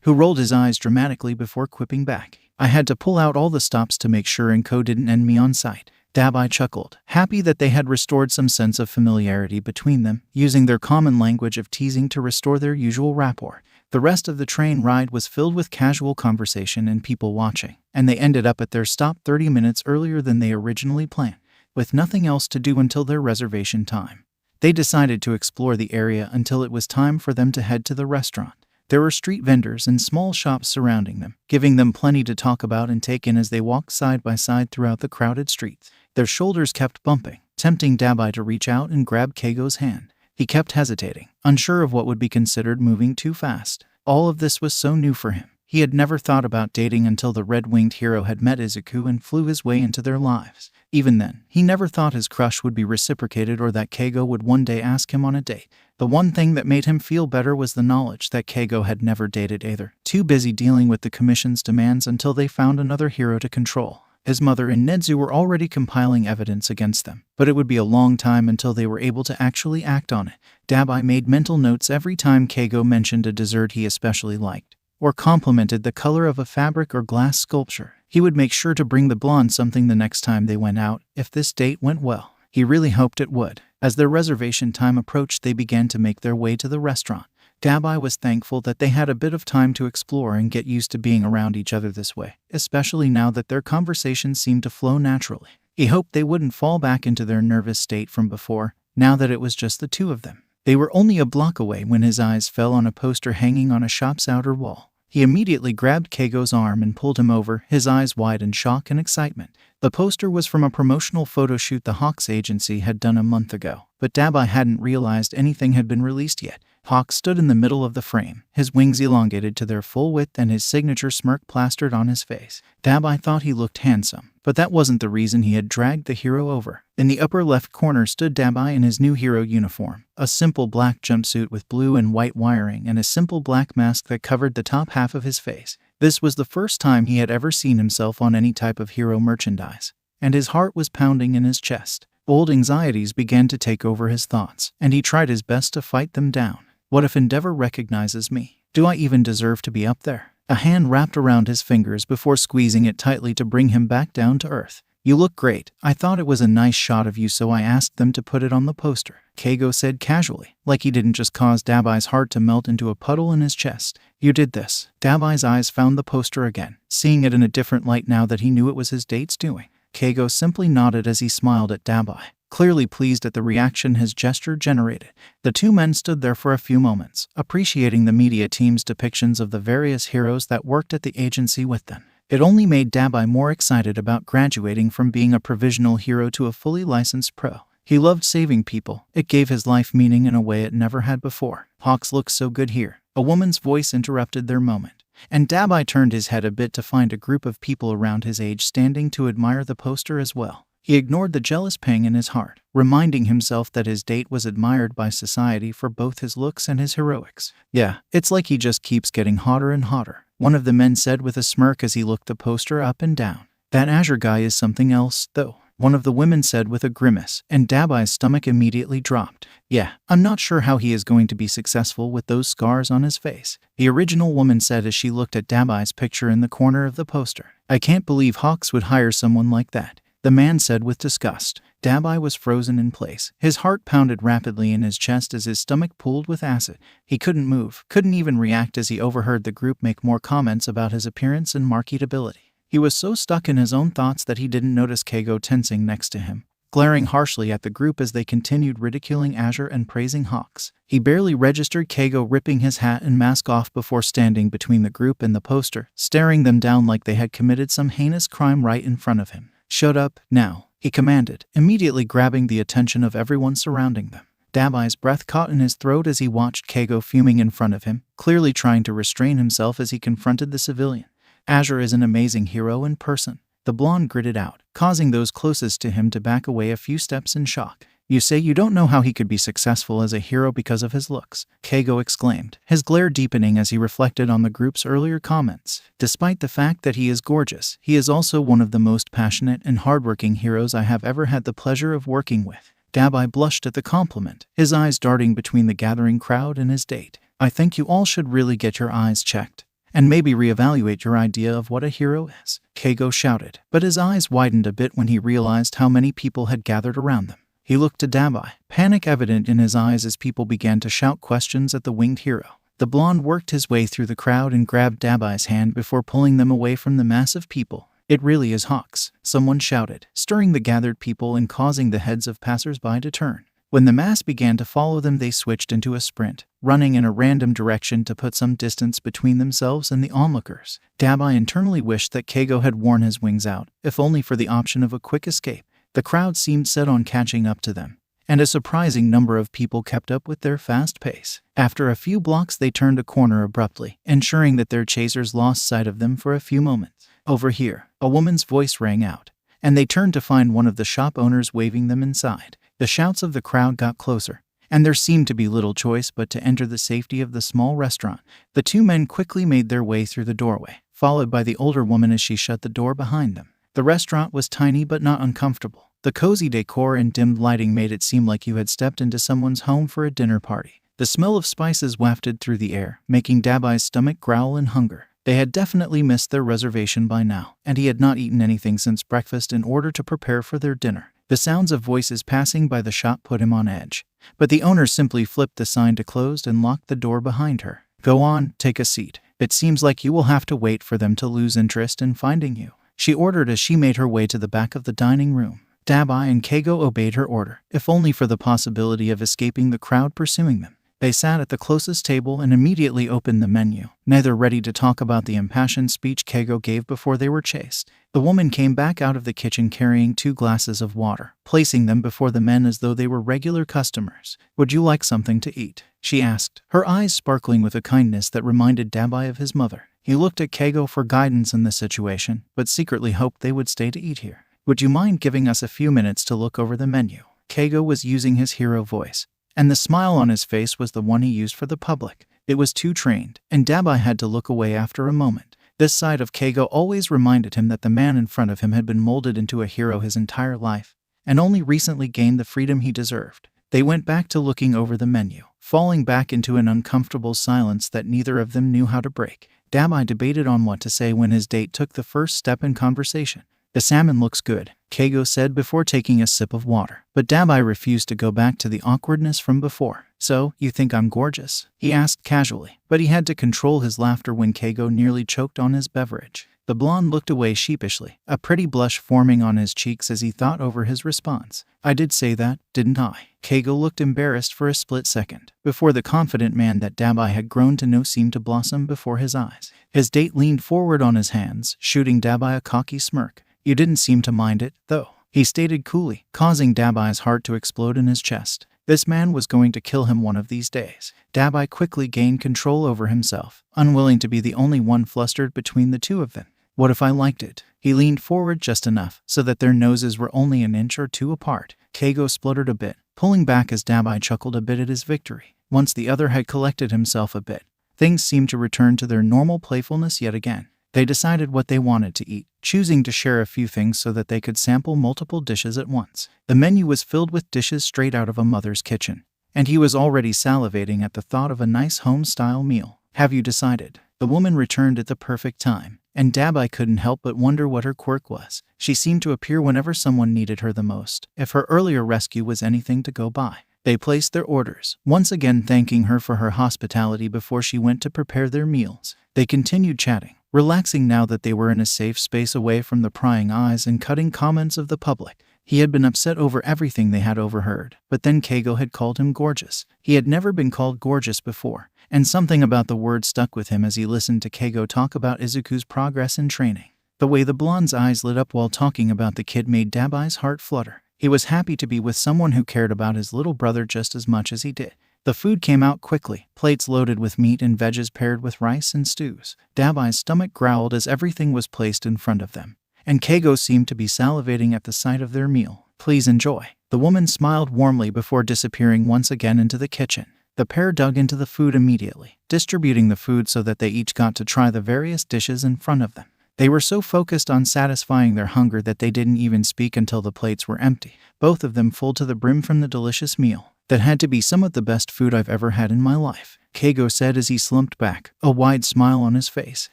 who rolled his eyes dramatically before quipping back. "I had to pull out all the stops to make sure Enko didn't end me on sight." Dabai chuckled, happy that they had restored some sense of familiarity between them, using their common language of teasing to restore their usual rapport. The rest of the train ride was filled with casual conversation and people watching, and they ended up at their stop 30 minutes earlier than they originally planned. With nothing else to do until their reservation time, they decided to explore the area until it was time for them to head to the restaurant. There were street vendors and small shops surrounding them, giving them plenty to talk about and take in as they walked side by side throughout the crowded streets. Their shoulders kept bumping, tempting Dabai to reach out and grab Keigo's hand. He kept hesitating, unsure of what would be considered moving too fast. All of this was so new for him. He had never thought about dating until the red-winged hero had met Izuku and flew his way into their lives. Even then, he never thought his crush would be reciprocated or that Keigo would one day ask him on a date. The one thing that made him feel better was the knowledge that Keigo had never dated either, too busy dealing with the commission's demands until they found another hero to control. His mother and Nedzu were already compiling evidence against them, but it would be a long time until they were able to actually act on it. Dabai made mental notes every time Keigo mentioned a dessert he especially liked, or complimented the color of a fabric or glass sculpture. He would make sure to bring the blonde something the next time they went out, if this date went well. He really hoped it would. As their reservation time approached, they began to make their way to the restaurant. Dabai was thankful that they had a bit of time to explore and get used to being around each other this way, especially now that their conversation seemed to flow naturally. He hoped they wouldn't fall back into their nervous state from before, now that it was just the two of them. They were only a block away when his eyes fell on a poster hanging on a shop's outer wall. He immediately grabbed Keigo's arm and pulled him over, his eyes wide in shock and excitement. The poster was from a promotional photo shoot the Hawks agency had done a month ago, but Dabai hadn't realized anything had been released yet. Hawk stood in the middle of the frame, his wings elongated to their full width and his signature smirk plastered on his face. Dabai thought he looked handsome, but that wasn't the reason he had dragged the hero over. In the upper left corner stood Dabai in his new hero uniform, a simple black jumpsuit with blue and white wiring and a simple black mask that covered the top half of his face. This was the first time he had ever seen himself on any type of hero merchandise, and his heart was pounding in his chest. Old anxieties began to take over his thoughts, and he tried his best to fight them down. What if Endeavor recognizes me? Do I even deserve to be up there? A hand wrapped around his fingers before squeezing it tightly to bring him back down to earth. "You look great. I thought it was a nice shot of you, so I asked them to put it on the poster," Keigo said casually, like he didn't just cause Dabai's heart to melt into a puddle in his chest. "You did this." Dabai's eyes found the poster again, seeing it in a different light now that he knew it was his date's doing. Keigo simply nodded as he smiled at Dabai, clearly pleased at the reaction his gesture generated. The two men stood there for a few moments, appreciating the media team's depictions of the various heroes that worked at the agency with them. It only made Dabai more excited about graduating from being a provisional hero to a fully licensed pro. He loved saving people. It gave his life meaning in a way it never had before. "Hawks looks so good here," a woman's voice interrupted their moment, and Dabai turned his head a bit to find a group of people around his age standing to admire the poster as well. He ignored the jealous pang in his heart, reminding himself that his date was admired by society for both his looks and his heroics. "Yeah, it's like he just keeps getting hotter and hotter," one of the men said with a smirk as he looked the poster up and down. "That Azure guy is something else, though." one of the women said with a grimace, and Dabai's stomach immediately dropped. Yeah, I'm not sure how he is going to be successful with those scars on his face, the original woman said as she looked at Dabai's picture in the corner of the poster. I can't believe Hawks would hire someone like that, the man said with disgust. Dabai was frozen in place. His heart pounded rapidly in his chest as his stomach pooled with acid. He couldn't move, couldn't even react as he overheard the group make more comments about his appearance and marketability. He was so stuck in his own thoughts that he didn't notice Keigo tensing next to him, glaring harshly at the group as they continued ridiculing Azure and praising Hawks. He barely registered Keigo ripping his hat and mask off before standing between the group and the poster, staring them down like they had committed some heinous crime right in front of him. Shut up, now, he commanded, immediately grabbing the attention of everyone surrounding them. Dabai's breath caught in his throat as he watched Keigo fuming in front of him, clearly trying to restrain himself as he confronted the civilian. Azure is an amazing hero in person, the blonde gritted out, causing those closest to him to back away a few steps in shock. You say you don't know how he could be successful as a hero because of his looks, Keigo exclaimed, his glare deepening as he reflected on the group's earlier comments. Despite the fact that he is gorgeous, he is also one of the most passionate and hardworking heroes I have ever had the pleasure of working with. Dabai blushed at the compliment, his eyes darting between the gathering crowd and his date. I think you all should really get your eyes checked, and maybe reevaluate your idea of what a hero is, Keigo shouted, but his eyes widened a bit when he realized how many people had gathered around them. He looked to Dabai, panic evident in his eyes as people began to shout questions at the winged hero. The blonde worked his way through the crowd and grabbed Dabai's hand before pulling them away from the mass of people. It really is Hawks, someone shouted, stirring the gathered people and causing the heads of passers-by to turn. When the mass began to follow them, they switched into a sprint, running in a random direction to put some distance between themselves and the onlookers. Dabai internally wished that Keigo had worn his wings out, if only for the option of a quick escape. The crowd seemed set on catching up to them, and a surprising number of people kept up with their fast pace. After a few blocks, they turned a corner abruptly, ensuring that their chasers lost sight of them for a few moments. Over here, a woman's voice rang out, and they turned to find one of the shop owners waving them inside. The shouts of the crowd got closer, and there seemed to be little choice but to enter the safety of the small restaurant. The two men quickly made their way through the doorway, followed by the older woman as she shut the door behind them. The restaurant was tiny but not uncomfortable. The cozy decor and dimmed lighting made it seem like you had stepped into someone's home for a dinner party. The smell of spices wafted through the air, making Dabai's stomach growl in hunger. They had definitely missed their reservation by now, and he had not eaten anything since breakfast in order to prepare for their dinner. The sounds of voices passing by the shop put him on edge, but the owner simply flipped the sign to closed and locked the door behind her. Go on, take a seat. It seems like you will have to wait for them to lose interest in finding you, she ordered as she made her way to the back of the dining room. Dabai and Keigo obeyed her order, if only for the possibility of escaping the crowd pursuing them. They sat at the closest table and immediately opened the menu, neither ready to talk about the impassioned speech Keigo gave before they were chased. The woman came back out of the kitchen carrying 2 glasses of water, placing them before the men as though they were regular customers. Would you like something to eat? She asked, her eyes sparkling with a kindness that reminded Dabai of his mother. He looked at Keigo for guidance in the situation, but secretly hoped they would stay to eat here. Would you mind giving us a few minutes to look over the menu? Keigo was using his hero voice, and the smile on his face was the one he used for the public. It was too trained, and Dabai had to look away after a moment. This side of Keigo always reminded him that the man in front of him had been molded into a hero his entire life, and only recently gained the freedom he deserved. They went back to looking over the menu, falling back into an uncomfortable silence that neither of them knew how to break. Dabai debated on what to say when his date took the first step in conversation. The salmon looks good, Keigo said before taking a sip of water, but Dabai refused to go back to the awkwardness from before. So, you think I'm gorgeous? He asked casually, but he had to control his laughter when Keigo nearly choked on his beverage. The blonde looked away sheepishly, a pretty blush forming on his cheeks as he thought over his response. I did say that, didn't I? Keigo looked embarrassed for a split second, before the confident man that Dabai had grown to know seemed to blossom before his eyes. His date leaned forward on his hands, shooting Dabai a cocky smirk. You didn't seem to mind it, though, he stated coolly, causing Dabai's heart to explode in his chest. This man was going to kill him one of these days. Dabai quickly gained control over himself, unwilling to be the only one flustered between the two of them. What if I liked it? He leaned forward just enough so that their noses were only an inch or two apart. Keigo spluttered a bit, pulling back as Dabai chuckled a bit at his victory. Once the other had collected himself a bit, things seemed to return to their normal playfulness yet again. They decided what they wanted to eat, choosing to share a few things so that they could sample multiple dishes at once. The menu was filled with dishes straight out of a mother's kitchen, and he was already salivating at the thought of a nice home-style meal. "Have you decided?" The woman returned at the perfect time, and Dabai couldn't help but wonder what her quirk was. She seemed to appear whenever someone needed her the most, if her earlier rescue was anything to go by. They placed their orders, once again thanking her for her hospitality before she went to prepare their meals. They continued chatting, relaxing now that they were in a safe space away from the prying eyes and cutting comments of the public. He had been upset over everything they had overheard, but then Keigo had called him gorgeous. He had never been called gorgeous before, and something about the word stuck with him as he listened to Keigo talk about Izuku's progress in training. The way the blonde's eyes lit up while talking about the kid made Dabai's heart flutter. He was happy to be with someone who cared about his little brother just as much as he did. The food came out quickly, plates loaded with meat and veggies paired with rice and stews. Dabai's stomach growled as everything was placed in front of them, and Keigo seemed to be salivating at the sight of their meal. "Please enjoy." The woman smiled warmly before disappearing once again into the kitchen. The pair dug into the food immediately, distributing the food so that they each got to try the various dishes in front of them. They were so focused on satisfying their hunger that they didn't even speak until the plates were empty, both of them full to the brim from the delicious meal. "That had to be some of the best food I've ever had in my life," Keigo said as he slumped back, a wide smile on his face.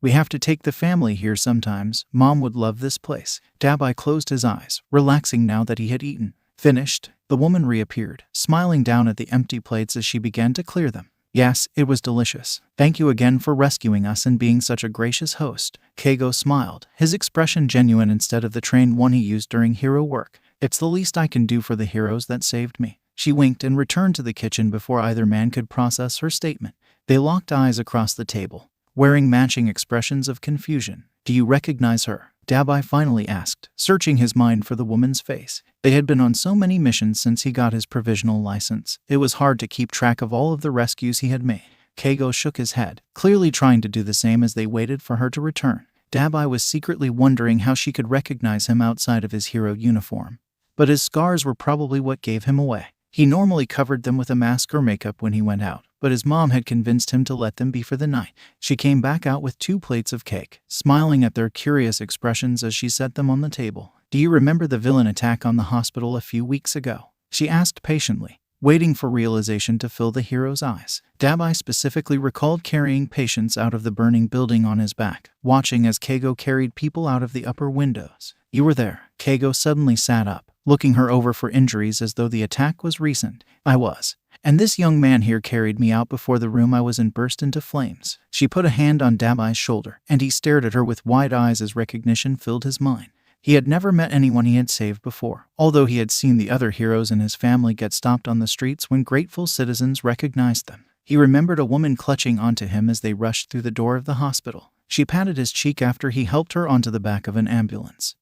"We have to take the family here sometimes. Mom would love this place." Dabai closed his eyes, relaxing now that he had eaten. "Finished?" The woman reappeared, smiling down at the empty plates as she began to clear them. "Yes, it was delicious. Thank you again for rescuing us and being such a gracious host." Keigo smiled, his expression genuine instead of the trained one he used during hero work. "It's the least I can do for the heroes that saved me." She winked and returned to the kitchen before either man could process her statement. They locked eyes across the table, wearing matching expressions of confusion. "Do you recognize her?" Dabai finally asked, searching his mind for the woman's face. They had been on so many missions since he got his provisional license. It was hard to keep track of all of the rescues he had made. Keigo shook his head, clearly trying to do the same as they waited for her to return. Dabai was secretly wondering how she could recognize him outside of his hero uniform. But his scars were probably what gave him away. He normally covered them with a mask or makeup when he went out, but his mom had convinced him to let them be for the night. She came back out with 2 plates of cake, smiling at their curious expressions as she set them on the table. "Do you remember the villain attack on the hospital a few weeks ago?" she asked patiently, waiting for realization to fill the hero's eyes. Dabai specifically recalled carrying patients out of the burning building on his back, watching as Keigo carried people out of the upper windows. "You were there." Keigo suddenly sat up, looking her over for injuries as though the attack was recent. "I was. And this young man here carried me out before the room I was in burst into flames." She put a hand on Dabai's shoulder, and he stared at her with wide eyes as recognition filled his mind. He had never met anyone he had saved before, although he had seen the other heroes in his family get stopped on the streets when grateful citizens recognized them. He remembered a woman clutching onto him as they rushed through the door of the hospital. She patted his cheek after he helped her onto the back of an ambulance,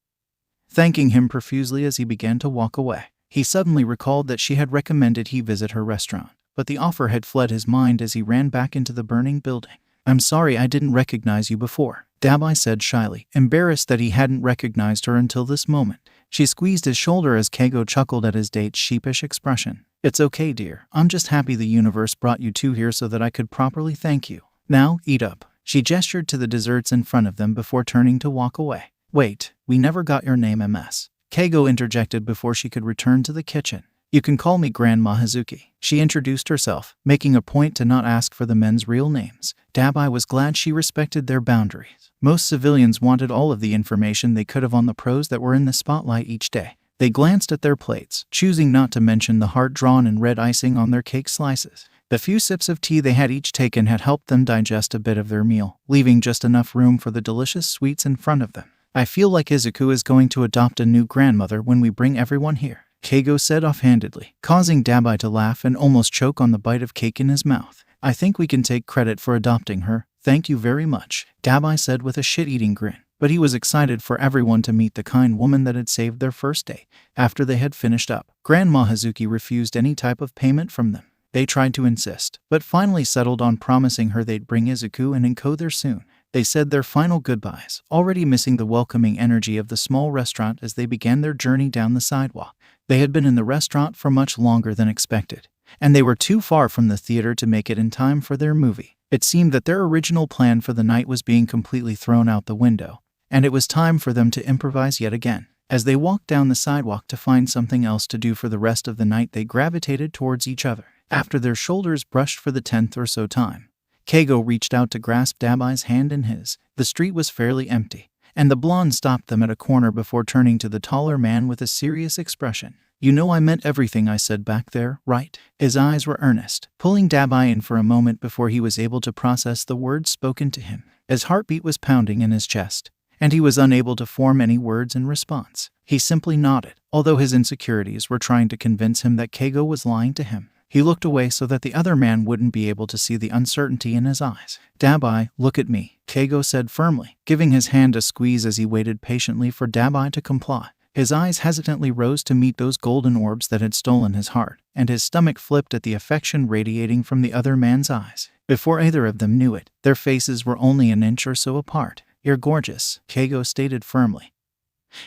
thanking him profusely as he began to walk away. He suddenly recalled that she had recommended he visit her restaurant, but the offer had fled his mind as he ran back into the burning building. "I'm sorry I didn't recognize you before," Dabai said shyly, embarrassed that he hadn't recognized her until this moment. She squeezed his shoulder as Keigo chuckled at his date's sheepish expression. "It's okay, dear. I'm just happy the universe brought you two here so that I could properly thank you. Now, eat up." She gestured to the desserts in front of them before turning to walk away. "Wait, we never got your name, MS." Keigo interjected before she could return to the kitchen. "You can call me Grandma Hazuki." She introduced herself, making a point to not ask for the men's real names. Dabai was glad she respected their boundaries. Most civilians wanted all of the information they could have on the pros that were in the spotlight each day. They glanced at their plates, choosing not to mention the heart-drawn and red icing on their cake slices. The few sips of tea they had each taken had helped them digest a bit of their meal, leaving just enough room for the delicious sweets in front of them. "I feel like Izuku is going to adopt a new grandmother when we bring everyone here," Keigo said offhandedly, causing Dabai to laugh and almost choke on the bite of cake in his mouth. "I think we can take credit for adopting her. Thank you very much," Dabai said with a shit-eating grin. But he was excited for everyone to meet the kind woman that had saved their first date. After they had finished up, Grandma Hazuki refused any type of payment from them. They tried to insist, but finally settled on promising her they'd bring Izuku and Inko there soon. They said their final goodbyes, already missing the welcoming energy of the small restaurant as they began their journey down the sidewalk. They had been in the restaurant for much longer than expected, and they were too far from the theater to make it in time for their movie. It seemed that their original plan for the night was being completely thrown out the window, and it was time for them to improvise yet again. As they walked down the sidewalk to find something else to do for the rest of the night, they gravitated towards each other. After their shoulders brushed for the 10th or so time, Keigo reached out to grasp Dabai's hand in his. The street was fairly empty, and the blonde stopped them at a corner before turning to the taller man with a serious expression. "You know I meant everything I said back there, right?" His eyes were earnest, pulling Dabai in for a moment before he was able to process the words spoken to him. His heartbeat was pounding in his chest, and he was unable to form any words in response. He simply nodded, although his insecurities were trying to convince him that Keigo was lying to him. He looked away so that the other man wouldn't be able to see the uncertainty in his eyes. "Dabai, look at me," Keigo said firmly, giving his hand a squeeze as he waited patiently for Dabai to comply. His eyes hesitantly rose to meet those golden orbs that had stolen his heart, and his stomach flipped at the affection radiating from the other man's eyes. Before either of them knew it, their faces were only an inch or so apart. "You're gorgeous," Keigo stated firmly,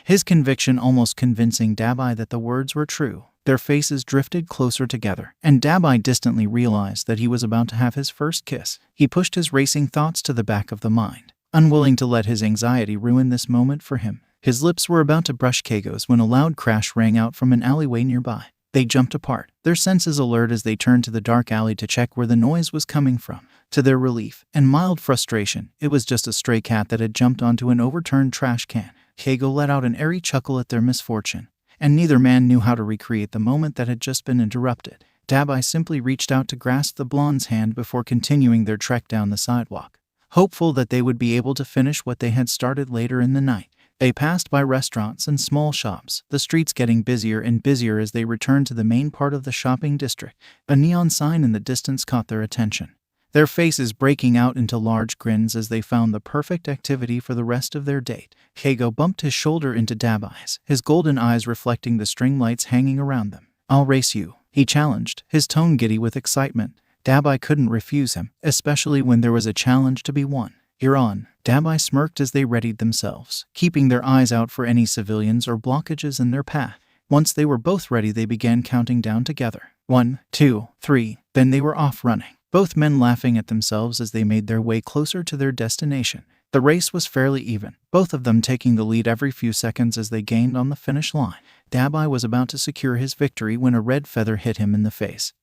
his conviction almost convincing Dabai that the words were true. Their faces drifted closer together, and Dabai distantly realized that he was about to have his first kiss. He pushed his racing thoughts to the back of the mind, unwilling to let his anxiety ruin this moment for him. His lips were about to brush Keigo's when a loud crash rang out from an alleyway nearby. They jumped apart, their senses alert as they turned to the dark alley to check where the noise was coming from. To their relief and mild frustration, it was just a stray cat that had jumped onto an overturned trash can. Keigo let out an airy chuckle at their misfortune, and neither man knew how to recreate the moment that had just been interrupted. Dabai simply reached out to grasp the blonde's hand before continuing their trek down the sidewalk, hopeful that they would be able to finish what they had started later in the night. They passed by restaurants and small shops, the streets getting busier and busier as they returned to the main part of the shopping district. A neon sign in the distance caught their attention, their faces breaking out into large grins as they found the perfect activity for the rest of their date. Keigo bumped his shoulder into Dabai's, his golden eyes reflecting the string lights hanging around them. "I'll race you," he challenged, his tone giddy with excitement. Dabai couldn't refuse him, especially when there was a challenge to be won. "You're on." Dabai smirked as they readied themselves, keeping their eyes out for any civilians or blockages in their path. Once they were both ready, they began counting down together. 1, 2, 3, then they were off running, both men laughing at themselves as they made their way closer to their destination. The race was fairly even, both of them taking the lead every few seconds as they gained on the finish line. Dabai was about to secure his victory when a red feather hit him in the face,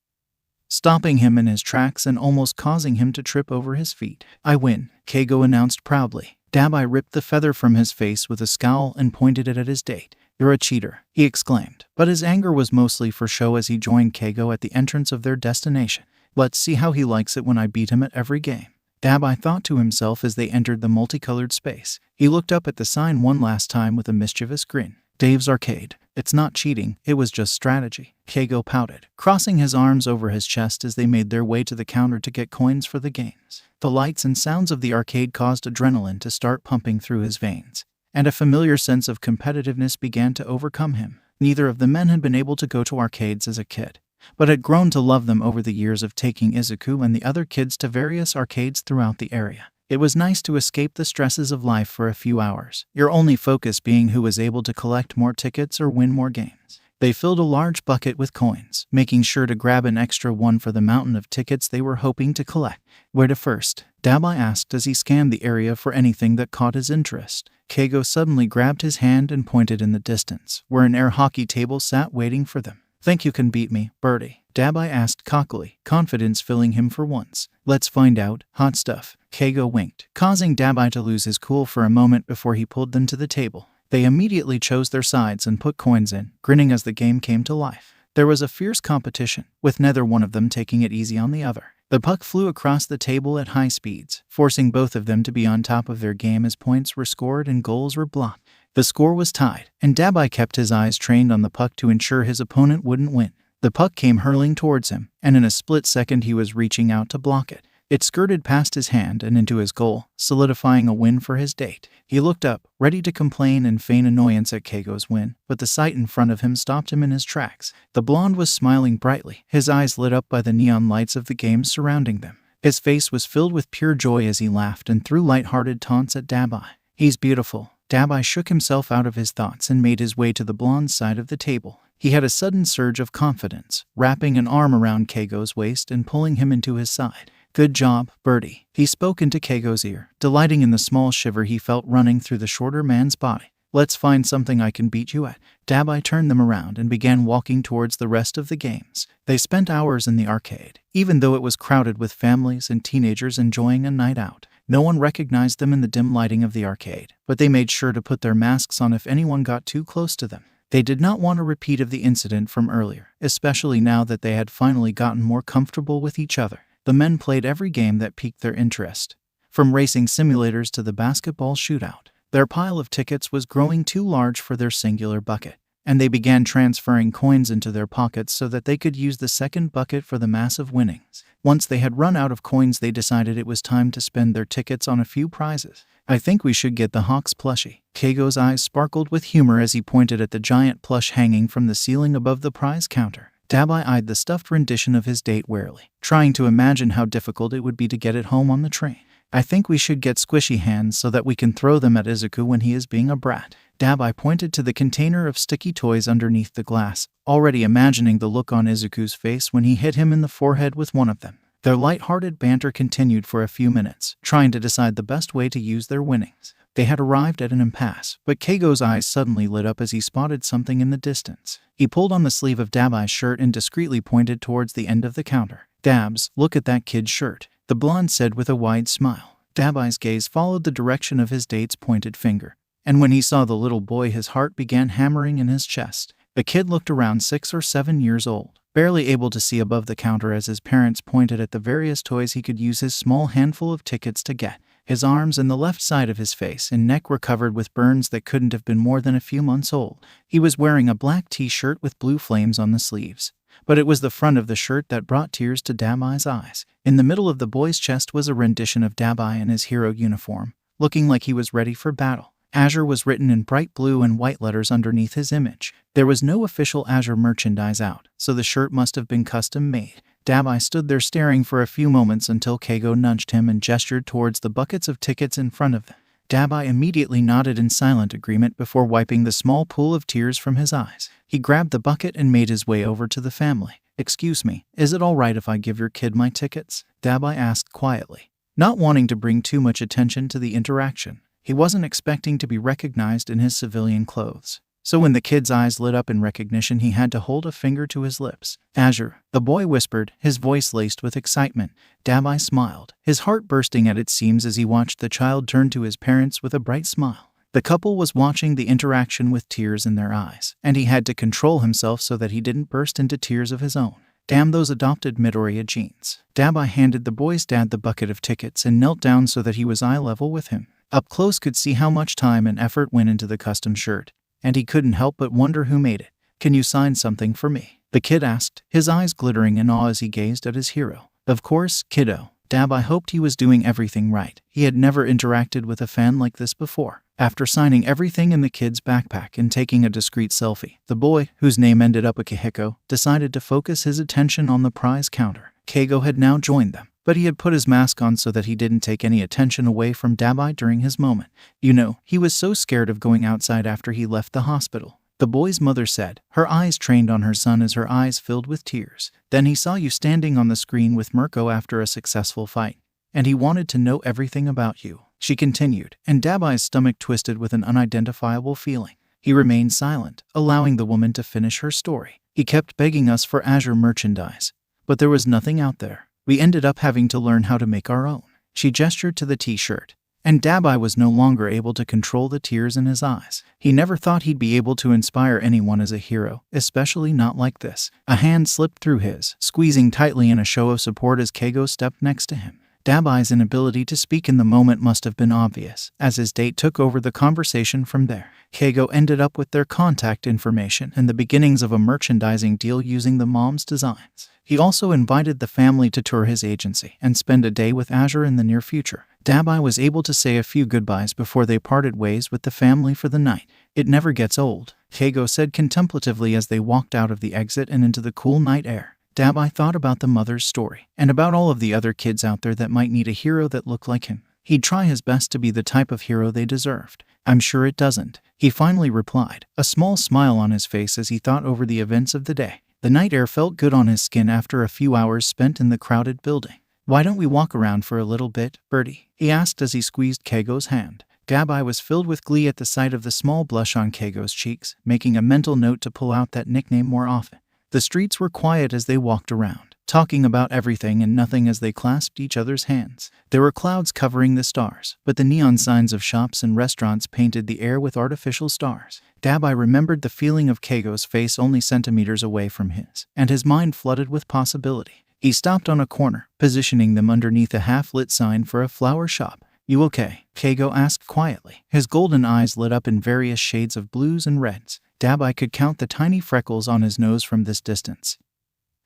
stopping him in his tracks and almost causing him to trip over his feet. "I win," Keigo announced proudly. Dabai ripped the feather from his face with a scowl and pointed it at his date. "You're a cheater," he exclaimed, but his anger was mostly for show as he joined Keigo at the entrance of their destination. "Let's see how he likes it when I beat him at every game," Dabai thought to himself as they entered the multicolored space. He looked up at the sign one last time with a mischievous grin. "Dave's Arcade." "It's not cheating, it was just strategy," Keigo pouted, crossing his arms over his chest as they made their way to the counter to get coins for the games. The lights and sounds of the arcade caused adrenaline to start pumping through his veins, and a familiar sense of competitiveness began to overcome him. Neither of the men had been able to go to arcades as a kid, but had grown to love them over the years of taking Izuku and the other kids to various arcades throughout the area. It was nice to escape the stresses of life for a few hours, your only focus being who was able to collect more tickets or win more games. They filled a large bucket with coins, making sure to grab an extra one for the mountain of tickets they were hoping to collect. "Where to first?" Dabai asked as he scanned the area for anything that caught his interest. Keigo suddenly grabbed his hand and pointed in the distance, where an air hockey table sat waiting for them. "Think you can beat me, Birdie?" Dabai asked cockily, confidence filling him for once. "Let's find out, hot stuff." Keigo winked, causing Dabai to lose his cool for a moment before he pulled them to the table. They immediately chose their sides and put coins in, grinning as the game came to life. There was a fierce competition, with neither one of them taking it easy on the other. The puck flew across the table at high speeds, forcing both of them to be on top of their game as points were scored and goals were blocked. The score was tied, and Dabai kept his eyes trained on the puck to ensure his opponent wouldn't win. The puck came hurling towards him, and in a split second he was reaching out to block it. It skirted past his hand and into his goal, solidifying a win for his date. He looked up, ready to complain and feign annoyance at Keigo's win, but the sight in front of him stopped him in his tracks. The blonde was smiling brightly, his eyes lit up by the neon lights of the games surrounding them. His face was filled with pure joy as he laughed and threw light-hearted taunts at Dabai. "He's beautiful." Dabai shook himself out of his thoughts and made his way to the blonde's side of the table. He had a sudden surge of confidence, wrapping an arm around Keigo's waist and pulling him into his side. Good job, Birdie. He spoke into Keigo's ear, delighting in the small shiver he felt running through the shorter man's body. Let's find something I can beat you at. Dabai turned them around and began walking towards the rest of the games. They spent hours in the arcade, even though it was crowded with families and teenagers enjoying a night out. No one recognized them in the dim lighting of the arcade, but they made sure to put their masks on if anyone got too close to them. They did not want a repeat of the incident from earlier, especially now that they had finally gotten more comfortable with each other. The men played every game that piqued their interest, from racing simulators to the basketball shootout. Their pile of tickets was growing too large for their singular bucket, and they began transferring coins into their pockets so that they could use the second bucket for the massive winnings. Once they had run out of coins, they decided it was time to spend their tickets on a few prizes. I think we should get the Hawks plushie. Keigo's eyes sparkled with humor as he pointed at the giant plush hanging from the ceiling above the prize counter. Dabai eyed the stuffed rendition of his date warily, trying to imagine how difficult it would be to get it home on the train. I think we should get squishy hands so that we can throw them at Izuku when he is being a brat. Dabai pointed to the container of sticky toys underneath the glass, already imagining the look on Izuku's face when he hit him in the forehead with one of them. Their light-hearted banter continued for a few minutes, trying to decide the best way to use their winnings. They had arrived at an impasse, but Keigo's eyes suddenly lit up as he spotted something in the distance. He pulled on the sleeve of Dabai's shirt and discreetly pointed towards the end of the counter. Dabs, look at that kid's shirt, the blonde said with a wide smile. Dabai's gaze followed the direction of his date's pointed finger, and when he saw the little boy, his heart began hammering in his chest. The kid looked around 6 or 7 years old, barely able to see above the counter as his parents pointed at the various toys he could use his small handful of tickets to get. His arms and the left side of his face and neck were covered with burns that couldn't have been more than a few months old. He was wearing a black t-shirt with blue flames on the sleeves, but it was the front of the shirt that brought tears to Dabai's eyes. In the middle of the boy's chest was a rendition of Dabai in his hero uniform, looking like he was ready for battle. Azure was written in bright blue and white letters underneath his image. There was no official Azure merchandise out, so the shirt must have been custom made. Dabai stood there staring for a few moments until Keigo nudged him and gestured towards the buckets of tickets in front of them. Dabai immediately nodded in silent agreement before wiping the small pool of tears from his eyes. He grabbed the bucket and made his way over to the family. Excuse me, is it all right if I give your kid my tickets? Dabai asked quietly, not wanting to bring too much attention to the interaction. He wasn't expecting to be recognized in his civilian clothes. So when the kid's eyes lit up in recognition, he had to hold a finger to his lips. Azure, the boy whispered, his voice laced with excitement. Dabai smiled, his heart bursting at its seams as he watched the child turn to his parents with a bright smile. The couple was watching the interaction with tears in their eyes, and he had to control himself so that he didn't burst into tears of his own. Damn those adopted Midoriya genes. Dabai handed the boy's dad the bucket of tickets and knelt down so that he was eye level with him. Up close could see how much time and effort went into the custom shirt, and he couldn't help but wonder who made it. Can you sign something for me? The kid asked, his eyes glittering in awe as he gazed at his hero. Of course, kiddo. Dabai hoped he was doing everything right. He had never interacted with a fan like this before. After signing everything in the kid's backpack and taking a discreet selfie, the boy, whose name ended up Akihiko, decided to focus his attention on the prize counter. Keigo had now joined them, but he had put his mask on so that he didn't take any attention away from Dabai during his moment. You know, he was so scared of going outside after he left the hospital, the boy's mother said, her eyes trained on her son as her eyes filled with tears. Then he saw you standing on the screen with Mirko after a successful fight, and he wanted to know everything about you, she continued, and Dabai's stomach twisted with an unidentifiable feeling. He remained silent, allowing the woman to finish her story. He kept begging us for Azure merchandise, but there was nothing out there. We ended up having to learn how to make our own. She gestured to the t-shirt, and Dabai was no longer able to control the tears in his eyes. He never thought he'd be able to inspire anyone as a hero, especially not like this. A hand slipped through his, squeezing tightly in a show of support as Keigo stepped next to him. Dabai's inability to speak in the moment must have been obvious, as his date took over the conversation from there. Keigo ended up with their contact information and the beginnings of a merchandising deal using the mom's designs. He also invited the family to tour his agency and spend a day with Azure in the near future. Dabai was able to say a few goodbyes before they parted ways with the family for the night. It never gets old, Keigo said contemplatively as they walked out of the exit and into the cool night air. Dabai thought about the mother's story, and about all of the other kids out there that might need a hero that looked like him. He'd try his best to be the type of hero they deserved. I'm sure it doesn't, he finally replied, a small smile on his face as he thought over the events of the day. The night air felt good on his skin after a few hours spent in the crowded building. "Why don't we walk around for a little bit, Bertie?" he asked as he squeezed Keigo's hand. Dabai was filled with glee at the sight of the small blush on Keigo's cheeks, making a mental note to pull out that nickname more often. The streets were quiet as they walked around, talking about everything and nothing as they clasped each other's hands. There were clouds covering the stars, but the neon signs of shops and restaurants painted the air with artificial stars. Dabai remembered the feeling of Keigo's face only centimeters away from his, and his mind flooded with possibility. He stopped on a corner, positioning them underneath a half-lit sign for a flower shop. "You okay?" Keigo asked quietly. His golden eyes lit up in various shades of blues and reds. Dabai could count the tiny freckles on his nose from this distance.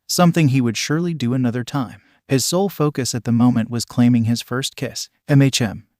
Something he would surely do another time. His sole focus at the moment was claiming his first kiss.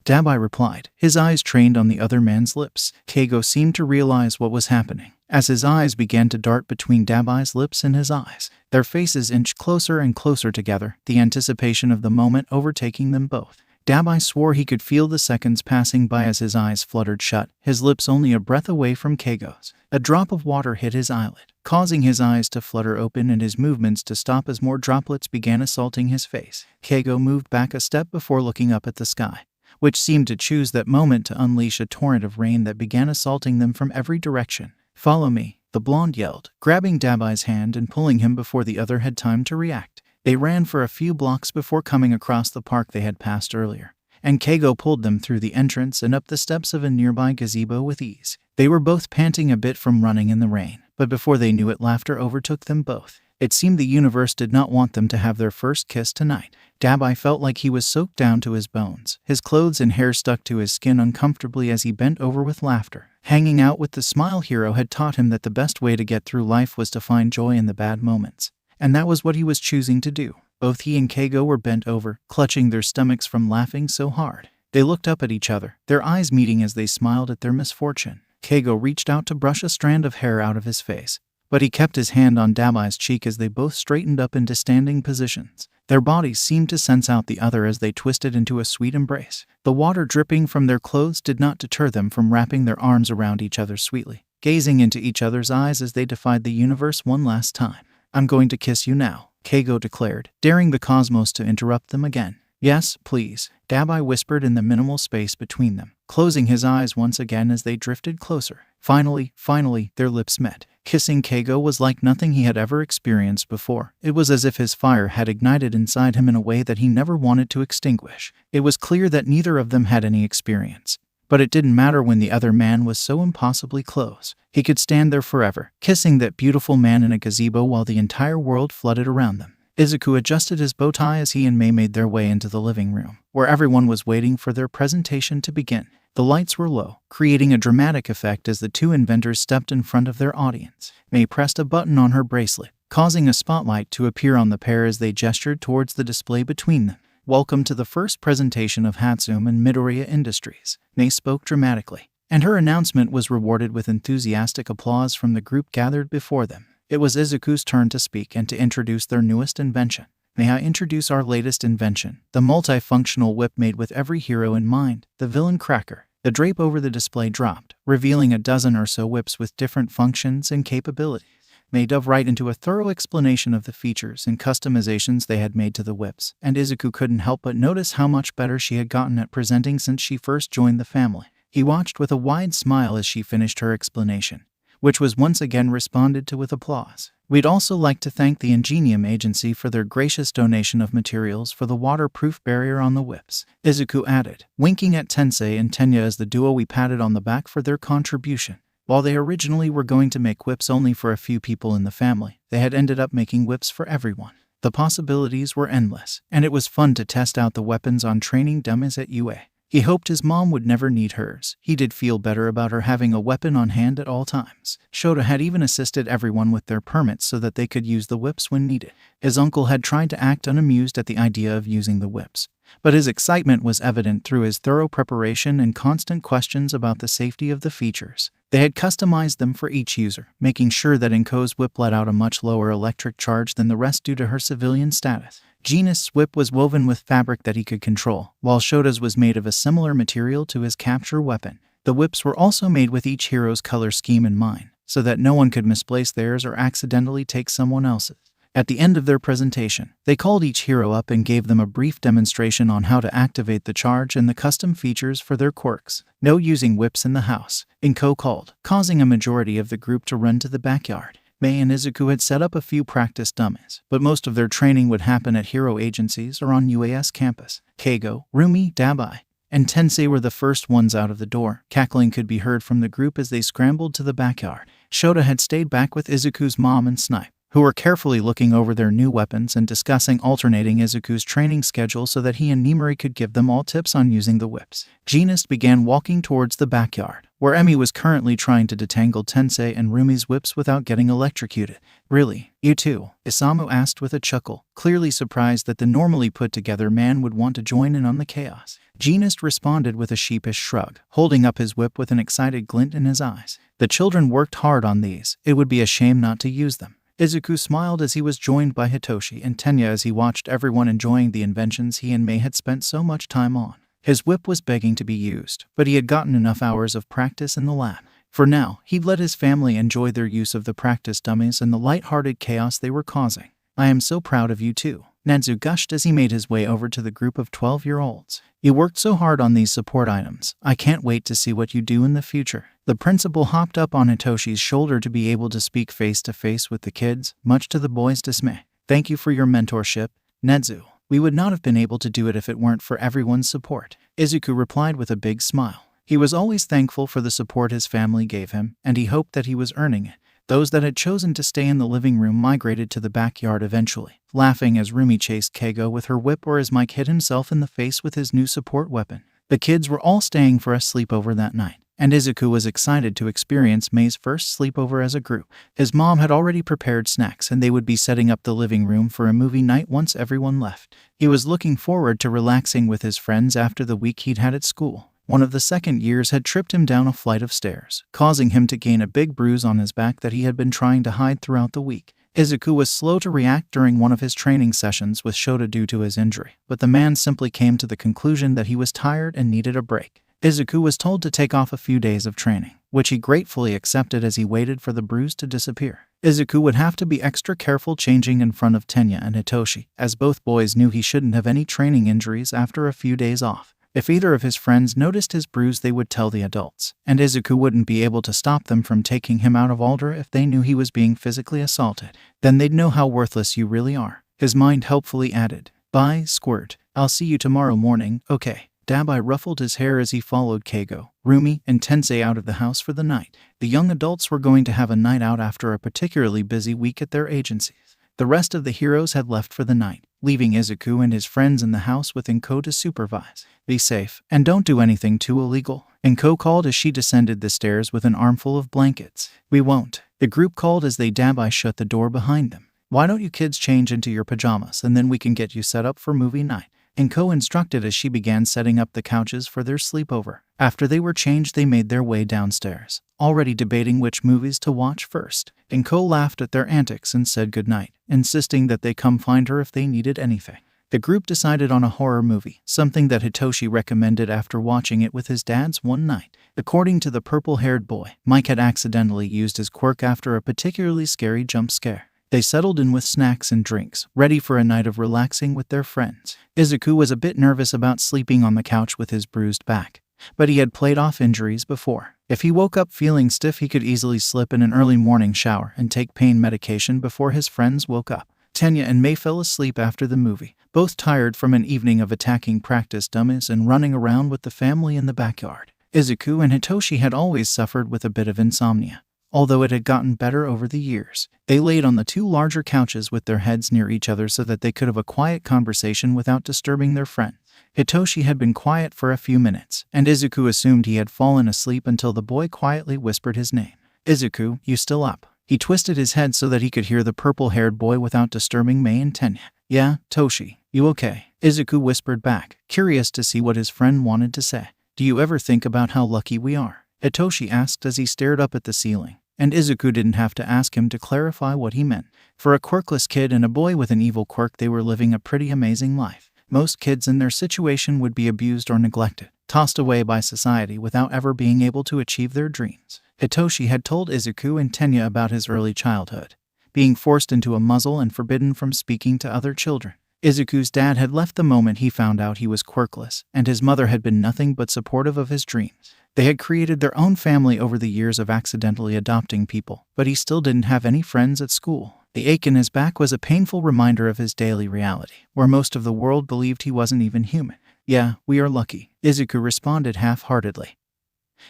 Dabai replied, his eyes trained on the other man's lips. Keigo seemed to realize what was happening, as his eyes began to dart between Dabai's lips and his eyes. Their faces inched closer and closer together, the anticipation of the moment overtaking them both. Dabai swore he could feel the seconds passing by as his eyes fluttered shut, his lips only a breath away from Keigo's. A drop of water hit his eyelid, causing his eyes to flutter open and his movements to stop as more droplets began assaulting his face. Keigo moved back a step before looking up at the sky, which seemed to choose that moment to unleash a torrent of rain that began assaulting them from every direction. "Follow me," the blonde yelled, grabbing Dabai's hand and pulling him before the other had time to react. They ran for a few blocks before coming across the park they had passed earlier, and Keigo pulled them through the entrance and up the steps of a nearby gazebo with ease. They were both panting a bit from running in the rain, but before they knew it, laughter overtook them both. It seemed the universe did not want them to have their first kiss tonight. Dabai felt like he was soaked down to his bones. His clothes and hair stuck to his skin uncomfortably as he bent over with laughter. Hanging out with the Smile Hero had taught him that the best way to get through life was to find joy in the bad moments. And that was what he was choosing to do. Both he and Keigo were bent over, clutching their stomachs from laughing so hard. They looked up at each other, their eyes meeting as they smiled at their misfortune. Keigo reached out to brush a strand of hair out of his face, but he kept his hand on Dabai's cheek as they both straightened up into standing positions. Their bodies seemed to sense out the other as they twisted into a sweet embrace. The water dripping from their clothes did not deter them from wrapping their arms around each other sweetly, gazing into each other's eyes as they defied the universe one last time. "I'm going to kiss you now," Keigo declared, daring the cosmos to interrupt them again. "Yes, please," Dabai whispered in the minimal space between them, closing his eyes once again as they drifted closer. Finally, their lips met. Kissing Keigo was like nothing he had ever experienced before. It was as if his fire had ignited inside him in a way that he never wanted to extinguish. It was clear that neither of them had any experience. But it didn't matter when the other man was so impossibly close. He could stand there forever, kissing that beautiful man in a gazebo while the entire world flooded around them. Izuku adjusted his bow tie as he and Mei made their way into the living room, where everyone was waiting for their presentation to begin. The lights were low, creating a dramatic effect as the two inventors stepped in front of their audience. Mei pressed a button on her bracelet, causing a spotlight to appear on the pair as they gestured towards the display between them. "Welcome to the first presentation of Hatsum and Midoriya Industries," Mei spoke dramatically, and her announcement was rewarded with enthusiastic applause from the group gathered before them. It was Izuku's turn to speak and to introduce their newest invention. "May I introduce our latest invention, the multifunctional whip made with every hero in mind, the Villain Cracker." The drape over the display dropped, revealing a dozen or so whips with different functions and capabilities. Mei dove right into a thorough explanation of the features and customizations they had made to the whips, and Izuku couldn't help but notice how much better she had gotten at presenting since she first joined the family. He watched with a wide smile as she finished her explanation, which was once again responded to with applause. "We'd also like to thank the Ingenium Agency for their gracious donation of materials for the waterproof barrier on the whips," Izuku added, winking at Tensei and Tenya as the duo we patted on the back for their contribution. While they originally were going to make whips only for a few people in the family, they had ended up making whips for everyone. The possibilities were endless, and it was fun to test out the weapons on training dummies at UA. He hoped his mom would never need hers. He did feel better about her having a weapon on hand at all times. Shota had even assisted everyone with their permits so that they could use the whips when needed. His uncle had tried to act unamused at the idea of using the whips, but his excitement was evident through his thorough preparation and constant questions about the safety of the features. They had customized them for each user, making sure that Inko's whip let out a much lower electric charge than the rest due to her civilian status. Gina's whip was woven with fabric that he could control, while Shota's was made of a similar material to his capture weapon. The whips were also made with each hero's color scheme in mind, so that no one could misplace theirs or accidentally take someone else's. At the end of their presentation, they called each hero up and gave them a brief demonstration on how to activate the charge and the custom features for their quirks. No using whips in the house, Inko called, causing a majority of the group to run to the backyard. Mei and Izuku had set up a few practice dummies, but most of their training would happen at hero agencies or on UAS campus. Keigo, Rumi, Dabai, and Tensei were the first ones out of the door. Cackling could be heard from the group as they scrambled to the backyard. Shota had stayed back with Izuku's mom and Snipe, who were carefully looking over their new weapons and discussing alternating Izuku's training schedule so that he and Nimori could give them all tips on using the whips. Genist began walking towards the backyard, where Emi was currently trying to detangle Tensei and Rumi's whips without getting electrocuted. "Really? You too?" Isamu asked with a chuckle, clearly surprised that the normally put-together man would want to join in on the chaos. Genist responded with a sheepish shrug, holding up his whip with an excited glint in his eyes. "The children worked hard on these. It would be a shame not to use them." Izuku smiled as he was joined by Hitoshi and Tenya as he watched everyone enjoying the inventions he and Mei had spent so much time on. His whip was begging to be used, but he had gotten enough hours of practice in the lab. For now, he'd let his family enjoy their use of the practice dummies and the light-hearted chaos they were causing. "I am so proud of you too," Nanzu gushed as he made his way over to the group of 12-year-olds. "You worked so hard on these support items. I can't wait to see what you do in the future." The principal hopped up on Hitoshi's shoulder to be able to speak face-to-face with the kids, much to the boys' dismay. "Thank you for your mentorship, Netsu. We would not have been able to do it if it weren't for everyone's support." Izuku replied with a big smile. He was always thankful for the support his family gave him, and he hoped that he was earning it. Those that had chosen to stay in the living room migrated to the backyard eventually, laughing as Rumi chased Keigo with her whip or as Mike hit himself in the face with his new support weapon. The kids were all staying for a sleepover that night, and Izuku was excited to experience Mei's first sleepover as a group. His mom had already prepared snacks and they would be setting up the living room for a movie night once everyone left. He was looking forward to relaxing with his friends after the week he'd had at school. One of the second years had tripped him down a flight of stairs, causing him to gain a big bruise on his back that he had been trying to hide throughout the week. Izuku was slow to react during one of his training sessions with Shota due to his injury, but the man simply came to the conclusion that he was tired and needed a break. Izuku was told to take off a few days of training, which he gratefully accepted as he waited for the bruise to disappear. Izuku would have to be extra careful changing in front of Tenya and Hitoshi, as both boys knew he shouldn't have any training injuries after a few days off. If either of his friends noticed his bruise, they would tell the adults, and Izuku wouldn't be able to stop them from taking him out of order if they knew he was being physically assaulted. Then they'd know how worthless you really are. His mind helpfully added, "Bye, Squirt. I'll see you tomorrow morning, okay?" Dabai ruffled his hair as he followed Keigo, Rumi, and Tensei out of the house for the night. The young adults were going to have a night out after a particularly busy week at their agencies. The rest of the heroes had left for the night, leaving Izuku and his friends in the house with Inko to supervise. "Be safe, and don't do anything too illegal," Inko called as she descended the stairs with an armful of blankets. "We won't," the group called as Dabai shut the door behind them. "Why don't you kids change into your pajamas and then we can get you set up for movie night?" Inko instructed as she began setting up the couches for their sleepover. After they were changed, they made their way downstairs, already debating which movies to watch first. Inko laughed at their antics and said goodnight, insisting that they come find her if they needed anything. The group decided on a horror movie, something that Hitoshi recommended after watching it with his dad's one night. According to the purple-haired boy, Mike had accidentally used his quirk after a particularly scary jump scare. They settled in with snacks and drinks, ready for a night of relaxing with their friends. Izuku was a bit nervous about sleeping on the couch with his bruised back, but he had played off injuries before. If he woke up feeling stiff, he could easily slip in an early morning shower and take pain medication before his friends woke up. Tenya and Mei fell asleep after the movie, both tired from an evening of attacking practice dummies and running around with the family in the backyard. Izuku and Hitoshi had always suffered with a bit of insomnia, although it had gotten better over the years. They laid on the two larger couches with their heads near each other so that they could have a quiet conversation without disturbing their friend. Hitoshi had been quiet for a few minutes, and Izuku assumed he had fallen asleep until the boy quietly whispered his name. "Izuku, you still up?" He twisted his head so that he could hear the purple-haired boy without disturbing Mei and Tenya. "Yeah, Toshi, you okay?" Izuku whispered back, curious to see what his friend wanted to say. "Do you ever think about how lucky we are?" Hitoshi asked as he stared up at the ceiling, and Izuku didn't have to ask him to clarify what he meant. For a quirkless kid and a boy with an evil quirk, they were living a pretty amazing life. Most kids in their situation would be abused or neglected, tossed away by society without ever being able to achieve their dreams. Hitoshi had told Izuku and Tenya about his early childhood, being forced into a muzzle and forbidden from speaking to other children. Izuku's dad had left the moment he found out he was quirkless, and his mother had been nothing but supportive of his dreams. They had created their own family over the years of accidentally adopting people, but he still didn't have any friends at school. The ache in his back was a painful reminder of his daily reality, where most of the world believed he wasn't even human. "Yeah, we are lucky," Izuku responded half-heartedly,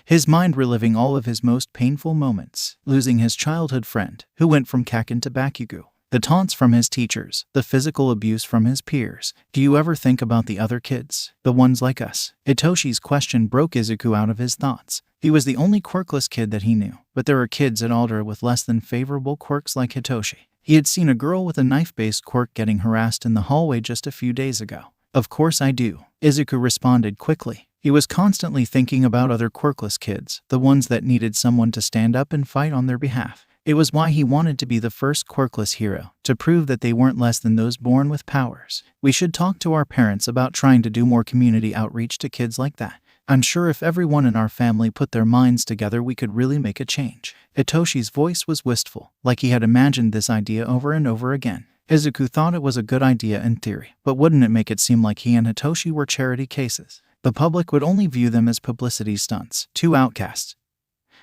his mind reliving all of his most painful moments, losing his childhood friend, who went from Kaken to Bakugo, the taunts from his teachers, the physical abuse from his peers. "Do you ever think about the other kids? The ones like us?" Hitoshi's question broke Izuku out of his thoughts. He was the only quirkless kid that he knew, but there were kids at Aldera with less than favorable quirks like Hitoshi. He had seen a girl with a knife-based quirk getting harassed in the hallway just a few days ago. "Of course I do," Izuku responded quickly. He was constantly thinking about other quirkless kids, the ones that needed someone to stand up and fight on their behalf. It was why he wanted to be the first quirkless hero, to prove that they weren't less than those born with powers. "We should talk to our parents about trying to do more community outreach to kids like that. I'm sure if everyone in our family put their minds together we could really make a change." Hitoshi's voice was wistful, like he had imagined this idea over and over again. Izuku thought it was a good idea in theory, but wouldn't it make it seem like he and Hitoshi were charity cases? The public would only view them as publicity stunts, two outcasts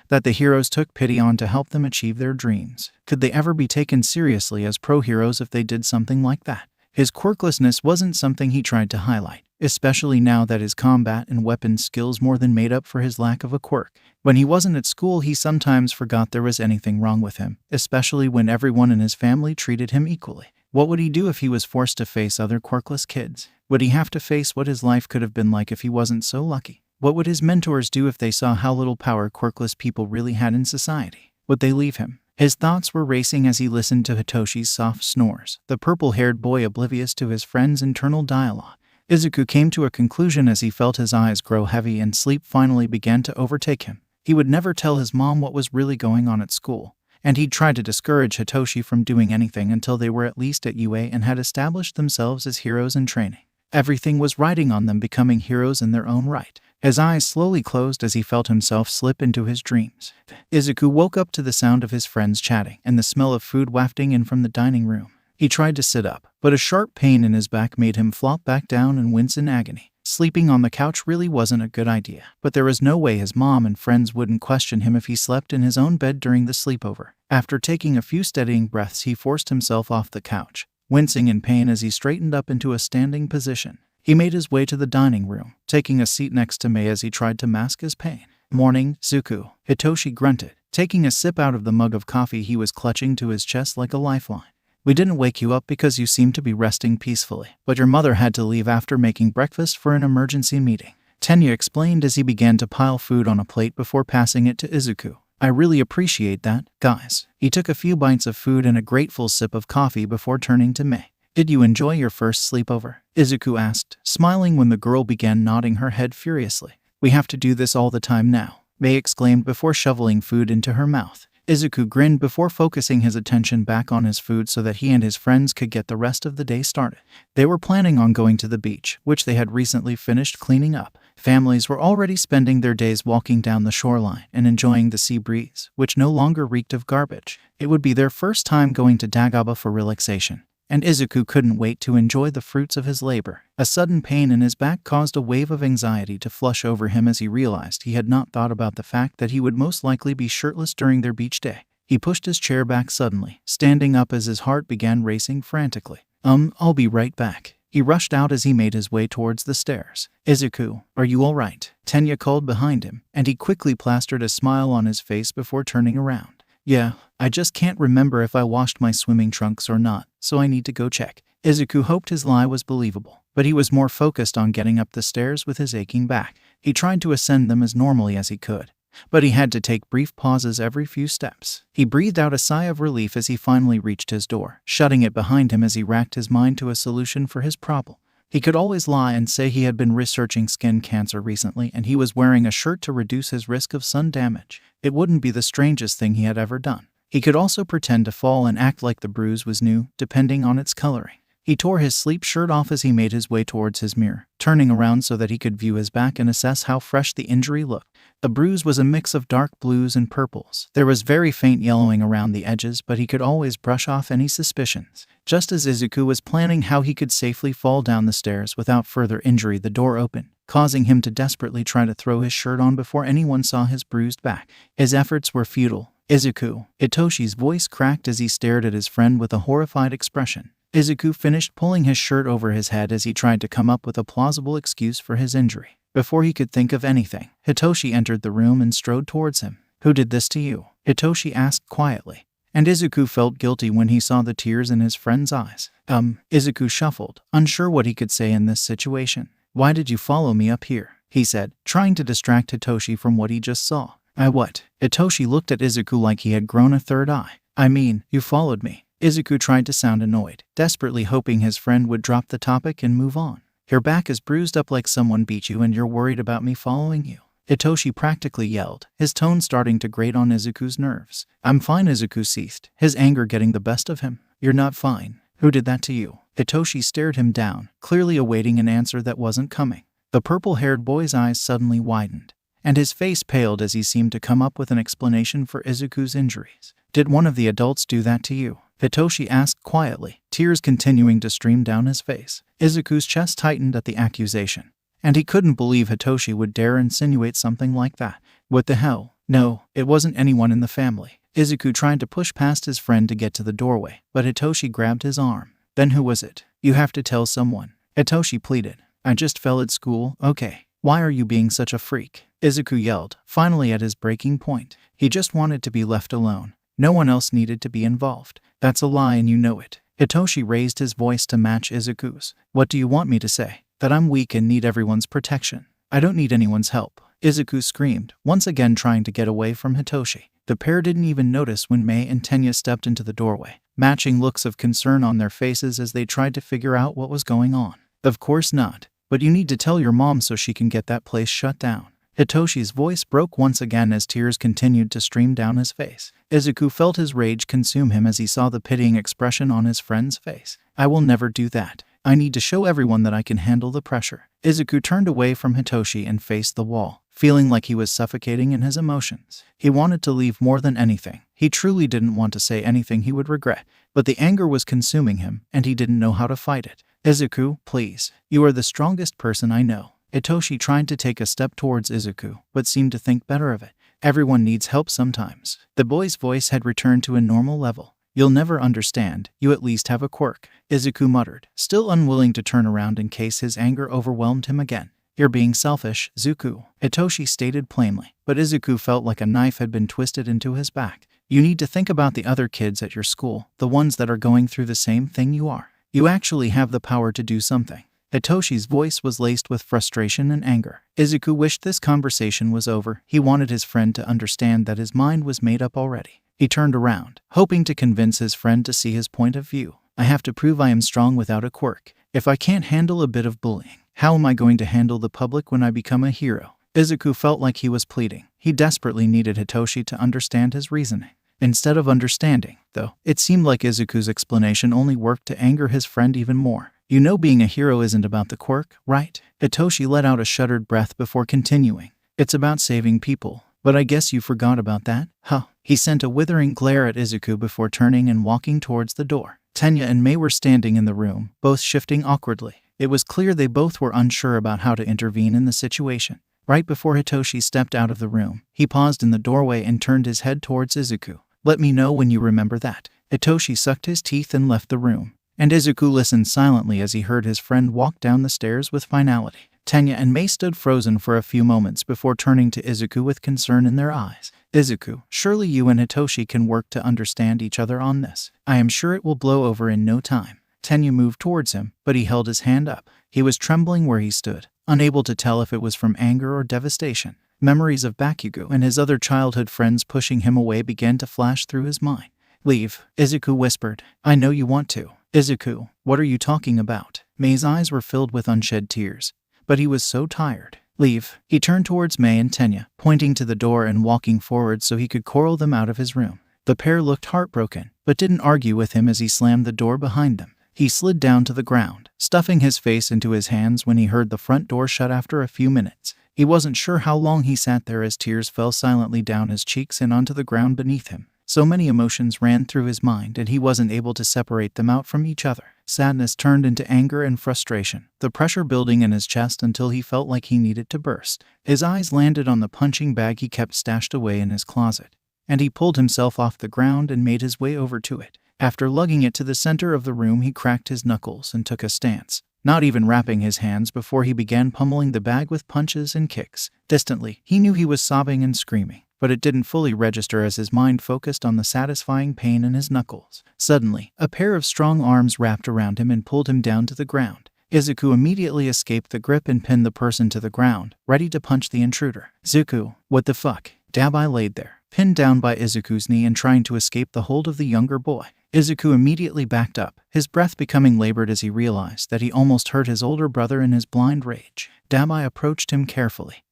that the heroes took pity on to help them achieve their dreams. Could they ever be taken seriously as pro-heroes if they did something like that? His quirklessness wasn't something he tried to highlight, especially now that his combat and weapon skills more than made up for his lack of a quirk. When he wasn't at school, he sometimes forgot there was anything wrong with him, especially when everyone in his family treated him equally. What would he do if he was forced to face other quirkless kids? Would he have to face what his life could have been like if he wasn't so lucky? What would his mentors do if they saw how little power quirkless people really had in society? Would they leave him? His thoughts were racing as he listened to Hitoshi's soft snores, the purple-haired boy oblivious to his friend's internal dialogue. Izuku came to a conclusion as he felt his eyes grow heavy and sleep finally began to overtake him. He would never tell his mom what was really going on at school, and he'd tried to discourage Hitoshi from doing anything until they were at least at UA and had established themselves as heroes in training. Everything was riding on them becoming heroes in their own right. His eyes slowly closed as he felt himself slip into his dreams. Izuku woke up to the sound of his friends chatting and the smell of food wafting in from the dining room. He tried to sit up, but a sharp pain in his back made him flop back down and wince in agony. Sleeping on the couch really wasn't a good idea, but there was no way his mom and friends wouldn't question him if he slept in his own bed during the sleepover. After taking a few steadying breaths, he forced himself off the couch, wincing in pain as he straightened up into a standing position. He made his way to the dining room, taking a seat next to Mei as he tried to mask his pain. "Morning, Zuko," Hitoshi grunted, taking a sip out of the mug of coffee he was clutching to his chest like a lifeline. "We didn't wake you up because you seemed to be resting peacefully, but your mother had to leave after making breakfast for an emergency meeting," Tenya explained as he began to pile food on a plate before passing it to Izuku. "I really appreciate that, guys." He took a few bites of food and a grateful sip of coffee before turning to Mei. "Did you enjoy your first sleepover?" Izuku asked, smiling when the girl began nodding her head furiously. "We have to do this all the time now," Mei exclaimed before shoveling food into her mouth. Izuku grinned before focusing his attention back on his food so that he and his friends could get the rest of the day started. They were planning on going to the beach, which they had recently finished cleaning up. Families were already spending their days walking down the shoreline and enjoying the sea breeze, which no longer reeked of garbage. It would be their first time going to Dagaba for relaxation, and Izuku couldn't wait to enjoy the fruits of his labor. A sudden pain in his back caused a wave of anxiety to flush over him as he realized he had not thought about the fact that he would most likely be shirtless during their beach day. He pushed his chair back suddenly, standing up as his heart began racing frantically. I'll be right back." He rushed out as he made his way towards the stairs. "Izuku, are you all right?" Tenya called behind him, and he quickly plastered a smile on his face before turning around. "Yeah, I just can't remember if I washed my swimming trunks or not, so I need to go check." Izuku hoped his lie was believable, but he was more focused on getting up the stairs with his aching back. He tried to ascend them as normally as he could, but he had to take brief pauses every few steps. He breathed out a sigh of relief as he finally reached his door, shutting it behind him as he racked his mind to a solution for his problem. He could always lie and say he had been researching skin cancer recently and he was wearing a shirt to reduce his risk of sun damage. It wouldn't be the strangest thing he had ever done. He could also pretend to fall and act like the bruise was new, depending on its coloring. He tore his sleep shirt off as he made his way towards his mirror, turning around so that he could view his back and assess how fresh the injury looked. The bruise was a mix of dark blues and purples. There was very faint yellowing around the edges, but he could always brush off any suspicions. Just as Izuku was planning how he could safely fall down the stairs without further injury, the door opened, causing him to desperately try to throw his shirt on before anyone saw his bruised back. His efforts were futile. Izuku. Itoshi's voice cracked as he stared at his friend with a horrified expression. Izuku finished pulling his shirt over his head as he tried to come up with a plausible excuse for his injury. Before he could think of anything, Hitoshi entered the room and strode towards him. "Who did this to you?" Hitoshi asked quietly, and Izuku felt guilty when he saw the tears in his friend's eyes. Izuku shuffled, unsure what he could say in this situation. "Why did you follow me up here?" he said, trying to distract Hitoshi from what he just saw. "I what?" Hitoshi looked at Izuku like he had grown a third eye. "I mean, you followed me." Izuku tried to sound annoyed, desperately hoping his friend would drop the topic and move on. "Your back is bruised up like someone beat you and you're worried about me following you," Hitoshi practically yelled, his tone starting to grate on Izuku's nerves. "I'm fine," Izuku seethed, his anger getting the best of him. "You're not fine. Who did that to you?" Hitoshi stared him down, clearly awaiting an answer that wasn't coming. The purple-haired boy's eyes suddenly widened, and his face paled as he seemed to come up with an explanation for Izuku's injuries. "Did one of the adults do that to you?" Hitoshi asked quietly, tears continuing to stream down his face. Izuku's chest tightened at the accusation, and he couldn't believe Hitoshi would dare insinuate something like that. "What the hell? No, it wasn't anyone in the family." Izuku tried to push past his friend to get to the doorway, but Hitoshi grabbed his arm. "Then who was it? You have to tell someone," Hitoshi pleaded. "I just fell at school, okay? Why are you being such a freak?" Izuku yelled, finally at his breaking point. He just wanted to be left alone. No one else needed to be involved. "That's a lie and you know it." Hitoshi raised his voice to match Izuku's. "What do you want me to say? That I'm weak and need everyone's protection?" "I don't need anyone's help," Izuku screamed, once again trying to get away from Hitoshi. The pair didn't even notice when Mei and Tenya stepped into the doorway, matching looks of concern on their faces as they tried to figure out what was going on. "Of course not. But you need to tell your mom so she can get that place shut down." Hitoshi's voice broke once again as tears continued to stream down his face. Izuku felt his rage consume him as he saw the pitying expression on his friend's face. "I will never do that. I need to show everyone that I can handle the pressure." Izuku turned away from Hitoshi and faced the wall, feeling like he was suffocating in his emotions. He wanted to leave more than anything. He truly didn't want to say anything he would regret, but the anger was consuming him, and he didn't know how to fight it. "Izuku, please. You are the strongest person I know." Hitoshi tried to take a step towards Izuku, but seemed to think better of it. "Everyone needs help sometimes." The boy's voice had returned to a normal level. "You'll never understand. You at least have a quirk," Izuku muttered, still unwilling to turn around in case his anger overwhelmed him again. "You're being selfish, Zuku," Hitoshi stated plainly, but Izuku felt like a knife had been twisted into his back. "You need to think about the other kids at your school, the ones that are going through the same thing you are. You actually have the power to do something." Hitoshi's voice was laced with frustration and anger. Izuku wished this conversation was over. He wanted his friend to understand that his mind was made up already. He turned around, hoping to convince his friend to see his point of view. "I have to prove I am strong without a quirk. If I can't handle a bit of bullying, how am I going to handle the public when I become a hero?" Izuku felt like he was pleading. He desperately needed Hitoshi to understand his reasoning. Instead of understanding, though, it seemed like Izuku's explanation only worked to anger his friend even more. "You know being a hero isn't about the quirk, right?" Hitoshi let out a shuddered breath before continuing. "It's about saving people. But I guess you forgot about that, huh?" He sent a withering glare at Izuku before turning and walking towards the door. Tenya and Mei were standing in the room, both shifting awkwardly. It was clear they both were unsure about how to intervene in the situation. Right before Hitoshi stepped out of the room, he paused in the doorway and turned his head towards Izuku. "Let me know when you remember that." Hitoshi sucked his teeth and left the room, and Izuku listened silently as he heard his friend walk down the stairs with finality. Tenya and Mei stood frozen for a few moments before turning to Izuku with concern in their eyes. "Izuku, surely you and Hitoshi can work to understand each other on this. I am sure it will blow over in no time." Tenya moved towards him, but he held his hand up. He was trembling where he stood, unable to tell if it was from anger or devastation. Memories of Bakugo and his other childhood friends pushing him away began to flash through his mind. "Leave," Izuku whispered. "I know you want to." "Izuku, what are you talking about?" Mei's eyes were filled with unshed tears, but he was so tired. "Leave." He turned towards Mei and Tenya, pointing to the door and walking forward so he could corral them out of his room. The pair looked heartbroken, but didn't argue with him as he slammed the door behind them. He slid down to the ground, stuffing his face into his hands when he heard the front door shut after a few minutes. He wasn't sure how long he sat there as tears fell silently down his cheeks and onto the ground beneath him. So many emotions ran through his mind and he wasn't able to separate them out from each other. Sadness turned into anger and frustration, the pressure building in his chest until he felt like he needed to burst. His eyes landed on the punching bag he kept stashed away in his closet, and he pulled himself off the ground and made his way over to it. After lugging it to the center of the room, he cracked his knuckles and took a stance, not even wrapping his hands before he began pummeling the bag with punches and kicks. Distantly, he knew he was sobbing and screaming, but it didn't fully register as his mind focused on the satisfying pain in his knuckles. Suddenly, a pair of strong arms wrapped around him and pulled him down to the ground. Izuku immediately escaped the grip and pinned the person to the ground, ready to punch the intruder. Zuku, what the fuck? Dabai laid there, pinned down by Izuku's knee and trying to escape the hold of the younger boy. Izuku immediately backed up, his breath becoming labored as he realized that he almost hurt his older brother in his blind rage. Dabai approached him carefully,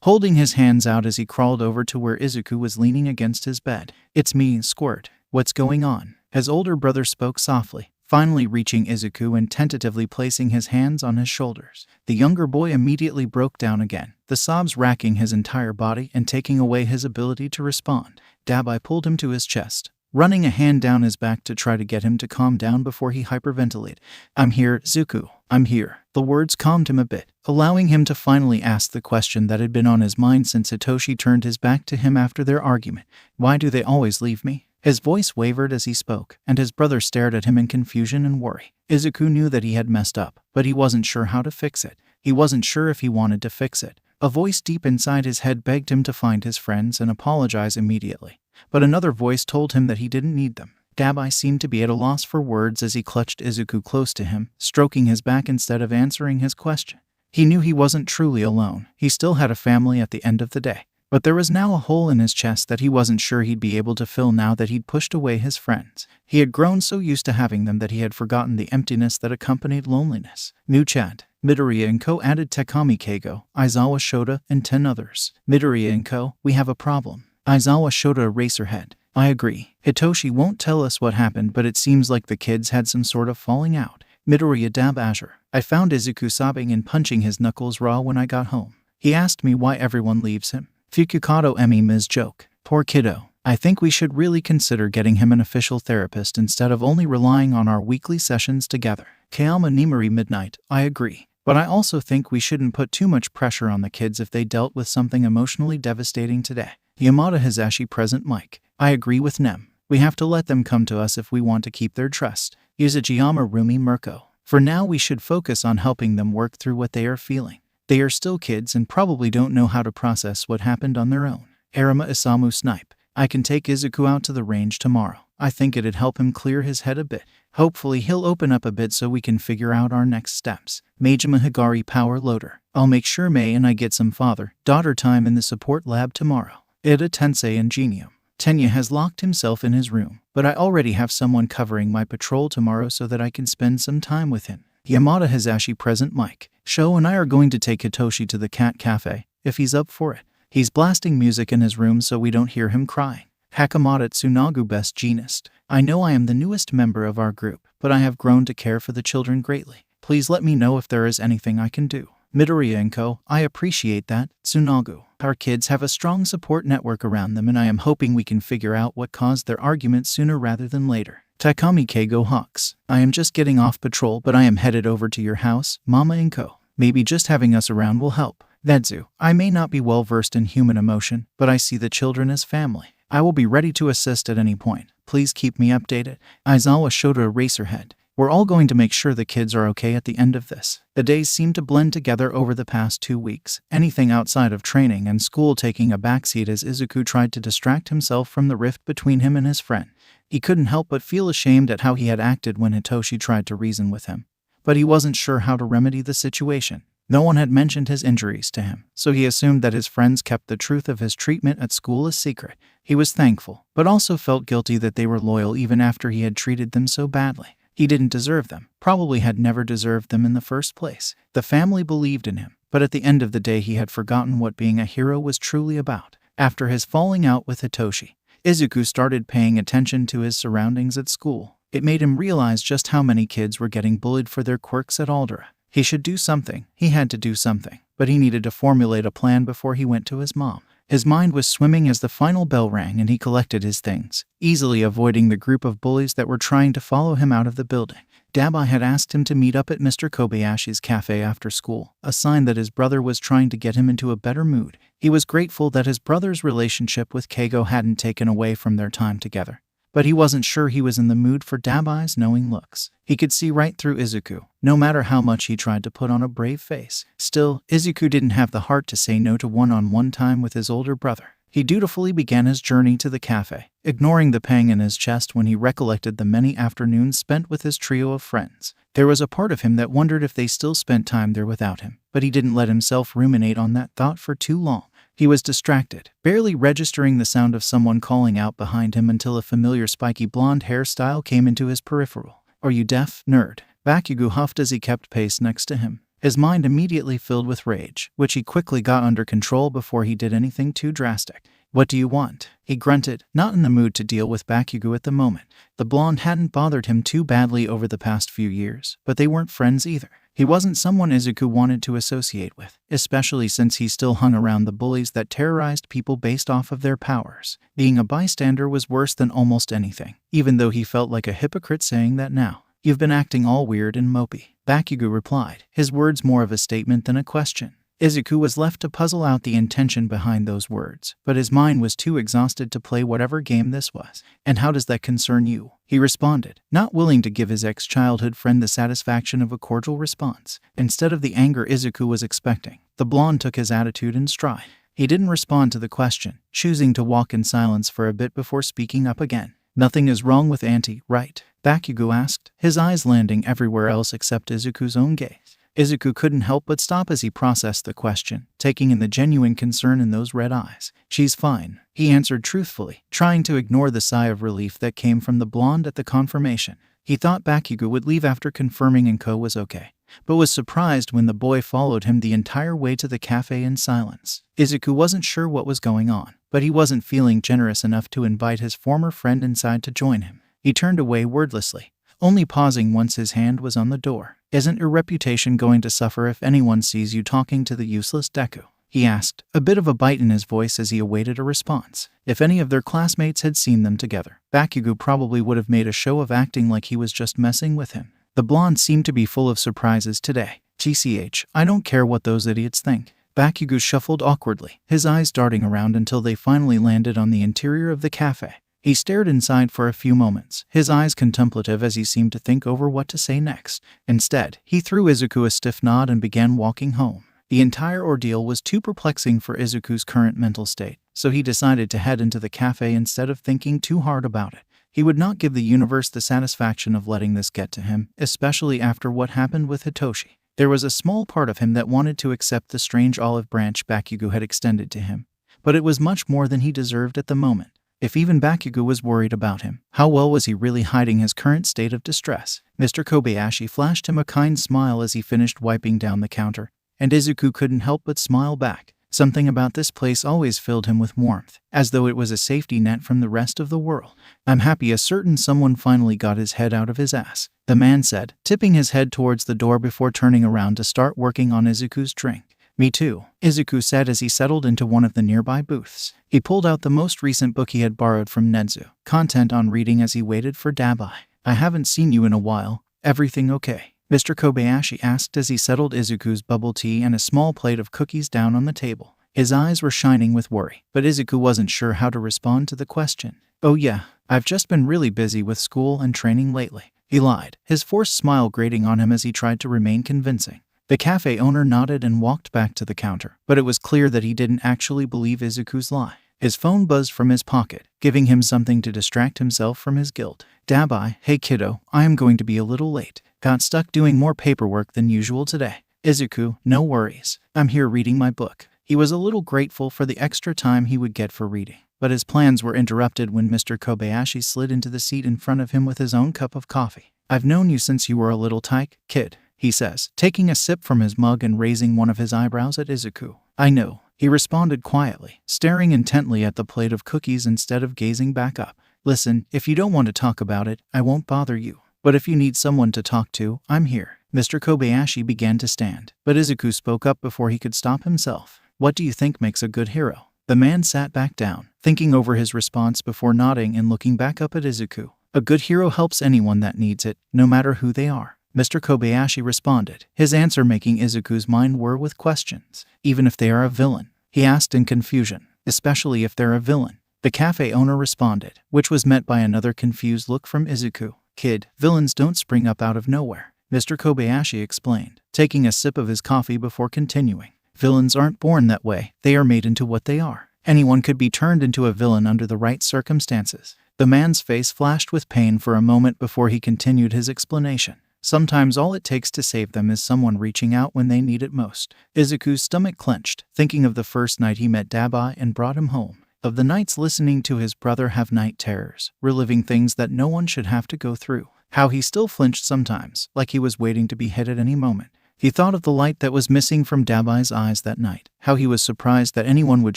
holding his hands out as he crawled over to where Izuku was leaning against his bed. "It's me, Squirt. What's going on?" His older brother spoke softly, finally reaching Izuku and tentatively placing his hands on his shoulders. The younger boy immediately broke down again, the sobs racking his entire body and taking away his ability to respond. Dabai pulled him to his chest, running a hand down his back to try to get him to calm down before he hyperventilated. "I'm here, Zuku. I'm here." The words calmed him a bit, allowing him to finally ask the question that had been on his mind since Hitoshi turned his back to him after their argument. "Why do they always leave me?" His voice wavered as he spoke, and his brother stared at him in confusion and worry. Izuku knew that he had messed up, but he wasn't sure how to fix it. He wasn't sure if he wanted to fix it. A voice deep inside his head begged him to find his friends and apologize immediately, but another voice told him that he didn't need them. Dabai seemed to be at a loss for words as he clutched Izuku close to him, stroking his back instead of answering his question. He knew he wasn't truly alone. He still had a family at the end of the day. But there was now a hole in his chest that he wasn't sure he'd be able to fill now that he'd pushed away his friends. He had grown so used to having them that he had forgotten the emptiness that accompanied loneliness. New chat. Midoriya and Co. added Takami Keigo, Aizawa Shota, and 10 others. Midoriya and Co. We have a problem. Aizawa Shota Eraserhead. I agree. Hitoshi won't tell us what happened, but it seems like the kids had some sort of falling out. Midoriya Dab Azure. I found Izuku sobbing and punching his knuckles raw when I got home. He asked me why everyone leaves him. Fukukato Emi Ms. Joke. Poor kiddo. I think we should really consider getting him an official therapist instead of only relying on our weekly sessions together. Kayama Nimari Midnight. I agree. But I also think we shouldn't put too much pressure on the kids if they dealt with something emotionally devastating today. Yamada Hizashi Present Mike. I agree with Nem. We have to let them come to us if we want to keep their trust. Yuzujiyama Rumi Mirko. For now we should focus on helping them work through what they are feeling. They are still kids and probably don't know how to process what happened on their own. Arima Isamu Snipe. I can take Izuku out to the range tomorrow. I think it'd help him clear his head a bit. Hopefully he'll open up a bit so we can figure out our next steps. Majima Higari Power Loader. I'll make sure May and I get some father-daughter time in the support lab tomorrow. Ida Tensei and Genium. Tenya has locked himself in his room, but I already have someone covering my patrol tomorrow so that I can spend some time with him. Yamada Hizashi Present Mike. Sho and I are going to take Hitoshi to the cat cafe, if he's up for it. He's blasting music in his room so we don't hear him crying. Hakamata Tsunagu Best Genist. I know I am the newest member of our group, but I have grown to care for the children greatly. Please let me know if there is anything I can do. Midoriya and Co. I appreciate that, Tsunagu. Our kids have a strong support network around them and I am hoping we can figure out what caused their argument sooner rather than later. Takami Keigo Hawks. I am just getting off patrol but I am headed over to your house, Mama and Co. Maybe just having us around will help. Vedzu. I may not be well versed in human emotion, but I see the children as family. I will be ready to assist at any point. Please keep me updated. Aizawa Shota Eraserhead. We're all going to make sure the kids are okay at the end of this. The days seem to blend together over the past 2 weeks, anything outside of training and school taking a backseat as Izuku tried to distract himself from the rift between him and his friend. He couldn't help but feel ashamed at how he had acted when Hitoshi tried to reason with him. But he wasn't sure how to remedy the situation. No one had mentioned his injuries to him, so he assumed that his friends kept the truth of his treatment at school a secret. He was thankful, but also felt guilty that they were loyal even after he had treated them so badly. He didn't deserve them, probably had never deserved them in the first place. The family believed in him, but at the end of the day he had forgotten what being a hero was truly about. After his falling out with Hitoshi, Izuku started paying attention to his surroundings at school. It made him realize just how many kids were getting bullied for their quirks at Aldera. He should do something. He had to do something. But he needed to formulate a plan before he went to his mom. His mind was swimming as the final bell rang and he collected his things, easily avoiding the group of bullies that were trying to follow him out of the building. Dabai had asked him to meet up at Mr. Kobayashi's cafe after school, a sign that his brother was trying to get him into a better mood. He was grateful that his brother's relationship with Keigo hadn't taken away from their time together. But he wasn't sure he was in the mood for Dabai's knowing looks. He could see right through Izuku, no matter how much he tried to put on a brave face. Still, Izuku didn't have the heart to say no to one-on-one time with his older brother. He dutifully began his journey to the cafe, ignoring the pang in his chest when he recollected the many afternoons spent with his trio of friends. There was a part of him that wondered if they still spent time there without him, but he didn't let himself ruminate on that thought for too long. He was distracted, barely registering the sound of someone calling out behind him until a familiar spiky blonde hairstyle came into his peripheral. "Are you deaf, nerd?" Bakugo huffed as he kept pace next to him. His mind immediately filled with rage, which he quickly got under control before he did anything too drastic. "What do you want?" he grunted, not in the mood to deal with Bakugo at the moment. The blonde hadn't bothered him too badly over the past few years, but they weren't friends either. He wasn't someone Izuku wanted to associate with, especially since he still hung around the bullies that terrorized people based off of their powers. Being a bystander was worse than almost anything, even though he felt like a hypocrite saying that now. "You've been acting all weird and mopey," Bakugo replied, his words more of a statement than a question. Izuku was left to puzzle out the intention behind those words, but his mind was too exhausted to play whatever game this was. "And how does that concern you?" he responded, not willing to give his ex-childhood friend the satisfaction of a cordial response. Instead of the anger Izuku was expecting, the blonde took his attitude in stride. He didn't respond to the question, choosing to walk in silence for a bit before speaking up again. "Nothing is wrong with Auntie, right?" Bakugo asked, his eyes landing everywhere else except Izuku's own gaze. Izuku couldn't help but stop as he processed the question, taking in the genuine concern in those red eyes. "She's fine," he answered truthfully, trying to ignore the sigh of relief that came from the blonde at the confirmation. He thought Bakugo would leave after confirming Inko was okay, but was surprised when the boy followed him the entire way to the cafe in silence. Izuku wasn't sure what was going on, but he wasn't feeling generous enough to invite his former friend inside to join him. He turned away wordlessly, only pausing once his hand was on the door. "Isn't your reputation going to suffer if anyone sees you talking to the useless Deku?" he asked, a bit of a bite in his voice as he awaited a response. If any of their classmates had seen them together, Bakugo probably would have made a show of acting like he was just messing with him. The blonde seemed to be full of surprises today. "TCH, I don't care what those idiots think." Bakugo shuffled awkwardly, his eyes darting around until they finally landed on the interior of the cafe. He stared inside for a few moments, his eyes contemplative as he seemed to think over what to say next. Instead, he threw Izuku a stiff nod and began walking home. The entire ordeal was too perplexing for Izuku's current mental state, so he decided to head into the cafe instead of thinking too hard about it. He would not give the universe the satisfaction of letting this get to him, especially after what happened with Hitoshi. There was a small part of him that wanted to accept the strange olive branch Bakugo had extended to him, but it was much more than he deserved at the moment. If even Bakugo was worried about him, how well was he really hiding his current state of distress? Mr. Kobayashi flashed him a kind smile as he finished wiping down the counter, and Izuku couldn't help but smile back. Something about this place always filled him with warmth, as though it was a safety net from the rest of the world. "I'm happy a certain someone finally got his head out of his ass," the man said, tipping his head towards the door before turning around to start working on Izuku's drink. "Me too," Izuku said as he settled into one of the nearby booths. He pulled out the most recent book he had borrowed from Nedzu, content on reading as he waited for Dabai. "I haven't seen you in a while. Everything okay?" Mr. Kobayashi asked as he settled Izuku's bubble tea and a small plate of cookies down on the table. His eyes were shining with worry, but Izuku wasn't sure how to respond to the question. "Oh yeah, I've just been really busy with school and training lately," he lied, his forced smile grating on him as he tried to remain convincing. The cafe owner nodded and walked back to the counter, but it was clear that he didn't actually believe Izuku's lie. His phone buzzed from his pocket, giving him something to distract himself from his guilt. "Dabai, hey kiddo, I am going to be a little late. Got stuck doing more paperwork than usual today." "Izuku, no worries. I'm here reading my book." He was a little grateful for the extra time he would get for reading, but his plans were interrupted when Mr. Kobayashi slid into the seat in front of him with his own cup of coffee. "I've known you since you were a little tyke, kid," he says, taking a sip from his mug and raising one of his eyebrows at Izuku. "I know," he responded quietly, staring intently at the plate of cookies instead of gazing back up. Listen, if you don't want to talk about it, I won't bother you. But if you need someone to talk to, I'm here. Mr. Kobayashi began to stand, but Izuku spoke up before he could stop himself. What do you think makes a good hero? The man sat back down, thinking over his response before nodding and looking back up at Izuku. A good hero helps anyone that needs it, no matter who they are. Mr. Kobayashi responded, his answer making Izuku's mind whir with questions. Even if they are a villain? He asked in confusion. Especially if they're a villain. The cafe owner responded, which was met by another confused look from Izuku. Kid, villains don't spring up out of nowhere, Mr. Kobayashi explained, taking a sip of his coffee before continuing. Villains aren't born that way, they are made into what they are. Anyone could be turned into a villain under the right circumstances. The man's face flashed with pain for a moment before he continued his explanation. Sometimes all it takes to save them is someone reaching out when they need it most. Izuku's stomach clenched, thinking of the first night he met Dabai and brought him home. Of the nights listening to his brother have night terrors, reliving things that no one should have to go through. How he still flinched sometimes, like he was waiting to be hit at any moment. He thought of the light that was missing from Dabai's eyes that night. How he was surprised that anyone would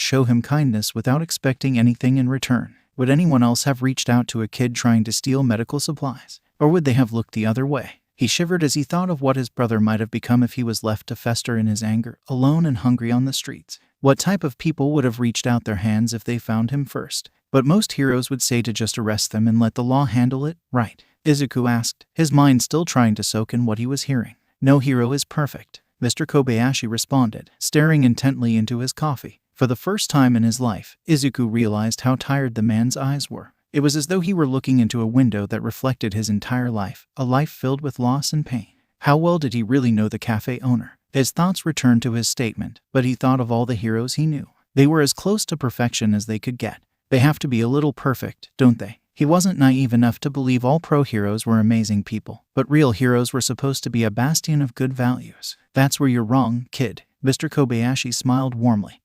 show him kindness without expecting anything in return. Would anyone else have reached out to a kid trying to steal medical supplies? Or would they have looked the other way? He shivered as he thought of what his brother might have become if he was left to fester in his anger, alone and hungry on the streets. What type of people would have reached out their hands if they found him first? But most heroes would say to just arrest them and let the law handle it, right? Izuku asked, his mind still trying to soak in what he was hearing. No hero is perfect, Mr. Kobayashi responded, staring intently into his coffee. For the first time in his life, Izuku realized how tired the man's eyes were. It was as though he were looking into a window that reflected his entire life, a life filled with loss and pain. How well did he really know the cafe owner? His thoughts returned to his statement, but he thought of all the heroes he knew. They were as close to perfection as they could get. They have to be a little perfect, don't they? He wasn't naive enough to believe all pro heroes were amazing people, but real heroes were supposed to be a bastion of good values. That's where you're wrong, kid. Mr. Kobayashi smiled warmly,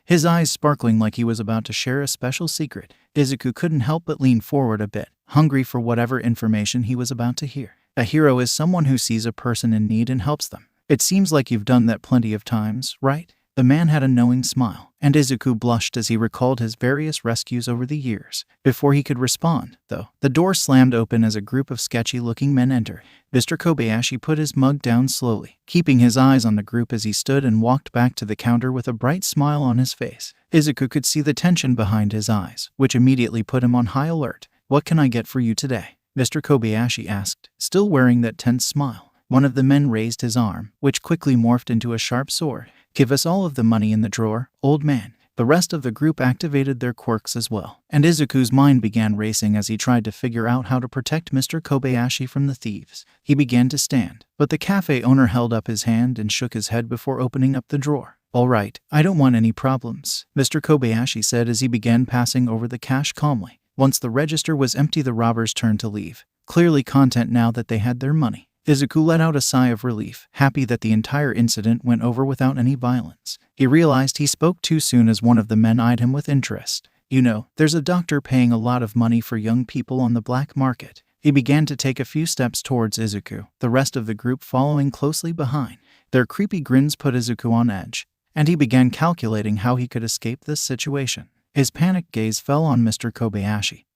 his eyes sparkling like he was about to share a special secret. Izuku couldn't help but lean forward a bit, hungry for whatever information he was about to hear. A hero is someone who sees a person in need and helps them. It seems like you've done that plenty of times, right? The man had a knowing smile, and Izuku blushed as he recalled his various rescues over the years. Before he could respond, though, the door slammed open as a group of sketchy-looking men entered. Mr. Kobayashi put his mug down slowly, keeping his eyes on the group as he stood and walked back to the counter with a bright smile on his face. Izuku could see the tension behind his eyes, which immediately put him on high alert. What can I get for you today? Mr. Kobayashi asked, still wearing that tense smile. One of the men raised his arm, which quickly morphed into a sharp sword. Give us all of the money in the drawer, old man. The rest of the group activated their quirks as well, and Izuku's mind began racing as he tried to figure out how to protect Mr. Kobayashi from the thieves. He began to stand, but the cafe owner held up his hand and shook his head before opening up the drawer. All right, I don't want any problems, Mr. Kobayashi said as he began passing over the cash calmly. Once the register was empty, the robbers turned to leave, clearly content now that they had their money. Izuku let out a sigh of relief, happy that the entire incident went over without any violence. He realized he spoke too soon as one of the men eyed him with interest. You know, there's a doctor paying a lot of money for young people on the black market. He began to take a few steps towards Izuku, the rest of the group following closely behind. Their creepy grins put Izuku on edge, and he began calculating how he could escape this situation. His panicked gaze fell on Mr. Kobayashi,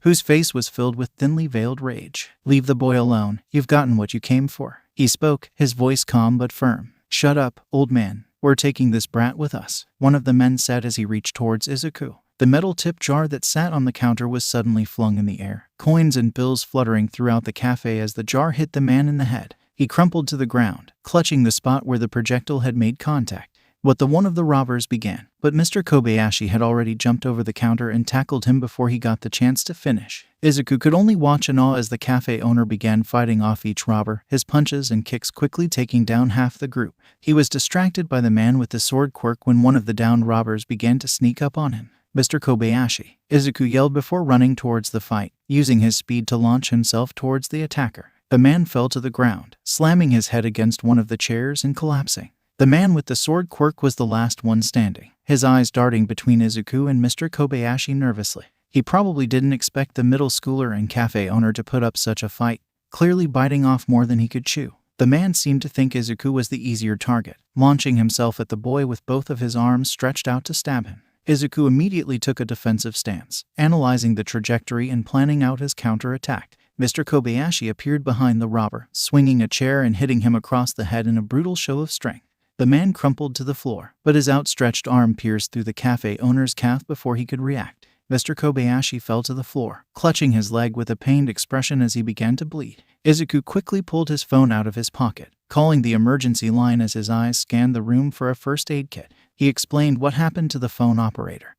whose face was filled with thinly veiled rage. Leave the boy alone. You've gotten what you came for. He spoke, his voice calm but firm. Shut up, old man. We're taking this brat with us, one of the men said as he reached towards Izuku. The metal tip jar that sat on the counter was suddenly flung in the air, coins and bills fluttering throughout the cafe as the jar hit the man in the head. He crumpled to the ground, clutching the spot where the projectile had made contact. What the one of the robbers began, but Mr. Kobayashi had already jumped over the counter and tackled him before he got the chance to finish. Izuku could only watch in awe as the cafe owner began fighting off each robber, his punches and kicks quickly taking down half the group. He was distracted by the man with the sword quirk when one of the downed robbers began to sneak up on him. Mr. Kobayashi, Izuku yelled before running towards the fight, using his speed to launch himself towards the attacker. The man fell to the ground, slamming his head against one of the chairs and collapsing. The man with the sword quirk was the last one standing, his eyes darting between Izuku and Mr. Kobayashi nervously. He probably didn't expect the middle schooler and cafe owner to put up such a fight, clearly biting off more than he could chew. The man seemed to think Izuku was the easier target, launching himself at the boy with both of his arms stretched out to stab him. Izuku immediately took a defensive stance, analyzing the trajectory and planning out his counterattack. Mr. Kobayashi appeared behind the robber, swinging a chair and hitting him across the head in a brutal show of strength. The man crumpled to the floor, but his outstretched arm pierced through the cafe owner's calf before he could react. Mr. Kobayashi fell to the floor, clutching his leg with a pained expression as he began to bleed. Izuku quickly pulled his phone out of his pocket, calling the emergency line as his eyes scanned the room for a first aid kit. He explained what happened to the phone operator,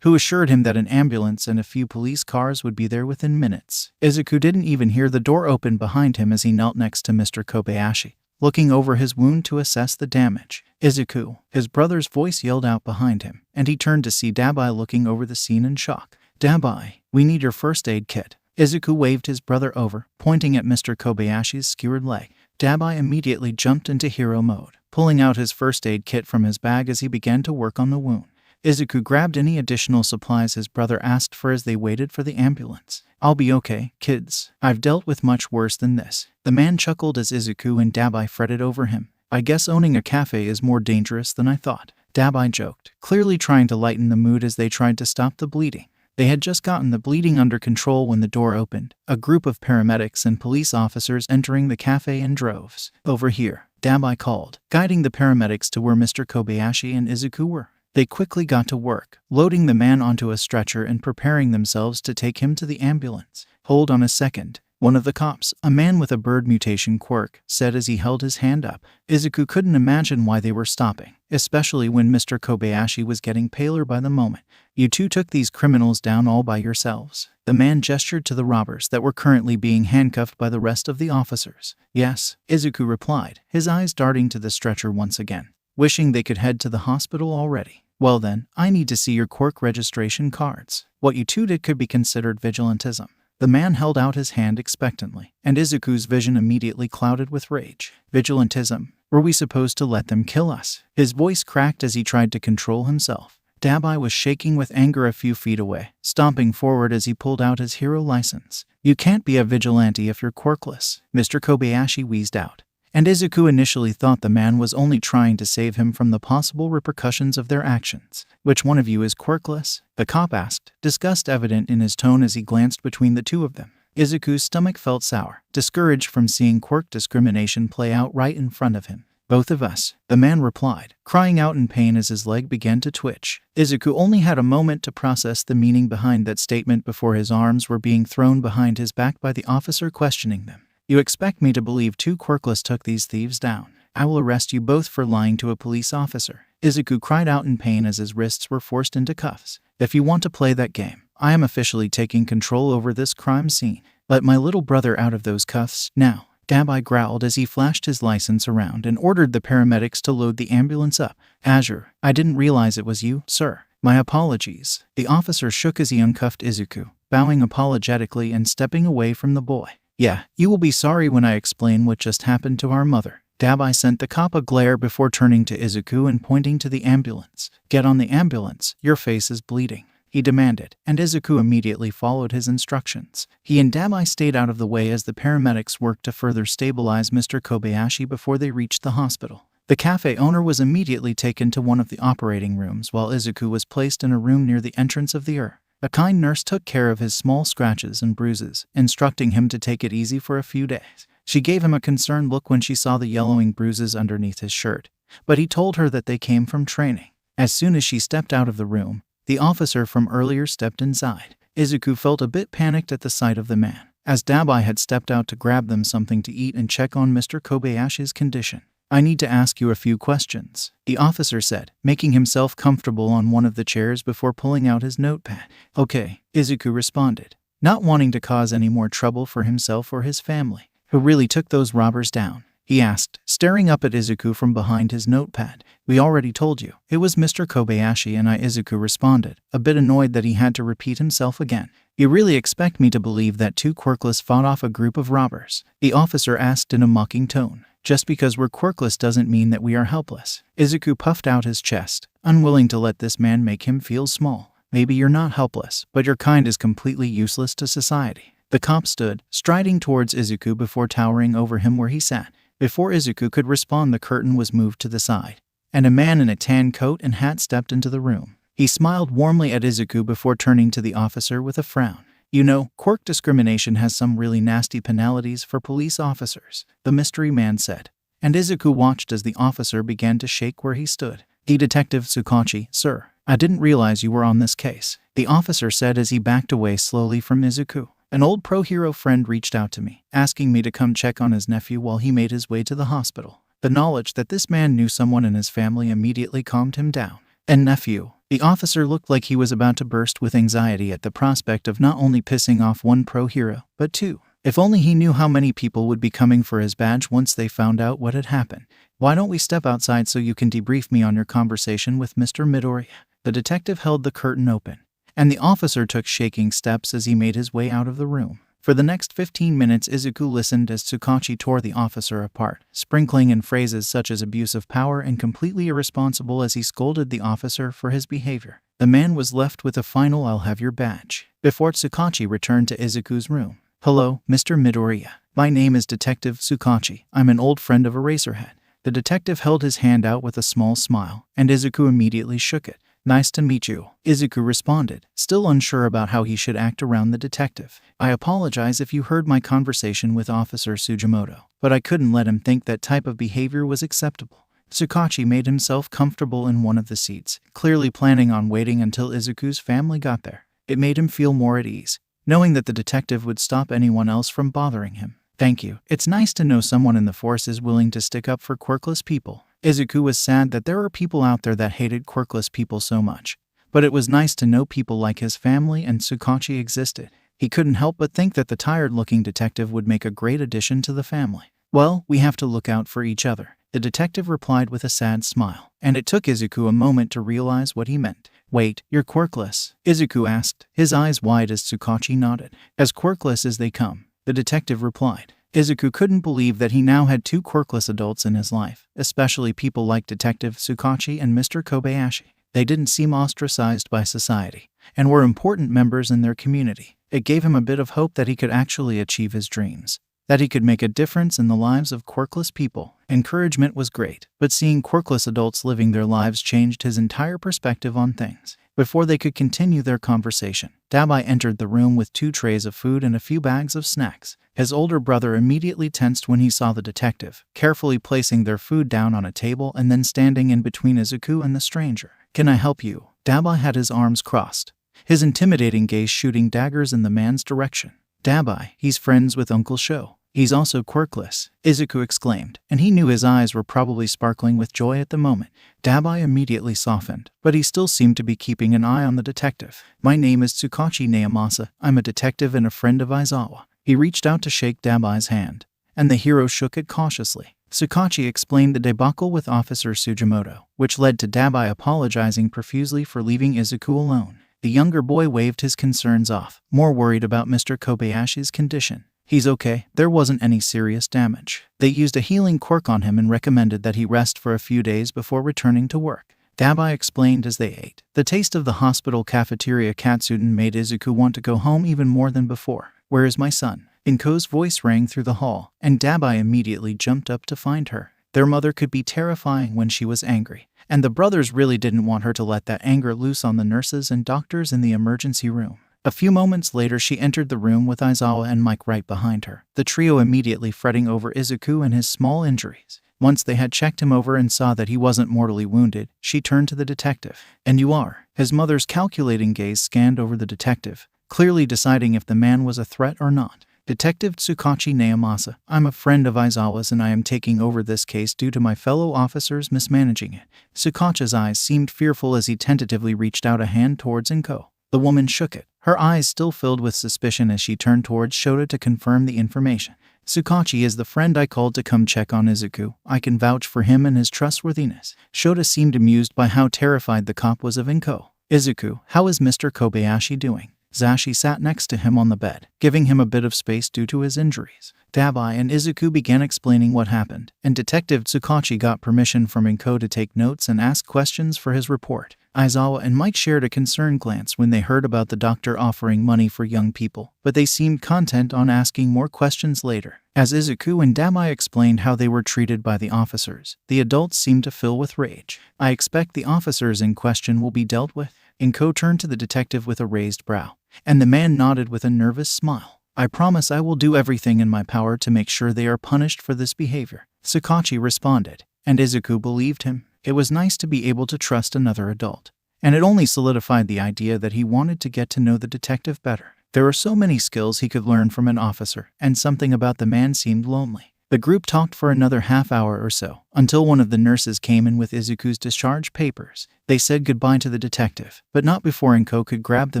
who assured him that an ambulance and a few police cars would be there within minutes. Izuku didn't even hear the door open behind him as he knelt next to Mr. Kobayashi, looking over his wound to assess the damage. "Izuku," his brother's voice yelled out behind him, and he turned to see Dabai looking over the scene in shock. "Dabai, we need your first aid kit." Izuku waved his brother over, pointing at Mr. Kobayashi's skewered leg. Dabai immediately jumped into hero mode, pulling out his first aid kit from his bag as he began to work on the wound. Izuku grabbed any additional supplies his brother asked for as they waited for the ambulance. "I'll be okay, kids. I've dealt with much worse than this." The man chuckled as Izuku and Dabai fretted over him. "I guess owning a cafe is more dangerous than I thought," Dabai joked, clearly trying to lighten the mood as they tried to stop the bleeding. They had just gotten the bleeding under control when the door opened, a group of paramedics and police officers entering the cafe in droves. "Over here," Dabai called, guiding the paramedics to where Mr. Kobayashi and Izuku were. They quickly got to work, loading the man onto a stretcher and preparing themselves to take him to the ambulance. "Hold on a second," one of the cops, a man with a bird mutation quirk, said as he held his hand up. Izuku couldn't imagine why they were stopping, especially when Mr. Kobayashi was getting paler by the moment. "You two took these criminals down all by yourselves." The man gestured to the robbers that were currently being handcuffed by the rest of the officers. "Yes," Izuku replied, his eyes darting to the stretcher once again, wishing they could head to the hospital already. "Well then, I need to see your quirk registration cards. What you two did could be considered vigilantism." The man held out his hand expectantly, and Izuku's vision immediately clouded with rage. "Vigilantism? Were we supposed to let them kill us?" His voice cracked as he tried to control himself. Dabai was shaking with anger a few feet away, stomping forward as he pulled out his hero license. "You can't be a vigilante if you're quirkless," Mr. Kobayashi wheezed out. And Izuku initially thought the man was only trying to save him from the possible repercussions of their actions. "Which one of you is quirkless?" the cop asked, disgust evident in his tone as he glanced between the two of them. Izuku's stomach felt sour, discouraged from seeing quirk discrimination play out right in front of him. "Both of us," the man replied, crying out in pain as his leg began to twitch. Izuku only had a moment to process the meaning behind that statement before his arms were being thrown behind his back by the officer questioning them. "You expect me to believe two quirkless took these thieves down? I will arrest you both for lying to a police officer." Izuku cried out in pain as his wrists were forced into cuffs. "If you want to play that game, I am officially taking control over this crime scene. Let my little brother out of those cuffs now." Dabai growled as he flashed his license around and ordered the paramedics to load the ambulance up. "Azure, I didn't realize it was you, sir. My apologies." The officer shook as he uncuffed Izuku, bowing apologetically and stepping away from the boy. "Yeah, you will be sorry when I explain what just happened to our mother." Dabai sent the cop a glare before turning to Izuku and pointing to the ambulance. "Get on the ambulance, your face is bleeding," he demanded, and Izuku immediately followed his instructions. He and Dabai stayed out of the way as the paramedics worked to further stabilize Mr. Kobayashi before they reached the hospital. The cafe owner was immediately taken to one of the operating rooms while Izuku was placed in a room near the entrance of the ER. A kind nurse took care of his small scratches and bruises, instructing him to take it easy for a few days. She gave him a concerned look when she saw the yellowing bruises underneath his shirt, but he told her that they came from training. As soon as she stepped out of the room, the officer from earlier stepped inside. Izuku felt a bit panicked at the sight of the man, as Dabai had stepped out to grab them something to eat and check on Mr. Kobayashi's condition. "I need to ask you a few questions," the officer said, making himself comfortable on one of the chairs before pulling out his notepad. "Okay," Izuku responded, not wanting to cause any more trouble for himself or his family. "Who really took those robbers down?" he asked, staring up at Izuku from behind his notepad. "We already told you. It was Mr. Kobayashi and I," Izuku responded, a bit annoyed that he had to repeat himself again. "You really expect me to believe that two quirkless fought off a group of robbers?" the officer asked in a mocking tone. "Just because we're quirkless doesn't mean that we are helpless." Izuku puffed out his chest, unwilling to let this man make him feel small. "Maybe you're not helpless, but your kind is completely useless to society." The cop stood, striding towards Izuku before towering over him where he sat. Before Izuku could respond, the curtain was moved to the side, and a man in a tan coat and hat stepped into the room. He smiled warmly at Izuku before turning to the officer with a frown. You know, quirk discrimination has some really nasty penalties for police officers, the mystery man said. And Izuku watched as the officer began to shake where he stood. Detective Tsukachi, sir. I didn't realize you were on this case, the officer said as he backed away slowly from Izuku. An old pro-hero friend reached out to me, asking me to come check on his nephew while he made his way to the hospital. The knowledge that this man knew someone in his family immediately calmed him down. And nephew? The officer looked like he was about to burst with anxiety at the prospect of not only pissing off one pro-hero, but two. If only he knew how many people would be coming for his badge once they found out what had happened. Why don't we step outside so you can debrief me on your conversation with Mr. Midoriya? The detective held the curtain open, and the officer took shaking steps as he made his way out of the room. For the next 15 minutes, Izuku listened as Tsukachi tore the officer apart, sprinkling in phrases such as abuse of power and completely irresponsible as he scolded the officer for his behavior. The man was left with a final "I'll have your badge" before Tsukachi returned to Izuku's room. Hello, Mr. Midoriya. My name is Detective Tsukachi. I'm an old friend of Eraserhead. The detective held his hand out with a small smile, and Izuku immediately shook it. Nice to meet you, Izuku responded, still unsure about how he should act around the detective. I apologize if you heard my conversation with Officer Sugimoto, but I couldn't let him think that type of behavior was acceptable. Tsukachi made himself comfortable in one of the seats, clearly planning on waiting until Izuku's family got there. It made him feel more at ease, knowing that the detective would stop anyone else from bothering him. Thank you. It's nice to know someone in the force is willing to stick up for quirkless people. Izuku was sad that there were people out there that hated quirkless people so much, but it was nice to know people like his family and Tsukachi existed. He couldn't help but think that the tired-looking detective would make a great addition to the family. Well, we have to look out for each other, the detective replied with a sad smile, and it took Izuku a moment to realize what he meant. Wait, you're quirkless? Izuku asked, his eyes wide as Tsukachi nodded. As quirkless as they come, the detective replied. Izuku couldn't believe that he now had two quirkless adults in his life, especially people like Detective Tsukachi and Mr. Kobayashi. They didn't seem ostracized by society, and were important members in their community. It gave him a bit of hope that he could actually achieve his dreams, that he could make a difference in the lives of quirkless people. Encouragement was great, but seeing quirkless adults living their lives changed his entire perspective on things. Before they could continue their conversation, Dabai entered the room with 2 trays of food and a few bags of snacks. His older brother immediately tensed when he saw the detective, carefully placing their food down on a table and then standing in between Izuku and the stranger. Can I help you? Dabai had his arms crossed, his intimidating gaze shooting daggers in the man's direction. Dabai, he's friends with Uncle Sho. He's also quirkless, Izuku exclaimed, and he knew his eyes were probably sparkling with joy at the moment. Dabai immediately softened, but he still seemed to be keeping an eye on the detective. My name is Tsukachi Naomasa. I'm a detective and a friend of Aizawa. He reached out to shake Dabai's hand, and the hero shook it cautiously. Tsukachi explained the debacle with Officer Sugimoto, which led to Dabai apologizing profusely for leaving Izuku alone. The younger boy waved his concerns off, more worried about Mr. Kobayashi's condition. He's okay, there wasn't any serious damage. They used a healing quirk on him and recommended that he rest for a few days before returning to work, Dabai explained as they ate. The taste of the hospital cafeteria katsudon made Izuku want to go home even more than before. Where is my son? Inko's voice rang through the hall, and Dabai immediately jumped up to find her. Their mother could be terrifying when she was angry, and the brothers really didn't want her to let that anger loose on the nurses and doctors in the emergency room. A few moments later, she entered the room with Aizawa and Mike right behind her, the trio immediately fretting over Izuku and his small injuries. Once they had checked him over and saw that he wasn't mortally wounded, she turned to the detective. And you are? His mother's calculating gaze scanned over the detective, clearly deciding if the man was a threat or not. Detective Tsukachi Naomasa, I'm a friend of Aizawa's and I am taking over this case due to my fellow officers mismanaging it. Tsukachi's eyes seemed fearful as he tentatively reached out a hand towards Inko. The woman shook it, her eyes still filled with suspicion as she turned towards Shota to confirm the information. Tsukachi is the friend I called to come check on Izuku. I can vouch for him and his trustworthiness. Shota seemed amused by how terrified the cop was of Inko. Izuku, how is Mr. Kobayashi doing? Zashi sat next to him on the bed, giving him a bit of space due to his injuries. Dabai and Izuku began explaining what happened, and Detective Tsukachi got permission from Inko to take notes and ask questions for his report. Aizawa and Mike shared a concerned glance when they heard about the doctor offering money for young people, but they seemed content on asking more questions later. As Izuku and Dabai explained how they were treated by the officers, the adults seemed to fill with rage. I expect the officers in question will be dealt with. Inko turned to the detective with a raised brow, and the man nodded with a nervous smile. I promise I will do everything in my power to make sure they are punished for this behavior, Sakachi responded, and Izuku believed him. It was nice to be able to trust another adult, and it only solidified the idea that he wanted to get to know the detective better. There were so many skills he could learn from an officer, and something about the man seemed lonely. The group talked for another half hour or so, until one of the nurses came in with Izuku's discharge papers. They said goodbye to the detective, but not before Inko could grab the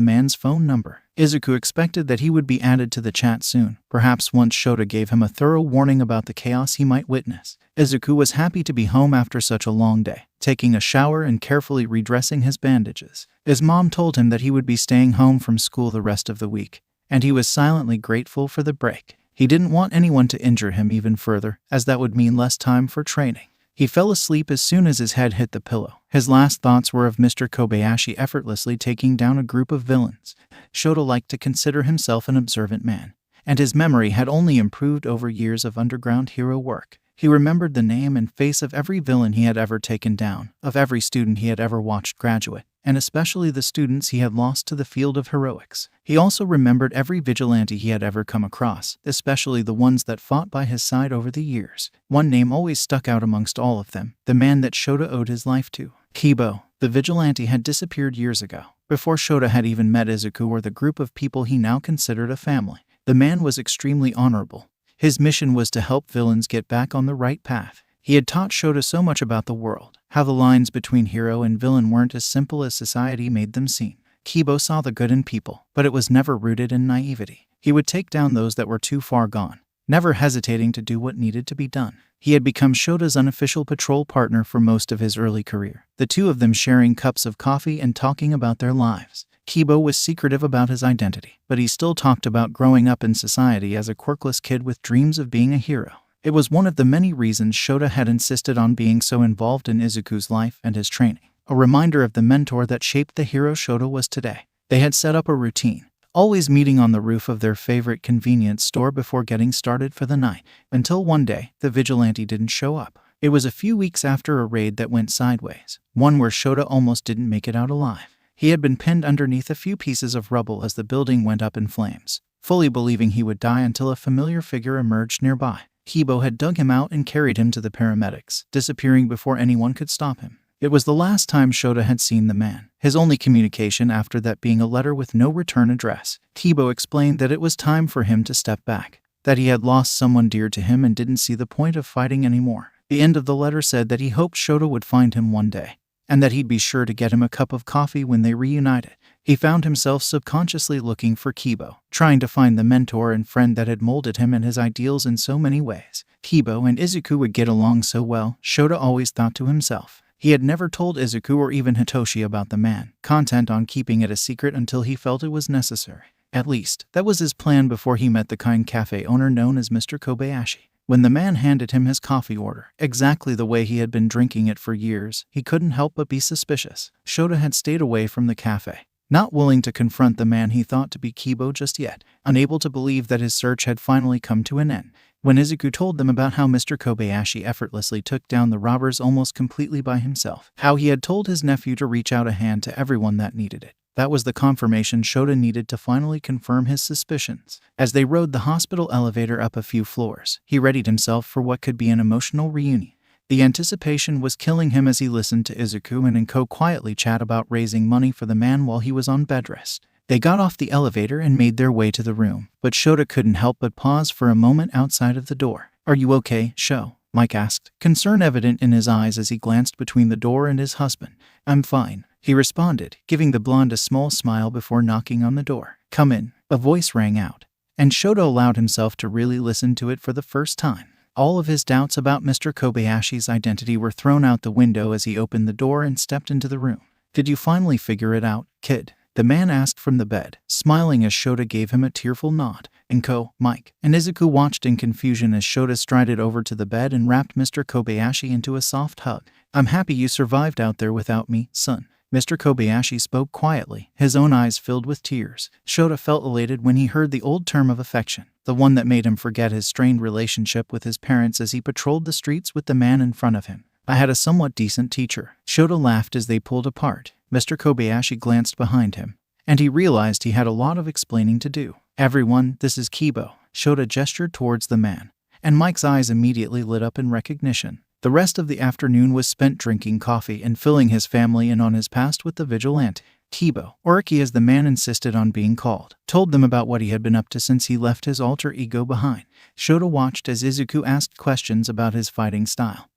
man's phone number. Izuku expected that he would be added to the chat soon, perhaps once Shota gave him a thorough warning about the chaos he might witness. Izuku was happy to be home after such a long day, taking a shower and carefully redressing his bandages. His mom told him that he would be staying home from school the rest of the week, and he was silently grateful for the break. He didn't want anyone to injure him even further, as that would mean less time for training. He fell asleep as soon as his head hit the pillow. His last thoughts were of Mr. Kobayashi effortlessly taking down a group of villains. Shota liked to consider himself an observant man, and his memory had only improved over years of underground hero work. He remembered the name and face of every villain he had ever taken down, of every student he had ever watched graduate, and especially the students he had lost to the field of heroics. He also remembered every vigilante he had ever come across, especially the ones that fought by his side over the years. One name always stuck out amongst all of them, the man that Shota owed his life to. Kibo, the vigilante, had disappeared years ago, before Shota had even met Izuku or the group of people he now considered a family. The man was extremely honorable. His mission was to help villains get back on the right path. He had taught Shota so much about the world, how the lines between hero and villain weren't as simple as society made them seem. Kibo saw the good in people, but it was never rooted in naivety. He would take down those that were too far gone, never hesitating to do what needed to be done. He had become Shota's unofficial patrol partner for most of his early career, the two of them sharing cups of coffee and talking about their lives. Kibo was secretive about his identity, but he still talked about growing up in society as a quirkless kid with dreams of being a hero. It was one of the many reasons Shota had insisted on being so involved in Izuku's life and his training, a reminder of the mentor that shaped the hero Shota was today. They had set up a routine, always meeting on the roof of their favorite convenience store before getting started for the night, until one day, the vigilante didn't show up. It was a few weeks after a raid that went sideways, one where Shota almost didn't make it out alive. He had been pinned underneath a few pieces of rubble as the building went up in flames, fully believing he would die until a familiar figure emerged nearby. Kibo had dug him out and carried him to the paramedics, disappearing before anyone could stop him. It was the last time Shota had seen the man, his only communication after that being a letter with no return address. Kibo explained that it was time for him to step back, that he had lost someone dear to him and didn't see the point of fighting anymore. The end of the letter said that he hoped Shota would find him one day, and that he'd be sure to get him a cup of coffee when they reunited. He found himself subconsciously looking for Kibo, trying to find the mentor and friend that had molded him and his ideals in so many ways. Kibo and Izuku would get along so well, Shota always thought to himself. He had never told Izuku or even Hitoshi about the man, content on keeping it a secret until he felt it was necessary. At least, that was his plan before he met the kind cafe owner known as Mr. Kobayashi. When the man handed him his coffee order, exactly the way he had been drinking it for years, he couldn't help but be suspicious. Shota had stayed away from the cafe, not willing to confront the man he thought to be Kibo just yet, unable to believe that his search had finally come to an end. When Izuku told them about how Mr. Kobayashi effortlessly took down the robbers almost completely by himself, how he had told his nephew to reach out a hand to everyone that needed it, that was the confirmation Shota needed to finally confirm his suspicions. As they rode the hospital elevator up a few floors, he readied himself for what could be an emotional reunion. The anticipation was killing him as he listened to Izuku and Inko quietly chat about raising money for the man while he was on bed rest. They got off the elevator and made their way to the room, but Shota couldn't help but pause for a moment outside of the door. "Are you okay, Sho?" Mike asked, concern evident in his eyes as he glanced between the door and his husband. "I'm fine," he responded, giving the blonde a small smile before knocking on the door. "Come in," a voice rang out, and Shota allowed himself to really listen to it for the first time. All of his doubts about Mr. Kobayashi's identity were thrown out the window as he opened the door and stepped into the room. "Did you finally figure it out, kid?" the man asked from the bed, smiling as Shota gave him a tearful nod. Inko, Mike, and Izuku watched in confusion as Shota strided over to the bed and wrapped Mr. Kobayashi into a soft hug. "I'm happy you survived out there without me, son." Mr. Kobayashi spoke quietly, his own eyes filled with tears. Shota felt elated when he heard the old term of affection, the one that made him forget his strained relationship with his parents as he patrolled the streets with the man in front of him. "I had a somewhat decent teacher." Shota laughed as they pulled apart. Mr. Kobayashi glanced behind him, and he realized he had a lot of explaining to do. "Everyone, this is Kibo," showed a gesture towards the man, and Mike's eyes immediately lit up in recognition. The rest of the afternoon was spent drinking coffee and filling his family in on his past with the vigilante. Kibo, or Iki as the man insisted on being called, told them about what he had been up to since he left his alter ego behind. Shota watched as Izuku asked questions about his fighting style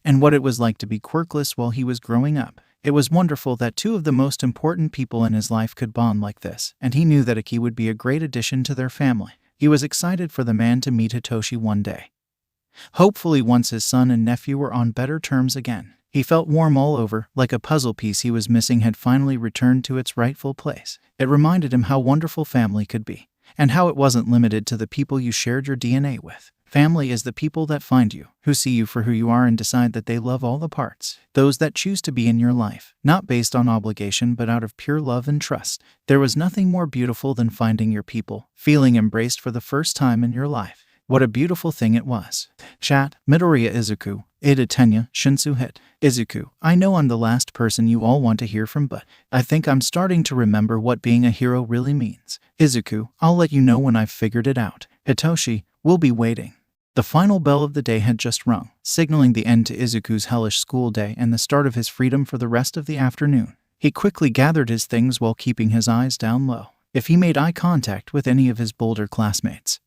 and what it was like to be quirkless while he was growing up. It was wonderful that two of the most important people in his life could bond like this, and he knew that Iki would be a great addition to their family. He was excited for the man to meet Hitoshi one day, hopefully once his son and nephew were on better terms again. He felt warm all over, like a puzzle piece he was missing had finally returned to its rightful place. It reminded him how wonderful family could be, and how it wasn't limited to the people you shared your DNA with. Family is the people that find you, who see you for who you are and decide that they love all the parts. Those that choose to be in your life, not based on obligation but out of pure love and trust. There was nothing more beautiful than finding your people, feeling embraced for the first time in your life. What a beautiful thing it was. Chat, Midoriya Izuku, Ada Tenya, Shinsu hit. Izuku, I know I'm the last person you all want to hear from, but I think I'm starting to remember what being a hero really means. Izuku, I'll let you know when I've figured it out. Hitoshi, we'll be waiting. The final bell of the day had just rung, signaling the end to Izuku's hellish school day and the start of his freedom for the rest of the afternoon. He quickly gathered his things while keeping his eyes down low. If he made eye contact with any of his bolder classmates,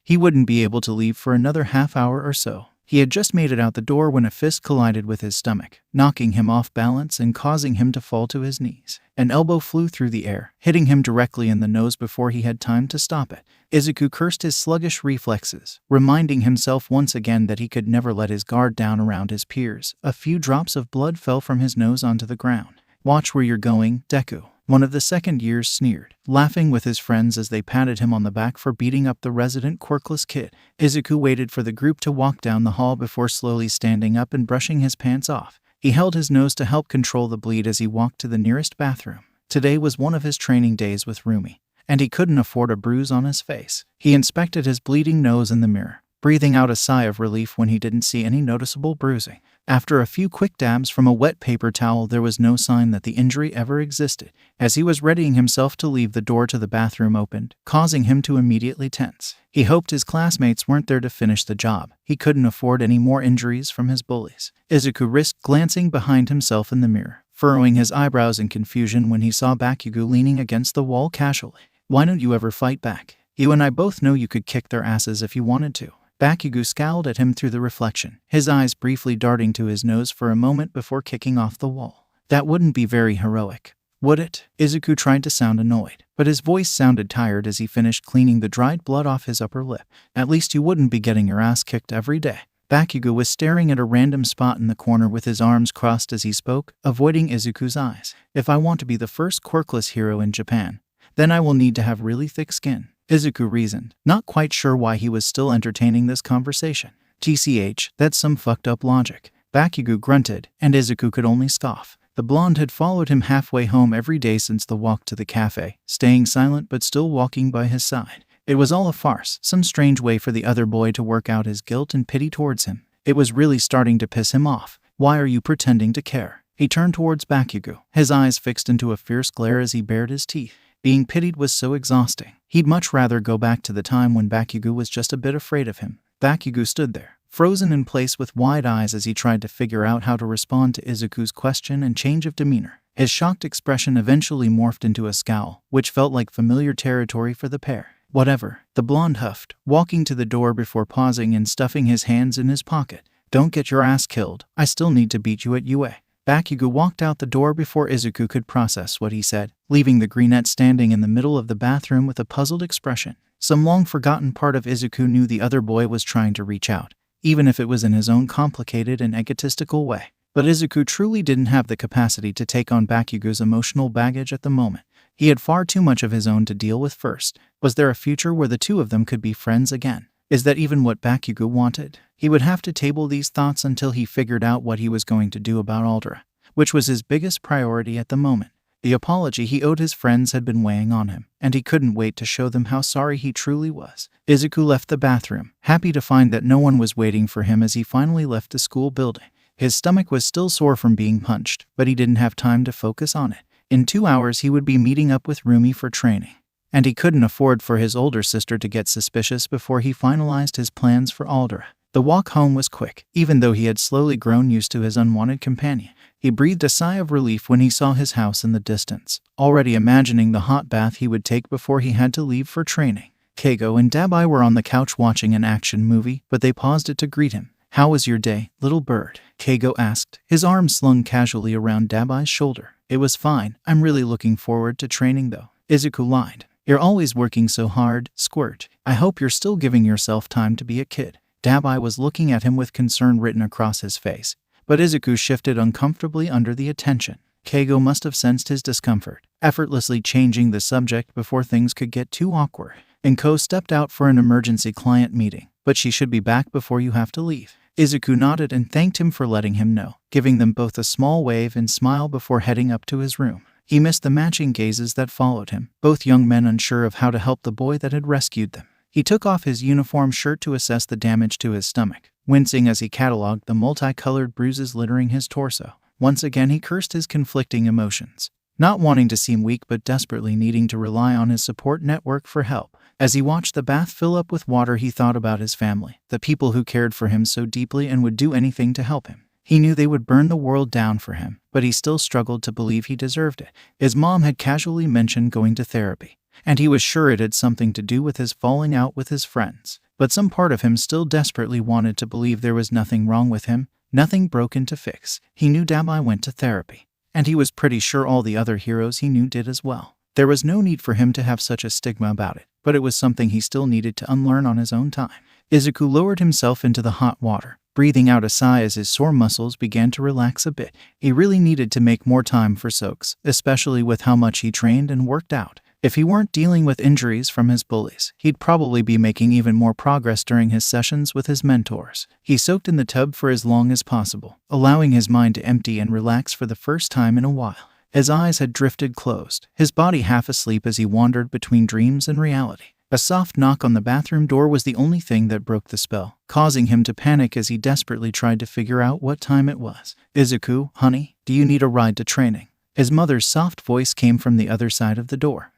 he wouldn't be able to leave for another half hour or so. He had just made it out the door when a fist collided with his stomach, knocking him off balance and causing him to fall to his knees. An elbow flew through the air, hitting him directly in the nose before he had time to stop it. Izuku cursed his sluggish reflexes, reminding himself once again that he could never let his guard down around his peers. A few drops of blood fell from his nose onto the ground. "Watch where you're going, Deku," one of the second years sneered, laughing with his friends as they patted him on the back for beating up the resident quirkless kid. Izuku waited for the group to walk down the hall before slowly standing up and brushing his pants off. He held his nose to help control the bleed as he walked to the nearest bathroom. Today was one of his training days with Rumi, and he couldn't afford a bruise on his face. He inspected his bleeding nose in the mirror, breathing out a sigh of relief when he didn't see any noticeable bruising. After a few quick dabs from a wet paper towel, there was no sign that the injury ever existed. As he was readying himself to leave, the door to the bathroom opened, causing him to immediately tense. He hoped his classmates weren't there to finish the job. He couldn't afford any more injuries from his bullies. Izuku risked glancing behind himself in the mirror, furrowing his eyebrows in confusion when he saw Bakugo leaning against the wall casually. "Why don't you ever fight back? You and I both know you could kick their asses if you wanted to." Bakugo scowled at him through the reflection, his eyes briefly darting to his nose for a moment before kicking off the wall. "That wouldn't be very heroic, would it?" Izuku tried to sound annoyed, but his voice sounded tired as he finished cleaning the dried blood off his upper lip. "At least you wouldn't be getting your ass kicked every day." Bakugo was staring at a random spot in the corner with his arms crossed as he spoke, avoiding Izuku's eyes. "If I want to be the first quirkless hero in Japan, then I will need to have really thick skin," Izuku reasoned, not quite sure why he was still entertaining this conversation. "TCH, that's some fucked up logic." Bakugo grunted, and Izuku could only scoff. The blonde had followed him halfway home every day since the walk to the cafe, staying silent but still walking by his side. It was all a farce, some strange way for the other boy to work out his guilt and pity towards him. It was really starting to piss him off. "Why are you pretending to care?" He turned towards Bakugo, his eyes fixed into a fierce glare as he bared his teeth. Being pitied was so exhausting. He'd much rather go back to the time when Bakugo was just a bit afraid of him. Bakugo stood there, frozen in place with wide eyes as he tried to figure out how to respond to Izuku's question and change of demeanor. His shocked expression eventually morphed into a scowl, which felt like familiar territory for the pair. "Whatever," the blonde huffed, walking to the door before pausing and stuffing his hands in his pocket. "Don't get your ass killed. I still need to beat you at UA." Bakugo walked out the door before Izuku could process what he said, leaving the greenette standing in the middle of the bathroom with a puzzled expression. Some long-forgotten part of Izuku knew the other boy was trying to reach out, even if it was in his own complicated and egotistical way. But Izuku truly didn't have the capacity to take on Bakugo's emotional baggage at the moment. He had far too much of his own to deal with first. Was there a future where the two of them could be friends again? Is that even what Bakugo wanted? He would have to table these thoughts until he figured out what he was going to do about Aldera, which was his biggest priority at the moment. The apology he owed his friends had been weighing on him, and he couldn't wait to show them how sorry he truly was. Izuku left the bathroom, happy to find that no one was waiting for him as he finally left the school building. His stomach was still sore from being punched, but he didn't have time to focus on it. In 2 hours he would be meeting up with Rumi for training, and he couldn't afford for his older sister to get suspicious before he finalized his plans for Aldera. The walk home was quick, even though he had slowly grown used to his unwanted companion. He breathed a sigh of relief when he saw his house in the distance, already imagining the hot bath he would take before he had to leave for training. Keigo and Dabai were on the couch watching an action movie, but they paused it to greet him. "How was your day, little bird?" Keigo asked, his arm slung casually around Dabai's shoulder. "It was fine. I'm really looking forward to training though," Izuku lied. "You're always working so hard, Squirt. I hope you're still giving yourself time to be a kid." Dabai was looking at him with concern written across his face, but Izuku shifted uncomfortably under the attention. Keigo must have sensed his discomfort, effortlessly changing the subject before things could get too awkward. Inko stepped out for an emergency client meeting, but she should be back before you have to leave. Izuku nodded and thanked him for letting him know, giving them both a small wave and smile before heading up to his room. He missed the matching gazes that followed him, both young men unsure of how to help the boy that had rescued them. He took off his uniform shirt to assess the damage to his stomach, wincing as he catalogued the multicolored bruises littering his torso. Once again he cursed his conflicting emotions, not wanting to seem weak but desperately needing to rely on his support network for help. As he watched the bath fill up with water, he thought about his family, the people who cared for him so deeply and would do anything to help him. He knew they would burn the world down for him, but he still struggled to believe he deserved it. His mom had casually mentioned going to therapy, and he was sure it had something to do with his falling out with his friends. But some part of him still desperately wanted to believe there was nothing wrong with him, nothing broken to fix. He knew Dabai went to therapy, and he was pretty sure all the other heroes he knew did as well. There was no need for him to have such a stigma about it, but it was something he still needed to unlearn on his own time. Izuku lowered himself into the hot water, breathing out a sigh as his sore muscles began to relax a bit. He really needed to make more time for soaks, especially with how much he trained and worked out. If he weren't dealing with injuries from his bullies, he'd probably be making even more progress during his sessions with his mentors. He soaked in the tub for as long as possible, allowing his mind to empty and relax for the first time in a while. His eyes had drifted closed, his body half asleep as he wandered between dreams and reality. A soft knock on the bathroom door was the only thing that broke the spell, causing him to panic as he desperately tried to figure out what time it was. "Izuku, honey, do you need a ride to training?" His mother's soft voice came from the other side of the door.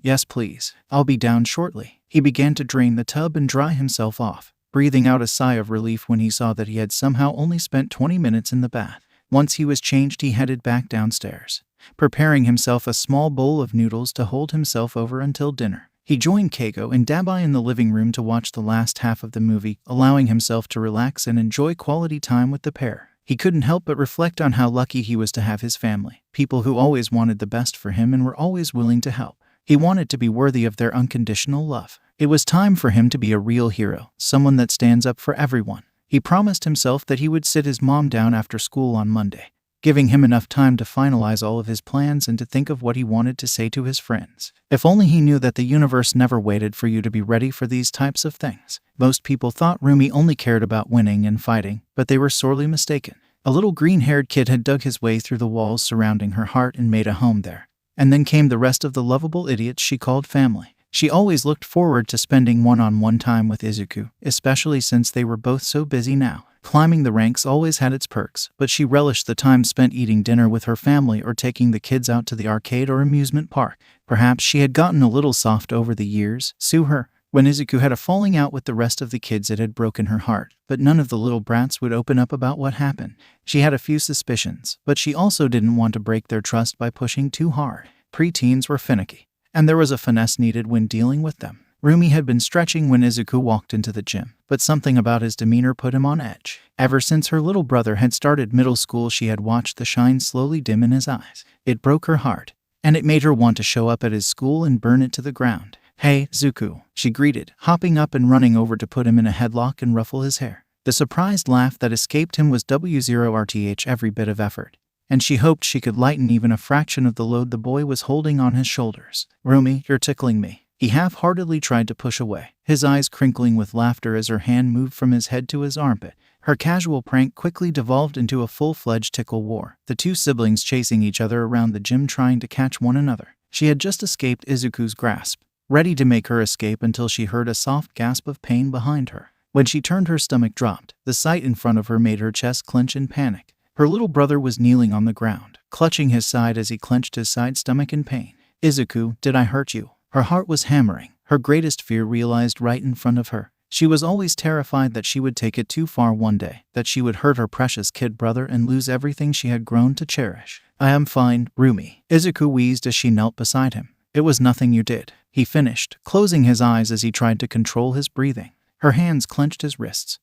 Yes please. I'll be down shortly." He began to drain the tub and dry himself off, breathing out a sigh of relief when he saw that he had somehow only spent 20 minutes in the bath. Once he was changed, he headed back downstairs, preparing himself a small bowl of noodles to hold himself over until dinner. He joined Keigo and Dabai in the living room to watch the last half of the movie, allowing himself to relax and enjoy quality time with the pair. He couldn't help but reflect on how lucky he was to have his family, people who always wanted the best for him and were always willing to help. He wanted to be worthy of their unconditional love. It was time for him to be a real hero, someone that stands up for everyone. He promised himself that he would sit his mom down after school on Monday, giving him enough time to finalize all of his plans and to think of what he wanted to say to his friends. If only he knew that the universe never waited for you to be ready for these types of things. Most people thought Rumi only cared about winning and fighting, but they were sorely mistaken. A little green-haired kid had dug his way through the walls surrounding her heart and made a home there. And then came the rest of the lovable idiots she called family. She always looked forward to spending one-on-one time with Izuku, especially since they were both so busy now. Climbing the ranks always had its perks, but she relished the time spent eating dinner with her family or taking the kids out to the arcade or amusement park. Perhaps she had gotten a little soft over the years. Sue her. When Izuku had a falling out with the rest of the kids, it had broken her heart, but none of the little brats would open up about what happened. She had a few suspicions, but she also didn't want to break their trust by pushing too hard. Pre-teens were finicky, and there was a finesse needed when dealing with them. Rumi had been stretching when Izuku walked into the gym, but something about his demeanor put him on edge. Ever since her little brother had started middle school, she had watched the shine slowly dim in his eyes. It broke her heart, and it made her want to show up at his school and burn it to the ground. "Hey, Zuku," she greeted, hopping up and running over to put him in a headlock and ruffle his hair. The surprised laugh that escaped him was W0RTH every bit of effort, and she hoped she could lighten even a fraction of the load the boy was holding on his shoulders. "Rumi, you're tickling me." He half-heartedly tried to push away, his eyes crinkling with laughter as her hand moved from his head to his armpit. Her casual prank quickly devolved into a full-fledged tickle war, the two siblings chasing each other around the gym trying to catch one another. She had just escaped Izuku's grasp, ready to make her escape until she heard a soft gasp of pain behind her. When she turned, her stomach dropped. The sight in front of her made her chest clench in panic. Her little brother was kneeling on the ground, clutching his side as he clenched his side stomach in pain. "Izuku, did I hurt you?" Her heart was hammering, her greatest fear realized right in front of her. She was always terrified that she would take it too far one day, that she would hurt her precious kid brother and lose everything she had grown to cherish. "I am fine, Rumi," Izuku wheezed as she knelt beside him. "It was nothing you did," he finished, closing his eyes as he tried to control his breathing. Her hands clenched his wrists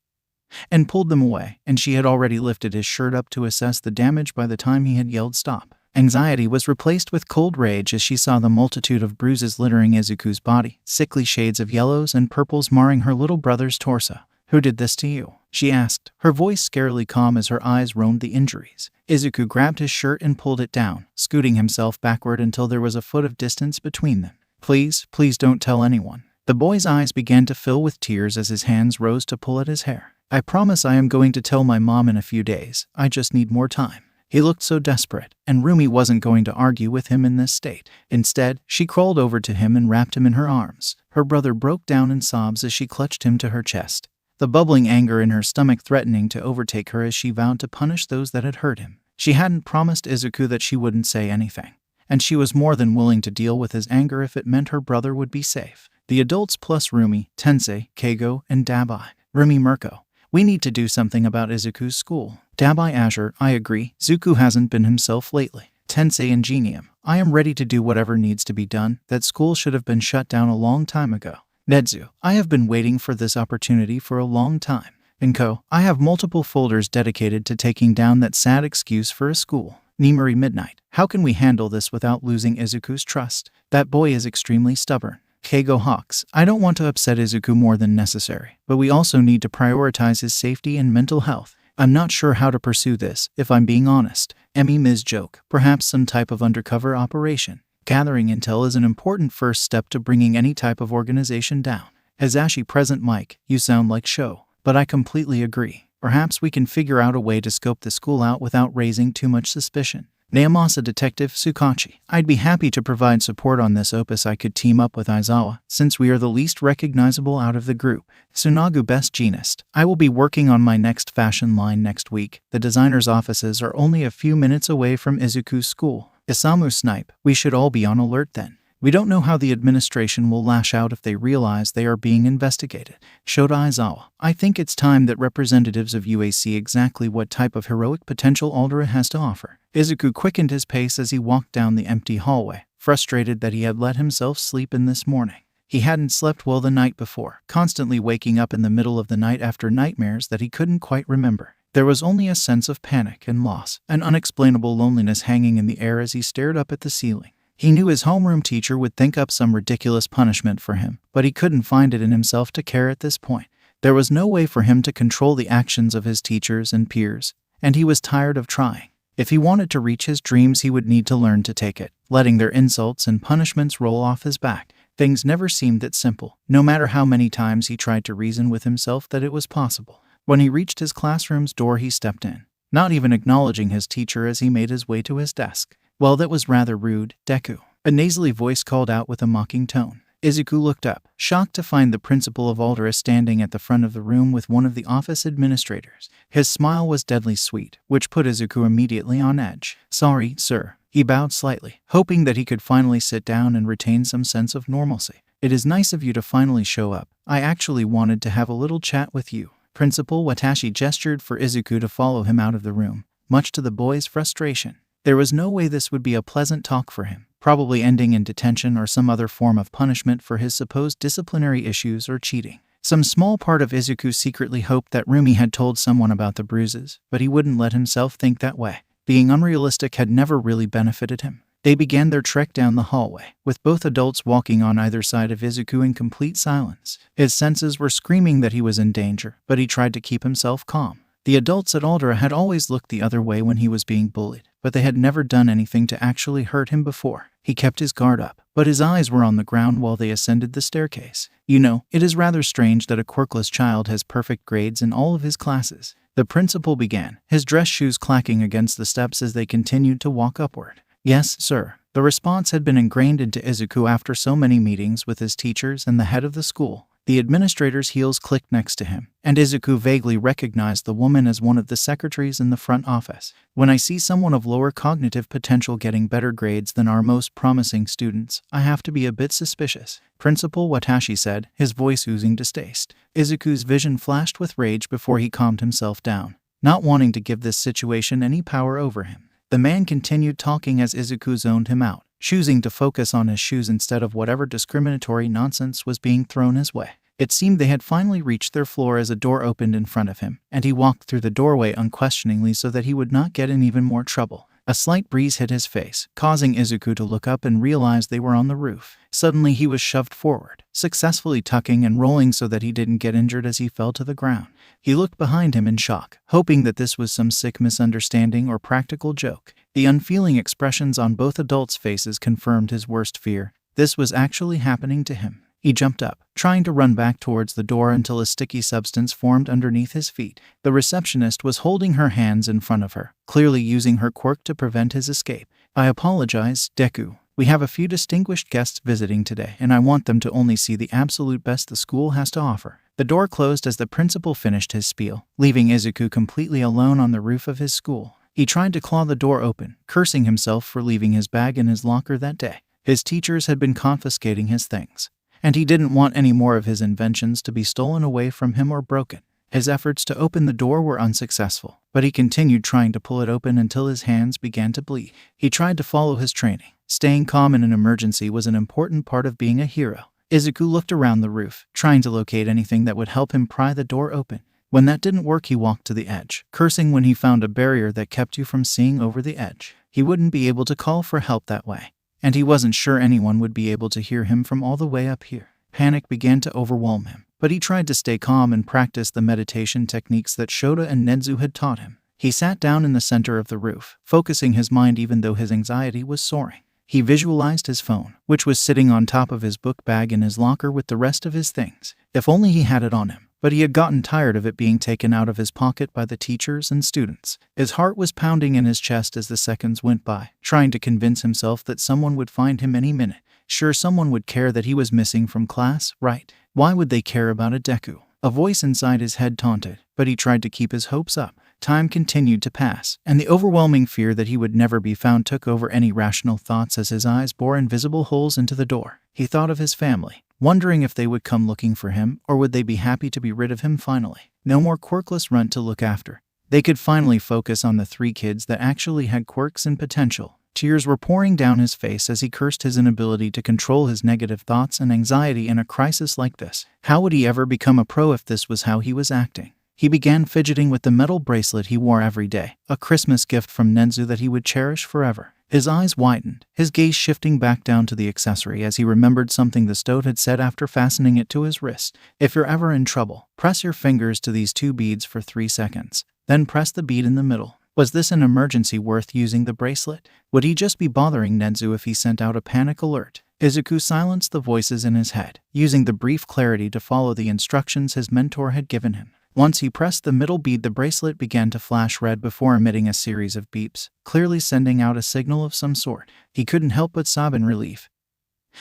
and pulled them away, and she had already lifted his shirt up to assess the damage by the time he had yelled stop. Anxiety was replaced with cold rage as she saw the multitude of bruises littering Izuku's body, sickly shades of yellows and purples marring her little brother's torso. "Who did this to you?" she asked, her voice scarily calm as her eyes roamed the injuries. Izuku grabbed his shirt and pulled it down, scooting himself backward until there was a foot of distance between them. "Please, please don't tell anyone." The boy's eyes began to fill with tears as his hands rose to pull at his hair. "I promise I am going to tell my mom in a few days. I just need more time." He looked so desperate, and Rumi wasn't going to argue with him in this state. Instead, she crawled over to him and wrapped him in her arms. Her brother broke down in sobs as she clutched him to her chest, the bubbling anger in her stomach threatening to overtake her as she vowed to punish those that had hurt him. She hadn't promised Izuku that she wouldn't say anything, and she was more than willing to deal with his anger if it meant her brother would be safe. The adults plus Rumi, Tensei, Keigo, and Dabai. Rumi Mirko. "We need to do something about Izuku's school." Dabai Azure, "I agree. Zuku hasn't been himself lately." Tensei Ingenium. "I am ready to do whatever needs to be done. That school should have been shut down a long time ago." Nedzu. "I have been waiting for this opportunity for a long time." Inko. "I have multiple folders dedicated to taking down that sad excuse for a school." Nimuri Midnight. "How can we handle this without losing Izuku's trust? That boy is extremely stubborn." Keigo Hawks. "I don't want to upset Izuku more than necessary, but we also need to prioritize his safety and mental health. I'm not sure how to pursue this, if I'm being honest." Emmy Ms. Joke. "Perhaps some type of undercover operation. Gathering intel is an important first step to bringing any type of organization down." Hazashi Present Mike. "You sound like show, but I completely agree. Perhaps we can figure out a way to scope the school out without raising too much suspicion." Naomasa Detective Tsukachi. "I'd be happy to provide support on this opus. I could team up with Aizawa, since we are the least recognizable out of the group." Tsunagu Best Jeanist. "I will be working on my next fashion line next week. The designer's offices are only a few minutes away from Izuku's school." Isamu Snipe. "We should all be on alert then. We don't know how the administration will lash out if they realize they are being investigated." Shota Aizawa. "I think it's time that representatives of UA see exactly what type of heroic potential Aldera has to offer." Izuku quickened his pace as he walked down the empty hallway, frustrated that he had let himself sleep in this morning. He hadn't slept well the night before, constantly waking up in the middle of the night after nightmares that he couldn't quite remember. There was only a sense of panic and loss, an unexplainable loneliness hanging in the air as he stared up at the ceiling. He knew his homeroom teacher would think up some ridiculous punishment for him, but he couldn't find it in himself to care at this point. There was no way for him to control the actions of his teachers and peers, and he was tired of trying. If he wanted to reach his dreams, he would need to learn to take it, letting their insults and punishments roll off his back. Things never seemed that simple, no matter how many times he tried to reason with himself that it was possible. When he reached his classroom's door, he stepped in, not even acknowledging his teacher as he made his way to his desk. "Well, that was rather rude, Deku," a nasally voice called out with a mocking tone. Izuku looked up, shocked to find the principal of Aldera standing at the front of the room with one of the office administrators. His smile was deadly sweet, which put Izuku immediately on edge. "Sorry, sir." He bowed slightly, hoping that he could finally sit down and retain some sense of normalcy. "It is nice of you to finally show up. I actually wanted to have a little chat with you." Principal Watashi gestured for Izuku to follow him out of the room, much to the boy's frustration. There was no way this would be a pleasant talk for him, probably ending in detention or some other form of punishment for his supposed disciplinary issues or cheating. Some small part of Izuku secretly hoped that Rumi had told someone about the bruises, but he wouldn't let himself think that way. Being unrealistic had never really benefited him. They began their trek down the hallway, with both adults walking on either side of Izuku in complete silence. His senses were screaming that he was in danger, but he tried to keep himself calm. The adults at Aldera had always looked the other way when he was being bullied, but they had never done anything to actually hurt him before. He kept his guard up, but his eyes were on the ground while they ascended the staircase. "You know, it is rather strange that a quirkless child has perfect grades in all of his classes," the principal began, his dress shoes clacking against the steps as they continued to walk upward. "Yes, sir." The response had been ingrained into Izuku after so many meetings with his teachers and the head of the school. The administrator's heels clicked next to him, and Izuku vaguely recognized the woman as one of the secretaries in the front office. When I see someone of lower cognitive potential getting better grades than our most promising students, I have to be a bit suspicious, Principal Watashi said, his voice oozing distaste. Izuku's vision flashed with rage before he calmed himself down, not wanting to give this situation any power over him. The man continued talking as Izuku zoned him out, choosing to focus on his shoes instead of whatever discriminatory nonsense was being thrown his way. It seemed they had finally reached their floor as a door opened in front of him, and he walked through the doorway unquestioningly so that he would not get in even more trouble. A slight breeze hit his face, causing Izuku to look up and realize they were on the roof. Suddenly he was shoved forward, successfully tucking and rolling so that he didn't get injured as he fell to the ground. He looked behind him in shock, hoping that this was some sick misunderstanding or practical joke. The unfeeling expressions on both adults' faces confirmed his worst fear. This was actually happening to him. He jumped up, trying to run back towards the door until a sticky substance formed underneath his feet. The receptionist was holding her hands in front of her, clearly using her quirk to prevent his escape. I apologize, Deku. We have a few distinguished guests visiting today, and I want them to only see the absolute best the school has to offer. The door closed as the principal finished his spiel, leaving Izuku completely alone on the roof of his school. He tried to claw the door open, cursing himself for leaving his bag in his locker that day. His teachers had been confiscating his things, and he didn't want any more of his inventions to be stolen away from him or broken. His efforts to open the door were unsuccessful, but he continued trying to pull it open until his hands began to bleed. He tried to follow his training. Staying calm in an emergency was an important part of being a hero. Izuku looked around the roof, trying to locate anything that would help him pry the door open. When that didn't work, he walked to the edge, cursing when he found a barrier that kept you from seeing over the edge. He wouldn't be able to call for help that way, and he wasn't sure anyone would be able to hear him from all the way up here. Panic began to overwhelm him, but he tried to stay calm and practice the meditation techniques that Shota and Nenzu had taught him. He sat down in the center of the roof, focusing his mind even though his anxiety was soaring. He visualized his phone, which was sitting on top of his book bag in his locker with the rest of his things. If only he had it on him. But he had gotten tired of it being taken out of his pocket by the teachers and students. His heart was pounding in his chest as the seconds went by, trying to convince himself that someone would find him any minute. Sure, someone would care that he was missing from class, right? Why would they care about a Deku? A voice inside his head taunted, but he tried to keep his hopes up. Time continued to pass, and the overwhelming fear that he would never be found took over any rational thoughts as his eyes bore invisible holes into the door. He thought of his family, wondering if they would come looking for him, or would they be happy to be rid of him finally. No more quirkless runt to look after. They could finally focus on the 3 kids that actually had quirks and potential. Tears were pouring down his face as he cursed his inability to control his negative thoughts and anxiety in a crisis like this. How would he ever become a pro if this was how he was acting? He began fidgeting with the metal bracelet he wore every day, a Christmas gift from Nenzu that he would cherish forever. His eyes widened, his gaze shifting back down to the accessory as he remembered something the stoat had said after fastening it to his wrist. If you're ever in trouble, press your fingers to these 2 beads for 3 seconds. Then press the bead in the middle. Was this an emergency worth using the bracelet? Would he just be bothering Nenzu if he sent out a panic alert? Izuku silenced the voices in his head, using the brief clarity to follow the instructions his mentor had given him. Once he pressed the middle bead, the bracelet began to flash red before emitting a series of beeps, clearly sending out a signal of some sort. He couldn't help but sob in relief,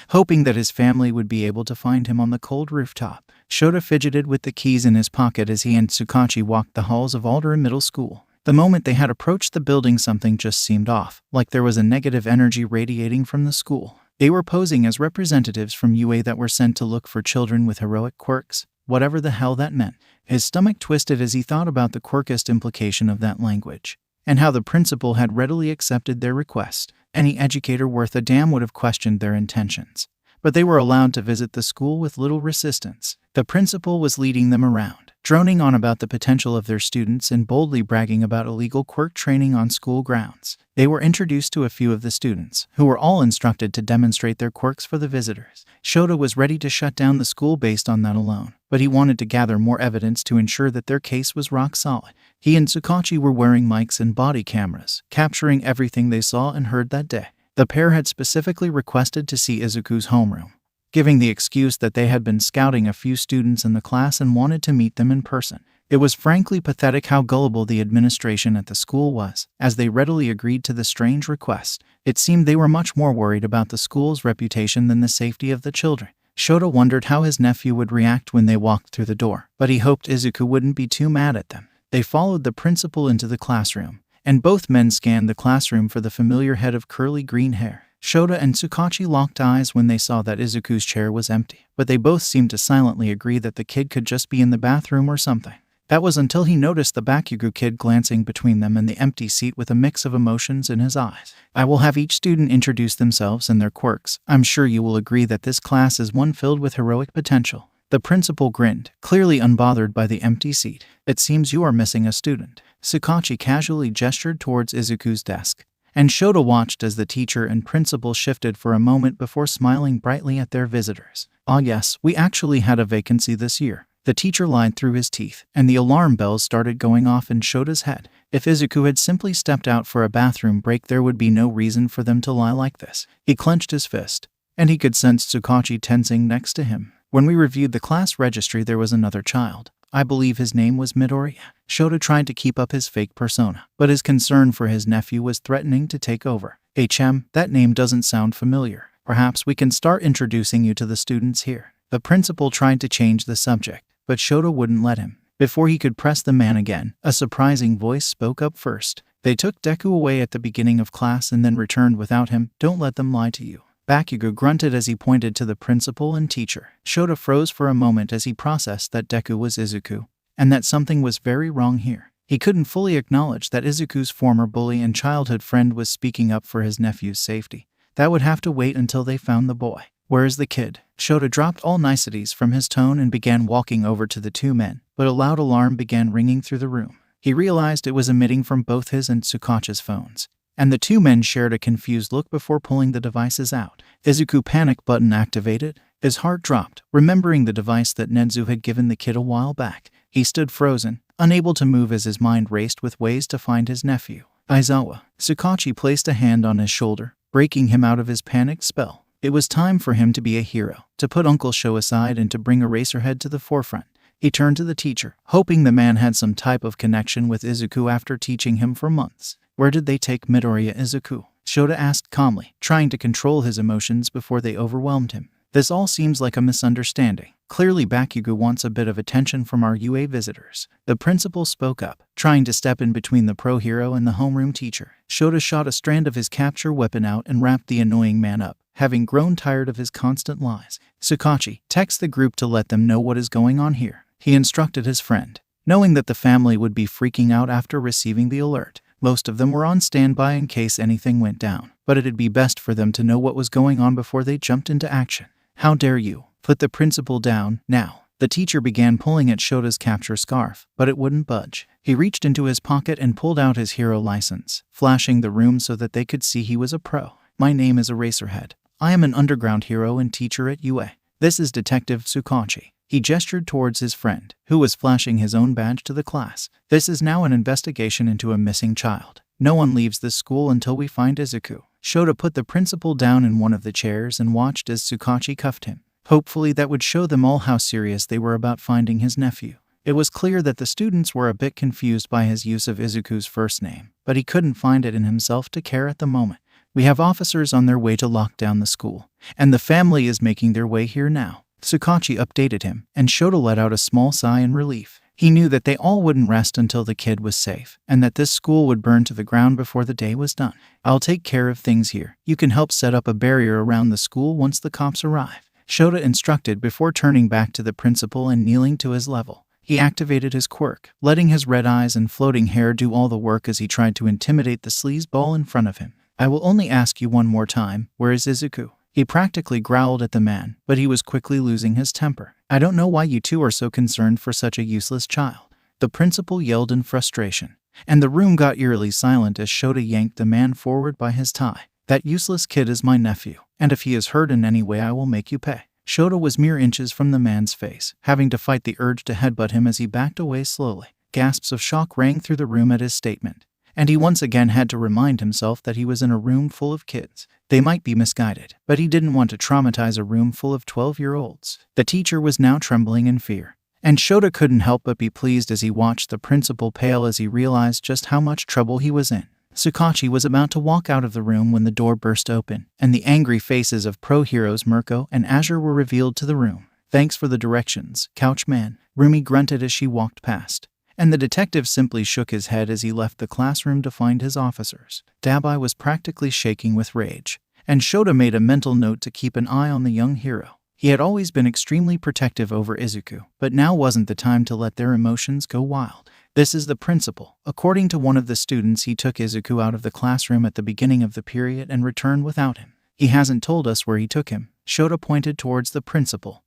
hoping that his family would be able to find him on the cold rooftop. Shota fidgeted with the keys in his pocket as he and Tsukachi walked the halls of Alder Middle School. The moment they had approached the building, something just seemed off, like there was a negative energy radiating from the school. They were posing as representatives from UA that were sent to look for children with heroic quirks, whatever the hell that meant. His stomach twisted as he thought about the quirkist implication of that language, and how the principal had readily accepted their request. Any educator worth a damn would have questioned their intentions, but they were allowed to visit the school with little resistance. The principal was leading them around, droning on about the potential of their students and boldly bragging about illegal quirk training on school grounds. They were introduced to a few of the students, who were all instructed to demonstrate their quirks for the visitors. Shota was ready to shut down the school based on that alone, but he wanted to gather more evidence to ensure that their case was rock solid. He and Tsukachi were wearing mics and body cameras, capturing everything they saw and heard that day. The pair had specifically requested to see Izuku's homeroom, giving the excuse that they had been scouting a few students in the class and wanted to meet them in person. It was frankly pathetic how gullible the administration at the school was, as they readily agreed to the strange request. It seemed they were much more worried about the school's reputation than the safety of the children. Shota wondered how his nephew would react when they walked through the door, but he hoped Izuku wouldn't be too mad at them. They followed the principal into the classroom, and both men scanned the classroom for the familiar head of curly green hair. Shota and Tsukachi locked eyes when they saw that Izuku's chair was empty, but they both seemed to silently agree that the kid could just be in the bathroom or something. That was until he noticed the Bakugo kid glancing between them and the empty seat with a mix of emotions in his eyes. I will have each student introduce themselves and their quirks. I'm sure you will agree that this class is one filled with heroic potential. The principal grinned, clearly unbothered by the empty seat. It seems you are missing a student. Tsukachi casually gestured towards Izuku's desk, and Shota watched as the teacher and principal shifted for a moment before smiling brightly at their visitors. Ah yes, we actually had a vacancy this year. The teacher lied through his teeth, and the alarm bells started going off in Shota's head. If Izuku had simply stepped out for a bathroom break, there would be no reason for them to lie like this. He clenched his fist, and he could sense Tsukachi tensing next to him. When we reviewed the class registry, there was another child. I believe his name was Midoriya. Shota tried to keep up his fake persona, but his concern for his nephew was threatening to take over. HM, that name doesn't sound familiar. Perhaps we can start introducing you to the students here. The principal tried to change the subject, but Shota wouldn't let him. Before he could press the man again, a surprising voice spoke up first. They took Deku away at the beginning of class and then returned without him. Don't let them lie to you. Bakugo grunted as he pointed to the principal and teacher. Shota froze for a moment as he processed that Deku was Izuku, and that something was very wrong here. He couldn't fully acknowledge that Izuku's former bully and childhood friend was speaking up for his nephew's safety. That would have to wait until they found the boy. Where's the kid? Shota dropped all niceties from his tone and began walking over to the two men, but a loud alarm began ringing through the room. He realized it was emitting from both his and Tsukachi's phones, and the two men shared a confused look before pulling the devices out. Izuku panic button activated. His heart dropped, remembering the device that Nezu had given the kid a while back. He stood frozen, unable to move as his mind raced with ways to find his nephew. Aizawa. Tsukachi placed a hand on his shoulder, breaking him out of his panicked spell. It was time for him to be a hero, to put Uncle Sho aside and to bring Eraserhead to the forefront. He turned to the teacher, hoping the man had some type of connection with Izuku after teaching him for months. Where did they take Midoriya Izuku? Shota asked calmly, trying to control his emotions before they overwhelmed him. This all seems like a misunderstanding. Clearly Bakugo wants a bit of attention from our UA visitors. The principal spoke up, trying to step in between the pro hero and the homeroom teacher. Shota shot a strand of his capture weapon out and wrapped the annoying man up, having grown tired of his constant lies. Tsukachi, text the group to let them know what is going on here. He instructed his friend, knowing that the family would be freaking out after receiving the alert. Most of them were on standby in case anything went down, but it'd be best for them to know what was going on before they jumped into action. How dare you? Put the principal down, now. The teacher began pulling at Shota's capture scarf, but it wouldn't budge. He reached into his pocket and pulled out his hero license, flashing the room so that they could see he was a pro. My name is Eraserhead. I am an underground hero and teacher at UA. This is Detective Tsukachi. He gestured towards his friend, who was flashing his own badge to the class. This is now an investigation into a missing child. No one leaves this school until we find Izuku. Shota put the principal down in one of the chairs and watched as Tsukachi cuffed him. Hopefully that would show them all how serious they were about finding his nephew. It was clear that the students were a bit confused by his use of Izuku's first name, but he couldn't find it in himself to care at the moment. We have officers on their way to lock down the school, and the family is making their way here now. Tsukachi updated him, and Shota let out a small sigh in relief. He knew that they all wouldn't rest until the kid was safe, and that this school would burn to the ground before the day was done. I'll take care of things here. You can help set up a barrier around the school once the cops arrive, Shota instructed before turning back to the principal and kneeling to his level. He activated his quirk, letting his red eyes and floating hair do all the work as he tried to intimidate the sleazeball in front of him. I will only ask you one more time, where is Izuku? He practically growled at the man, but he was quickly losing his temper. I don't know why you two are so concerned for such a useless child. The principal yelled in frustration, and the room got eerily silent as Shota yanked the man forward by his tie. That useless kid is my nephew, and if he is hurt in any way I will make you pay. Shota was mere inches from the man's face, having to fight the urge to headbutt him as he backed away slowly. Gasps of shock rang through the room at his statement, and he once again had to remind himself that he was in a room full of kids. They might be misguided, but he didn't want to traumatize a room full of 12-year-olds. The teacher was now trembling in fear, and Shota couldn't help but be pleased as he watched the principal pale as he realized just how much trouble he was in. Tsukachi was about to walk out of the room when the door burst open, and the angry faces of pro-heroes Mirko and Azure were revealed to the room. "Thanks for the directions, Couchman," Rumi grunted as she walked past. And the detective simply shook his head as he left the classroom to find his officers. Dabai was practically shaking with rage, and Shota made a mental note to keep an eye on the young hero. He had always been extremely protective over Izuku, but now wasn't the time to let their emotions go wild. "This is the principal." According to one of the students, he took Izuku out of the classroom at the beginning of the period and returned without him. "He hasn't told us where he took him." Shota pointed towards the principal,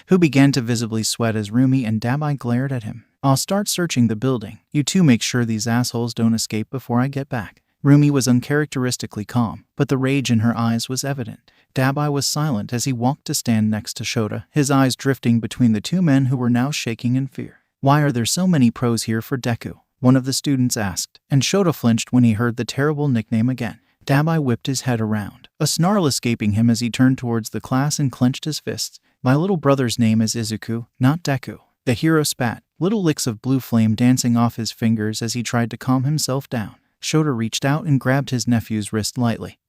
who began to visibly sweat as Rumi and Dabai glared at him. "I'll start searching the building. You two make sure these assholes don't escape before I get back." Rumi was uncharacteristically calm, but the rage in her eyes was evident. Dabai was silent as he walked to stand next to Shota, his eyes drifting between the two men who were now shaking in fear. "Why are there so many pros here for Deku?" one of the students asked, and Shota flinched when he heard the terrible nickname again. Dabai whipped his head around, a snarl escaping him as he turned towards the class and clenched his fists. "My little brother's name is Izuku, not Deku." The hero spat, little licks of blue flame dancing off his fingers as he tried to calm himself down. Shota reached out and grabbed his nephew's wrist lightly,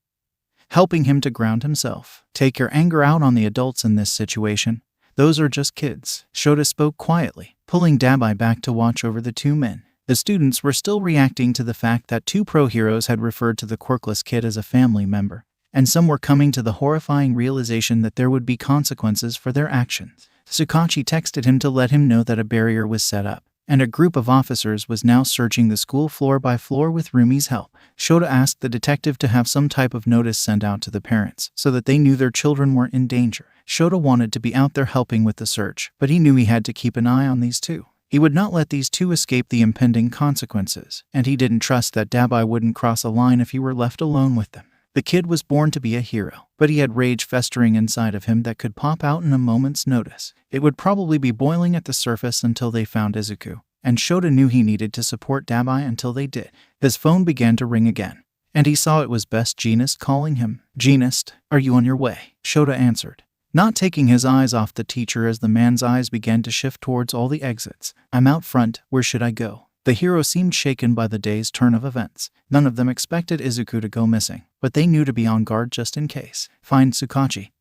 helping him to ground himself. "Take your anger out on the adults in this situation. Those are just kids." Shota spoke quietly, pulling Dabai back to watch over the two men. The students were still reacting to the fact that two pro-heroes had referred to the quirkless kid as a family member, and some were coming to the horrifying realization that there would be consequences for their actions. Tsukachi texted him to let him know that a barrier was set up, and a group of officers was now searching the school floor by floor with Rumi's help. Shota asked the detective to have some type of notice sent out to the parents so that they knew their children weren't in danger. Shota wanted to be out there helping with the search, but he knew he had to keep an eye on these two. He would not let these two escape the impending consequences, and he didn't trust that Dabai wouldn't cross a line if he were left alone with them. The kid was born to be a hero, but he had rage festering inside of him that could pop out in a moment's notice. It would probably be boiling at the surface until they found Izuku, and Shota knew he needed to support Dabai until they did. His phone began to ring again, and he saw it was Best Jeanist calling him. "Jeanist, are you on your way?" Shota answered, not taking his eyes off the teacher as the man's eyes began to shift towards all the exits. "I'm out front. Where should I go?" The hero seemed shaken by the day's turn of events. None of them expected Izuku to go missing, but they knew to be on guard just in case. "Find Tsukachi.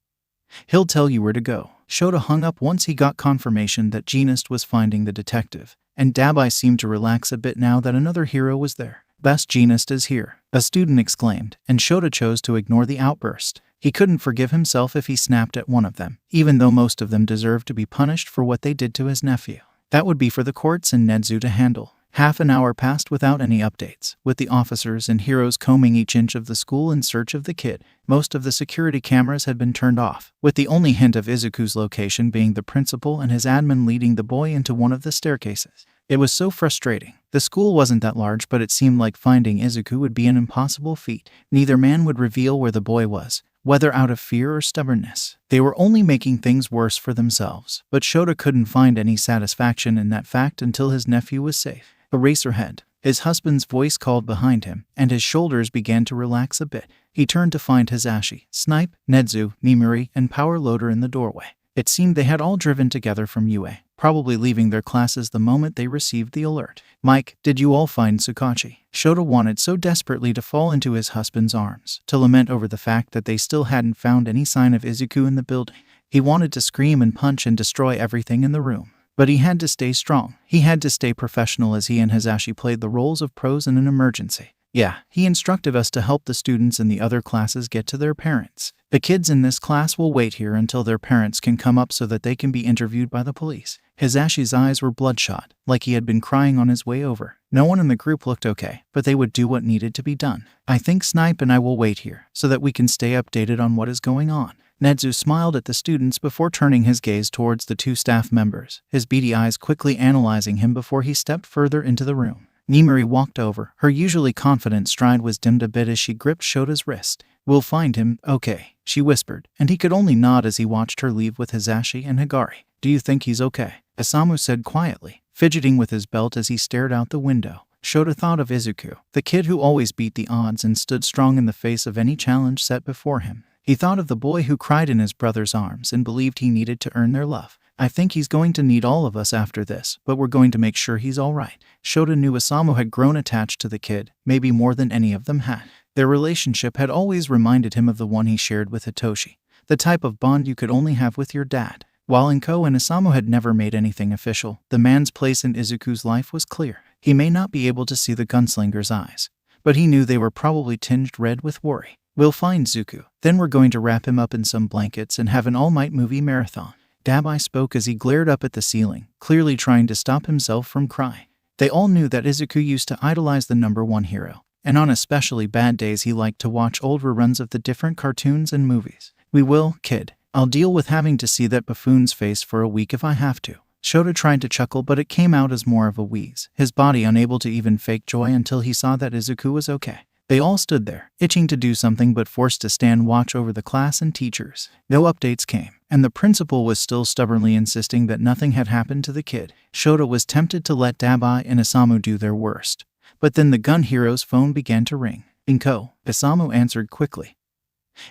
He'll tell you where to go." Shota hung up once he got confirmation that Jeanist was finding the detective, and Dabai seemed to relax a bit now that another hero was there. "Best Jeanist is here," a student exclaimed, and Shota chose to ignore the outburst. He couldn't forgive himself if he snapped at one of them, even though most of them deserved to be punished for what they did to his nephew. That would be for the courts and Nedzu to handle. Half an hour passed without any updates, with the officers and heroes combing each inch of the school in search of the kid. Most of the security cameras had been turned off, with the only hint of Izuku's location being the principal and his admin leading the boy into one of the staircases. It was so frustrating. The school wasn't that large, but it seemed like finding Izuku would be an impossible feat. Neither man would reveal where the boy was, whether out of fear or stubbornness. They were only making things worse for themselves, but Shota couldn't find any satisfaction in that fact until his nephew was safe. "Eraserhead," his husband's voice called behind him, and his shoulders began to relax a bit. He turned to find Hisashi, Snipe, Nedzu, Nimuri, and Power Loader in the doorway. It seemed they had all driven together from UA, probably leaving their classes the moment they received the alert. "Mike, did you all find Tsukachi?" Shota wanted so desperately to fall into his husband's arms, to lament over the fact that they still hadn't found any sign of Izuku in the building. He wanted to scream and punch and destroy everything in the room. But he had to stay strong. He had to stay professional as he and Hisashi played the roles of pros in an emergency. "Yeah, he instructed us to help the students in the other classes get to their parents. The kids in this class will wait here until their parents can come up so that they can be interviewed by the police." Hisashi's eyes were bloodshot, like he had been crying on his way over. No one in the group looked okay, but they would do what needed to be done. "I think Snipe and I will wait here, so that we can stay updated on what is going on." Nedzu smiled at the students before turning his gaze towards the two staff members, his beady eyes quickly analyzing him before he stepped further into the room. Nimuri walked over. Her usually confident stride was dimmed a bit as she gripped Shota's wrist. "We'll find him, okay," she whispered, and he could only nod as he watched her leave with Hisashi and Higari. "Do you think he's okay?" Isamu said quietly, fidgeting with his belt as he stared out the window. Shota thought of Izuku, the kid who always beat the odds and stood strong in the face of any challenge set before him. He thought of the boy who cried in his brother's arms and believed he needed to earn their love. I think he's going to need all of us after this, but we're going to make sure he's all right. Shota knew Isamu had grown attached to the kid, maybe more than any of them had. Their relationship had always reminded him of the one he shared with Hitoshi, the type of bond you could only have with your dad. While Inko and Isamu had never made anything official, the man's place in Izuku's life was clear. He may not be able to see the gunslinger's eyes, but he knew they were probably tinged red with worry. We'll find Zuku, then we're going to wrap him up in some blankets and have an all-night movie marathon. Dabai spoke as he glared up at the ceiling, clearly trying to stop himself from crying. They all knew that Izuku used to idolize the #1 hero, and on especially bad days he liked to watch old reruns of the different cartoons and movies. We will, kid. I'll deal with having to see that buffoon's face for a week if I have to. Shota tried to chuckle, but it came out as more of a wheeze, his body unable to even fake joy until he saw that Izuku was okay. They all stood there, itching to do something but forced to stand watch over the class and teachers. No updates came, and the principal was still stubbornly insisting that nothing had happened to the kid. Shota was tempted to let Dabai and Isamu do their worst. But then the gun hero's phone began to ring. Inko, Isamu answered quickly,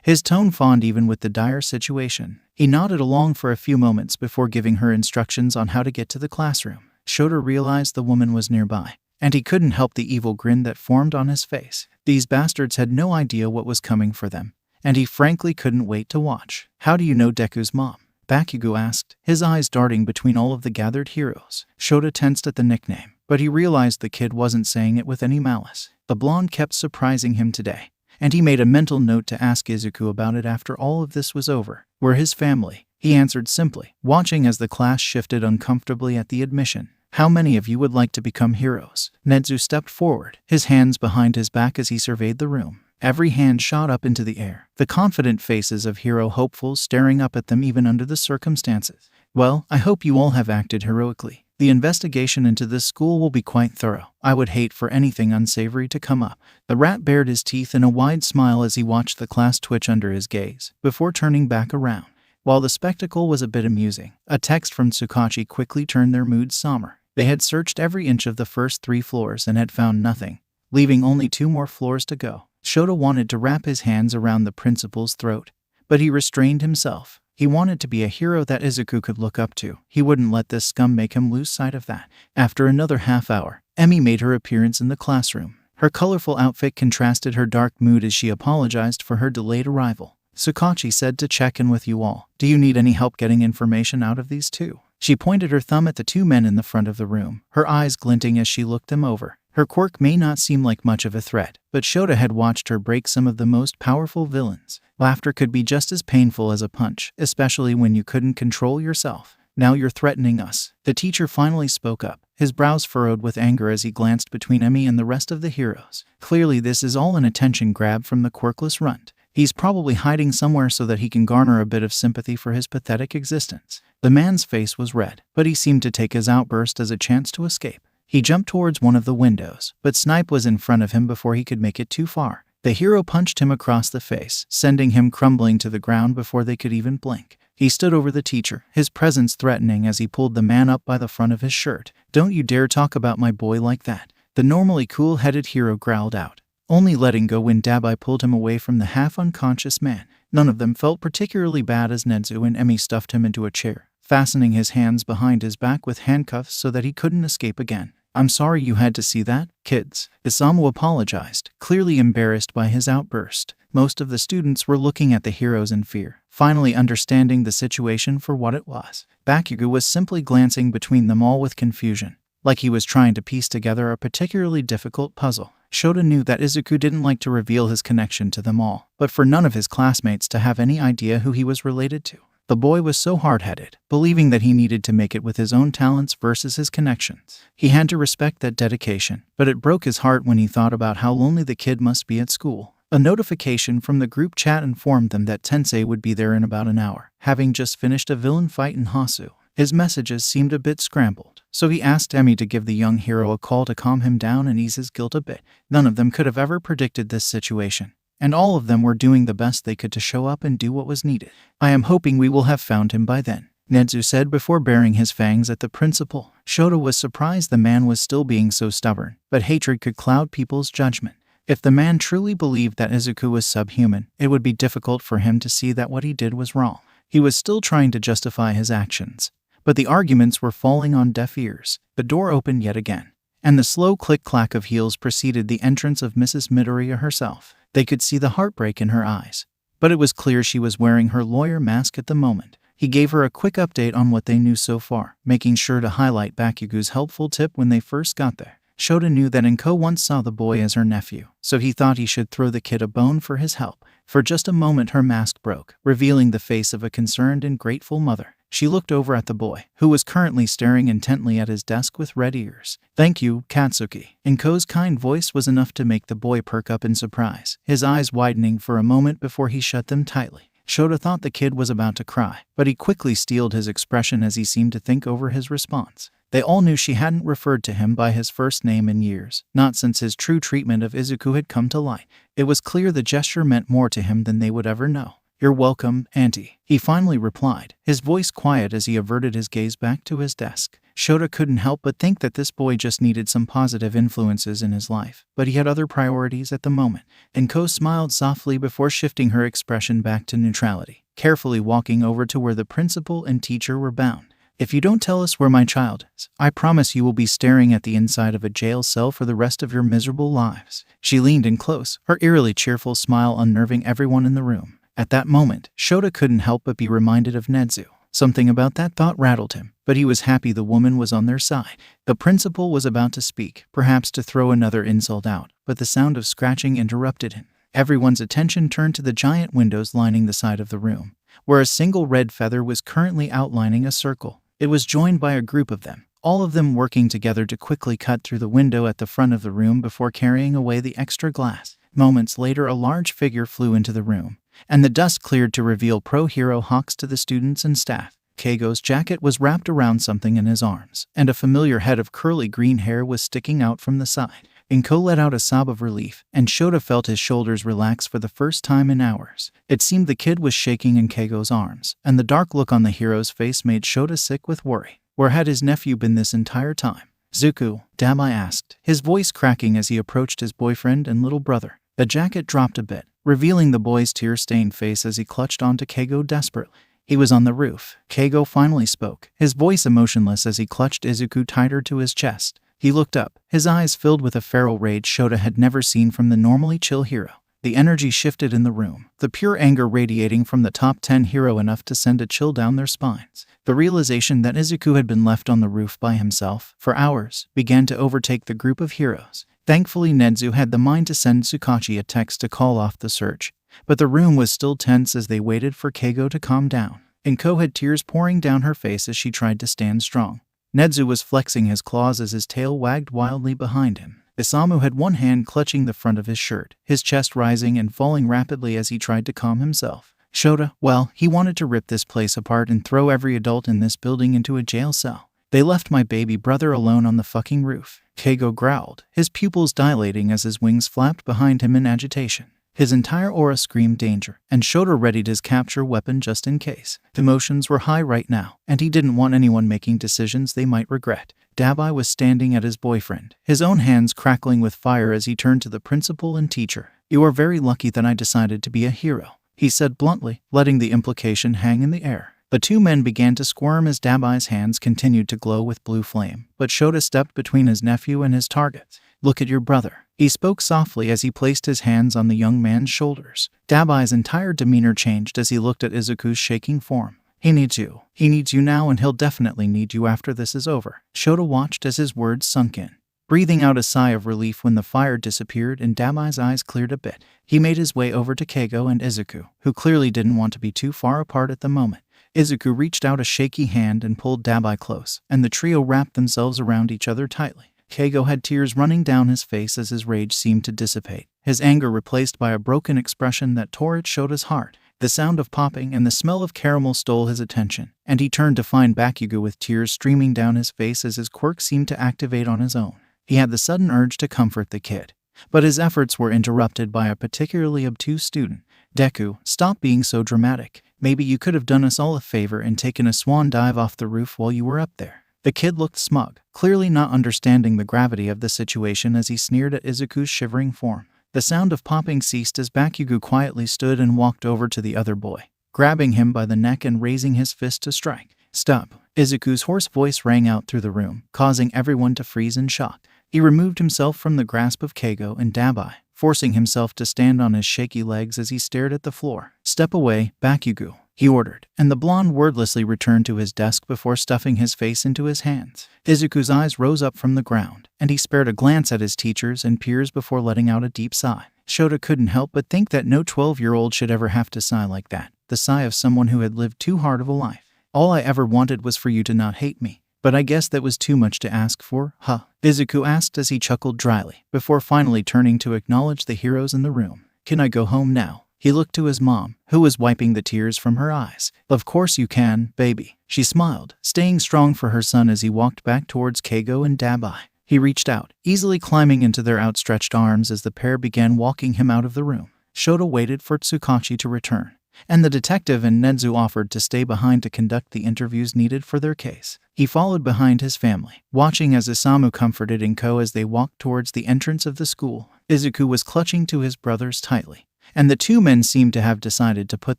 his tone fond even with the dire situation. He nodded along for a few moments before giving her instructions on how to get to the classroom. Shota realized the woman was nearby, and he couldn't help the evil grin that formed on his face. These bastards had no idea what was coming for them, and he frankly couldn't wait to watch. How do you know Deku's mom? Bakugo asked, his eyes darting between all of the gathered heroes. Shota tensed at the nickname, but he realized the kid wasn't saying it with any malice. The blonde kept surprising him today, and he made a mental note to ask Izuku about it after all of this was over. We're his family, he answered simply, watching as the class shifted uncomfortably at the admission. How many of you would like to become heroes? Netsu stepped forward, his hands behind his back as he surveyed the room. Every hand shot up into the air, the confident faces of hero hopefuls staring up at them even under the circumstances. Well, I hope you all have acted heroically. The investigation into this school will be quite thorough. I would hate for anything unsavory to come up. The rat bared his teeth in a wide smile as he watched the class twitch under his gaze, before turning back around. While the spectacle was a bit amusing, a text from Tsukachi quickly turned their moods somber. They had searched every inch of the first 3 floors and had found nothing, leaving only 2 more floors to go. Shota wanted to wrap his hands around the principal's throat, but he restrained himself. He wanted to be a hero that Izuku could look up to. He wouldn't let this scum make him lose sight of that. After another half hour, Emi made her appearance in the classroom. Her colorful outfit contrasted her dark mood as she apologized for her delayed arrival. Tsukachi said to check in with you all. Do you need any help getting information out of these 2? She pointed her thumb at the 2 men in the front of the room, her eyes glinting as she looked them over. Her quirk may not seem like much of a threat, but Shota had watched her break some of the most powerful villains. Laughter could be just as painful as a punch, especially when you couldn't control yourself. Now you're threatening us. The teacher finally spoke up, his brows furrowed with anger as he glanced between Emi and the rest of the heroes. Clearly this is all an attention grab from the quirkless runt. He's probably hiding somewhere so that he can garner a bit of sympathy for his pathetic existence. The man's face was red, but he seemed to take his outburst as a chance to escape. He jumped towards one of the windows, but Snipe was in front of him before he could make it too far. The hero punched him across the face, sending him crumbling to the ground before they could even blink. He stood over the teacher, his presence threatening as he pulled the man up by the front of his shirt. Don't you dare talk about my boy like that. The normally cool-headed hero growled out, only letting go when Dabai pulled him away from the half-unconscious man. None of them felt particularly bad as Netsu and Emi stuffed him into a chair, fastening his hands behind his back with handcuffs so that he couldn't escape again. I'm sorry you had to see that, kids. Isamu apologized, clearly embarrassed by his outburst. Most of the students were looking at the heroes in fear, finally understanding the situation for what it was. Bakugo was simply glancing between them all with confusion, like he was trying to piece together a particularly difficult puzzle. Shota knew that Izuku didn't like to reveal his connection to them all, but for none of his classmates to have any idea who he was related to. The boy was so hard-headed, believing that he needed to make it with his own talents versus his connections. He had to respect that dedication, but it broke his heart when he thought about how lonely the kid must be at school. A notification from the group chat informed them that Tensei would be there in about an hour, having just finished a villain fight in Hasu. His messages seemed a bit scrambled, so he asked Emi to give the young hero a call to calm him down and ease his guilt a bit. None of them could have ever predicted this situation, and all of them were doing the best they could to show up and do what was needed. I am hoping we will have found him by then, Netsu said before baring his fangs at the principal. Shota was surprised the man was still being so stubborn, but hatred could cloud people's judgment. If the man truly believed that Izuku was subhuman, it would be difficult for him to see that what he did was wrong. He was still trying to justify his actions, But the arguments were falling on deaf ears. The door opened yet again, and the slow click-clack of heels preceded the entrance of Mrs. Midoriya herself. They could see the heartbreak in her eyes, but it was clear she was wearing her lawyer mask at the moment. He gave her a quick update on what they knew so far, making sure to highlight Bakugo's helpful tip when they first got there. Shota knew that Inko once saw the boy as her nephew, so he thought he should throw the kid a bone for his help. For just a moment her mask broke, revealing the face of a concerned and grateful mother. She looked over at the boy, who was currently staring intently at his desk with red ears. "Thank you, Katsuki." Inko's kind voice was enough to make the boy perk up in surprise, his eyes widening for a moment before he shut them tightly. Shota thought the kid was about to cry, but he quickly steeled his expression as he seemed to think over his response. They all knew she hadn't referred to him by his first name in years, not since his true treatment of Izuku had come to light. It was clear the gesture meant more to him than they would ever know. "You're welcome, Auntie," he finally replied, his voice quiet as he averted his gaze back to his desk. Shota couldn't help but think that this boy just needed some positive influences in his life, but he had other priorities at the moment. Inko smiled softly before shifting her expression back to neutrality, carefully walking over to where the principal and teacher were bound. "If you don't tell us where my child is, I promise you will be staring at the inside of a jail cell for the rest of your miserable lives." She leaned in close, her eerily cheerful smile unnerving everyone in the room. At that moment, Shota couldn't help but be reminded of Nezu. Something about that thought rattled him, but he was happy the woman was on their side. The principal was about to speak, perhaps to throw another insult out, but the sound of scratching interrupted him. Everyone's attention turned to the giant windows lining the side of the room, where a single red feather was currently outlining a circle. It was joined by a group of them, all of them working together to quickly cut through the window at the front of the room before carrying away the extra glass. Moments later, a large figure flew into the room, and the dust cleared to reveal Pro Hero Hawks to the students and staff. Keigo's jacket was wrapped around something in his arms, and a familiar head of curly green hair was sticking out from the side. Inko let out a sob of relief, and Shota felt his shoulders relax for the first time in hours. It seemed the kid was shaking in Keigo's arms, and the dark look on the hero's face made Shota sick with worry. Where had his nephew been this entire time? "Zuko," Dabai asked, his voice cracking as he approached his boyfriend and little brother. The jacket dropped a bit, revealing the boy's tear-stained face as he clutched onto Keigo desperately. "He was on the roof." Keigo finally spoke, his voice emotionless as he clutched Izuku tighter to his chest. He looked up, his eyes filled with a feral rage Shota had never seen from the normally chill hero. The energy shifted in the room, the pure anger radiating from the top 10 hero enough to send a chill down their spines. The realization that Izuku had been left on the roof by himself for hours began to overtake the group of heroes. Thankfully, Nezu had the mind to send Tsukachi a text to call off the search, but the room was still tense as they waited for Keigo to calm down. Inko had tears pouring down her face as she tried to stand strong. Nezu was flexing his claws as his tail wagged wildly behind him. Isamu had one hand clutching the front of his shirt, his chest rising and falling rapidly as he tried to calm himself. Shota, well, he wanted to rip this place apart and throw every adult in this building into a jail cell. "They left my baby brother alone on the fucking roof," Keigo growled, his pupils dilating as his wings flapped behind him in agitation. His entire aura screamed danger, and Shota readied his capture weapon just in case. Emotions were high right now, and he didn't want anyone making decisions they might regret. Dabai was standing at his boyfriend, his own hands crackling with fire as he turned to the principal and teacher. "You are very lucky that I decided to be a hero," he said bluntly, letting the implication hang in the air. The two men began to squirm as Dabai's hands continued to glow with blue flame, but Shota stepped between his nephew and his target. "Look at your brother," he spoke softly as he placed his hands on the young man's shoulders. Dabai's entire demeanor changed as he looked at Izuku's shaking form. "He needs you. He needs you now, and he'll definitely need you after this is over." Shota watched as his words sunk in, breathing out a sigh of relief when the fire disappeared and Dabai's eyes cleared a bit. He made his way over to Keigo and Izuku, who clearly didn't want to be too far apart at the moment. Izuku reached out a shaky hand and pulled Dabai close, and the trio wrapped themselves around each other tightly. Keigo had tears running down his face as his rage seemed to dissipate, his anger replaced by a broken expression that tore at Shota's heart. The sound of popping and the smell of caramel stole his attention, and he turned to find Bakugo with tears streaming down his face as his quirk seemed to activate on his own. He had the sudden urge to comfort the kid, but his efforts were interrupted by a particularly obtuse student. "Deku, stop being so dramatic. Maybe you could have done us all a favor and taken a swan dive off the roof while you were up there." The kid looked smug, clearly not understanding the gravity of the situation as he sneered at Izuku's shivering form. The sound of popping ceased as Bakugo quietly stood and walked over to the other boy, grabbing him by the neck and raising his fist to strike. "Stop," Izuku's hoarse voice rang out through the room, causing everyone to freeze in shock. He removed himself from the grasp of Keigo and Dabai, forcing himself to stand on his shaky legs as he stared at the floor. "Step away, Bakugo," he ordered, and the blonde wordlessly returned to his desk before stuffing his face into his hands. Izuku's eyes rose up from the ground, and he spared a glance at his teachers and peers before letting out a deep sigh. Shota couldn't help but think that no 12-year-old should ever have to sigh like that, the sigh of someone who had lived too hard of a life. "All I ever wanted was for you to not hate me. But I guess that was too much to ask for, huh?" Izuku asked as he chuckled dryly, before finally turning to acknowledge the heroes in the room. "Can I go home now?" He looked to his mom, who was wiping the tears from her eyes. "Of course you can, baby," she smiled, staying strong for her son as he walked back towards Keigo and Dabai. He reached out, easily climbing into their outstretched arms as the pair began walking him out of the room. Shota waited for Tsukachi to return, and the detective and Nedzu offered to stay behind to conduct the interviews needed for their case. He followed behind his family, watching as Isamu comforted Inko as they walked towards the entrance of the school. Izuku was clutching to his brothers tightly, and the two men seemed to have decided to put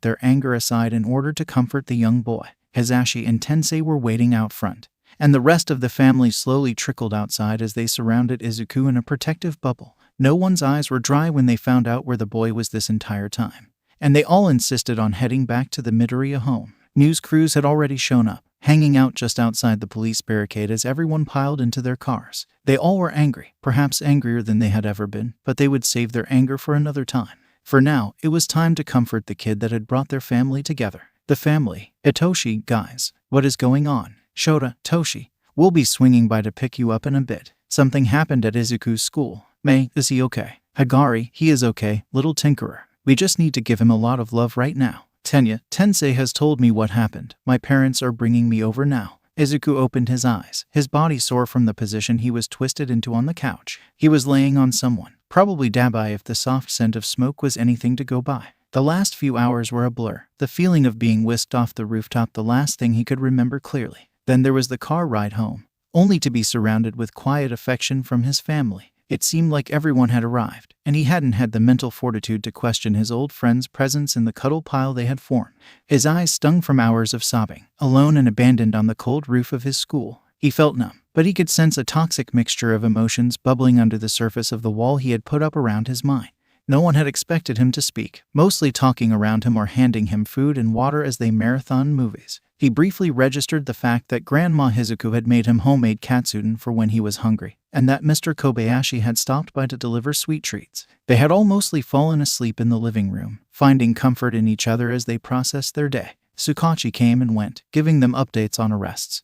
their anger aside in order to comfort the young boy. Hisashi and Tensei were waiting out front, and the rest of the family slowly trickled outside as they surrounded Izuku in a protective bubble. No one's eyes were dry when they found out where the boy was this entire time, and they all insisted on heading back to the Midoriya home. News crews had already shown up, hanging out just outside the police barricade as everyone piled into their cars. They all were angry, perhaps angrier than they had ever been, but they would save their anger for another time. For now, it was time to comfort the kid that had brought their family together. The family. "Itoshi, guys, what is going on?" "Shota, Toshi, we'll be swinging by to pick you up in a bit. Something happened at Izuku's school. May, is he okay?" "Hagari, he is okay, little tinkerer. We just need to give him a lot of love right now." Tensei has told me what happened. My parents are bringing me over now." Izuku opened his eyes, his body sore from the position he was twisted into on the couch. He was laying on someone, probably Dabai if the soft scent of smoke was anything to go by. The last few hours were a blur, the feeling of being whisked off the rooftop the last thing he could remember clearly. Then there was the car ride home, only to be surrounded with quiet affection from his family. It seemed like everyone had arrived, and he hadn't had the mental fortitude to question his old friend's presence in the cuddle pile they had formed. His eyes stung from hours of sobbing, alone and abandoned on the cold roof of his school. He felt numb, but he could sense a toxic mixture of emotions bubbling under the surface of the wall he had put up around his mind. No one had expected him to speak, mostly talking around him or handing him food and water as they marathoned movies. He briefly registered the fact that Grandma Hizuku had made him homemade katsudon for when he was hungry, and that Mr. Kobayashi had stopped by to deliver sweet treats. They had all mostly fallen asleep in the living room, finding comfort in each other as they processed their day. Tsukachi came and went, giving them updates on arrests,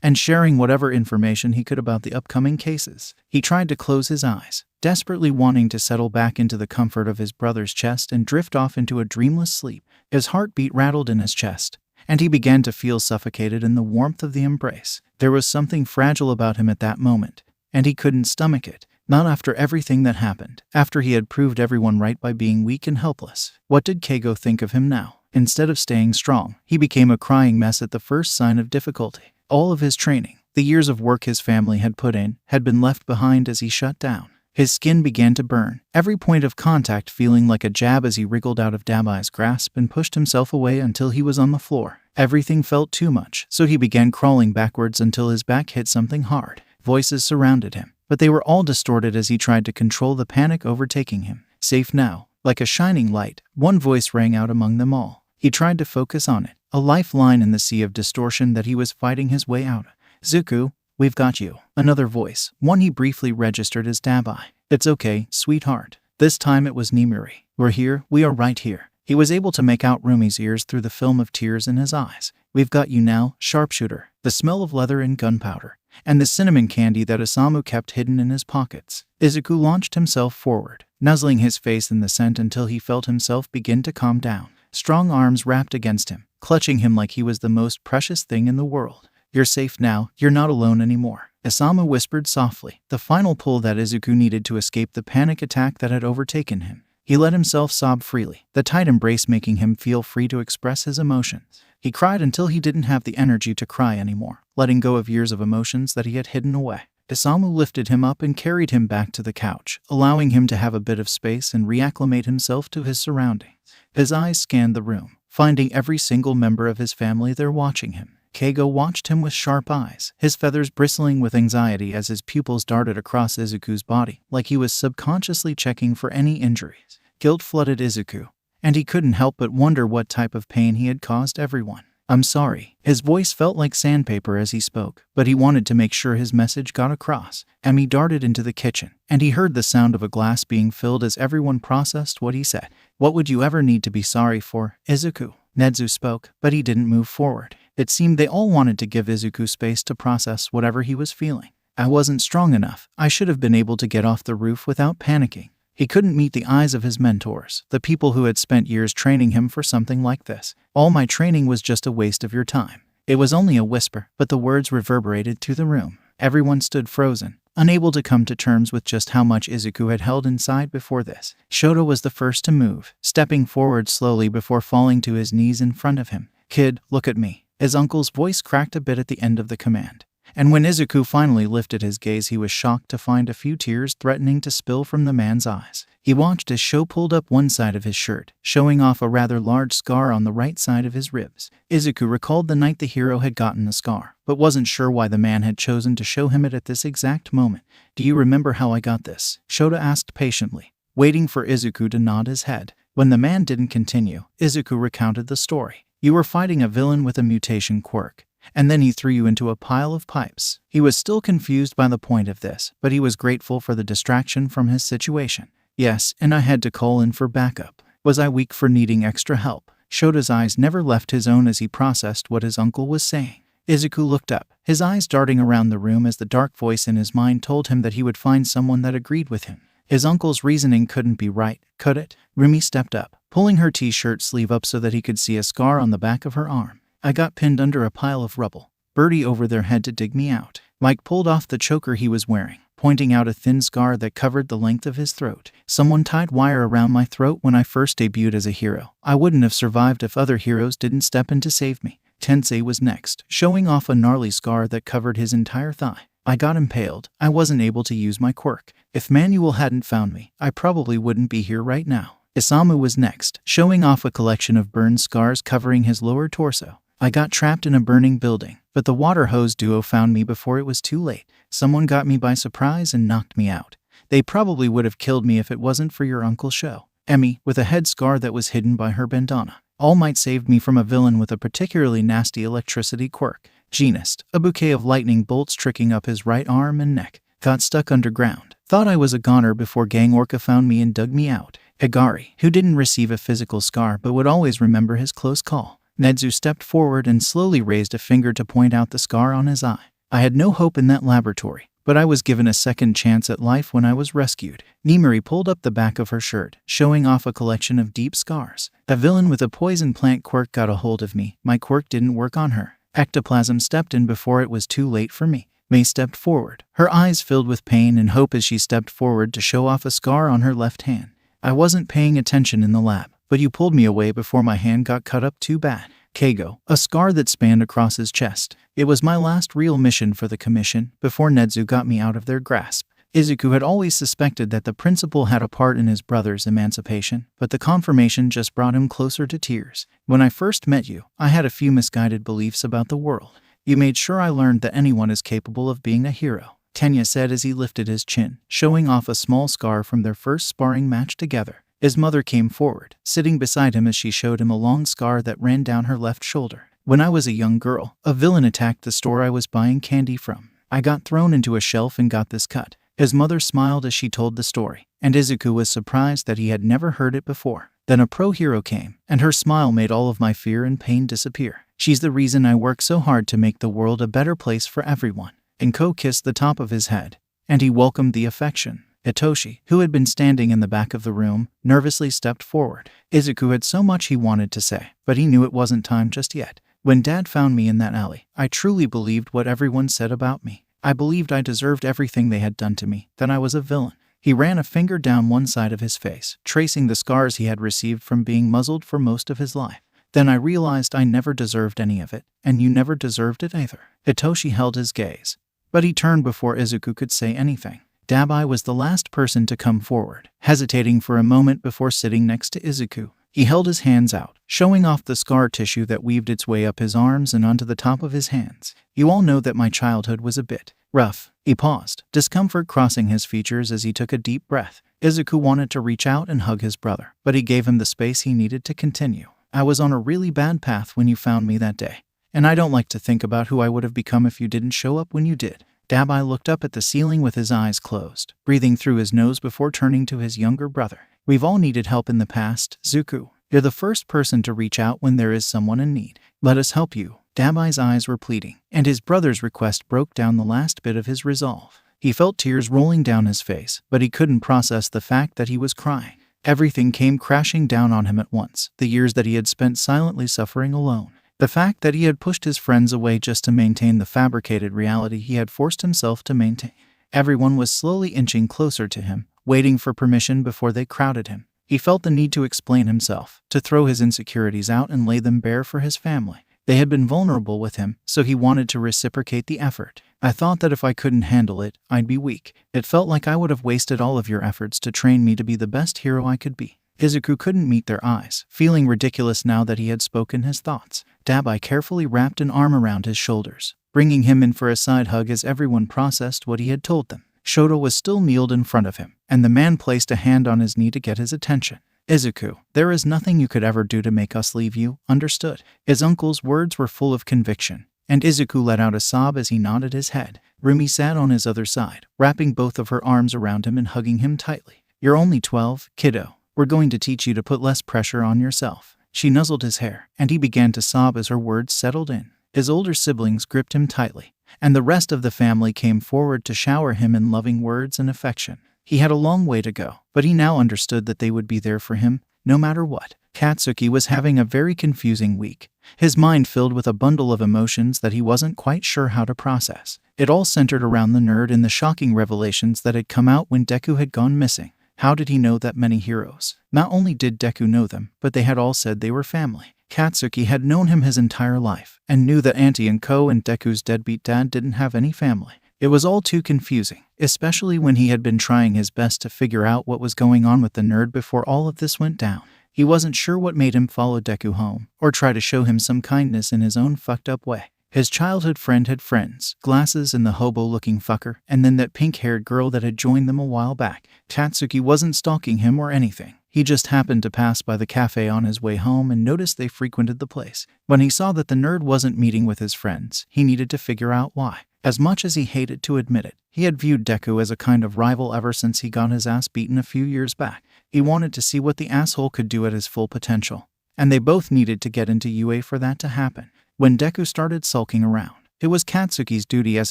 and sharing whatever information he could about the upcoming cases. He tried to close his eyes, desperately wanting to settle back into the comfort of his brother's chest and drift off into a dreamless sleep. His heartbeat rattled in his chest, and he began to feel suffocated in the warmth of the embrace. There was something fragile about him at that moment, and he couldn't stomach it. Not after everything that happened, after he had proved everyone right by being weak and helpless. What did Keigo think of him now? Instead of staying strong, he became a crying mess at the first sign of difficulty. All of his training, the years of work his family had put in, had been left behind as he shut down. His skin began to burn, every point of contact feeling like a jab as he wriggled out of Dabai's grasp and pushed himself away until he was on the floor. Everything felt too much, so he began crawling backwards until his back hit something hard. Voices surrounded him, but they were all distorted as he tried to control the panic overtaking him. Safe now, like a shining light, one voice rang out among them all. He tried to focus on it, a lifeline in the sea of distortion that he was fighting his way out. "Zuko, we've got you." Another voice, one he briefly registered as Dabai. "It's okay, sweetheart." This time it was Nimuri. "We're here, we are right here." He was able to make out Rumi's ears through the film of tears in his eyes. "We've got you now, sharpshooter." The smell of leather and gunpowder, and the cinnamon candy that Isamu kept hidden in his pockets. Izuku launched himself forward, nuzzling his face in the scent until he felt himself begin to calm down. Strong arms wrapped against him, clutching him like he was the most precious thing in the world. "You're safe now, you're not alone anymore," Isamu whispered softly, the final pull that Izuku needed to escape the panic attack that had overtaken him. He let himself sob freely, the tight embrace making him feel free to express his emotions. He cried until he didn't have the energy to cry anymore, letting go of years of emotions that he had hidden away. Isamu lifted him up and carried him back to the couch, allowing him to have a bit of space and reacclimate himself to his surroundings. His eyes scanned the room, finding every single member of his family there watching him. Keigo watched him with sharp eyes, his feathers bristling with anxiety as his pupils darted across Izuku's body, like he was subconsciously checking for any injuries. Guilt flooded Izuku, and he couldn't help but wonder what type of pain he had caused everyone. "I'm sorry." His voice felt like sandpaper as he spoke, but he wanted to make sure his message got across. Emi darted into the kitchen, and he heard the sound of a glass being filled as everyone processed what he said. "What would you ever need to be sorry for, Izuku?" Nedzu spoke, but he didn't move forward. It seemed they all wanted to give Izuku space to process whatever he was feeling. "I wasn't strong enough. I should have been able to get off the roof without panicking." He couldn't meet the eyes of his mentors, the people who had spent years training him for something like this. "All my training was just a waste of your time." It was only a whisper, but the words reverberated through the room. Everyone stood frozen, unable to come to terms with just how much Izuku had held inside before this. Shoto was the first to move, stepping forward slowly before falling to his knees in front of him. "Kid, look at me." His uncle's voice cracked a bit at the end of the command. And when Izuku finally lifted his gaze, he was shocked to find a few tears threatening to spill from the man's eyes. He watched as Sho pulled up one side of his shirt, showing off a rather large scar on the right side of his ribs. Izuku recalled the night the hero had gotten the scar, but wasn't sure why the man had chosen to show him it at this exact moment. "Do you remember how I got this?" Shota asked patiently, waiting for Izuku to nod his head. When the man didn't continue, Izuku recounted the story. "You were fighting a villain with a mutation quirk, and then he threw you into a pile of pipes." He was still confused by the point of this, but he was grateful for the distraction from his situation. "Yes, and I had to call in for backup. Was I weak for needing extra help?" Shota's eyes never left his own as he processed what his uncle was saying. Izuku looked up, his eyes darting around the room as the dark voice in his mind told him that he would find someone that agreed with him. His uncle's reasoning couldn't be right, could it? Rumi stepped up, pulling her t-shirt sleeve up so that he could see a scar on the back of her arm. "I got pinned under a pile of rubble. Birdie over there had to dig me out." Mike pulled off the choker he was wearing, pointing out a thin scar that covered the length of his throat. "Someone tied wire around my throat when I first debuted as a hero. I wouldn't have survived if other heroes didn't step in to save me." Tensei was next, showing off a gnarly scar that covered his entire thigh. "I got impaled. I wasn't able to use my quirk. If Manuel hadn't found me, I probably wouldn't be here right now." Isamu was next, showing off a collection of burned scars covering his lower torso. "I got trapped in a burning building, but the water hose duo found me before it was too late. Someone got me by surprise and knocked me out. They probably would have killed me if it wasn't for your Uncle Sho." Emi, with a head scar that was hidden by her bandana. "All Might saved me from a villain with a particularly nasty electricity quirk." Genist, a bouquet of lightning bolts tricking up his right arm and neck. "Got stuck underground. Thought I was a goner before Gang Orca found me and dug me out." Higari, who didn't receive a physical scar but would always remember his close call. Nedzu stepped forward and slowly raised a finger to point out the scar on his eye. "I had no hope in that laboratory, but I was given a second chance at life when I was rescued." Nimiri pulled up the back of her shirt, showing off a collection of deep scars. "A villain with a poison plant quirk got a hold of me. My quirk didn't work on her. Ectoplasm stepped in before it was too late for me." Mei stepped forward, her eyes filled with pain and hope as she stepped forward to show off a scar on her left hand. "I wasn't paying attention in the lab, but you pulled me away before my hand got cut up too bad." Keigo, a scar that spanned across his chest. "It was my last real mission for the commission, before Nedzu got me out of their grasp." Izuku had always suspected that the principal had a part in his brother's emancipation, but the confirmation just brought him closer to tears. "When I first met you, I had a few misguided beliefs about the world. You made sure I learned that anyone is capable of being a hero," Tenya said as he lifted his chin, showing off a small scar from their first sparring match together. His mother came forward, sitting beside him as she showed him a long scar that ran down her left shoulder. "When I was a young girl, a villain attacked the store I was buying candy from. I got thrown into a shelf and got this cut." His mother smiled as she told the story, and Izuku was surprised that he had never heard it before. "Then a pro-hero came, and her smile made all of my fear and pain disappear. She's the reason I work so hard to make the world a better place for everyone." Inko kissed the top of his head, and he welcomed the affection. Hitoshi, who had been standing in the back of the room, nervously stepped forward. Izuku had so much he wanted to say, but he knew it wasn't time just yet. "When Dad found me in that alley, I truly believed what everyone said about me. I believed I deserved everything they had done to me, that I was a villain." He ran a finger down one side of his face, tracing the scars he had received from being muzzled for most of his life. "Then I realized I never deserved any of it, and you never deserved it either." Hitoshi held his gaze, but he turned before Izuku could say anything. Dabai was the last person to come forward, hesitating for a moment before sitting next to Izuku. He held his hands out, showing off the scar tissue that weaved its way up his arms and onto the top of his hands. You all know that my childhood was a bit rough. He paused, discomfort crossing his features as he took a deep breath. Izuku wanted to reach out and hug his brother, but he gave him the space he needed to continue. I was on a really bad path when you found me that day, and I don't like to think about who I would have become if you didn't show up when you did. Dabai looked up at the ceiling with his eyes closed, breathing through his nose before turning to his younger brother. We've all needed help in the past, Zuko. You're the first person to reach out when there is someone in need. Let us help you. Dabai's eyes were pleading, and his brother's request broke down the last bit of his resolve. He felt tears rolling down his face, but he couldn't process the fact that he was crying. Everything came crashing down on him at once. The years that he had spent silently suffering alone. The fact that he had pushed his friends away just to maintain the fabricated reality he had forced himself to maintain. Everyone was slowly inching closer to him, waiting for permission before they crowded him. He felt the need to explain himself, to throw his insecurities out and lay them bare for his family. They had been vulnerable with him, so he wanted to reciprocate the effort. I thought that if I couldn't handle it, I'd be weak. It felt like I would have wasted all of your efforts to train me to be the best hero I could be. Izuku couldn't meet their eyes, feeling ridiculous now that he had spoken his thoughts. Dabai carefully wrapped an arm around his shoulders, bringing him in for a side hug as everyone processed what he had told them. Shoto was still kneeled in front of him, and the man placed a hand on his knee to get his attention. Izuku, there is nothing you could ever do to make us leave you, understood? His uncle's words were full of conviction, and Izuku let out a sob as he nodded his head. Rumi sat on his other side, wrapping both of her arms around him and hugging him tightly. You're only 12, kiddo. We're going to teach you to put less pressure on yourself. She nuzzled his hair, and he began to sob as her words settled in. His older siblings gripped him tightly, and the rest of the family came forward to shower him in loving words and affection. He had a long way to go, but he now understood that they would be there for him, no matter what. Katsuki was having a very confusing week, his mind filled with a bundle of emotions that he wasn't quite sure how to process. It all centered around the nerd and the shocking revelations that had come out when Deku had gone missing. How did he know that many heroes? Not only did Deku know them, but they had all said they were family. Katsuki had known him his entire life, and knew that Auntie and Co. and Deku's deadbeat dad didn't have any family. It was all too confusing, especially when he had been trying his best to figure out what was going on with the nerd before all of this went down. He wasn't sure what made him follow Deku home, or try to show him some kindness in his own fucked up way. His childhood friend had friends, glasses and the hobo-looking fucker, and then that pink-haired girl that had joined them a while back. Katsuki wasn't stalking him or anything. He just happened to pass by the cafe on his way home and noticed they frequented the place. When he saw that the nerd wasn't meeting with his friends, he needed to figure out why. As much as he hated to admit it, he had viewed Deku as a kind of rival ever since he got his ass beaten a few years back. He wanted to see what the asshole could do at his full potential, and they both needed to get into UA for that to happen. When Deku started sulking around, it was Katsuki's duty as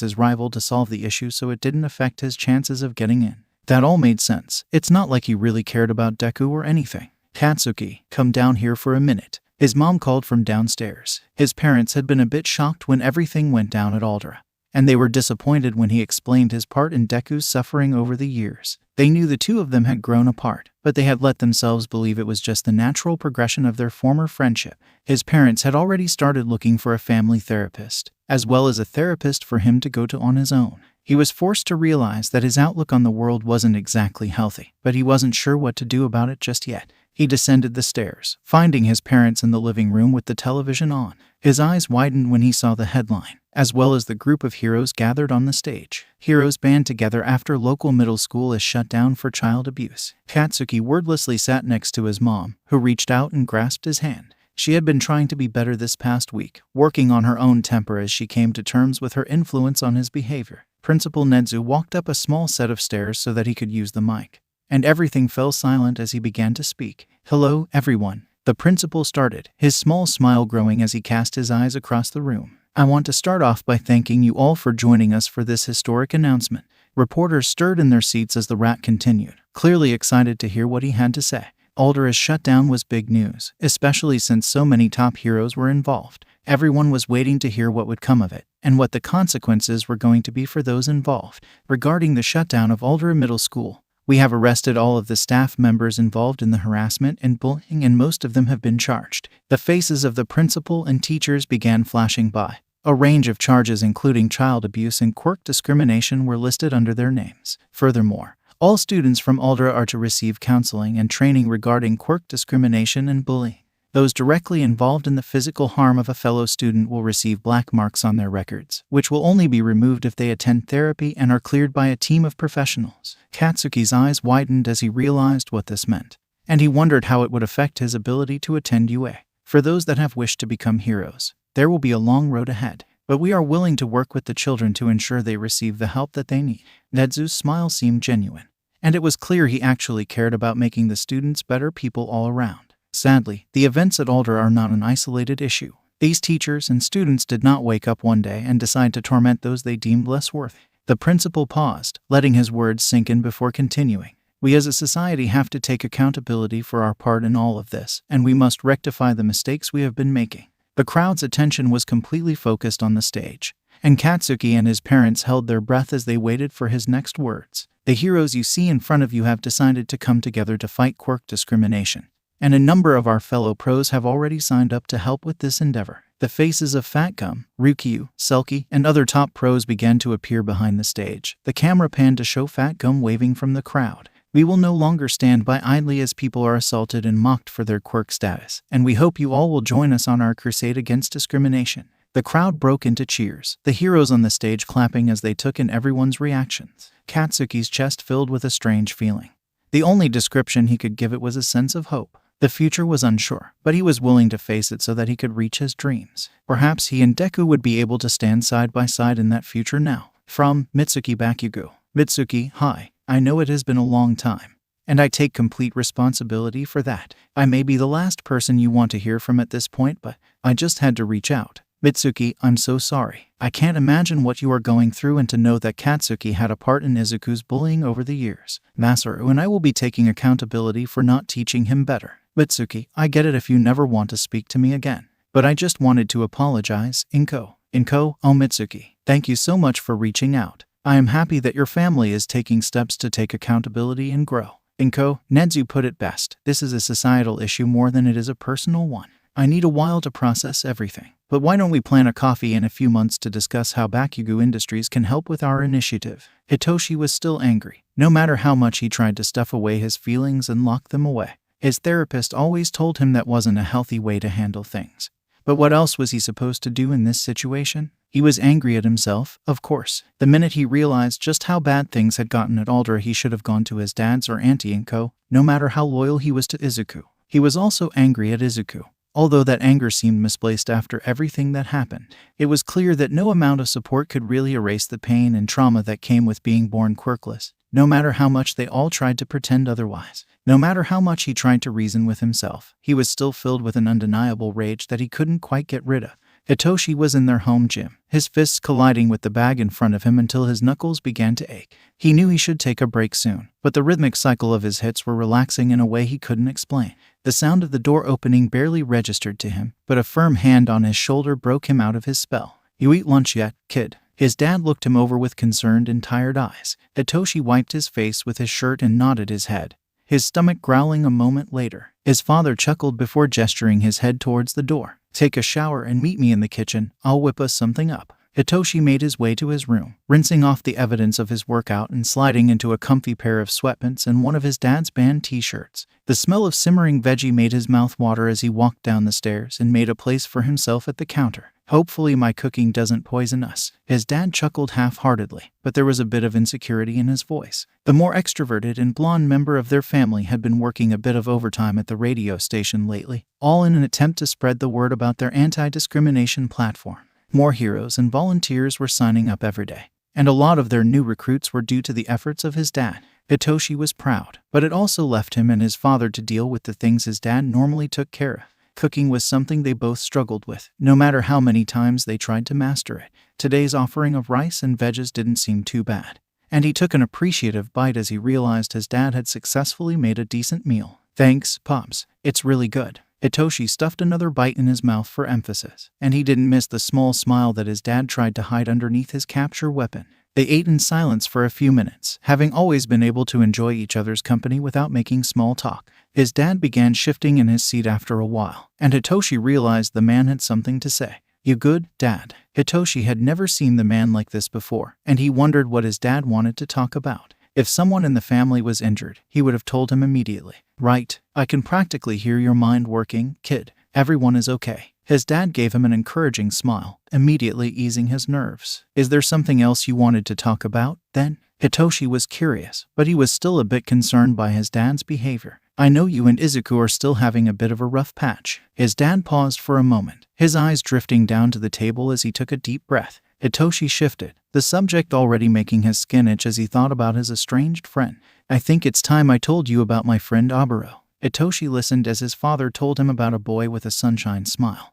his rival to solve the issue so it didn't affect his chances of getting in. That all made sense. It's not like he really cared about Deku or anything. Katsuki, come down here for a minute. His mom called from downstairs. His parents had been a bit shocked when everything went down at Aldera, and they were disappointed when he explained his part in Deku's suffering over the years. They knew the two of them had grown apart, but they had let themselves believe it was just the natural progression of their former friendship. His parents had already started looking for a family therapist, as well as a therapist for him to go to on his own. He was forced to realize that his outlook on the world wasn't exactly healthy, but he wasn't sure what to do about it just yet. He descended the stairs, finding his parents in the living room with the television on. His eyes widened when he saw the headline, as well as the group of heroes gathered on the stage. Heroes band together after local middle school is shut down for child abuse. Katsuki wordlessly sat next to his mom, who reached out and grasped his hand. She had been trying to be better this past week, working on her own temper as she came to terms with her influence on his behavior. Principal Nedzu walked up a small set of stairs so that he could use the mic, and everything fell silent as he began to speak. Hello, everyone. The principal started, his small smile growing as he cast his eyes across the room. I want to start off by thanking you all for joining us for this historic announcement. Reporters stirred in their seats as the rat continued, clearly excited to hear what he had to say. Aldera's shutdown was big news, especially since so many top heroes were involved. Everyone was waiting to hear what would come of it, and what the consequences were going to be for those involved. Regarding the shutdown of Aldera Middle School, we have arrested all of the staff members involved in the harassment and bullying, and most of them have been charged. The faces of the principal and teachers began flashing by. A range of charges including child abuse and quirk discrimination were listed under their names. Furthermore, All students from Aldra are to receive counseling and training regarding quirk discrimination and bullying. Those directly involved in the physical harm of a fellow student will receive black marks on their records, which will only be removed if they attend therapy and are cleared by a team of professionals. Katsuki's eyes widened as he realized what this meant, and he wondered how it would affect his ability to attend UA. For those that have wished to become heroes, there will be a long road ahead, but we are willing to work with the children to ensure they receive the help that they need. Nedzu's smile seemed genuine, and it was clear he actually cared about making the students better people all around. Sadly, the events at Aldra are not an isolated issue. These teachers and students did not wake up one day and decide to torment those they deemed less worthy. The principal paused, letting his words sink in before continuing. We as a society have to take accountability for our part in all of this, and we must rectify the mistakes we have been making. The crowd's attention was completely focused on the stage, and Katsuki and his parents held their breath as they waited for his next words. The heroes you see in front of you have decided to come together to fight quirk discrimination, and a number of our fellow pros have already signed up to help with this endeavor. The faces of Fat Gum, Ryukyu, Selkie, and other top pros began to appear behind the stage. The camera panned to show Fat Gum waving from the crowd. We will no longer stand by idly as people are assaulted and mocked for their quirk status, and we hope you all will join us on our crusade against discrimination. The crowd broke into cheers, the heroes on the stage clapping as they took in everyone's reactions. Katsuki's chest filled with a strange feeling. The only description he could give it was a sense of hope. The future was unsure, but he was willing to face it so that he could reach his dreams. Perhaps he and Deku would be able to stand side by side in that future now. From Mitsuki Bakugo. Mitsuki, hi. I know it has been a long time, and I take complete responsibility for that. I may be the last person you want to hear from at this point, but I just had to reach out. Mitsuki, I'm so sorry. I can't imagine what you are going through, and to know that Katsuki had a part in Izuku's bullying over the years. Masaru and I will be taking accountability for not teaching him better. Mitsuki, I get it if you never want to speak to me again, but I just wanted to apologize. Inko, oh Mitsuki, thank you so much for reaching out. I am happy that your family is taking steps to take accountability and grow. Inko, Nedzu put it best. This is a societal issue more than it is a personal one. I need a while to process everything, but why don't we plan a coffee in a few months to discuss how Bakugo Industries can help with our initiative? Hitoshi was still angry. No matter how much he tried to stuff away his feelings and lock them away, his therapist always told him that wasn't a healthy way to handle things. But what else was he supposed to do in this situation? He was angry at himself, of course. The minute he realized just how bad things had gotten at Aldra, he should have gone to his dad's or Auntie Inko, no matter how loyal he was to Izuku. He was also angry at Izuku, although that anger seemed misplaced after everything that happened. It was clear that no amount of support could really erase the pain and trauma that came with being born quirkless, no matter how much they all tried to pretend otherwise. No matter how much he tried to reason with himself, he was still filled with an undeniable rage that he couldn't quite get rid of. Hitoshi was in their home gym, his fists colliding with the bag in front of him until his knuckles began to ache. He knew he should take a break soon, but the rhythmic cycle of his hits were relaxing in a way he couldn't explain. The sound of the door opening barely registered to him, but a firm hand on his shoulder broke him out of his spell. You eat lunch yet, kid? His dad looked him over with concerned and tired eyes. Hitoshi wiped his face with his shirt and nodded his head, his stomach growling a moment later. His father chuckled before gesturing his head towards the door. Take a shower and meet me in the kitchen. I'll whip us something up. Hitoshi made his way to his room, rinsing off the evidence of his workout and sliding into a comfy pair of sweatpants and one of his dad's band t-shirts. The smell of simmering veggie made his mouth water as he walked down the stairs and made a place for himself at the counter. Hopefully my cooking doesn't poison us. His dad chuckled half-heartedly, but there was a bit of insecurity in his voice. The more extroverted and blonde member of their family had been working a bit of overtime at the radio station lately, all in an attempt to spread the word about their anti-discrimination platform. More heroes and volunteers were signing up every day, and a lot of their new recruits were due to the efforts of his dad. Hitoshi was proud, but it also left him and his father to deal with the things his dad normally took care of. Cooking was something they both struggled with, no matter how many times they tried to master it. Today's offering of rice and veggies didn't seem too bad, and he took an appreciative bite as he realized his dad had successfully made a decent meal. Thanks, Pops. It's really good. Hitoshi stuffed another bite in his mouth for emphasis, and he didn't miss the small smile that his dad tried to hide underneath his capture weapon. They ate in silence for a few minutes, having always been able to enjoy each other's company without making small talk. His dad began shifting in his seat after a while, and Hitoshi realized the man had something to say. You good, Dad? Hitoshi had never seen the man like this before, and he wondered what his dad wanted to talk about. If someone in the family was injured, he would have told him immediately. Right, I can practically hear your mind working, kid. Everyone is okay. His dad gave him an encouraging smile, immediately easing his nerves. Is there something else you wanted to talk about, then? Hitoshi was curious, but he was still a bit concerned by his dad's behavior. I know you and Izuku are still having a bit of a rough patch. His dad paused for a moment, his eyes drifting down to the table as he took a deep breath. Hitoshi shifted, the subject already making his skin itch as he thought about his estranged friend. I think it's time I told you about my friend Aburo. Hitoshi listened as his father told him about a boy with a sunshine smile,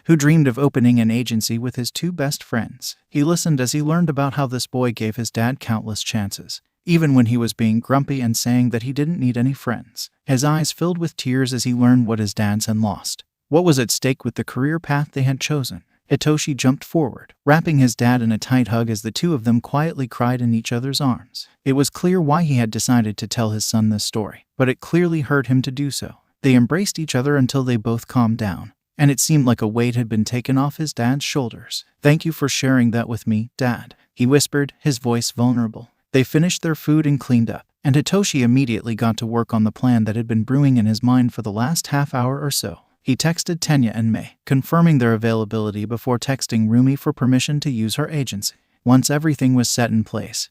who dreamed of opening an agency with his two best friends. He listened as he learned about how this boy gave his dad countless chances, even when he was being grumpy and saying that he didn't need any friends. His eyes filled with tears as he learned what his dads had lost. What was at stake with the career path they had chosen? Hitoshi jumped forward, wrapping his dad in a tight hug as the two of them quietly cried in each other's arms. It was clear why he had decided to tell his son this story, but it clearly hurt him to do so. They embraced each other until they both calmed down, and it seemed like a weight had been taken off his dad's shoulders. Thank you for sharing that with me, Dad, he whispered, his voice vulnerable. They finished their food and cleaned up, and Hitoshi immediately got to work on the plan that had been brewing in his mind for the last half hour or so. He texted Tenya and Mei, confirming their availability before texting Rumi for permission to use her agency. Once everything was set in place,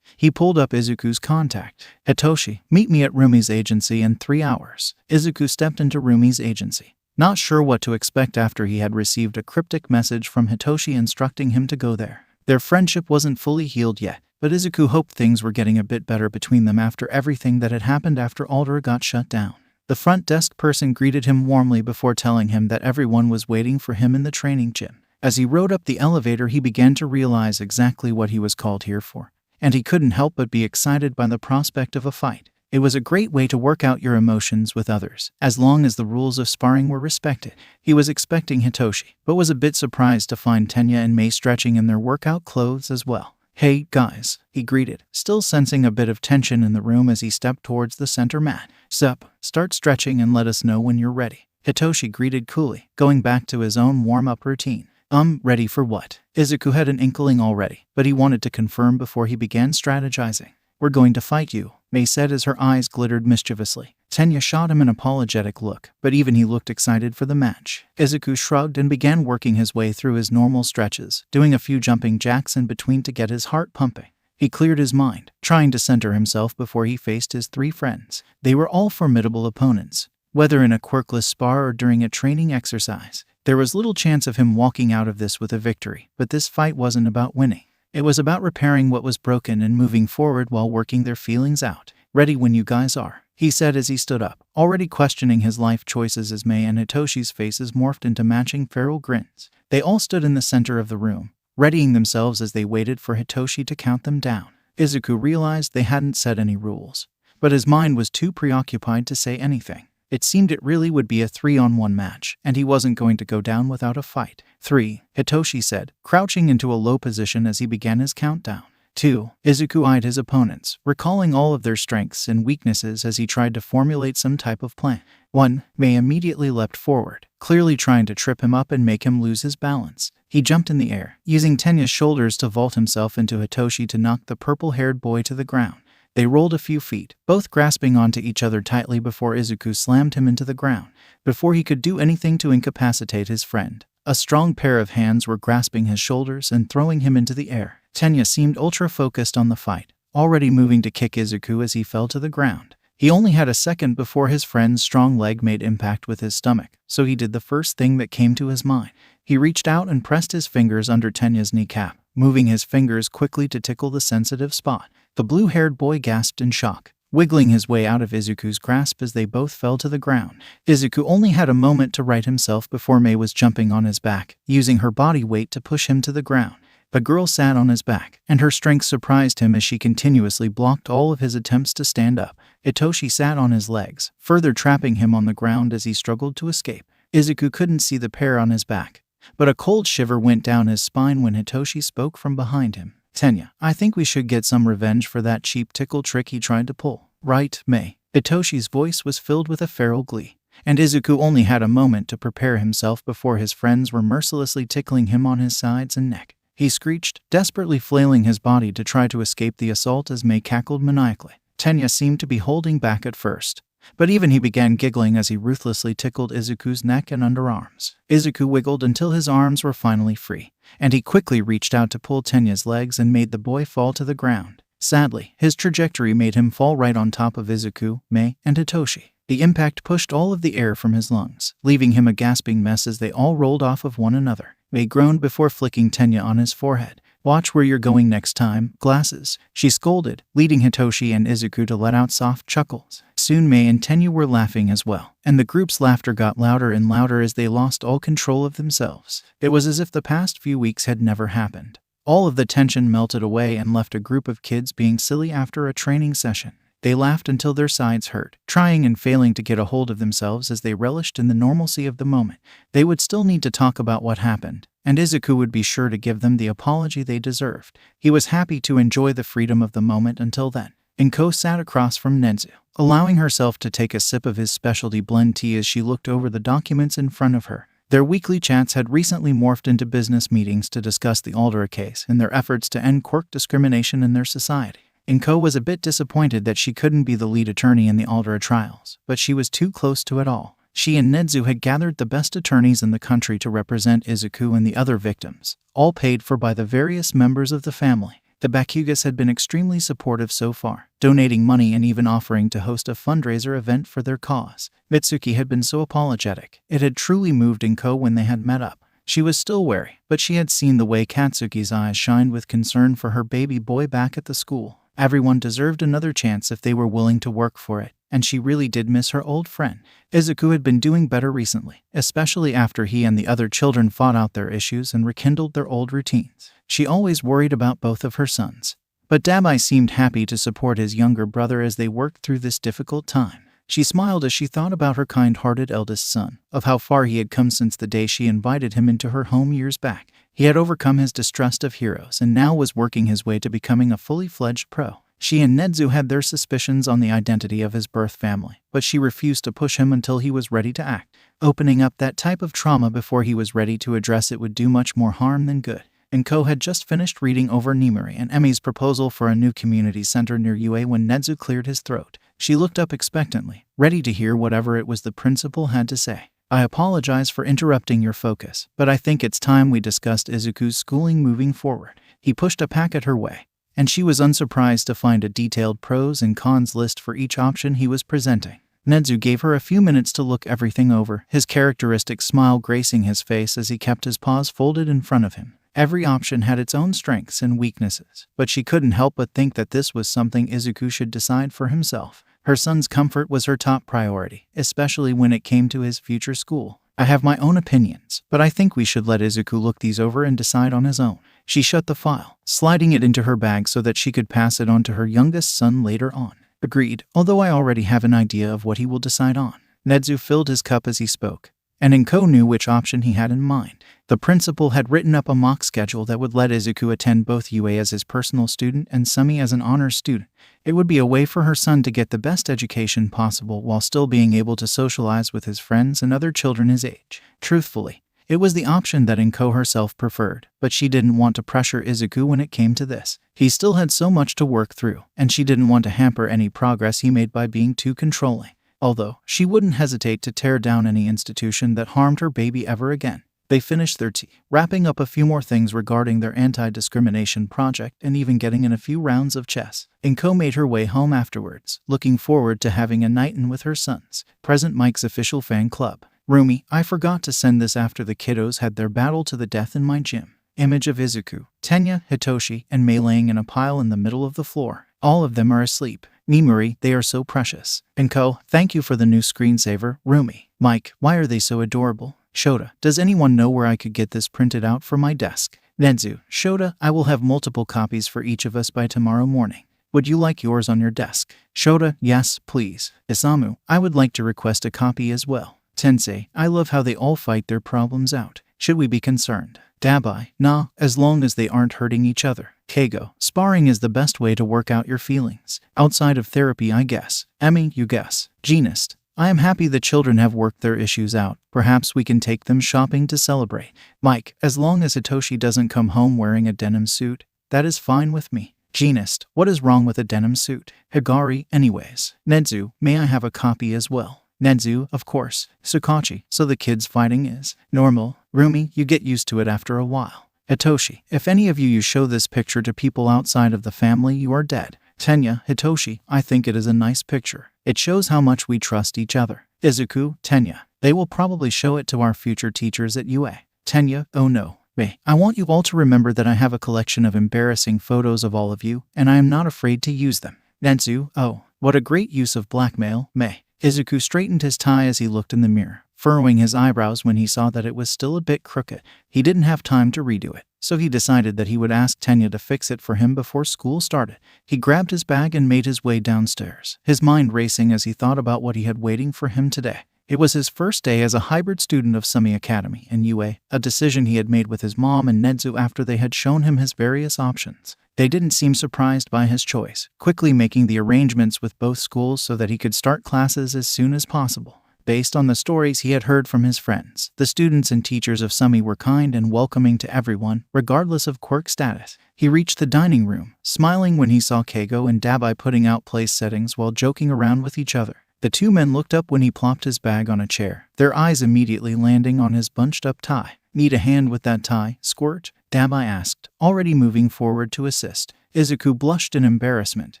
he pulled up Izuku's contact. Hitoshi, meet me at Rumi's agency in 3 hours. Izuku stepped into Rumi's agency, not sure what to expect after he had received a cryptic message from Hitoshi instructing him to go there. Their friendship wasn't fully healed yet, but Izuku hoped things were getting a bit better between them after everything that had happened after Aldera got shut down. The front desk person greeted him warmly before telling him that everyone was waiting for him in the training gym. As he rode up the elevator, he began to realize exactly what he was called here for, and he couldn't help but be excited by the prospect of a fight. It was a great way to work out your emotions with others, as long as the rules of sparring were respected. He was expecting Hitoshi, but was a bit surprised to find Tenya and Mei stretching in their workout clothes as well. Hey, guys, he greeted, still sensing a bit of tension in the room as he stepped towards the center mat. Sup, start stretching and let us know when you're ready. Hitoshi greeted coolly, going back to his own warm-up routine. Ready for what? Izuku had an inkling already, but he wanted to confirm before he began strategizing. We're going to fight you, Mei said as her eyes glittered mischievously. Tenya shot him an apologetic look, but even he looked excited for the match. Izuku shrugged and began working his way through his normal stretches, doing a few jumping jacks in between to get his heart pumping. He cleared his mind, trying to center himself before he faced his 3 friends. They were all formidable opponents, whether in a quirkless spar or during a training exercise. There was little chance of him walking out of this with a victory, but this fight wasn't about winning. It was about repairing what was broken and moving forward while working their feelings out. Ready when you guys are, he said as he stood up, already questioning his life choices as Mei and Hitoshi's faces morphed into matching feral grins. They all stood in the center of the room, readying themselves as they waited for Hitoshi to count them down. Izuku realized they hadn't set any rules, but his mind was too preoccupied to say anything. It seemed it really would be a 3-on-1 match, and he wasn't going to go down without a fight. 3, Hitoshi said, crouching into a low position as he began his countdown. 2, Izuku eyed his opponents, recalling all of their strengths and weaknesses as he tried to formulate some type of plan. 1, Mei immediately leapt forward, clearly trying to trip him up and make him lose his balance. He jumped in the air, using Tenya's shoulders to vault himself into Hitoshi to knock the purple-haired boy to the ground. They rolled a few feet, both grasping onto each other tightly before Izuku slammed him into the ground. Before he could do anything to incapacitate his friend, a strong pair of hands were grasping his shoulders and throwing him into the air. Tenya seemed ultra-focused on the fight, already moving to kick Izuku as he fell to the ground. He only had a second before his friend's strong leg made impact with his stomach, so he did the first thing that came to his mind. He reached out and pressed his fingers under Tenya's kneecap, moving his fingers quickly to tickle the sensitive spot. The blue-haired boy gasped in shock, wiggling his way out of Izuku's grasp as they both fell to the ground. Izuku only had a moment to right himself before Mei was jumping on his back, using her body weight to push him to the ground. The girl sat on his back, and her strength surprised him as she continuously blocked all of his attempts to stand up. Hitoshi sat on his legs, further trapping him on the ground as he struggled to escape. Izuku couldn't see the pair on his back, but a cold shiver went down his spine when Hitoshi spoke from behind him. Tenya, I think we should get some revenge for that cheap tickle trick he tried to pull. Right, Mei? Hitoshi's voice was filled with a feral glee, and Izuku only had a moment to prepare himself before his friends were mercilessly tickling him on his sides and neck. he screeched, desperately flailing his body to try to escape the assault as Mei cackled maniacally. Tenya seemed to be holding back at first, but even he began giggling as he ruthlessly tickled Izuku's neck and underarms. Izuku wiggled until his arms were finally free, and he quickly reached out to pull Tenya's legs and made the boy fall to the ground. Sadly, his trajectory made him fall right on top of Izuku, Mei, and Hitoshi. The impact pushed all of the air from his lungs, leaving him a gasping mess as they all rolled off of one another. Mei groaned before flicking Tenya on his forehead. "Watch where you're going next time, glasses," she scolded, leading Hitoshi and Izuku to let out soft chuckles. Soon Mei and Tenya were laughing as well, and the group's laughter got louder and louder as they lost all control of themselves. It was as if the past few weeks had never happened. All of the tension melted away and left a group of kids being silly after a training session. They laughed until their sides hurt, trying and failing to get a hold of themselves as they relished in the normalcy of the moment. They would still need to talk about what happened, and Izuku would be sure to give them the apology they deserved. He was happy to enjoy the freedom of the moment until then. Inko sat across from Nezu, allowing herself to take a sip of his specialty blend tea as she looked over the documents in front of her. Their weekly chats had recently morphed into business meetings to discuss the Aldera case and their efforts to end quirk discrimination in their society. Inko was a bit disappointed that she couldn't be the lead attorney in the Aldera trials, but she was too close to it all. She and Nezu had gathered the best attorneys in the country to represent Izuku and the other victims, all paid for by the various members of the family. The Bakugas had been extremely supportive so far, donating money and even offering to host a fundraiser event for their cause. Mitsuki had been so apologetic. It had truly moved Inko when they had met up. She was still wary, but she had seen the way Katsuki's eyes shined with concern for her baby boy back at the school. Everyone deserved another chance if they were willing to work for it, and she really did miss her old friend. Izuku had been doing better recently, especially after he and the other children fought out their issues and rekindled their old routines. She always worried about both of her sons, but Dabai seemed happy to support his younger brother as they worked through this difficult time. She smiled as she thought about her kind-hearted eldest son, of how far he had come since the day she invited him into her home years back. He had overcome his distrust of heroes and now was working his way to becoming a fully fledged pro. She and Nezu had their suspicions on the identity of his birth family, but she refused to push him until he was ready to act. Opening up that type of trauma before he was ready to address it would do much more harm than good. Inko had just finished reading over Nimuri and Emi's proposal for a new community center near UA when Nezu cleared his throat. She looked up expectantly, ready to hear whatever it was the principal had to say. "I apologize for interrupting your focus, but I think it's time we discussed Izuku's schooling moving forward." He pushed a packet her way, and she was unsurprised to find a detailed pros and cons list for each option he was presenting. Nezu gave her a few minutes to look everything over, his characteristic smile gracing his face as he kept his paws folded in front of him. Every option had its own strengths and weaknesses, but she couldn't help but think that this was something Izuku should decide for himself. Her son's comfort was her top priority, especially when it came to his future school. "I have my own opinions, but I think we should let Izuku look these over and decide on his own." She shut the file, sliding it into her bag so that she could pass it on to her youngest son later on. "Agreed, although I already have an idea of what he will decide on." Nezu filled his cup as he spoke, and Inko knew which option he had in mind. The principal had written up a mock schedule that would let Izuku attend both UA as his personal student and Sumi as an honors student. It would be a way for her son to get the best education possible while still being able to socialize with his friends and other children his age. Truthfully, it was the option that Inko herself preferred, but she didn't want to pressure Izuku when it came to this. He still had so much to work through, and she didn't want to hamper any progress he made by being too controlling. Although, she wouldn't hesitate to tear down any institution that harmed her baby ever again. They finished their tea, wrapping up a few more things regarding their anti-discrimination project and even getting in a few rounds of chess. Inko made her way home afterwards, looking forward to having a night in with her sons. Present Mike's official fan club. "Rumi, I forgot to send this after the kiddos had their battle to the death in my gym." Image of Izuku, Tenya, Hitoshi, and Mei laying in a pile in the middle of the floor. All of them are asleep. "Nimuri, they are so precious." Inko, "Thank you for the new screensaver." Rumi, "Mike, why are they so adorable?" Shota, "Does anyone know where I could get this printed out for my desk?" Nezu, "Shota, I will have multiple copies for each of us by tomorrow morning. Would you like yours on your desk?" Shota, "Yes, please." Isamu, "I would like to request a copy as well." Tensei, "I love how they all fight their problems out. Should we be concerned?" Dabai, "Nah, as long as they aren't hurting each other." Keigo, "Sparring is the best way to work out your feelings. Outside of therapy, I guess." Emi, "You guess." Genist, I am happy the children have worked their issues out. Perhaps we can take them shopping to celebrate. Mike, as long as Hitoshi doesn't come home wearing a denim suit, that is fine with me. Genist, what is wrong with a denim suit? Higari, anyways. Nedzu, may I have a copy as well? Nedzu, of course. Sukachi, so the kids fighting is normal. Rumi, you get used to it after a while. Hitoshi, if any of you show this picture to people outside of the family, you are dead. Tenya, Hitoshi, I think it is a nice picture. It shows how much we trust each other. Izuku, Tenya, they will probably show it to our future teachers at UA. Tenya, oh no. May, I want you all to remember that I have a collection of embarrassing photos of all of you, and I am not afraid to use them. Nedzu, oh, what a great use of blackmail. May. Izuku straightened his tie as he looked in the mirror, furrowing his eyebrows when he saw that it was still a bit crooked. He didn't have time to redo it, so he decided that he would ask Tenya to fix it for him before school started. He grabbed his bag and made his way downstairs, his mind racing as he thought about what he had waiting for him today. It was his first day as a hybrid student of Sumi Academy in UA, a decision he had made with his mom and Nedzu after they had shown him his various options. They didn't seem surprised by his choice, quickly making the arrangements with both schools so that he could start classes as soon as possible. Based on the stories he had heard from his friends, the students and teachers of Sumi were kind and welcoming to everyone, regardless of quirk status. He reached the dining room, smiling when he saw Keigo and Dabai putting out place settings while joking around with each other. The two men looked up when he plopped his bag on a chair, their eyes immediately landing on his bunched-up tie. Need a hand with that tie, Squirt? Dabai asked, already moving forward to assist. Izuku blushed in embarrassment.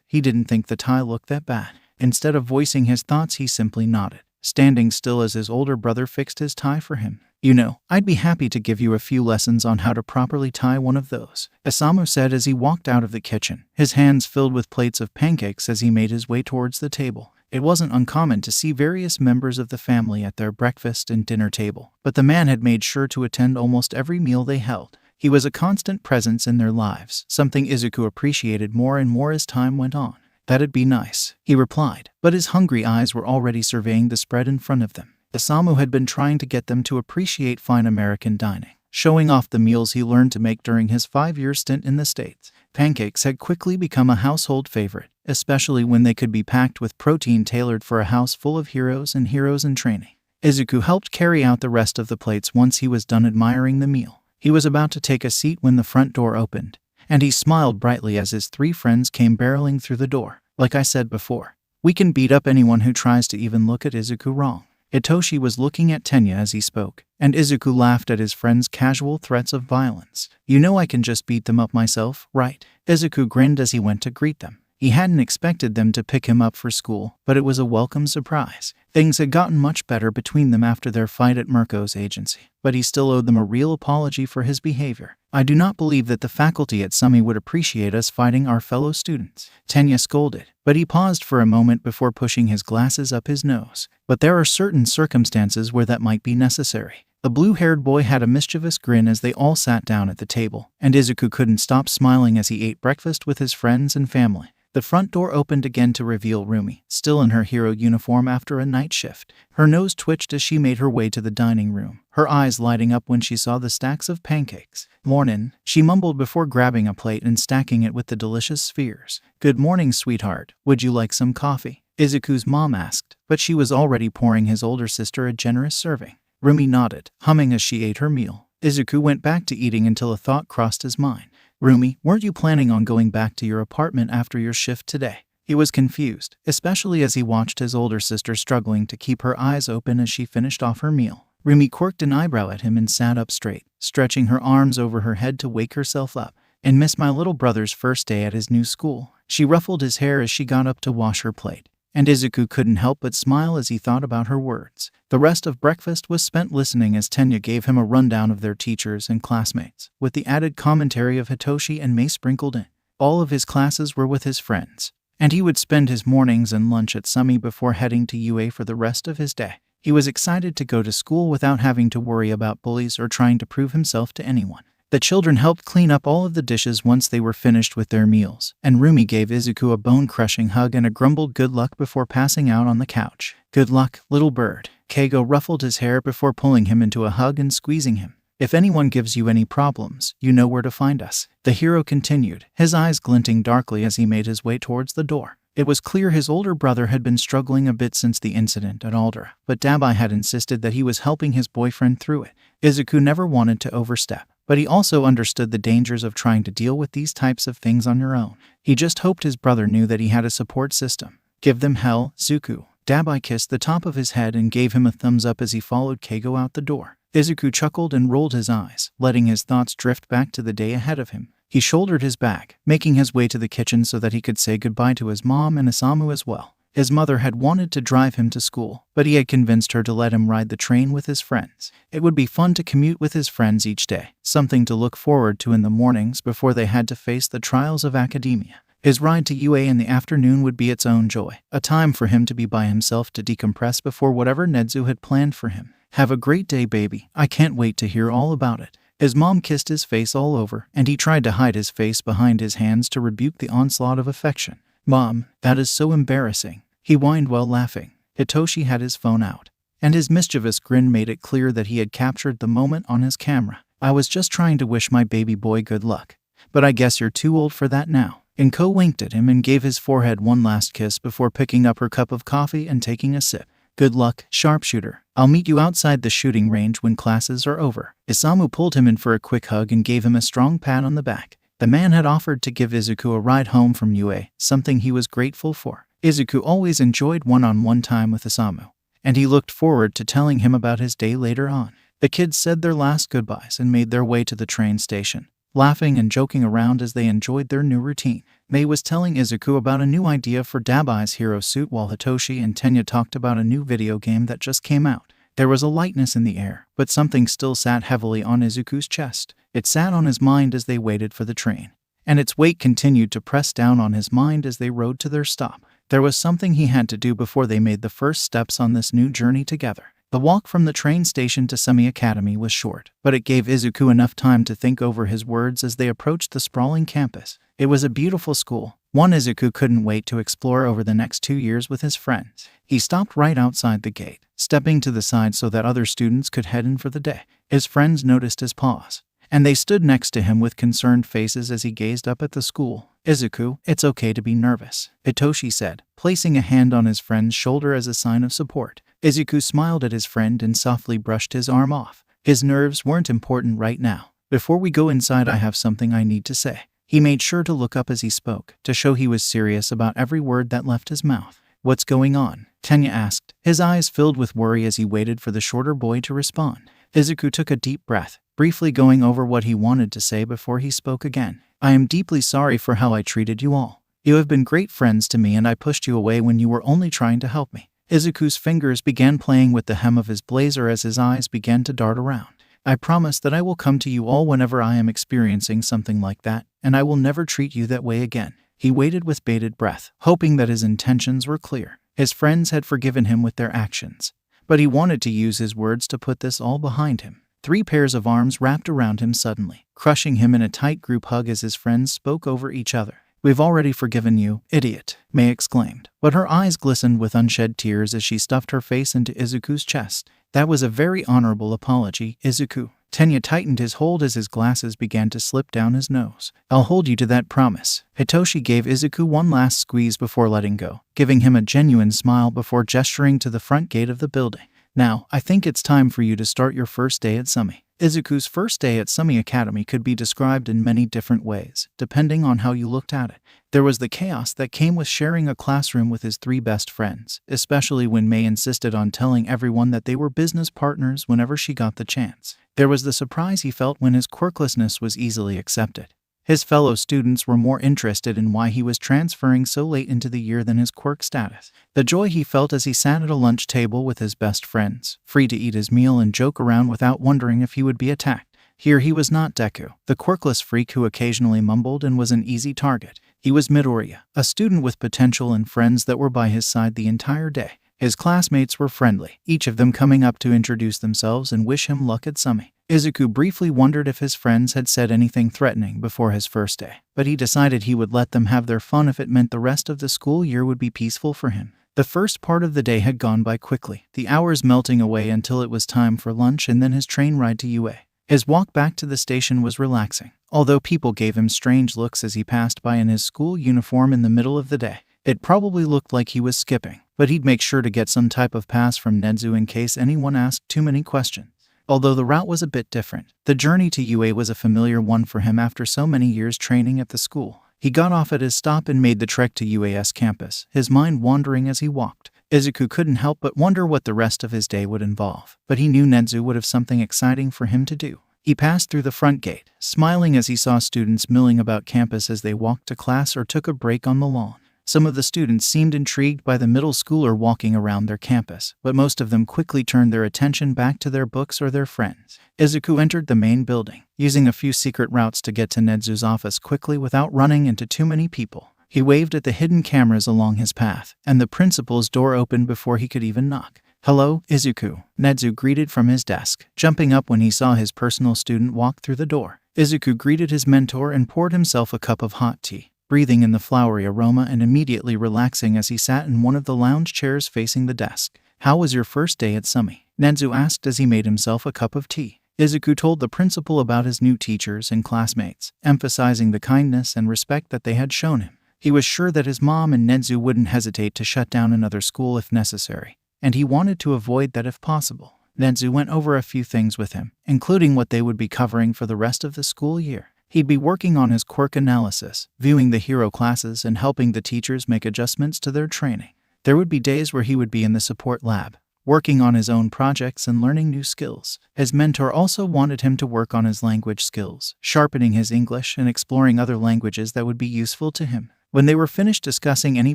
He didn't think the tie looked that bad. Instead of voicing his thoughts, he simply nodded, standing still as his older brother fixed his tie for him. You know, I'd be happy to give you a few lessons on how to properly tie one of those, Isamu said as he walked out of the kitchen, his hands filled with plates of pancakes as he made his way towards the table. It wasn't uncommon to see various members of the family at their breakfast and dinner table, but the man had made sure to attend almost every meal they held. He was a constant presence in their lives, something Izuku appreciated more and more as time went on. That'd be nice, he replied, but his hungry eyes were already surveying the spread in front of them. Isamu had been trying to get them to appreciate fine American dining, showing off the meals he learned to make during his 5-year stint in the States. Pancakes had quickly become a household favorite, especially when they could be packed with protein tailored for a house full of heroes and heroes in training. Izuku helped carry out the rest of the plates once he was done admiring the meal. He was about to take a seat when the front door opened, and he smiled brightly as his 3 friends came barreling through the door. Like I said before, we can beat up anyone who tries to even look at Izuku wrong. Hitoshi was looking at Tenya as he spoke, and Izuku laughed at his friend's casual threats of violence. You know I can just beat them up myself, right? Izuku grinned as he went to greet them. He hadn't expected them to pick him up for school, but it was a welcome surprise. Things had gotten much better between them after their fight at Mirko's agency, but he still owed them a real apology for his behavior. I do not believe that the faculty at Sumi would appreciate us fighting our fellow students, Tenya scolded, but he paused for a moment before pushing his glasses up his nose. But there are certain circumstances where that might be necessary. The blue-haired boy had a mischievous grin as they all sat down at the table, and Izuku couldn't stop smiling as he ate breakfast with his friends and family. The front door opened again to reveal Rumi, still in her hero uniform after a night shift. Her nose twitched as she made her way to the dining room, her eyes lighting up when she saw the stacks of pancakes. Mornin', she mumbled before grabbing a plate and stacking it with the delicious spheres. Good morning, sweetheart. Would you like some coffee? Izuku's mom asked, but she was already pouring his older sister a generous serving. Rumi nodded, humming as she ate her meal. Izuku went back to eating until a thought crossed his mind. Rumi, weren't you planning on going back to your apartment after your shift today? He was confused, especially as he watched his older sister struggling to keep her eyes open as she finished off her meal. Rumi quirked an eyebrow at him and sat up straight, stretching her arms over her head to wake herself up. And miss my little brother's first day at his new school. She ruffled his hair as she got up to wash her plate, and Izuku couldn't help but smile as he thought about her words. The rest of breakfast was spent listening as Tenya gave him a rundown of their teachers and classmates, with the added commentary of Hitoshi and Mei sprinkled in. All of his classes were with his friends, and he would spend his mornings and lunch at Sumi before heading to UA for the rest of his day. He was excited to go to school without having to worry about bullies or trying to prove himself to anyone. The children helped clean up all of the dishes once they were finished with their meals, and Rumi gave Izuku a bone-crushing hug and a grumbled good luck before passing out on the couch. Good luck, little bird. Keigo ruffled his hair before pulling him into a hug and squeezing him. If anyone gives you any problems, you know where to find us. The hero continued, his eyes glinting darkly as he made his way towards the door. It was clear his older brother had been struggling a bit since the incident at Aldera, but Dabai had insisted that he was helping his boyfriend through it. Izuku never wanted to overstep, but he also understood the dangers of trying to deal with these types of things on your own. He just hoped his brother knew that he had a support system. Give them hell, Zuko. Dabai kissed the top of his head and gave him a thumbs up as he followed Keigo out the door. Izuku chuckled and rolled his eyes, letting his thoughts drift back to the day ahead of him. He shouldered his bag, making his way to the kitchen so that he could say goodbye to his mom and Isamu as well. His mother had wanted to drive him to school, but he had convinced her to let him ride the train with his friends. It would be fun to commute with his friends each day, something to look forward to in the mornings before they had to face the trials of academia. His ride to UA in the afternoon would be its own joy, a time for him to be by himself to decompress before whatever Nezu had planned for him. Have a great day, baby. I can't wait to hear all about it. His mom kissed his face all over, and he tried to hide his face behind his hands to rebuke the onslaught of affection. Mom, that is so embarrassing, he whined while laughing. Hitoshi had his phone out, and his mischievous grin made it clear that he had captured the moment on his camera. I was just trying to wish my baby boy good luck, but I guess you're too old for that now. Inko winked at him and gave his forehead one last kiss before picking up her cup of coffee and taking a sip. Good luck, sharpshooter. I'll meet you outside the shooting range when classes are over. Isamu pulled him in for a quick hug and gave him a strong pat on the back. The man had offered to give Izuku a ride home from UA, something he was grateful for. Izuku always enjoyed one-on-one time with Isamu, and he looked forward to telling him about his day later on. The kids said their last goodbyes and made their way to the train station, laughing and joking around as they enjoyed their new routine. Mei was telling Izuku about a new idea for Dabai's hero suit while Hitoshi and Tenya talked about a new video game that just came out. There was a lightness in the air, but something still sat heavily on Izuku's chest. It sat on his mind as they waited for the train, and its weight continued to press down on his mind as they rode to their stop. There was something he had to do before they made the first steps on this new journey together. The walk from the train station to Semi Academy was short, but it gave Izuku enough time to think over his words as they approached the sprawling campus. It was a beautiful school, one Izuku couldn't wait to explore over the next 2 years with his friends. He stopped right outside the gate, stepping to the side so that other students could head in for the day. His friends noticed his pause, and they stood next to him with concerned faces as he gazed up at the school. Izuku, it's okay to be nervous, Hitoshi said, placing a hand on his friend's shoulder as a sign of support. Izuku smiled at his friend and softly brushed his arm off. His nerves weren't important right now. Before we go inside, I have something I need to say. He made sure to look up as he spoke, to show he was serious about every word that left his mouth. What's going on? Tenya asked, his eyes filled with worry as he waited for the shorter boy to respond. Izuku took a deep breath, briefly going over what he wanted to say before he spoke again. I am deeply sorry for how I treated you all. You have been great friends to me and I pushed you away when you were only trying to help me. Izuku's fingers began playing with the hem of his blazer as his eyes began to dart around. I promise that I will come to you all whenever I am experiencing something like that, and I will never treat you that way again. He waited with bated breath, hoping that his intentions were clear. His friends had forgiven him with their actions, but he wanted to use his words to put this all behind him. 3 pairs of arms wrapped around him suddenly, crushing him in a tight group hug as his friends spoke over each other. We've already forgiven you, idiot, Mei exclaimed, but her eyes glistened with unshed tears as she stuffed her face into Izuku's chest. That was a very honorable apology, Izuku. Tenya tightened his hold as his glasses began to slip down his nose. I'll hold you to that promise. Hitoshi gave Izuku one last squeeze before letting go, giving him a genuine smile before gesturing to the front gate of the building. Now, I think it's time for you to start your first day at Semi. Izuku's first day at Semi Academy could be described in many different ways, depending on how you looked at it. There was the chaos that came with sharing a classroom with his 3 best friends, especially when Mei insisted on telling everyone that they were business partners whenever she got the chance. There was the surprise he felt when his quirklessness was easily accepted. His fellow students were more interested in why he was transferring so late into the year than his quirk status. The joy he felt as he sat at a lunch table with his best friends, free to eat his meal and joke around without wondering if he would be attacked. Here he was not Deku, the quirkless freak who occasionally mumbled and was an easy target. He was Midoriya, a student with potential and friends that were by his side the entire day. His classmates were friendly, each of them coming up to introduce themselves and wish him luck at Semi. Izuku briefly wondered if his friends had said anything threatening before his first day, but he decided he would let them have their fun if it meant the rest of the school year would be peaceful for him. The first part of the day had gone by quickly, the hours melting away until it was time for lunch and then his train ride to UA. His walk back to the station was relaxing, although people gave him strange looks as he passed by in his school uniform in the middle of the day. It probably looked like he was skipping, but he'd make sure to get some type of pass from Nezu in case anyone asked too many questions. Although the route was a bit different, the journey to UA was a familiar one for him after so many years training at the school. He got off at his stop and made the trek to UA's campus, his mind wandering as he walked. Izuku couldn't help but wonder what the rest of his day would involve, but he knew Nezu would have something exciting for him to do. He passed through the front gate, smiling as he saw students milling about campus as they walked to class or took a break on the lawn. Some of the students seemed intrigued by the middle schooler walking around their campus, but most of them quickly turned their attention back to their books or their friends. Izuku entered the main building, using a few secret routes to get to Nezu's office quickly without running into too many people. He waved at the hidden cameras along his path, and the principal's door opened before he could even knock. "Hello, Izuku," Nezu greeted from his desk, jumping up when he saw his personal student walk through the door. Izuku greeted his mentor and poured himself a cup of hot tea, breathing in the flowery aroma and immediately relaxing as he sat in one of the lounge chairs facing the desk. "How was your first day at Sumi?" Nezu asked as he made himself a cup of tea. Izuku told the principal about his new teachers and classmates, emphasizing the kindness and respect that they had shown him. He was sure that his mom and Nezu wouldn't hesitate to shut down another school if necessary, and he wanted to avoid that if possible. Nezu went over a few things with him, including what they would be covering for the rest of the school year. He'd be working on his quirk analysis, viewing the hero classes and helping the teachers make adjustments to their training. There would be days where he would be in the support lab, working on his own projects and learning new skills. His mentor also wanted him to work on his language skills, sharpening his English and exploring other languages that would be useful to him. When they were finished discussing any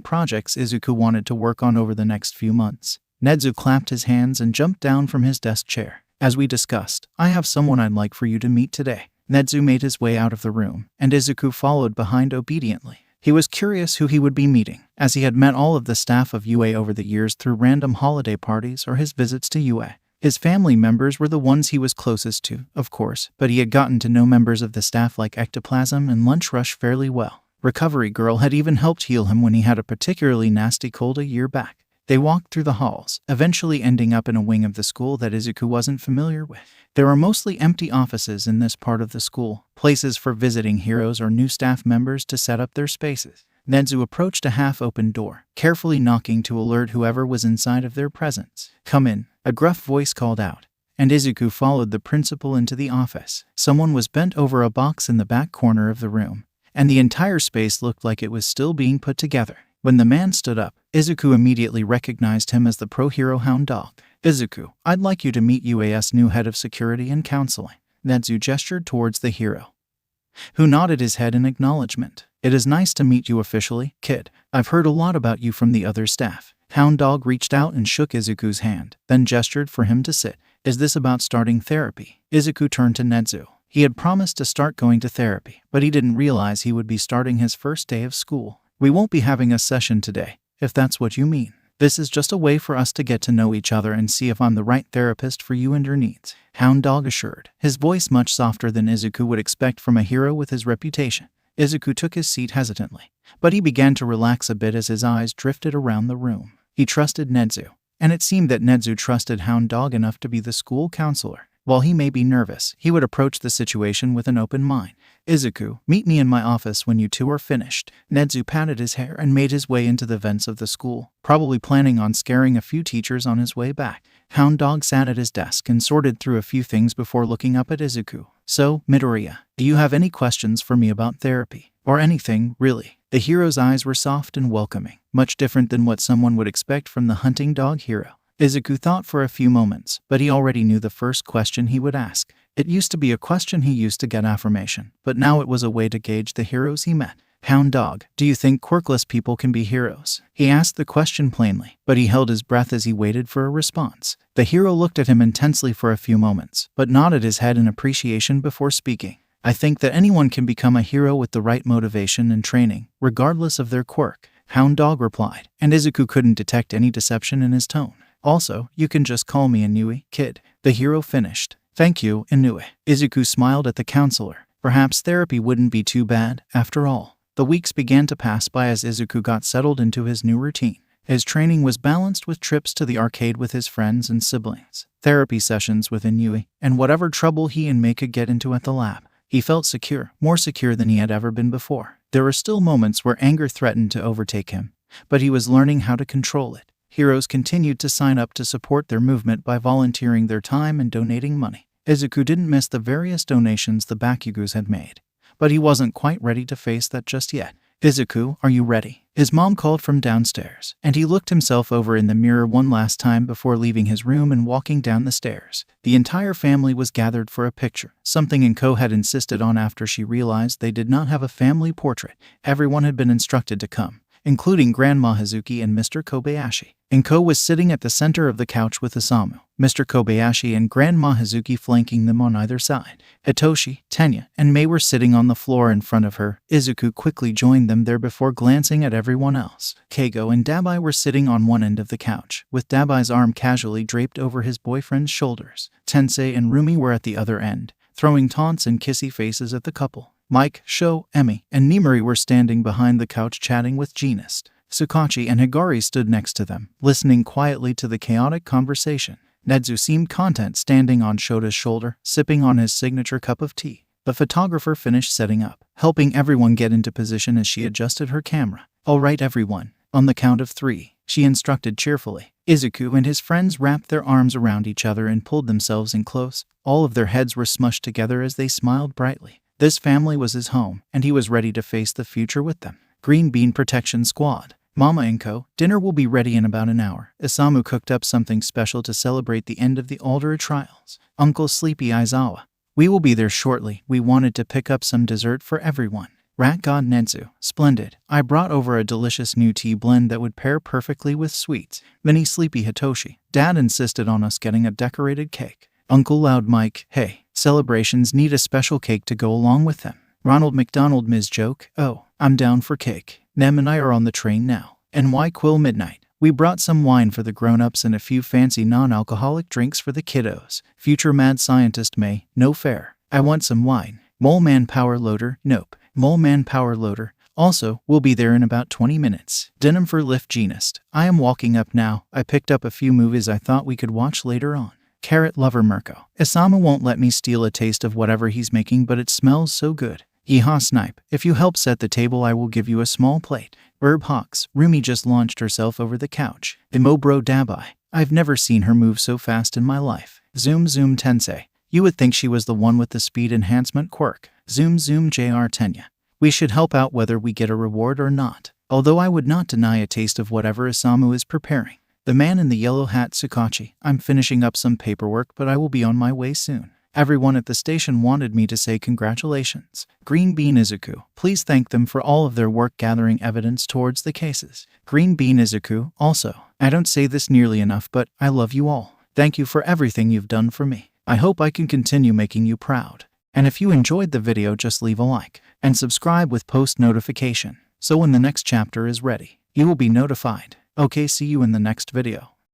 projects Izuku wanted to work on over the next few months, Nezu clapped his hands and jumped down from his desk chair. "As we discussed, I have someone I'd like for you to meet today." Nezu made his way out of the room, and Izuku followed behind obediently. He was curious who he would be meeting, as he had met all of the staff of UA over the years through random holiday parties or his visits to UA. His family members were the ones he was closest to, of course, but he had gotten to know members of the staff like Ectoplasm and Lunch Rush fairly well. Recovery Girl had even helped heal him when he had a particularly nasty cold a year back. They walked through the halls, eventually ending up in a wing of the school that Izuku wasn't familiar with. There were mostly empty offices in this part of the school, places for visiting heroes or new staff members to set up their spaces. Nezu approached a half-open door, carefully knocking to alert whoever was inside of their presence. "Come in," a gruff voice called out, and Izuku followed the principal into the office. Someone was bent over a box in the back corner of the room, and the entire space looked like it was still being put together. When the man stood up, Izuku immediately recognized him as the pro-hero Hound Dog. "Izuku, I'd like you to meet UA's new head of security and counseling." Nezu gestured towards the hero, who nodded his head in acknowledgement. "It is nice to meet you officially, kid. I've heard a lot about you from the other staff." Hound Dog reached out and shook Izuku's hand, then gestured for him to sit. "Is this about starting therapy?" Izuku turned to Nezu. He had promised to start going to therapy, but he didn't realize he would be starting his first day of school. "We won't be having a session today, if that's what you mean. This is just a way for us to get to know each other and see if I'm the right therapist for you and your needs," Hound Dog assured, his voice much softer than Izuku would expect from a hero with his reputation. Izuku took his seat hesitantly, but he began to relax a bit as his eyes drifted around the room. He trusted Nezu, and it seemed that Nezu trusted Hound Dog enough to be the school counselor. While he may be nervous, he would approach the situation with an open mind. "Izuku, meet me in my office when you two are finished." Nezu patted his hair and made his way into the vents of the school, probably planning on scaring a few teachers on his way back. Hound Dog sat at his desk and sorted through a few things before looking up at Izuku. "So, Midoriya, do you have any questions for me about therapy? Or anything, really?" The hero's eyes were soft and welcoming, much different than what someone would expect from the hunting dog hero. Izuku thought for a few moments, but he already knew the first question he would ask. It used to be a question he used to get affirmation, but now it was a way to gauge the heroes he met. "Hound Dog, do you think quirkless people can be heroes?" He asked the question plainly, but he held his breath as he waited for a response. The hero looked at him intensely for a few moments, but nodded his head in appreciation before speaking. "I think that anyone can become a hero with the right motivation and training, regardless of their quirk," Hound Dog replied, and Izuku couldn't detect any deception in his tone. "Also, you can just call me Inui, kid," the hero finished. "Thank you, Inui." Izuku smiled at the counselor. Perhaps therapy wouldn't be too bad, after all. The weeks began to pass by as Izuku got settled into his new routine. His training was balanced with trips to the arcade with his friends and siblings, therapy sessions with Inui, and whatever trouble he and Mei could get into at the lab. He felt secure, more secure than he had ever been before. There were still moments where anger threatened to overtake him, but he was learning how to control it. Heroes continued to sign up to support their movement by volunteering their time and donating money. Izuku didn't miss the various donations the Bakugus had made, but he wasn't quite ready to face that just yet. "Izuku, are you ready?" His mom called from downstairs, and he looked himself over in the mirror one last time before leaving his room and walking down the stairs. The entire family was gathered for a picture, something Inko had insisted on after she realized they did not have a family portrait. Everyone had been instructed to come, including Grandma Hazuki and Mr. Kobayashi. Inko was sitting at the center of the couch with Isamu, Mr. Kobayashi and Grandma Hazuki flanking them on either side. Hitoshi, Tenya, and Mei were sitting on the floor in front of her. Izuku quickly joined them there before glancing at everyone else. Keigo and Dabai were sitting on one end of the couch, with Dabai's arm casually draped over his boyfriend's shoulders. Tensei and Rumi were at the other end, throwing taunts and kissy faces at the couple. Mike, Sho, Emi, and Nimori were standing behind the couch chatting with Genist. Tsukachi and Higari stood next to them, listening quietly to the chaotic conversation. Nedzu seemed content standing on Shota's shoulder, sipping on his signature cup of tea. The photographer finished setting up, helping everyone get into position as she adjusted her camera. "All right, everyone. On the count of 3, she instructed cheerfully. Izuku and his friends wrapped their arms around each other and pulled themselves in close. All of their heads were smushed together as they smiled brightly. This family was his home, and he was ready to face the future with them. Green Bean Protection Squad. Mama Inko, dinner will be ready in about an hour. Isamu cooked up something special to celebrate the end of the Aldera trials. Uncle Sleepy Aizawa. We will be there shortly. We wanted to pick up some dessert for everyone. Rat God Netsu. Splendid. I brought over a delicious new tea blend that would pair perfectly with sweets. Mini Sleepy Hitoshi. Dad insisted on us getting a decorated cake. Uncle Loud Mike. Hey, celebrations need a special cake to go along with them. Ronald McDonald Ms. Joke. Oh, I'm down for cake. Nem and I are on the train now. NY Quill Midnight. We brought some wine for the grown-ups and a few fancy non-alcoholic drinks for the kiddos. Future Mad Scientist May. No fair. I want some wine. Mole Man Power Loader. Nope. Mole Man Power Loader. Also, we'll be there in about 20 minutes. Denim for Lift Genist. I am walking up now. I picked up a few movies I thought we could watch later on. Carrot Lover Mirko. Isamu won't let me steal a taste of whatever he's making, but it smells so good. Yeehaw Snipe. If you help set the table, I will give you a small plate. Herb Hawks. Rumi just launched herself over the couch. Imobro Dabai. I've never seen her move so fast in my life. Zoom Zoom Tensei. You would think she was the one with the speed enhancement quirk. Zoom Zoom JR Tenya. We should help out whether we get a reward or not. Although I would not deny a taste of whatever Isamu is preparing. The man in the yellow hat Tsukachi. I'm finishing up some paperwork, but I will be on my way soon. Everyone at the station wanted me to say congratulations. Green Bean Izuku. Please thank them for all of their work gathering evidence towards the cases. Green Bean Izuku. Also, I don't say this nearly enough, but I love you all. Thank you for everything you've done for me. I hope I can continue making you proud. And if you enjoyed the video, just leave a like and subscribe with post notification, so when the next chapter is ready, you will be notified. Okay, see you in the next video.